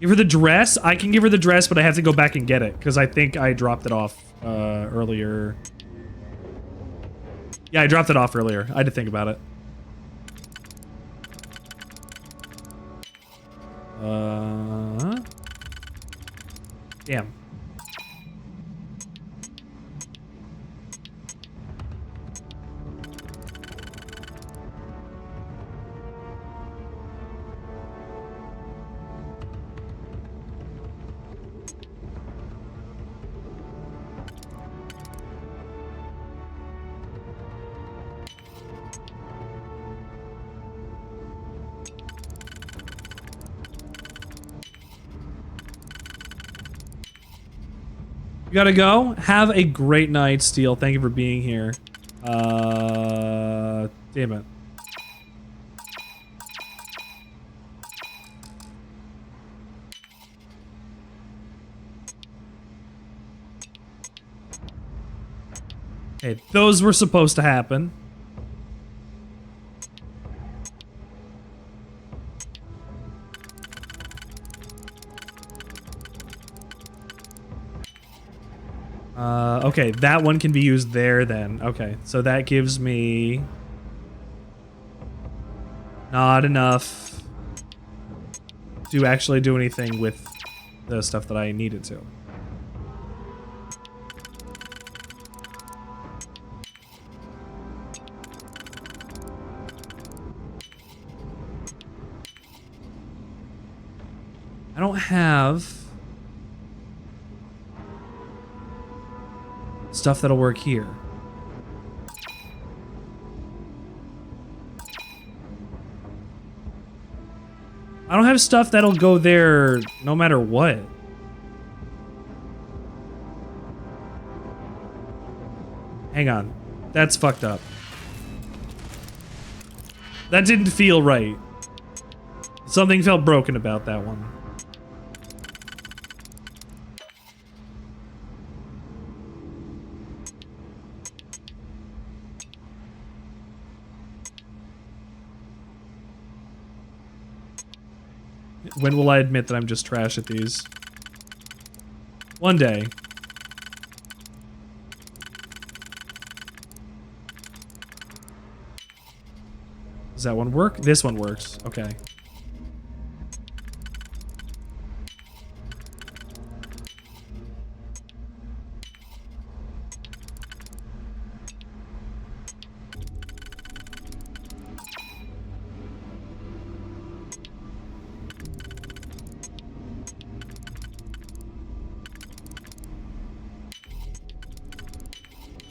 Give her the dress? I can give her the dress, but I have to go back and get it, because I think I dropped it off earlier. Yeah, I dropped it off earlier. I had to think about it. Damn. You gotta go. Have a great night, Steel. Thank you for being here. Damn it. Okay, those were supposed to happen. Okay, that one can be used there then. Okay, so that gives me not enough to actually do anything with the stuff that I needed to. I don't have stuff that'll work here. I don't have stuff that'll go there no matter what. Hang on. That's fucked up. That didn't feel right. Something felt broken about that one. When will I admit that I'm just trash at these? One day. Does that one work? This one works. Okay.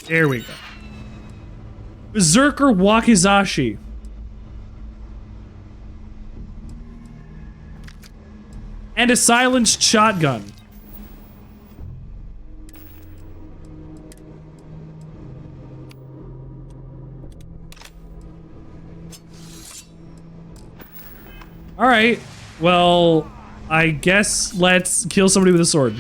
There we go. Berserker Wakizashi. And a silenced shotgun. Alright. Well, I guess let's kill somebody with a sword.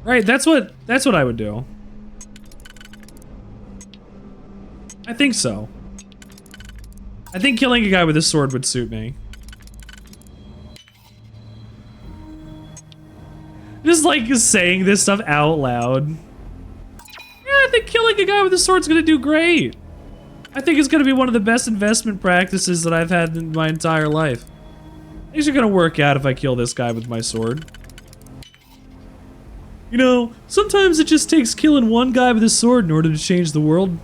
Right, that's what I would do. I think so. I think killing a guy with a sword would suit me. Just like saying this stuff out loud. Yeah, I think killing a guy with a sword's gonna do great. I think it's gonna be one of the best investment practices that I've had in my entire life. Things are gonna work out if I kill this guy with my sword. You know, sometimes it just takes killing one guy with a sword in order to change the world.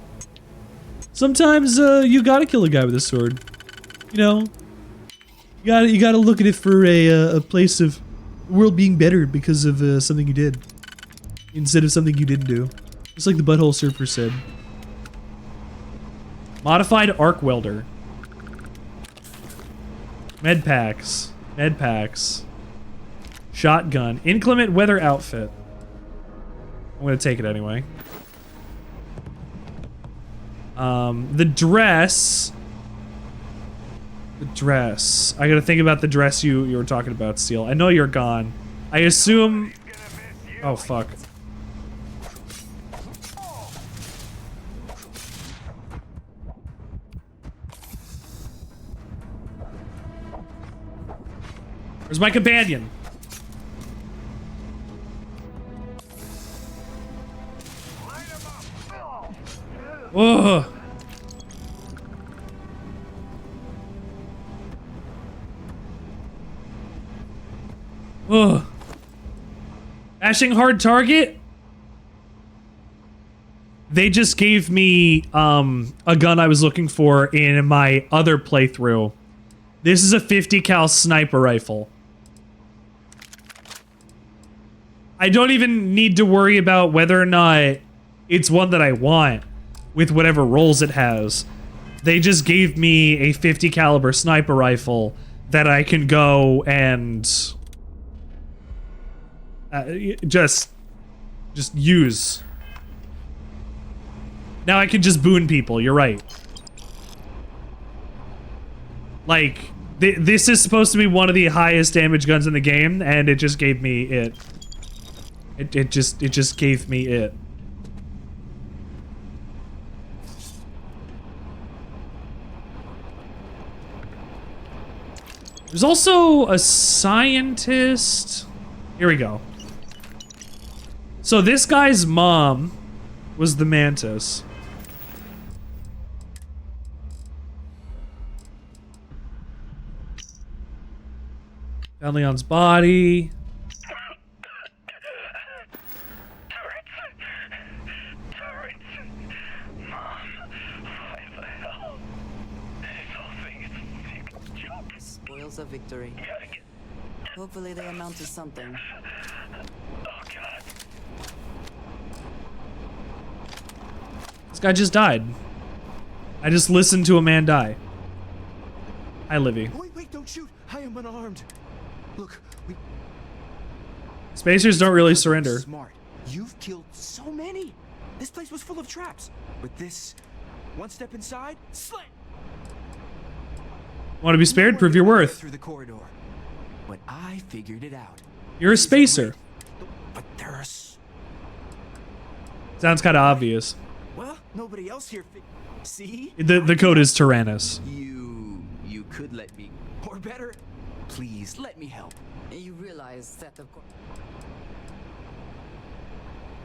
Sometimes, you gotta kill a guy with a sword. You know? You gotta look at it for a place of the world being better because of, something you did. Instead of something you didn't do. Just like the Butthole Surfer said. Modified arc welder. Med packs. Med packs. Shotgun. Inclement weather outfit. I'm gonna take it anyway. The dress. The dress. I gotta think about the dress you were talking about, Steel. I know you're gone. I assume... Oh, fuck. Where's my companion? Whoa. Whoa. Bashing hard target? They just gave me a gun I was looking for in my other playthrough. This is a 50 cal sniper rifle. I don't even need to worry about whether or not it's one that I want with whatever rolls it has. They just gave me a 50 caliber sniper rifle that I can go and just use. Now I can just boon people, you're right. Like, this is supposed to be one of the highest damage guns in the game, and it just gave me it. It just gave me it. There's also a scientist. Here we go. So this guy's mom was the mantis. Found Leon's body. Spoils of victory. Hopefully they amount to something. This guy just died. I just listened to a man die. Hi, Livy. Wait, don't shoot. I am unarmed. Look, Spacers don't really surrender. Smart. You've killed so many. This place was full of traps. With this, one step inside, slit. Want to be spared? Prove your worth. Through the corridor. But I figured it out. You're a spacer. But there's... Sounds kind of obvious. Well, nobody else here. See? The code is Tyrannus. You could let me, or better, please let me help. You realize that of course.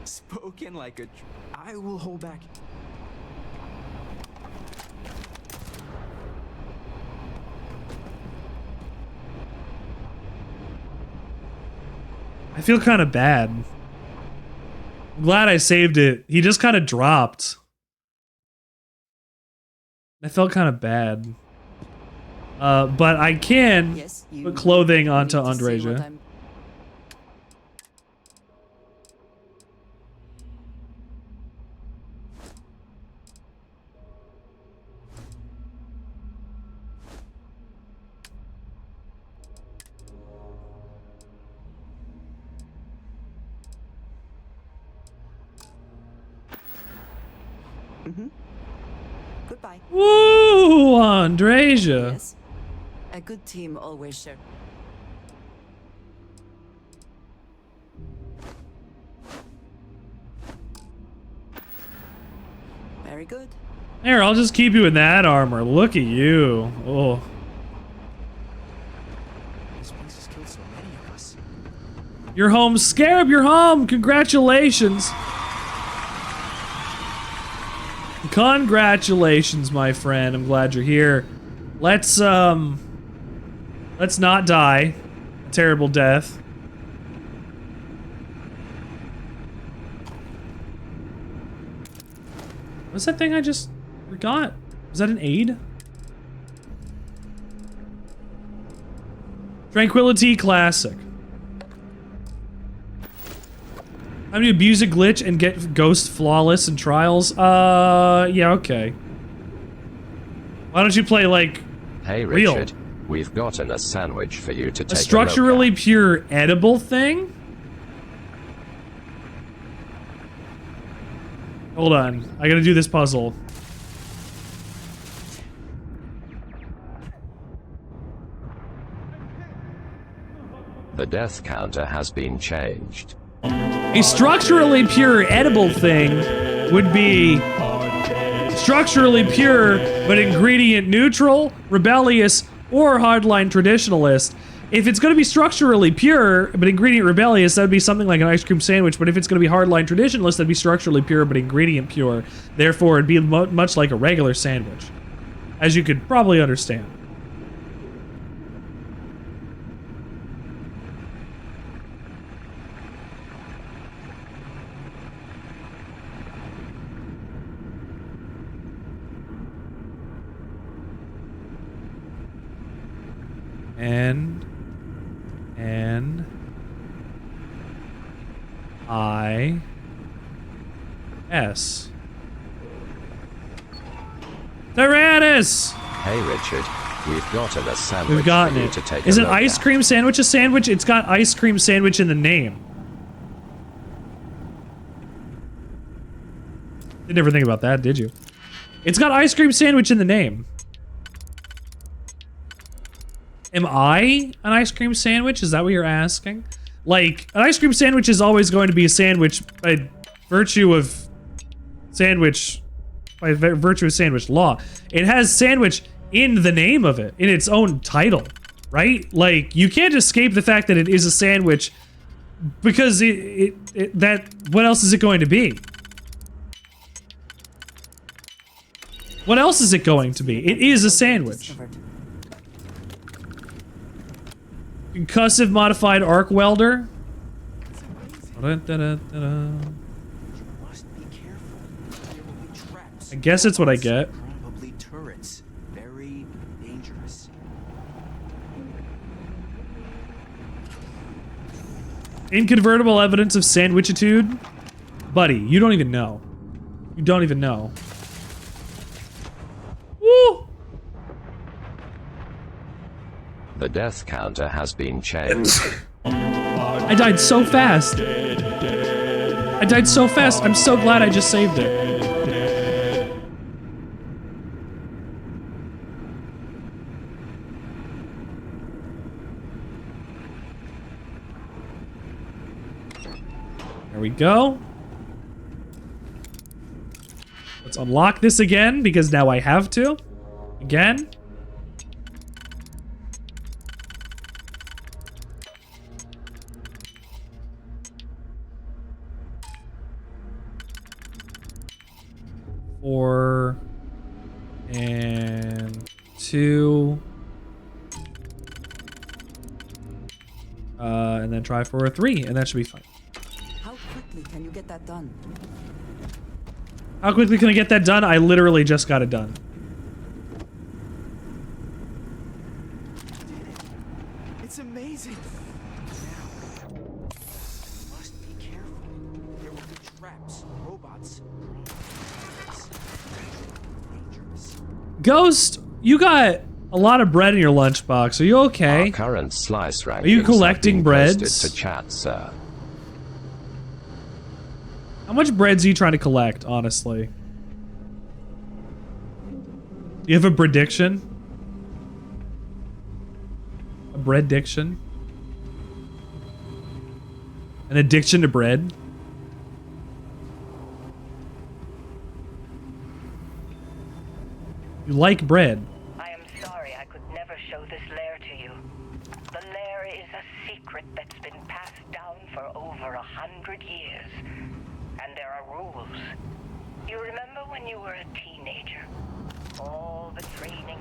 Spoken like a. I will hold back. I feel kind of bad. I'm glad I saved it. He just kind of dropped. I felt kind of bad. But I can put clothing onto Andreja. Goodbye. Woo, Andreja. Yes. A good team always shares. Very good. Here, I'll just keep you in that armor. Look at you. Oh. This place has killed so many of us. You're home, Scarab. You're home. Congratulations. Congratulations, my friend. I'm glad you're here. Let's not die a terrible death. What's that thing I just forgot? Was that an aid? Tranquility Classic. How do you abuse a glitch and get Ghost flawless in trials? Yeah, okay. Why don't you play, like, Hey, real? Richard, we've gotten a sandwich for you to take A structurally pure edible thing? Hold on, I gotta do this puzzle. The death counter has been changed. A structurally pure edible thing would be structurally pure but ingredient neutral, rebellious, or hardline traditionalist. If it's going to be structurally pure but ingredient rebellious, that would be something like an ice cream sandwich. But if it's going to be hardline traditionalist, that'd be structurally pure but ingredient pure. Therefore, it'd be much like a regular sandwich, as you could probably understand. N-I-S. Tyrannus! Hey, Richard, we've gotten a sandwich We've gotten for you it. to take Is a an look ice at. cream sandwich a sandwich? It's got ice cream sandwich in the name. Did never think about that, did you? It's got ice cream sandwich in the name. Am I an ice cream sandwich? Is that what you're asking? Like, an ice cream sandwich is always going to be a sandwich by virtue of sandwich law. It has sandwich in the name of it, in its own title, right? Like, you can't escape the fact that it is a sandwich because what else is it going to be? What else is it going to be? It is a sandwich. Concussive modified arc welder. I guess it's what I get. Probably turrets. Very dangerous. Inconvertible evidence of sandwichitude? Buddy, you don't even know. You don't even know. Woo! The death counter has been changed. I died so fast. I died so fast. I'm so glad I just saved it. There we go. Let's unlock this again because now I have to. Again. Four and 2. And then try for a 3, and that should be fine. How quickly can you get that done? How quickly can I get that done? I literally just got it done. It's amazing. Now, must be careful. There will be traps, robots. Dangerous. Ghost, you got a lot of bread in your lunchbox. Are you okay? Our current slice rankings Are you collecting have been breads? posted to chat, sir. How much breads are you trying to collect, honestly? Do you have a prediction? A bread diction? An addiction to bread? You like bread. I am sorry I could never show this lair to you. The lair is a secret that's been passed down for over 100 years. And there are rules. You remember when you were a teenager? All the training,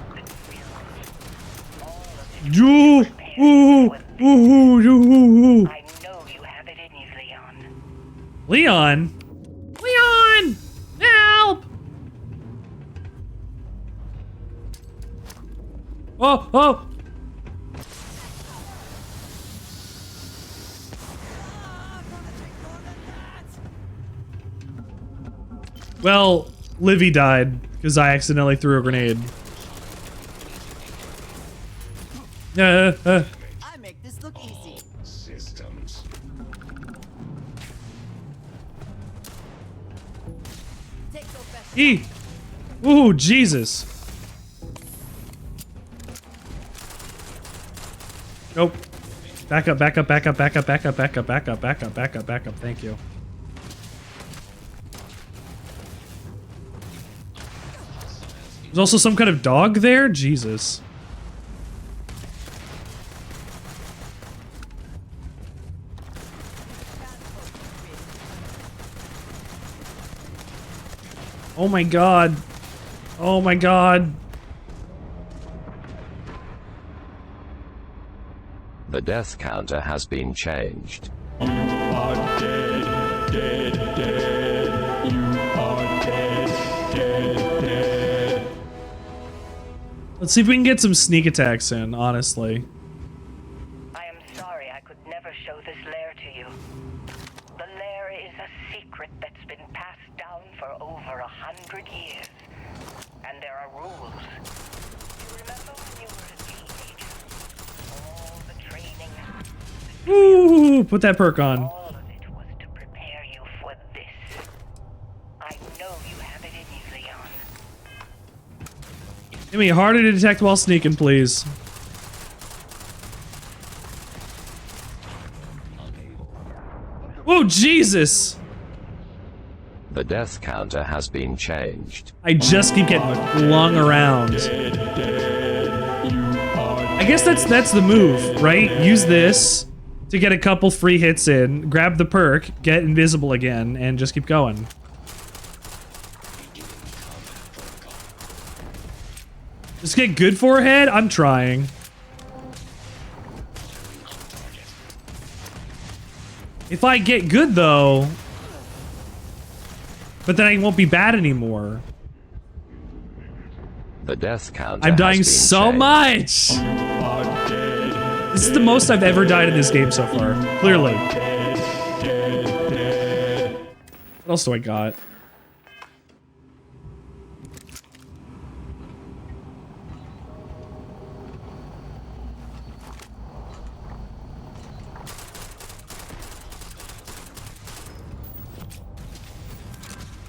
the drills, all of it. I know you have it in you, Leon. Leon? Leon! Help! Oh, oh! Well, Livy died because I accidentally threw a grenade. I make this look easy. Systems. Ooh, Jesus. Nope. Back up, back up, back up, back up, back up, back up, back up, back up, back up, back up. Thank you. There's also some kind of dog there? Jesus. Oh my god. Oh my god. The death counter has been changed. You are dead, dead, dead. You are dead, dead, dead. Let's see if we can get some sneak attacks in, honestly. I am sorry I could never show this lair to you. The lair is a secret that's been passed down for over 100 years. And there are rules. You remember when you were a teenager? All the training. Ooh, put that perk on. All of it was to prepare you for this. I know you have it in you, Leon. Give me harder to detect while sneaking, please. Oh, Jesus! The death counter has been changed. I just keep getting flung around. I guess that's the move, right? Use this to get a couple free hits in, grab the perk, get invisible again, and just keep going. Just get good forehead? I'm trying. If I get good, though... But then I won't be bad anymore. The death counter I'm dying has been so changed. much! This is the most I've ever died in this game so far. Clearly. What else do I got?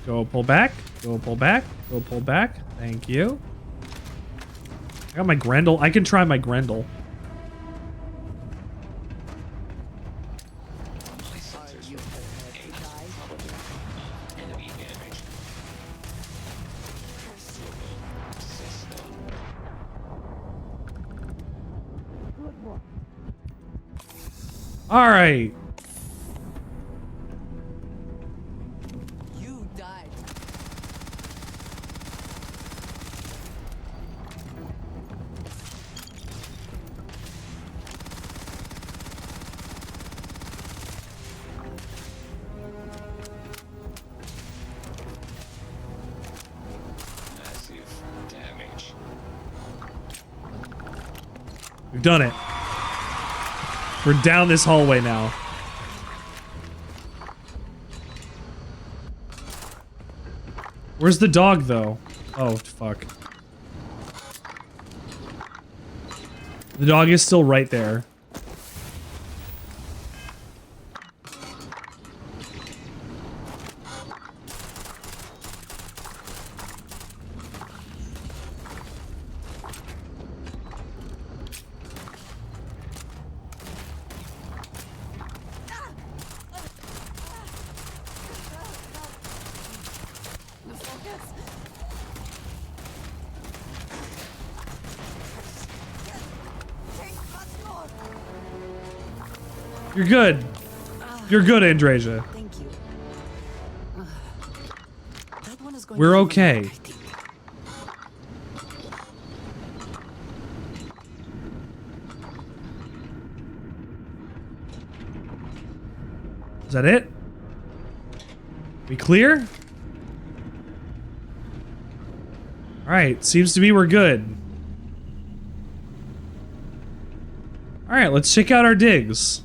Go pull back. Go pull back. Go pull back. Thank you. I got my Grendel. I can try my Grendel. All right. You died. Massive damage. We've done it. We're down this hallway now. Where's the dog, though? Oh, fuck. The dog is still right there. You're good. You're good, Andrasia. Thank you. That one is going We're to okay. Is that it? We clear? Alright, seems to be we're good. Alright, let's check out our digs.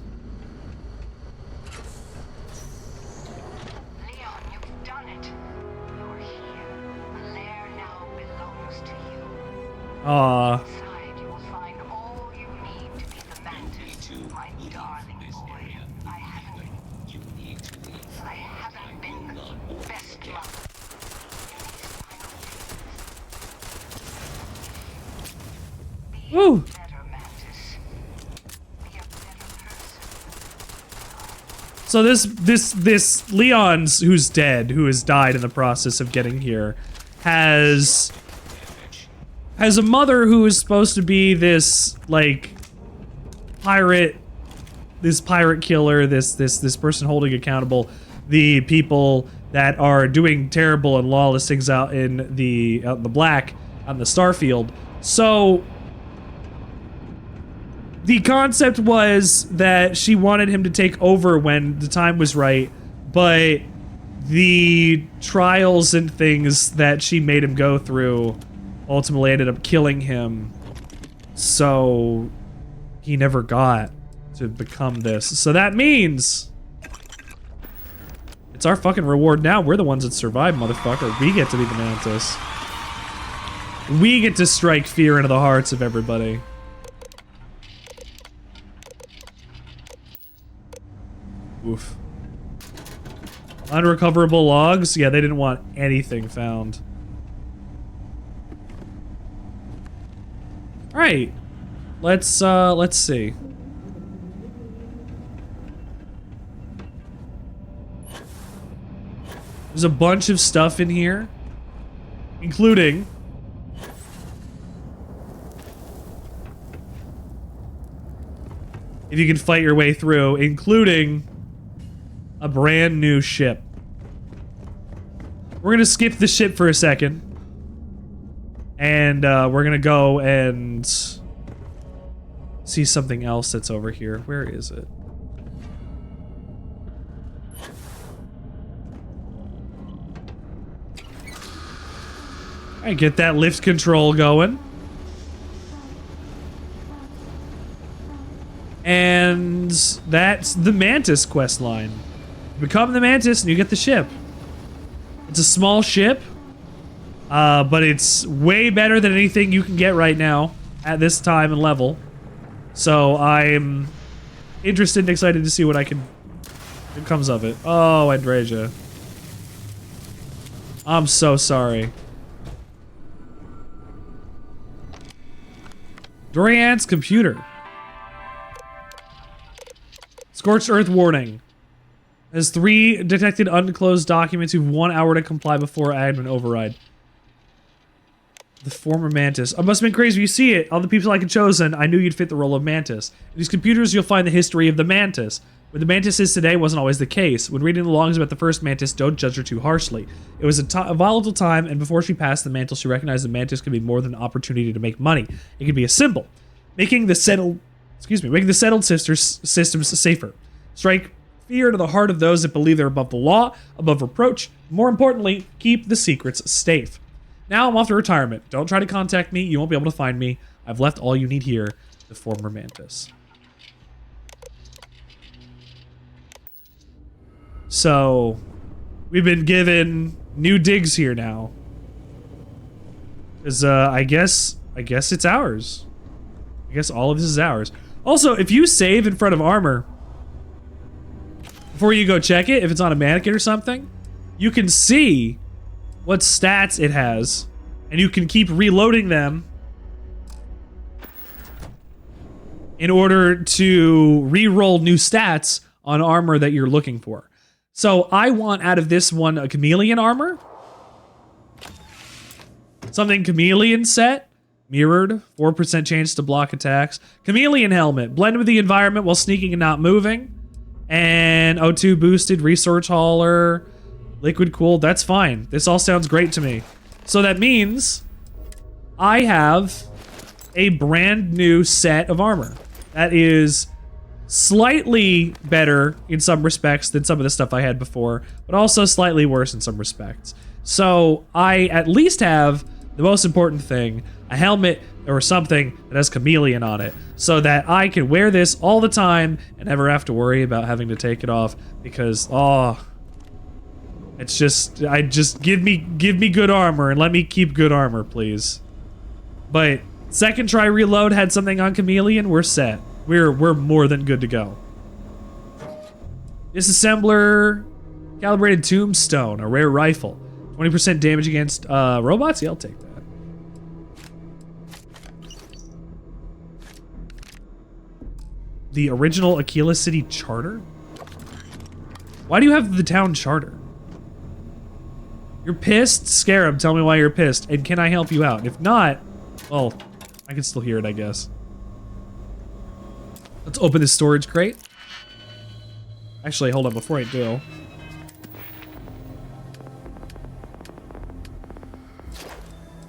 Aww. Woo! So this Leon's who's dead, who has died in the process of getting here, has a mother who is supposed to be this like pirate killer, this person holding accountable the people that are doing terrible and lawless things out in the black on the Starfield. So the concept was that she wanted him to take over when the time was right, but the trials and things that she made him go through ultimately ended up killing him. So he never got to become this. So that means it's our fucking reward now. We're the ones that survive, motherfucker. We get to be the Mantis. We get to strike fear into the hearts of everybody. Oof. Unrecoverable logs? Yeah, they didn't want anything found. Alright. Let's see. There's a bunch of stuff in here, including if you can fight your way through, including a brand new ship. We're gonna skip the ship for a second, and we're gonna go and see something else that's over here. Where is it? Alright, get that lift control going. And that's the Mantis quest line. Become the Mantis and you get the ship. It's a small ship, but it's way better than anything you can get right now at this time and level. So I'm interested and excited to see what comes of it. Oh, Andreja. I'm so sorry. Dorian's computer. Scorched Earth warning. Has 3 detected unclosed documents. You've 1 hour to comply before admin override. The former Mantis. I must have been crazy. You see it. All the people I had chosen, I knew you'd fit the role of Mantis. In these computers, you'll find the history of the Mantis. Where the Mantis is today wasn't always the case. When reading the logs about the first Mantis, don't judge her too harshly. It was a volatile time, and before she passed the mantle, she recognized the Mantis could be more than an opportunity to make money. It could be a symbol, making the settled systems safer. Strike fear into the heart of those that believe they're above the law, above reproach. More importantly, keep the secrets safe. Now I'm off to retirement. Don't try to contact me. You won't be able to find me. I've left all you need here, the former Mantis. So, we've been given new digs here now. Because, I guess it's ours. I guess all of this is ours. Also, if you save in front of armor, before you go check it, if it's on a mannequin or something, you can see what stats it has, and you can keep reloading them in order to re-roll new stats on armor that you're looking for. So I want out of this one a chameleon armor. Something chameleon set. Mirrored. 4% chance to block attacks. Chameleon helmet. Blend with the environment while sneaking and not moving. And O2 boosted. Research hauler. Liquid cooled. That's fine. This all sounds great to me. So that means I have a brand new set of armor. That is slightly better in some respects than some of the stuff I had before, but also slightly worse in some respects. So I at least have the most important thing, a helmet or something that has chameleon on it, so that I can wear this all the time and never have to worry about having to take it off because, it's just, give me good armor and let me keep good armor, please. But second try reload had something on chameleon, we're set. We're more than good to go. Disassembler, calibrated tombstone, a rare rifle. 20% damage against robots? Yeah, I'll take that. The original Akila City charter? Why do you have the town charter? You're pissed? Scarab, tell me why you're pissed, and can I help you out? If not, well, I can still hear it, I guess. Let's open this storage crate. Actually, hold on, before I do.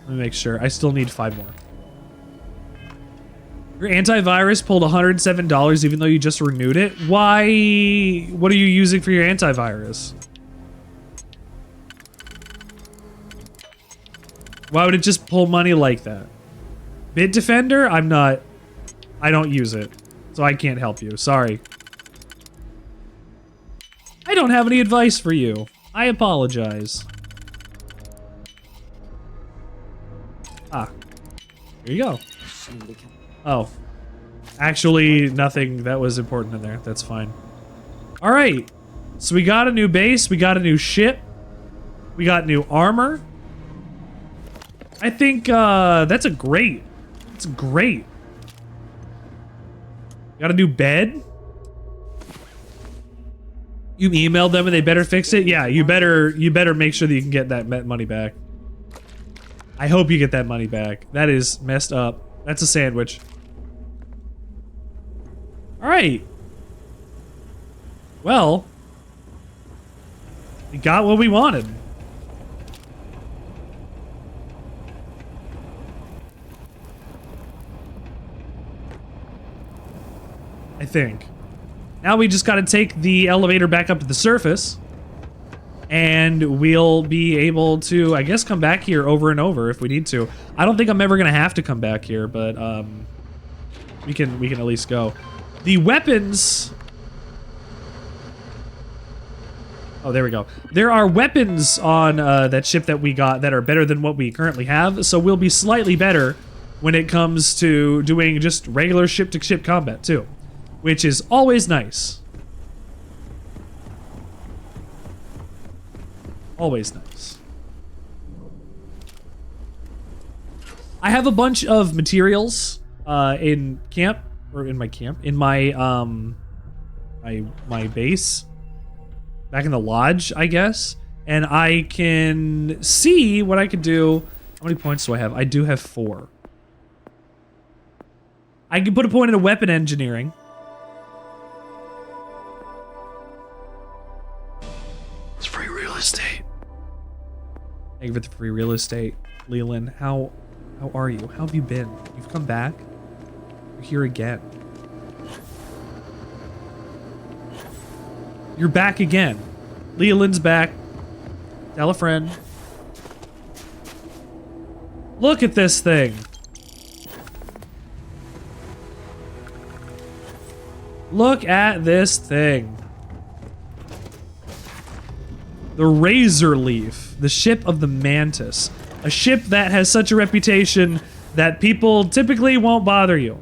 Let me make sure. I still need 5 more. Your antivirus pulled $107 even though you just renewed it? Why? What are you using for your antivirus? Why would it just pull money like that? Bitdefender? I don't use it. So I can't help you. Sorry. I don't have any advice for you. I apologize. Ah. Here you go. Oh. Actually, nothing that was important in there. That's fine. Alright. So we got a new base. We got a new ship. We got new armor. I think that's great. It's great. Got a new bed. You emailed them and they better fix it? Yeah, you better make sure that you can get that money back. I hope you get that money back. That is messed up. That's a sandwich. Alright. Well, we got what we wanted. I think. Now we just gotta take the elevator back up to the surface. And we'll be able to, I guess, come back here over and over if we need to. I don't think I'm ever gonna have to come back here, but we can at least go. The weapons. Oh, there we go. There are weapons on that ship that we got that are better than what we currently have, so we'll be slightly better when it comes to doing just regular ship-to-ship combat too, which is always nice. Always nice. I have a bunch of materials in camp, or in my camp, in my my base, back in the lodge, I guess, and I can see what I could do. How many points do I have? I do have 4. I can put a point into weapon engineering. It's free real estate. Thank you for the free real estate, Leland. How are you? How have you been? You've come back? You're here again. You're back again. Leland's back. Tell a friend. Look at this thing. Look at this thing. The Razor Leaf, the ship of the Mantis. A ship that has such a reputation that people typically won't bother you.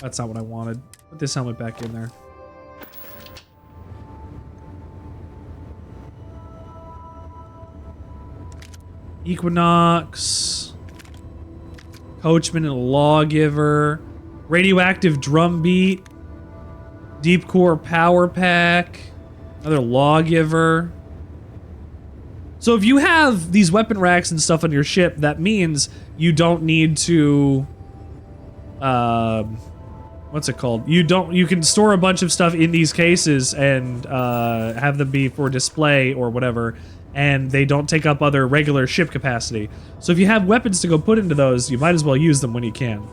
That's not what I wanted. Put this helmet back in there. Equinox. Coachman and a Lawgiver. Radioactive Drumbeat. Deep Core Power Pack. Another Lawgiver. So if you have these weapon racks and stuff on your ship, that means you don't need to... what's it called? You can store a bunch of stuff in these cases and have them be for display or whatever, and they don't take up other regular ship capacity. So if you have weapons to go put into those, you might as well use them when you can.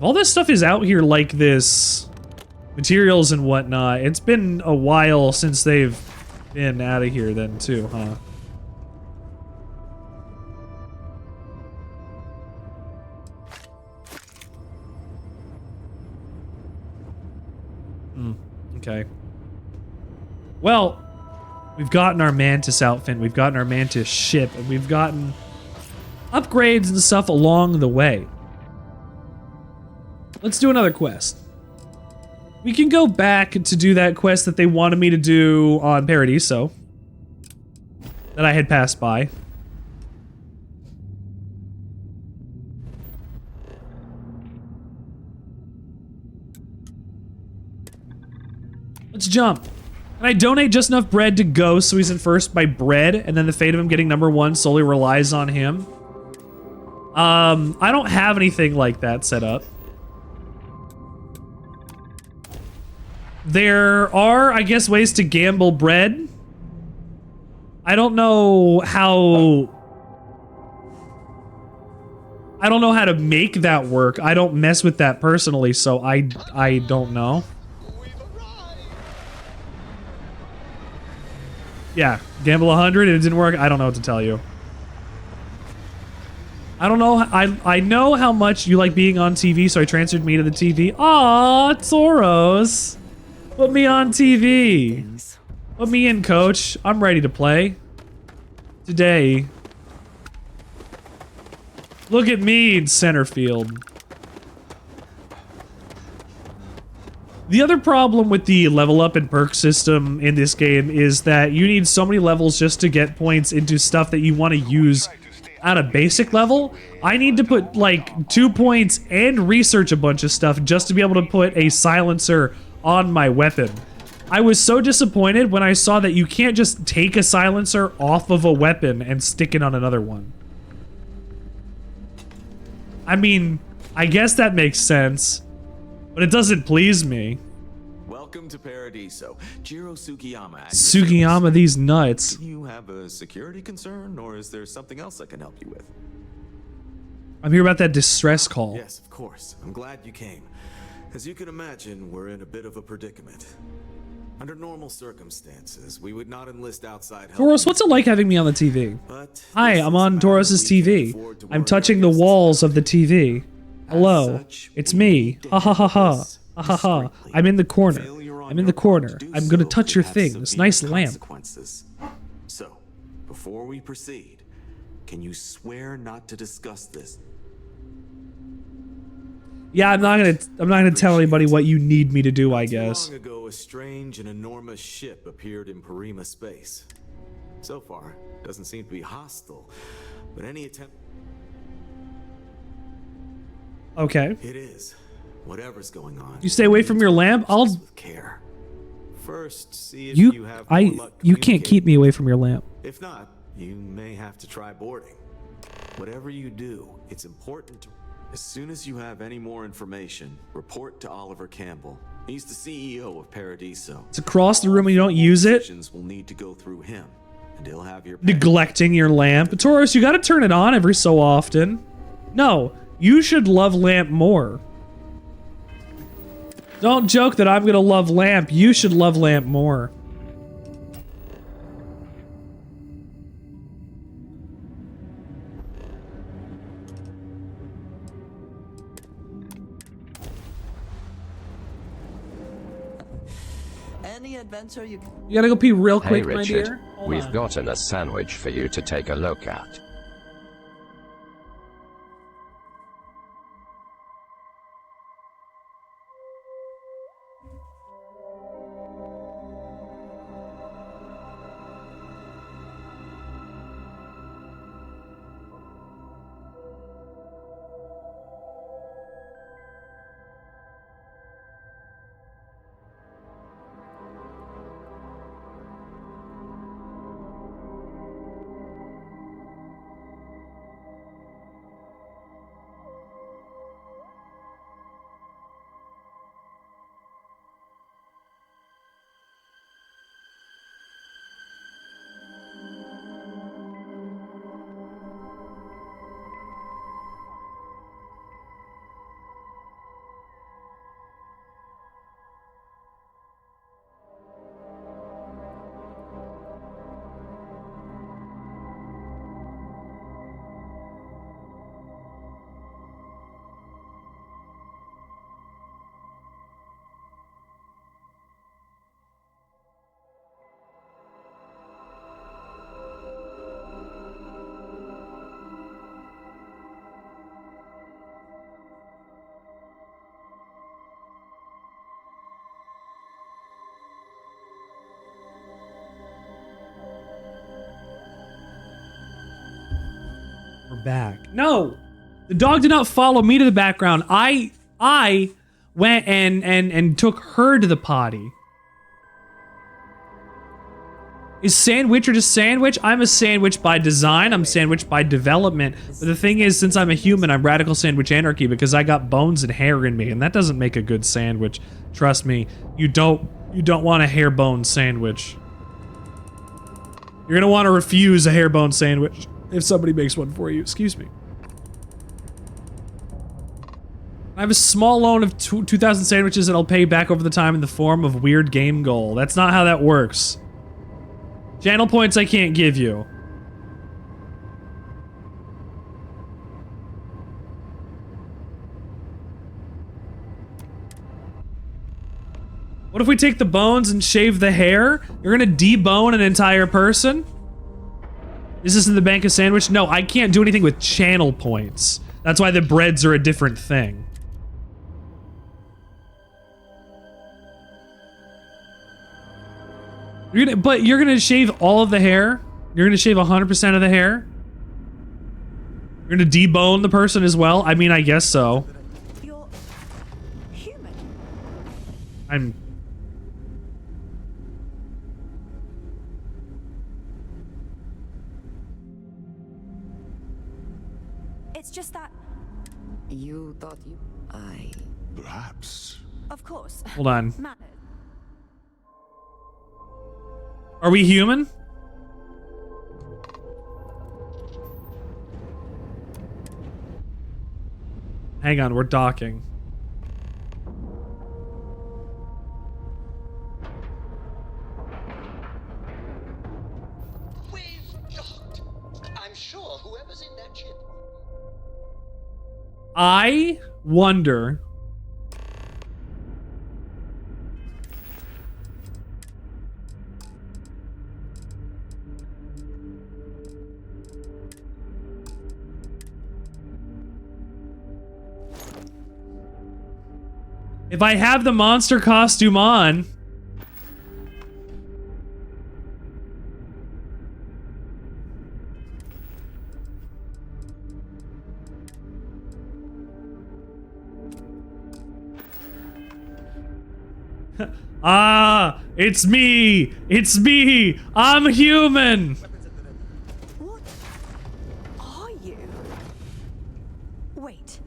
All this stuff is out here like this, materials and whatnot. It's been a while since they've been out of here then too, huh? Okay. Well, we've gotten our Mantis outfit, we've gotten our Mantis ship, and we've gotten upgrades and stuff along the way. Let's do another quest. We can go back to do that quest that they wanted me to do on Paradiso, that I had passed by. Let's jump. And I donate just enough bread to go so he's in first by bread, and then the fate of him getting #1 solely relies on him. I don't have anything like that set up. There are, I guess, ways to gamble bread. I don't know how... I don't know how to make that work. I don't mess with that personally, so I don't know. Yeah, gamble 100 and it didn't work. I don't know what to tell you. I don't know. I know how much you like being on TV, so I transferred me to the TV. Aw, Toros. Put me on TV. Put me in, coach. I'm ready to play. Today. Look at me in center field. The other problem with the level up and perk system in this game is that you need so many levels just to get points into stuff that you want to use at a basic level, I need to put like 2 points and research a bunch of stuff just to be able to put a silencer on my weapon. I was so disappointed when I saw that you can't just take a silencer off of a weapon and stick it on another one. I mean, I guess that makes sense, but it doesn't please me. Welcome to Paradiso. Jiro Sugiyama. Sugiyama, these nuts. Do you have a security concern, or is there something else I can help you with? I'm here about that distress call. Yes, of course. I'm glad you came. As you can imagine, we're in a bit of a predicament. Under normal circumstances, we would not enlist outside help. Tauros, what's it like having me on the TV? Hi, I'm on Tauros's TV. I'm touching the walls of the TV. Hello, it's me. Ha ha ha ha. Ha ha ha. I'm in the corner. I'm in the corner. I'm gonna touch your thing. This nice lamp. So, before we proceed, can you swear not to discuss this? Yeah, I'm not gonna tell anybody what you need me to do, I guess. Long ago, a strange and enormous ship appeared in Parima space. So far, doesn't seem to be hostile, but any attempt... Okay. It is. Whatever's going on. You stay away from your lamp? I'll... Care. First, see if you have more luck you can't keep me away from your lamp. If not, you may have to try boarding. Whatever you do, it's important to... As soon as you have any more information, report to Oliver Campbell. He's the CEO of Paradiso. It's across the room and you don't use it? Will need to go through him, and he'll have your... Neglecting your lamp. Tauros, you gotta turn it on every so often. No, you should love lamp more. Don't joke that I'm gonna love lamp. You should love lamp more. Any adventure you gotta go pee real Hey quick, my Richard, dear. Hold we've on. gotten a sandwich for you to take a look at. We're back. No! The dog did not follow me to the background. I went and took her to the potty. Is Sandwichard a sandwich? I'm a sandwich by design. I'm sandwich by development. But the thing is, since I'm a human, I'm radical sandwich anarchy because I got bones and hair in me, and that doesn't make a good sandwich. Trust me, you don't want a hair bone sandwich. You're gonna want to refuse a hair bone sandwich if somebody makes one for you. Excuse me. I have a small loan of 2,000 sandwiches that I'll pay back over the time in the form of weird game goal. That's not how that works. Channel points I can't give you. What if we take the bones and shave the hair? You're gonna debone an entire person? Is this in the bank of sandwich? No, I can't do anything with channel points. That's why the breads are a different thing. But you're gonna shave all of the hair? You're gonna shave 100% of the hair? You're gonna debone the person as well? I mean, I guess so. You're human. I'm... It's just that, You thought you... Perhaps. of course. Hold on. Manners. Are we human? Hang on, we're docking. I'm sure whoever's in that ship. I wonder... if I have the monster costume on... ah, it's me! It's me! I'm human! What are you? Wait.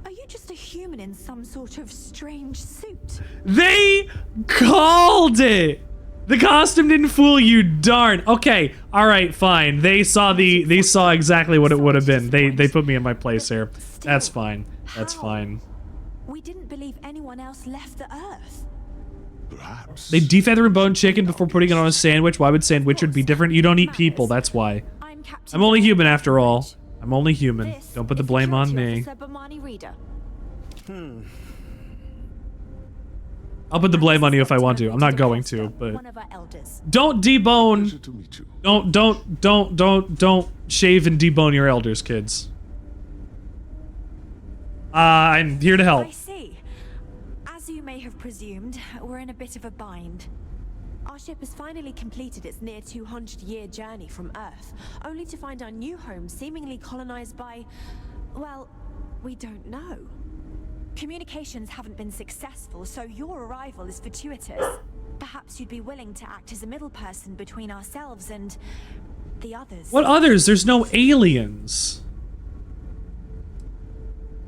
Are you just a human in some sort of strange suit? They called it! The costume didn't fool you, darn. Okay, alright, fine. They saw exactly what it would have been. They put me in my place here. That's fine. That's fine. We didn't believe anyone else left the Earth. Perhaps. They defeather and bone chicken before putting it on a sandwich. Why would Sandwichard be different? You don't eat people, that's why. I'm only human after all. I'm only human. Don't put the blame on me. I'll put the blame on you if I want to. I'm not going to, but... don't debone... Don't shave and debone your elders, kids. I'm here to help. I see. As you may have presumed, we're in a bit of a bind. Our ship has finally completed its near 200-year journey from Earth, only to find our new home seemingly colonized by... well, we don't know. Communications haven't been successful, so your arrival is fortuitous. Perhaps you'd be willing to act as a middle person between ourselves and the others. What others? There's no aliens.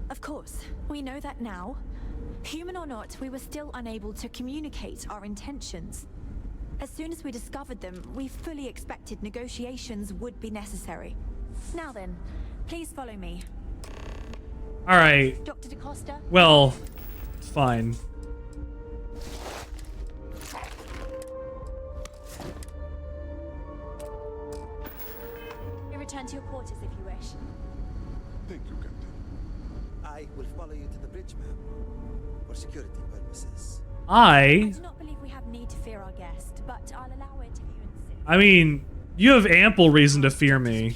Of course, we know that now. Human or not, we were still unable to communicate our intentions. As soon as we discovered them, we fully expected negotiations would be necessary. Now then, please follow me. All right. Dr. DaCosta? Well, fine. You return to your quarters if you wish. Thank you, Captain. I will follow you to the bridge, ma'am, for security purposes. I do not believe we have need to fear our guest, but I'll allow it if you insist. I mean, you have ample reason to fear me.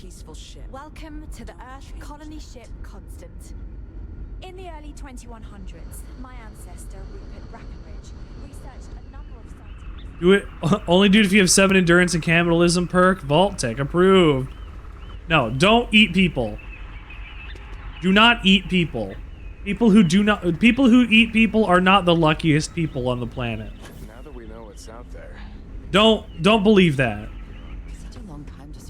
Welcome to the Earth colony ship Constant. In the early 2100s, my ancestor, Rupert Brackenridge, researched a number of sightings. Do it. Only do it if you have 7 endurance and cannibalism perk. Vault Tech approved. No, don't eat people. Do not eat people. People who eat people are not the luckiest people on the planet. Now that we know what's out there. Don't believe that.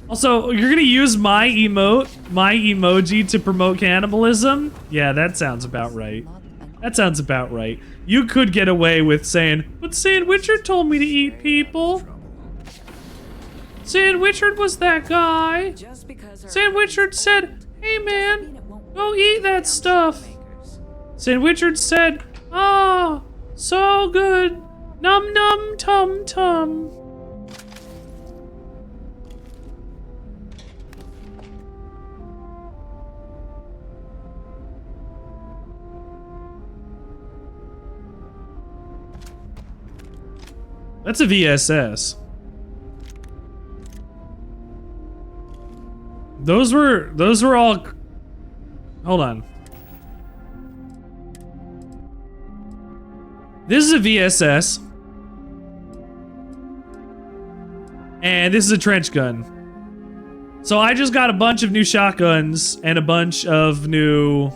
Also, you're gonna use my emoji to promote cannibalism? Yeah, that sounds about right. That sounds about right. You could get away with saying, but Sandwichard told me to eat people. Sandwichard was that guy. Sandwichard said, hey man, go eat that stuff. Sandwichard said, ah, so good. Num num tum tum. That's a VSS. Those were all... Hold on. This is a VSS. And this is a trench gun. So I just got a bunch of new shotguns and a bunch of new,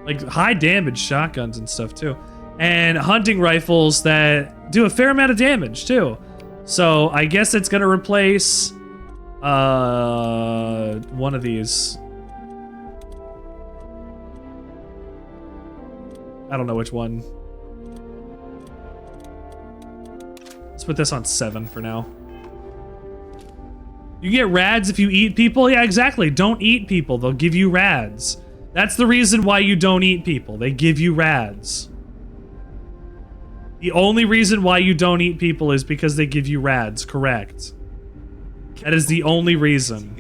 like, high damage shotguns and stuff too. And hunting rifles that do a fair amount of damage too. So I guess it's gonna replace one of these. I don't know which one. Let's put this on 7 for now. You get rads if you eat people? Yeah, exactly. Don't eat people. They'll give you rads. That's the reason why you don't eat people. They give you rads. The only reason why you don't eat people is because they give you rads. Correct. That is the only reason.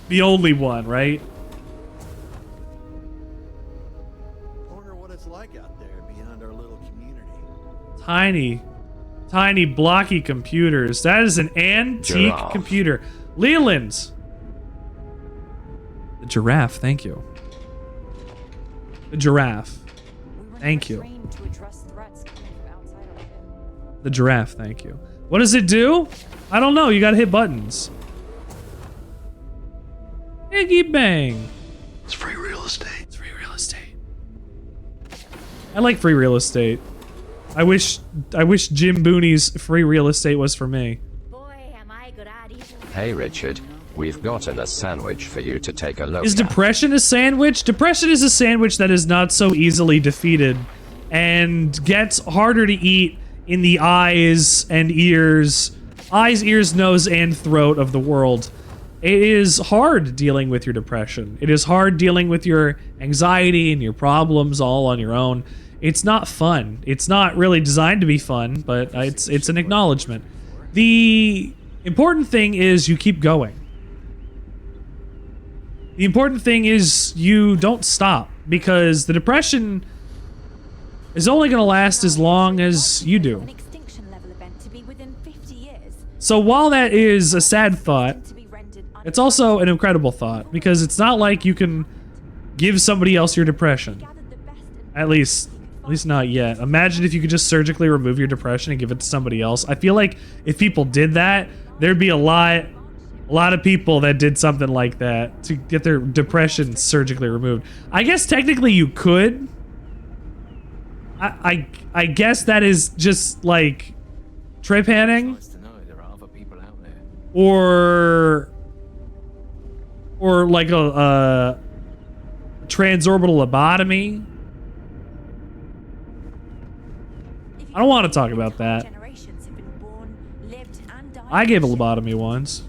The only one, right? Wonder what it's like out there beyond our little Tiny, tiny blocky computers. That is an antique Giraffe. computer. Leland. The giraffe, thank you. The giraffe. Thank you. The giraffe, thank you. What does it do? I don't know. You gotta hit buttons. Iggy bang. It's free real estate. It's free real estate. I like free real estate. I wish Jim Booney's free real estate was for me. Hey Richard, we've gotten a sandwich for you to take a look Is at. depression a sandwich? Depression is a sandwich that is not so easily defeated and gets harder to eat in the eyes, ears, nose, and throat of the world. It is hard dealing with your depression. It is hard dealing with your anxiety and your problems all on your own. It's not fun. It's not really designed to be fun, but it's an acknowledgement. The important thing is you keep going. The important thing is you don't stop, because the depression is only going to last as long as you do. So while that is a sad thought, it's also an incredible thought, because it's not like you can give somebody else your depression. At least not yet. Imagine if you could just surgically remove your depression and give it to somebody else. I feel like if people did that, there'd be a lot of people that did something like that to get their depression surgically removed. I guess technically you could. I guess that is just like trypanning, or like a transorbital lobotomy. I don't want to talk about that. I gave a lobotomy once.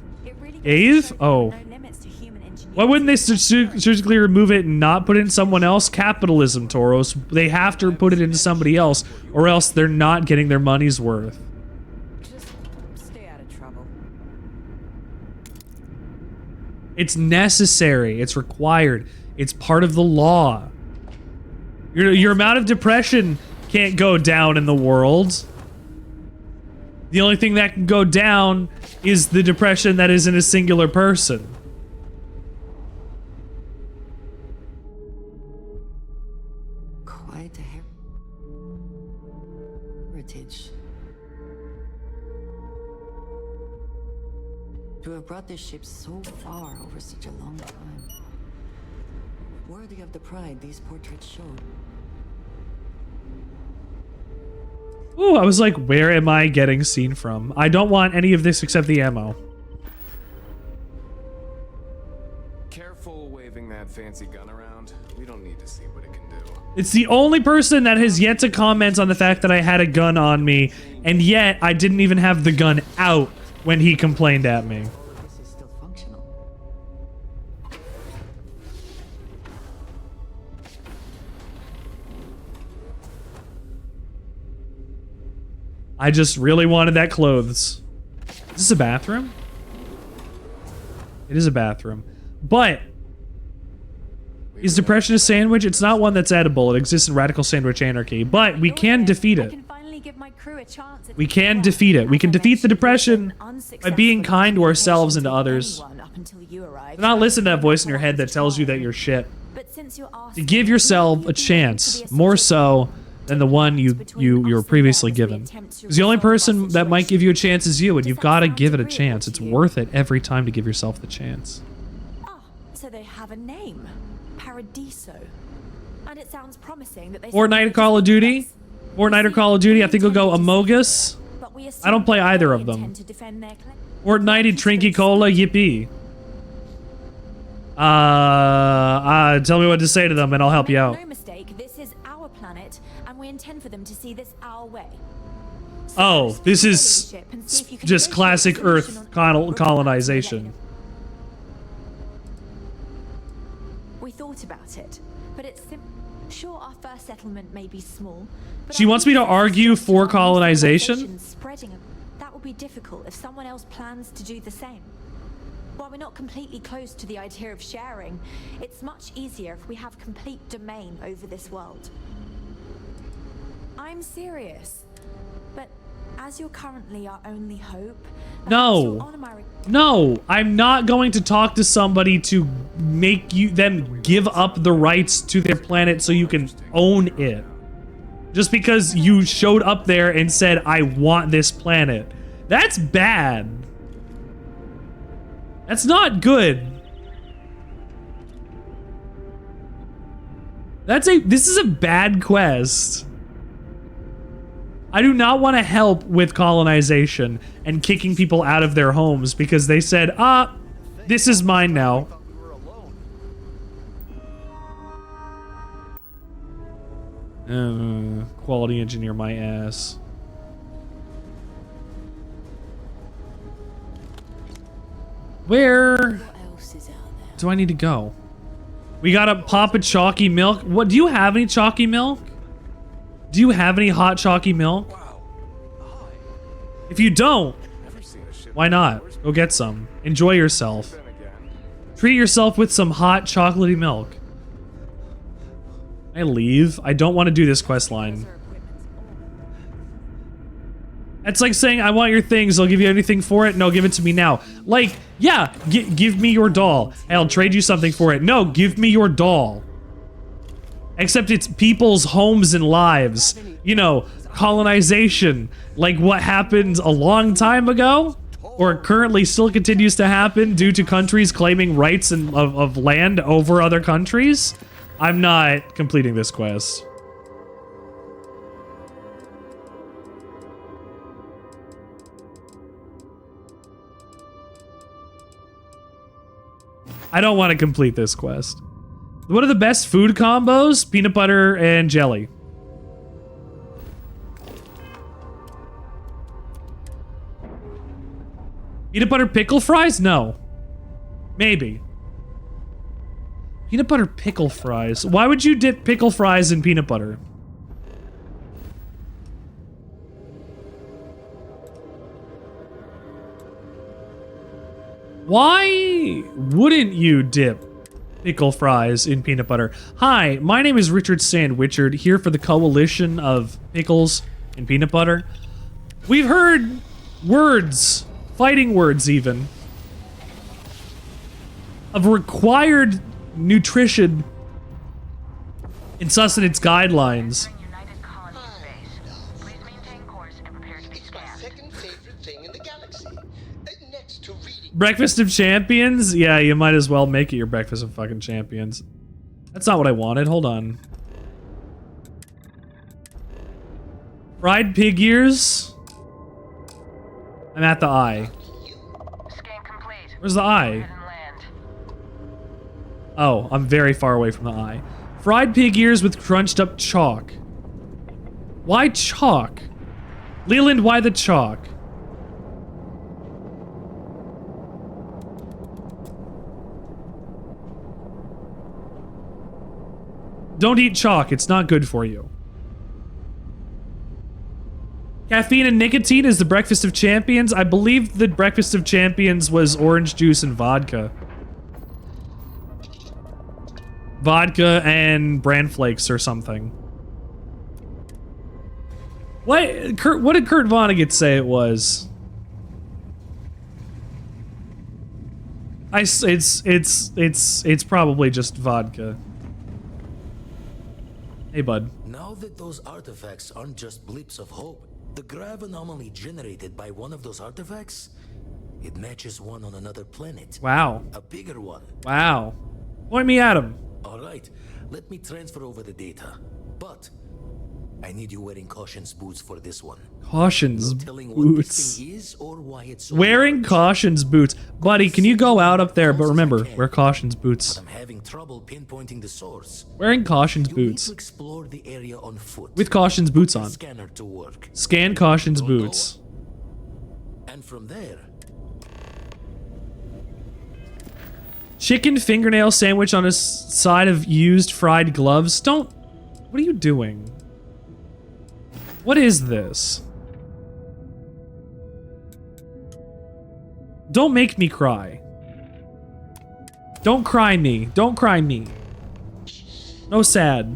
Gave? Oh. Why wouldn't they surgically remove it and not put it in someone else? Capitalism, Tauros. They have to put it into somebody else, or else they're not getting their money's worth. Stay out of trouble. It's necessary. It's required. It's part of the law. Your amount of depression can't go down in the world. The only thing that can go down is the depression that is in a singular person. Quite a heritage. To have brought this ship so far over such a long time. Worthy of the pride these portraits showed. Ooh, I was like, where am I getting seen from? I don't want any of this except the ammo. Careful waving that fancy gun around. We don't need to see what it can do. It's the only person that has yet to comment on the fact that I had a gun on me, and yet I didn't even have the gun out when he complained at me. I just really wanted that clothes. Is this a bathroom? It is a bathroom. But is depression a sandwich? It's not one that's edible. It exists in radical sandwich anarchy. But we can defeat it. We can defeat it. We can defeat the depression by being kind to ourselves and to others. Do not listen to that voice in your head that tells you that you're shit. To give yourself a chance, more so, than the one you were previously given. Because the only person that might give you a chance is you, and you've got to give it a chance. It's worth it every time to give yourself the chance. Ah, so they have a name. Paradiso. And it sounds promising that they Fortnite or Call of Duty? Fortnite or Call of Duty? I think we'll go Amogus. I don't play either of them. Fortnite and Trinky Cola, yippee. Tell me what to say to them and I'll help you out. No mistake, this is our planet, and we intend for them to see this our way. Oh, this is just classic Earth colonization. We thought about it, but it's sure our first settlement may be small. But She wants me to argue for colonization? Spreading, that will be difficult if someone else plans to do the same. While we're not completely close to the idea of sharing, it's much easier if we have complete domain over this world. I'm serious, but as you're currently our only hope... No, I'm not going to talk to somebody to make them give up the rights to their planet so you can own it. Just because you showed up there and said, I want this planet. That's bad. That's not good. This is a bad quest. I do not want to help with colonization and kicking people out of their homes because they said, this is mine now. Quality engineer my ass. Where do I need to go? We gotta pop a chalky milk. What, do you have any chalky milk? Do you have any hot chalky milk? If you don't, why not? Go get some. Enjoy yourself. Treat yourself with some hot chocolatey milk. Can I leave? I don't want to do this quest line. It's like saying, I want your things, I'll give you anything for it. No, give it to me now. Like, yeah, give me your doll. Hey, I'll trade you something for it. No, give me your doll. Except it's people's homes and lives. You know, colonization. Like what happened a long time ago? Or currently still continues to happen due to countries claiming rights of land over other countries? I'm not completing this quest. I don't want to complete this quest. What are the best food combos? Peanut butter and jelly. Peanut butter pickle fries? No. Maybe. Peanut butter pickle fries. Why would you dip pickle fries in peanut butter? Why wouldn't you dip pickle fries in peanut butter? Hi, my name is Richard Sandwichard, here for the Coalition of Pickles and Peanut Butter. We've heard words, fighting words even, of required nutrition and sustenance guidelines. United Colonies base. Please maintain course and prepare to be scanned. It's my second favorite thing in the galaxy. Next to reading. Breakfast of Champions? Yeah, you might as well make it your Breakfast of fucking Champions. That's not what I wanted. Hold on. Fried pig ears? I'm at the eye. Scan complete. Where's the eye? Oh, I'm very far away from the eye. Fried pig ears with crunched up chalk. Why chalk? Leland, why the chalk? Don't eat chalk, it's not good for you. Caffeine and nicotine is the Breakfast of Champions. I believe the Breakfast of Champions was orange juice and vodka. Vodka and bran flakes or something. What did Kurt Vonnegut say it was? It's probably just vodka. Hey, bud. Now that those artifacts aren't just blips of hope, the grav anomaly generated by one of those artifacts, it matches one on another planet. Wow. A bigger one. Wow. Point me at him. All right, let me transfer over the data. But I need you wearing Caution's boots for this one. Caution's Telling what this boots. thing is or why it's so Wearing Caution's boots. Buddy, can you go out up there? But remember, wear Caution's boots. I'm having trouble pinpointing the source. Wearing Caution's You boots. need to explore the area on foot. With Caution's boots on. Scanner to work. Scan Caution's boots. And from there, Chicken fingernail sandwich on a side of used fried gloves. Don't... What are you doing? What is this? Don't make me cry. Don't cry me. Don't cry me. No sad.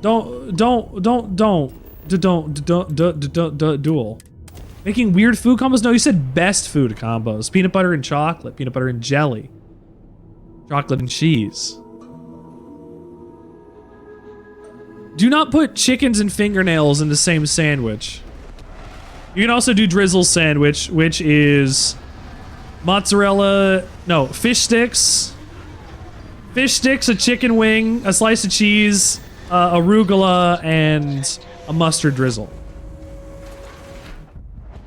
Duel. Making weird food combos? No, you said best food combos. Peanut butter and chocolate. Peanut butter and jelly. Chocolate and cheese. Do not put chickens and fingernails in the same sandwich. You can also do drizzle sandwich, which is mozzarella, no, fish sticks. Fish sticks, a chicken wing, a slice of cheese, arugula, and a mustard drizzle.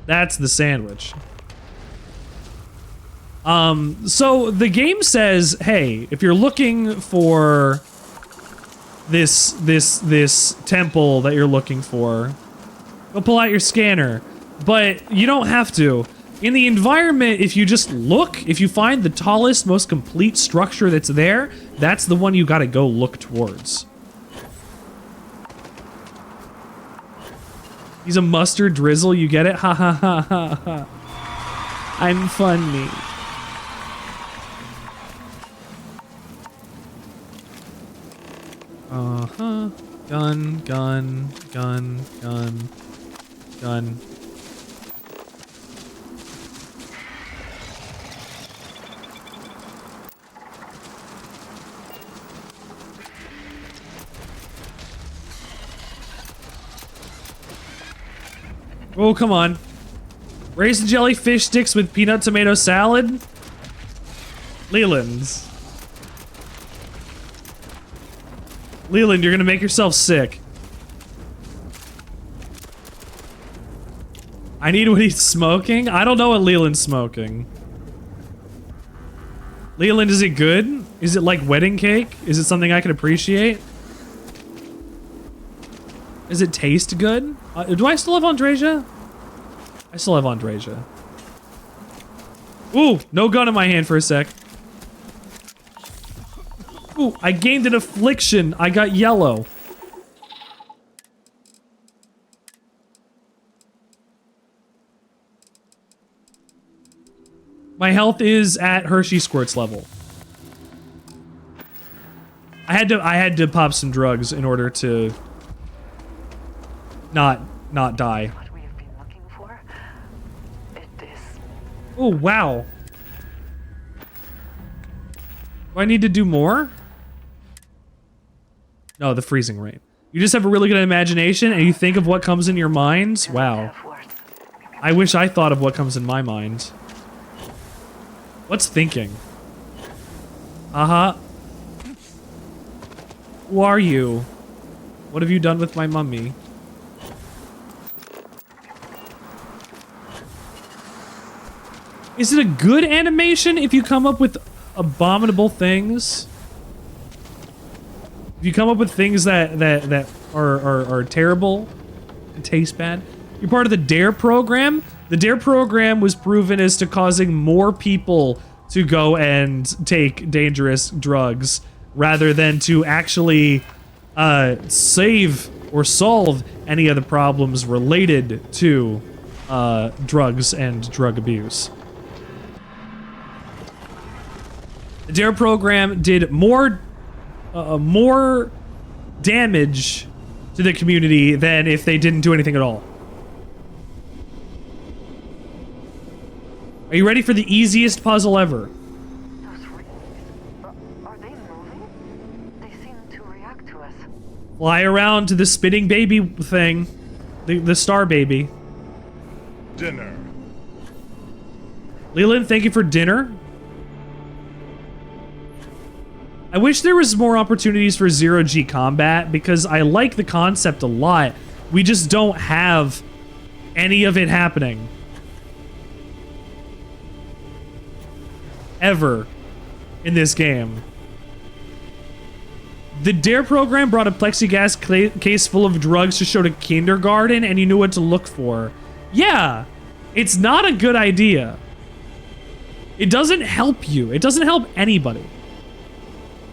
That's the sandwich. So the game says, hey, if you're looking for this temple that you're looking for, go pull out your scanner. But you don't have to. In the environment, if you just look, if you find the tallest, most complete structure that's there, that's the one you gotta go look towards. He's a mustard drizzle, you get it? Ha ha ha ha ha. I'm funny. Uh-huh. Gun, gun, gun, gun, gun. Oh, come on. Raisin jelly fish sticks with peanut tomato salad? Leland's. Leland, you're gonna make yourself sick. I need what he's smoking? I don't know what Leland's smoking. Leland, is it good? Is it like wedding cake? Is it something I can appreciate? Does it taste good? Do I still have Andresia? I still have Andresia. Ooh, no gun in my hand for a sec. Ooh, I gained an affliction. I got yellow. My health is at Hershey Squirts level. I had to pop some drugs in order to not die. What we have been looking for, it is. Oh, wow. Do I need to do more? No, the freezing rain. You just have a really good imagination and you think of what comes in your mind? Wow. I wish I thought of what comes in my mind. What's thinking? Uh-huh. Who are you? What have you done with my mummy? Is it a good animation if you come up with abominable things? If you come up with things that are terrible and taste bad? You're part of the DARE program? The DARE program was proven as to causing more people to go and take dangerous drugs rather than to actually save or solve any of the problems related to drugs and drug abuse. The DARE program did more damage to the community than if they didn't do anything at all. Are you ready for the easiest puzzle ever? Those rings, are they moving? They seem to react to us. Fly around to the spinning baby thing. The star baby. Dinner. Leland, thank you for dinner. I wish there was more opportunities for zero-G combat because I like the concept a lot. We just don't have any of it happening. Ever in this game. The DARE program brought a plexiglass case full of drugs to show to kindergarten and you knew what to look for. Yeah, it's not a good idea. It doesn't help you. It doesn't help anybody.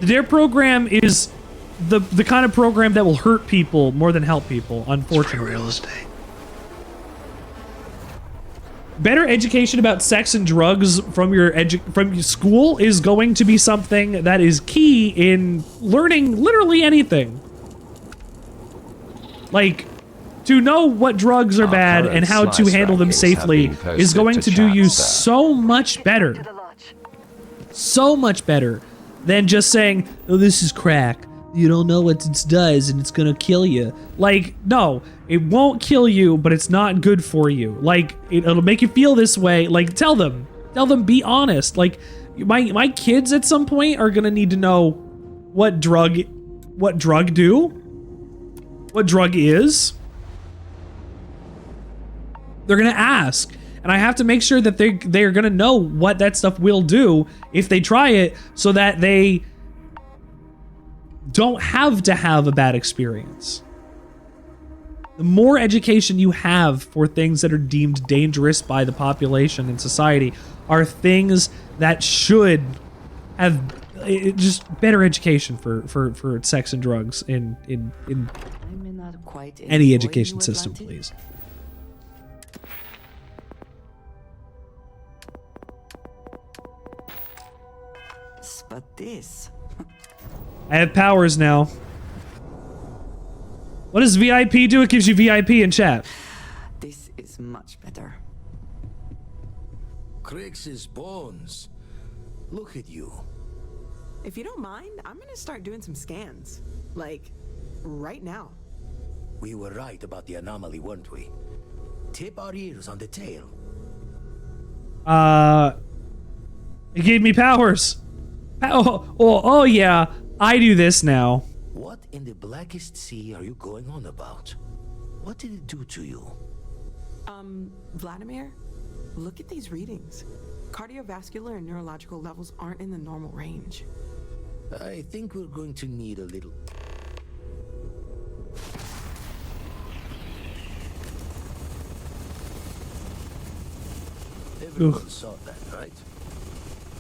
The DARE program is the kind of program that will hurt people more than help people, unfortunately. Real estate. Better education about sex and drugs from your school is going to be something that is key in learning literally anything. Like, to know what drugs are bad and how to handle them safely is going to do you so much better. So much better than just saying, oh, this is crack. You don't know what it does and it's gonna kill you. Like, no, it won't kill you, but it's not good for you. Like, it'll make you feel this way. Like, tell them, be honest. Like, my kids at some point are gonna need to know what drug do, what drug is. They're gonna ask. And I have to make sure that they're gonna know what that stuff will do if they try it, so that they don't have to have a bad experience. The more education you have for things that are deemed dangerous by the population and society are things that should have just better education for sex and drugs in any education system, please. But this... I have powers now. What does VIP do? It gives you VIP in chat. This is much better. Crix's bones. Look at you. If you don't mind, I'm gonna start doing some scans. Like, right now. We were right about the anomaly, weren't we? Tip our ears on the tail. It gave me powers. Oh yeah. I do this now. What in the blackest sea are you going on about? What did it do to you? Vladimir, look at these readings. Cardiovascular and neurological levels aren't in the normal range. I think we're going to need a little... Everyone saw that, right?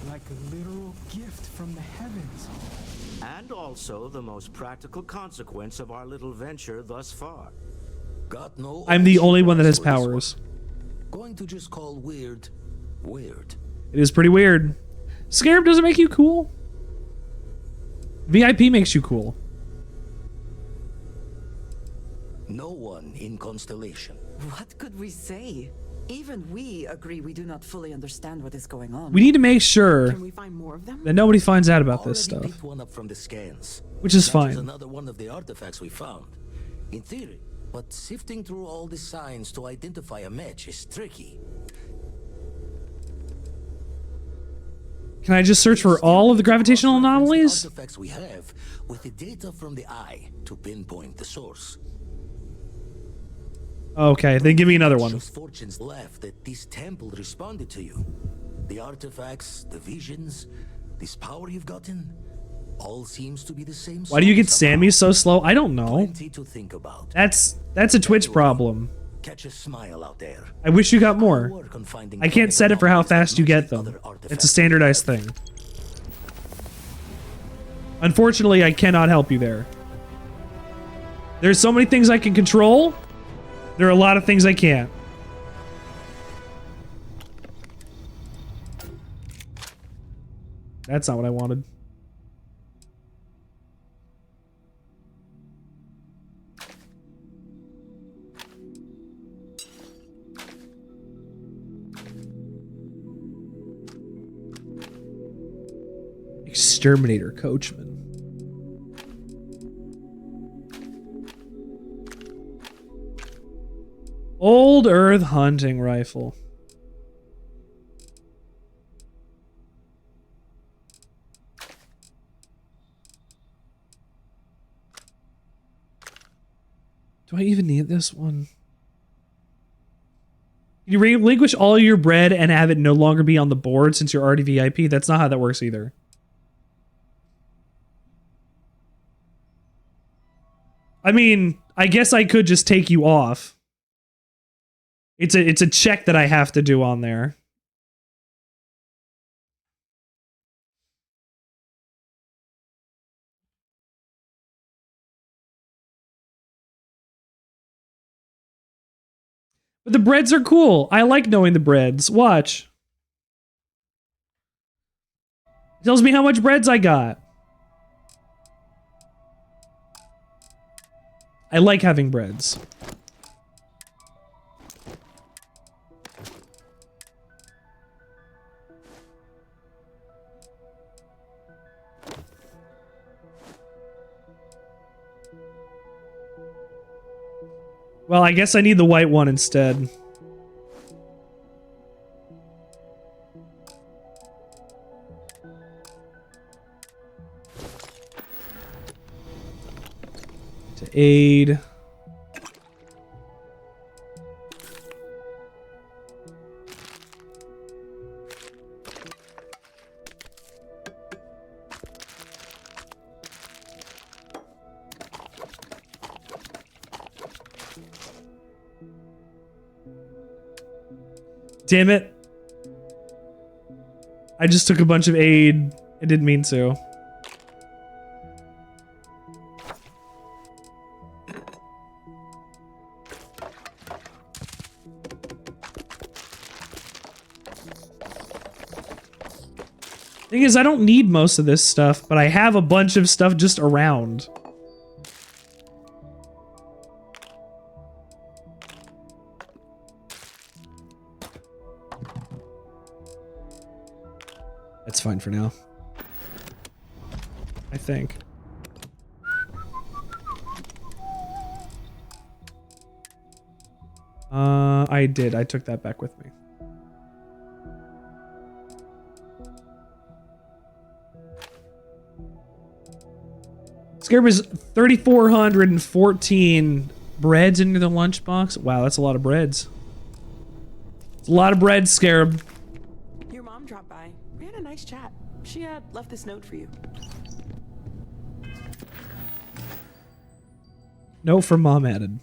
Like a literal gift from the heavens. And also the most practical consequence of our little venture thus far. Got no... I'm the only one that has powers. Going to just call weird. It is pretty weird. Scarab doesn't make you cool. VIP makes you cool. No one in Constellation. What could we say? Even we agree we do not fully understand what is going on. We need to make sure Can we find more of them? that nobody finds out about this stuff. Picked one up from the scans. Which is That fine. was another one of the artifacts we found. In theory, but sifting through all the signs to identify a match is tricky. Can I just search for all of the gravitational anomalies? Artifacts we have with the data from the eye to pinpoint the source. Okay, then give me another one. Just fortunes left that this temple responded to you. The artifacts, the visions, this power you've gotten, all seems to be the same. Why do you get Sammy so slow? I don't know. Plenty to think about. That's a Twitch problem. Catch a smile out there. I wish you got more. I can't set it for how fast you get them. It's a standardized thing. Unfortunately, I cannot help you there. There's so many things I can control. There are a lot of things I can't. That's not what I wanted. Exterminator Coachman. Old Earth hunting rifle. Do I even need this one? You relinquish all your bread and have it no longer be on the board since you're already VIP? That's not how that works either. I mean, I guess I could just take you off. It's a check that I have to do on there. But the breads are cool. I like knowing the breads. Watch. It tells me how much breads I got. I like having breads. Well, I guess I need the white one instead. To aid. Damn it. I just took a bunch of aid. I didn't mean to. Thing is, I don't need most of this stuff, but I have a bunch of stuff just around. That's fine for now. I think. I did. I took that back with me. Scarab is 3,414 breads into the lunchbox. Wow, that's a lot of breads. It's a lot of bread, Scarab. Your mom dropped by. We had a nice chat. She left this note for you. Note from mom added.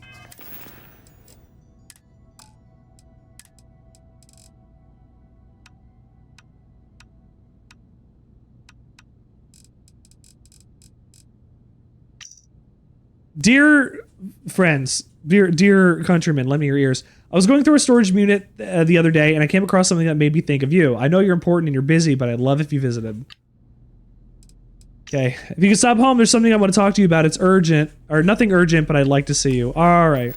Dear friends, dear countrymen, lend me your ears. I was going through a storage unit the other day, and I came across something that made me think of you. I know you're important and you're busy, but I'd love if you visited. Okay, if you can stop home, there's something I want to talk to you about. It's urgent, or nothing urgent, but I'd like to see you. All right.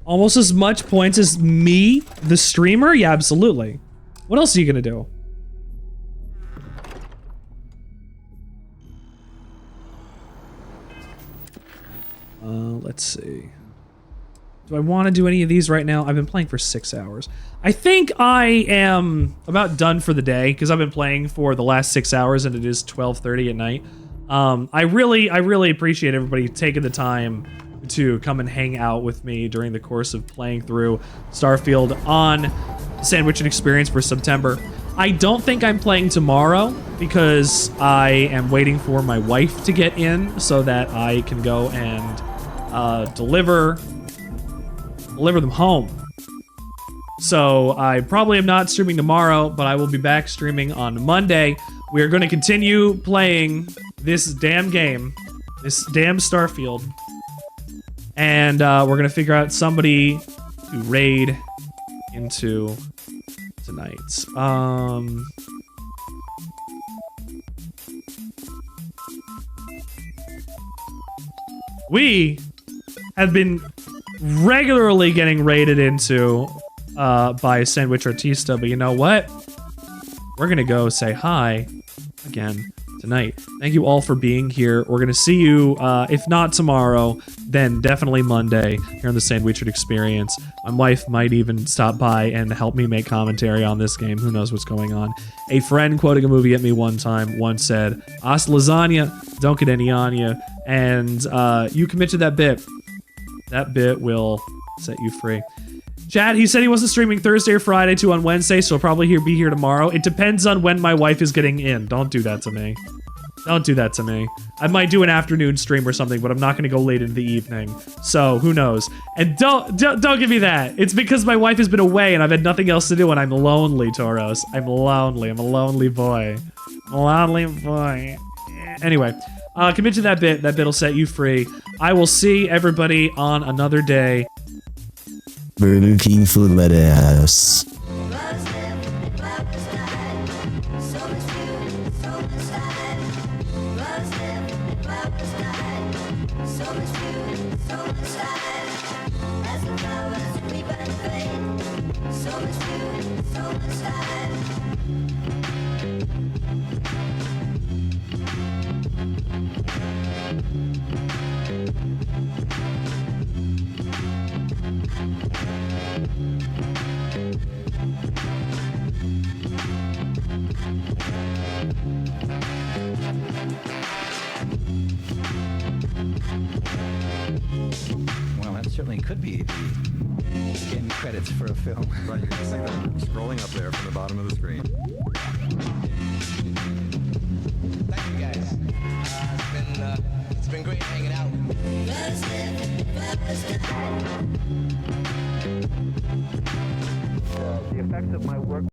Almost as much points as me, the streamer? Yeah, absolutely. What else are you gonna do? Let's see. Do I want to do any of these right now? I've been playing for 6 hours. I think I am about done for the day because I've been playing for the last 6 hours and it is 12:30 at night. I really appreciate everybody taking the time to come and hang out with me during the course of playing through Starfield on Sandwichard Experience for SUBtember. I don't think I'm playing tomorrow because I am waiting for my wife to get in so that I can go and deliver them home. So I probably am not streaming tomorrow, but I will be back streaming on Monday. We are going to continue playing this damn game, this damn Starfield, and we're going to figure out somebody to raid into tonight. We have been regularly getting raided into by Sandwich Artista, but you know what? We're gonna go say hi again tonight. Thank you all for being here. We're going to see you, if not tomorrow, then definitely Monday here on the Sandwichard Experience. My wife might even stop by and help me make commentary on this game. Who knows what's going on. A friend quoting a movie at me one time once said, "Hasta lasagna, don't get any on you." And you commit to that bit. That bit will set you free. Chad, he said he wasn't streaming Thursday or Friday to on Wednesday, so he'll probably be here tomorrow. It depends on when my wife is getting in. Don't do that to me. Don't do that to me. I might do an afternoon stream or something, but I'm not going to go late in the evening. So, who knows? And don't give me that. It's because my wife has been away and I've had nothing else to do and I'm lonely, Tauros. I'm lonely. I'm a lonely boy. I'm a lonely boy. Anyway, commit to that bit. That bit will set you free. I will see everybody on another day. Burger King food lettuce. Well, that certainly could be the end credits for a film. Right, you can see them scrolling up there from the bottom of the screen. Thank you guys. It's been great hanging out. The effects of my work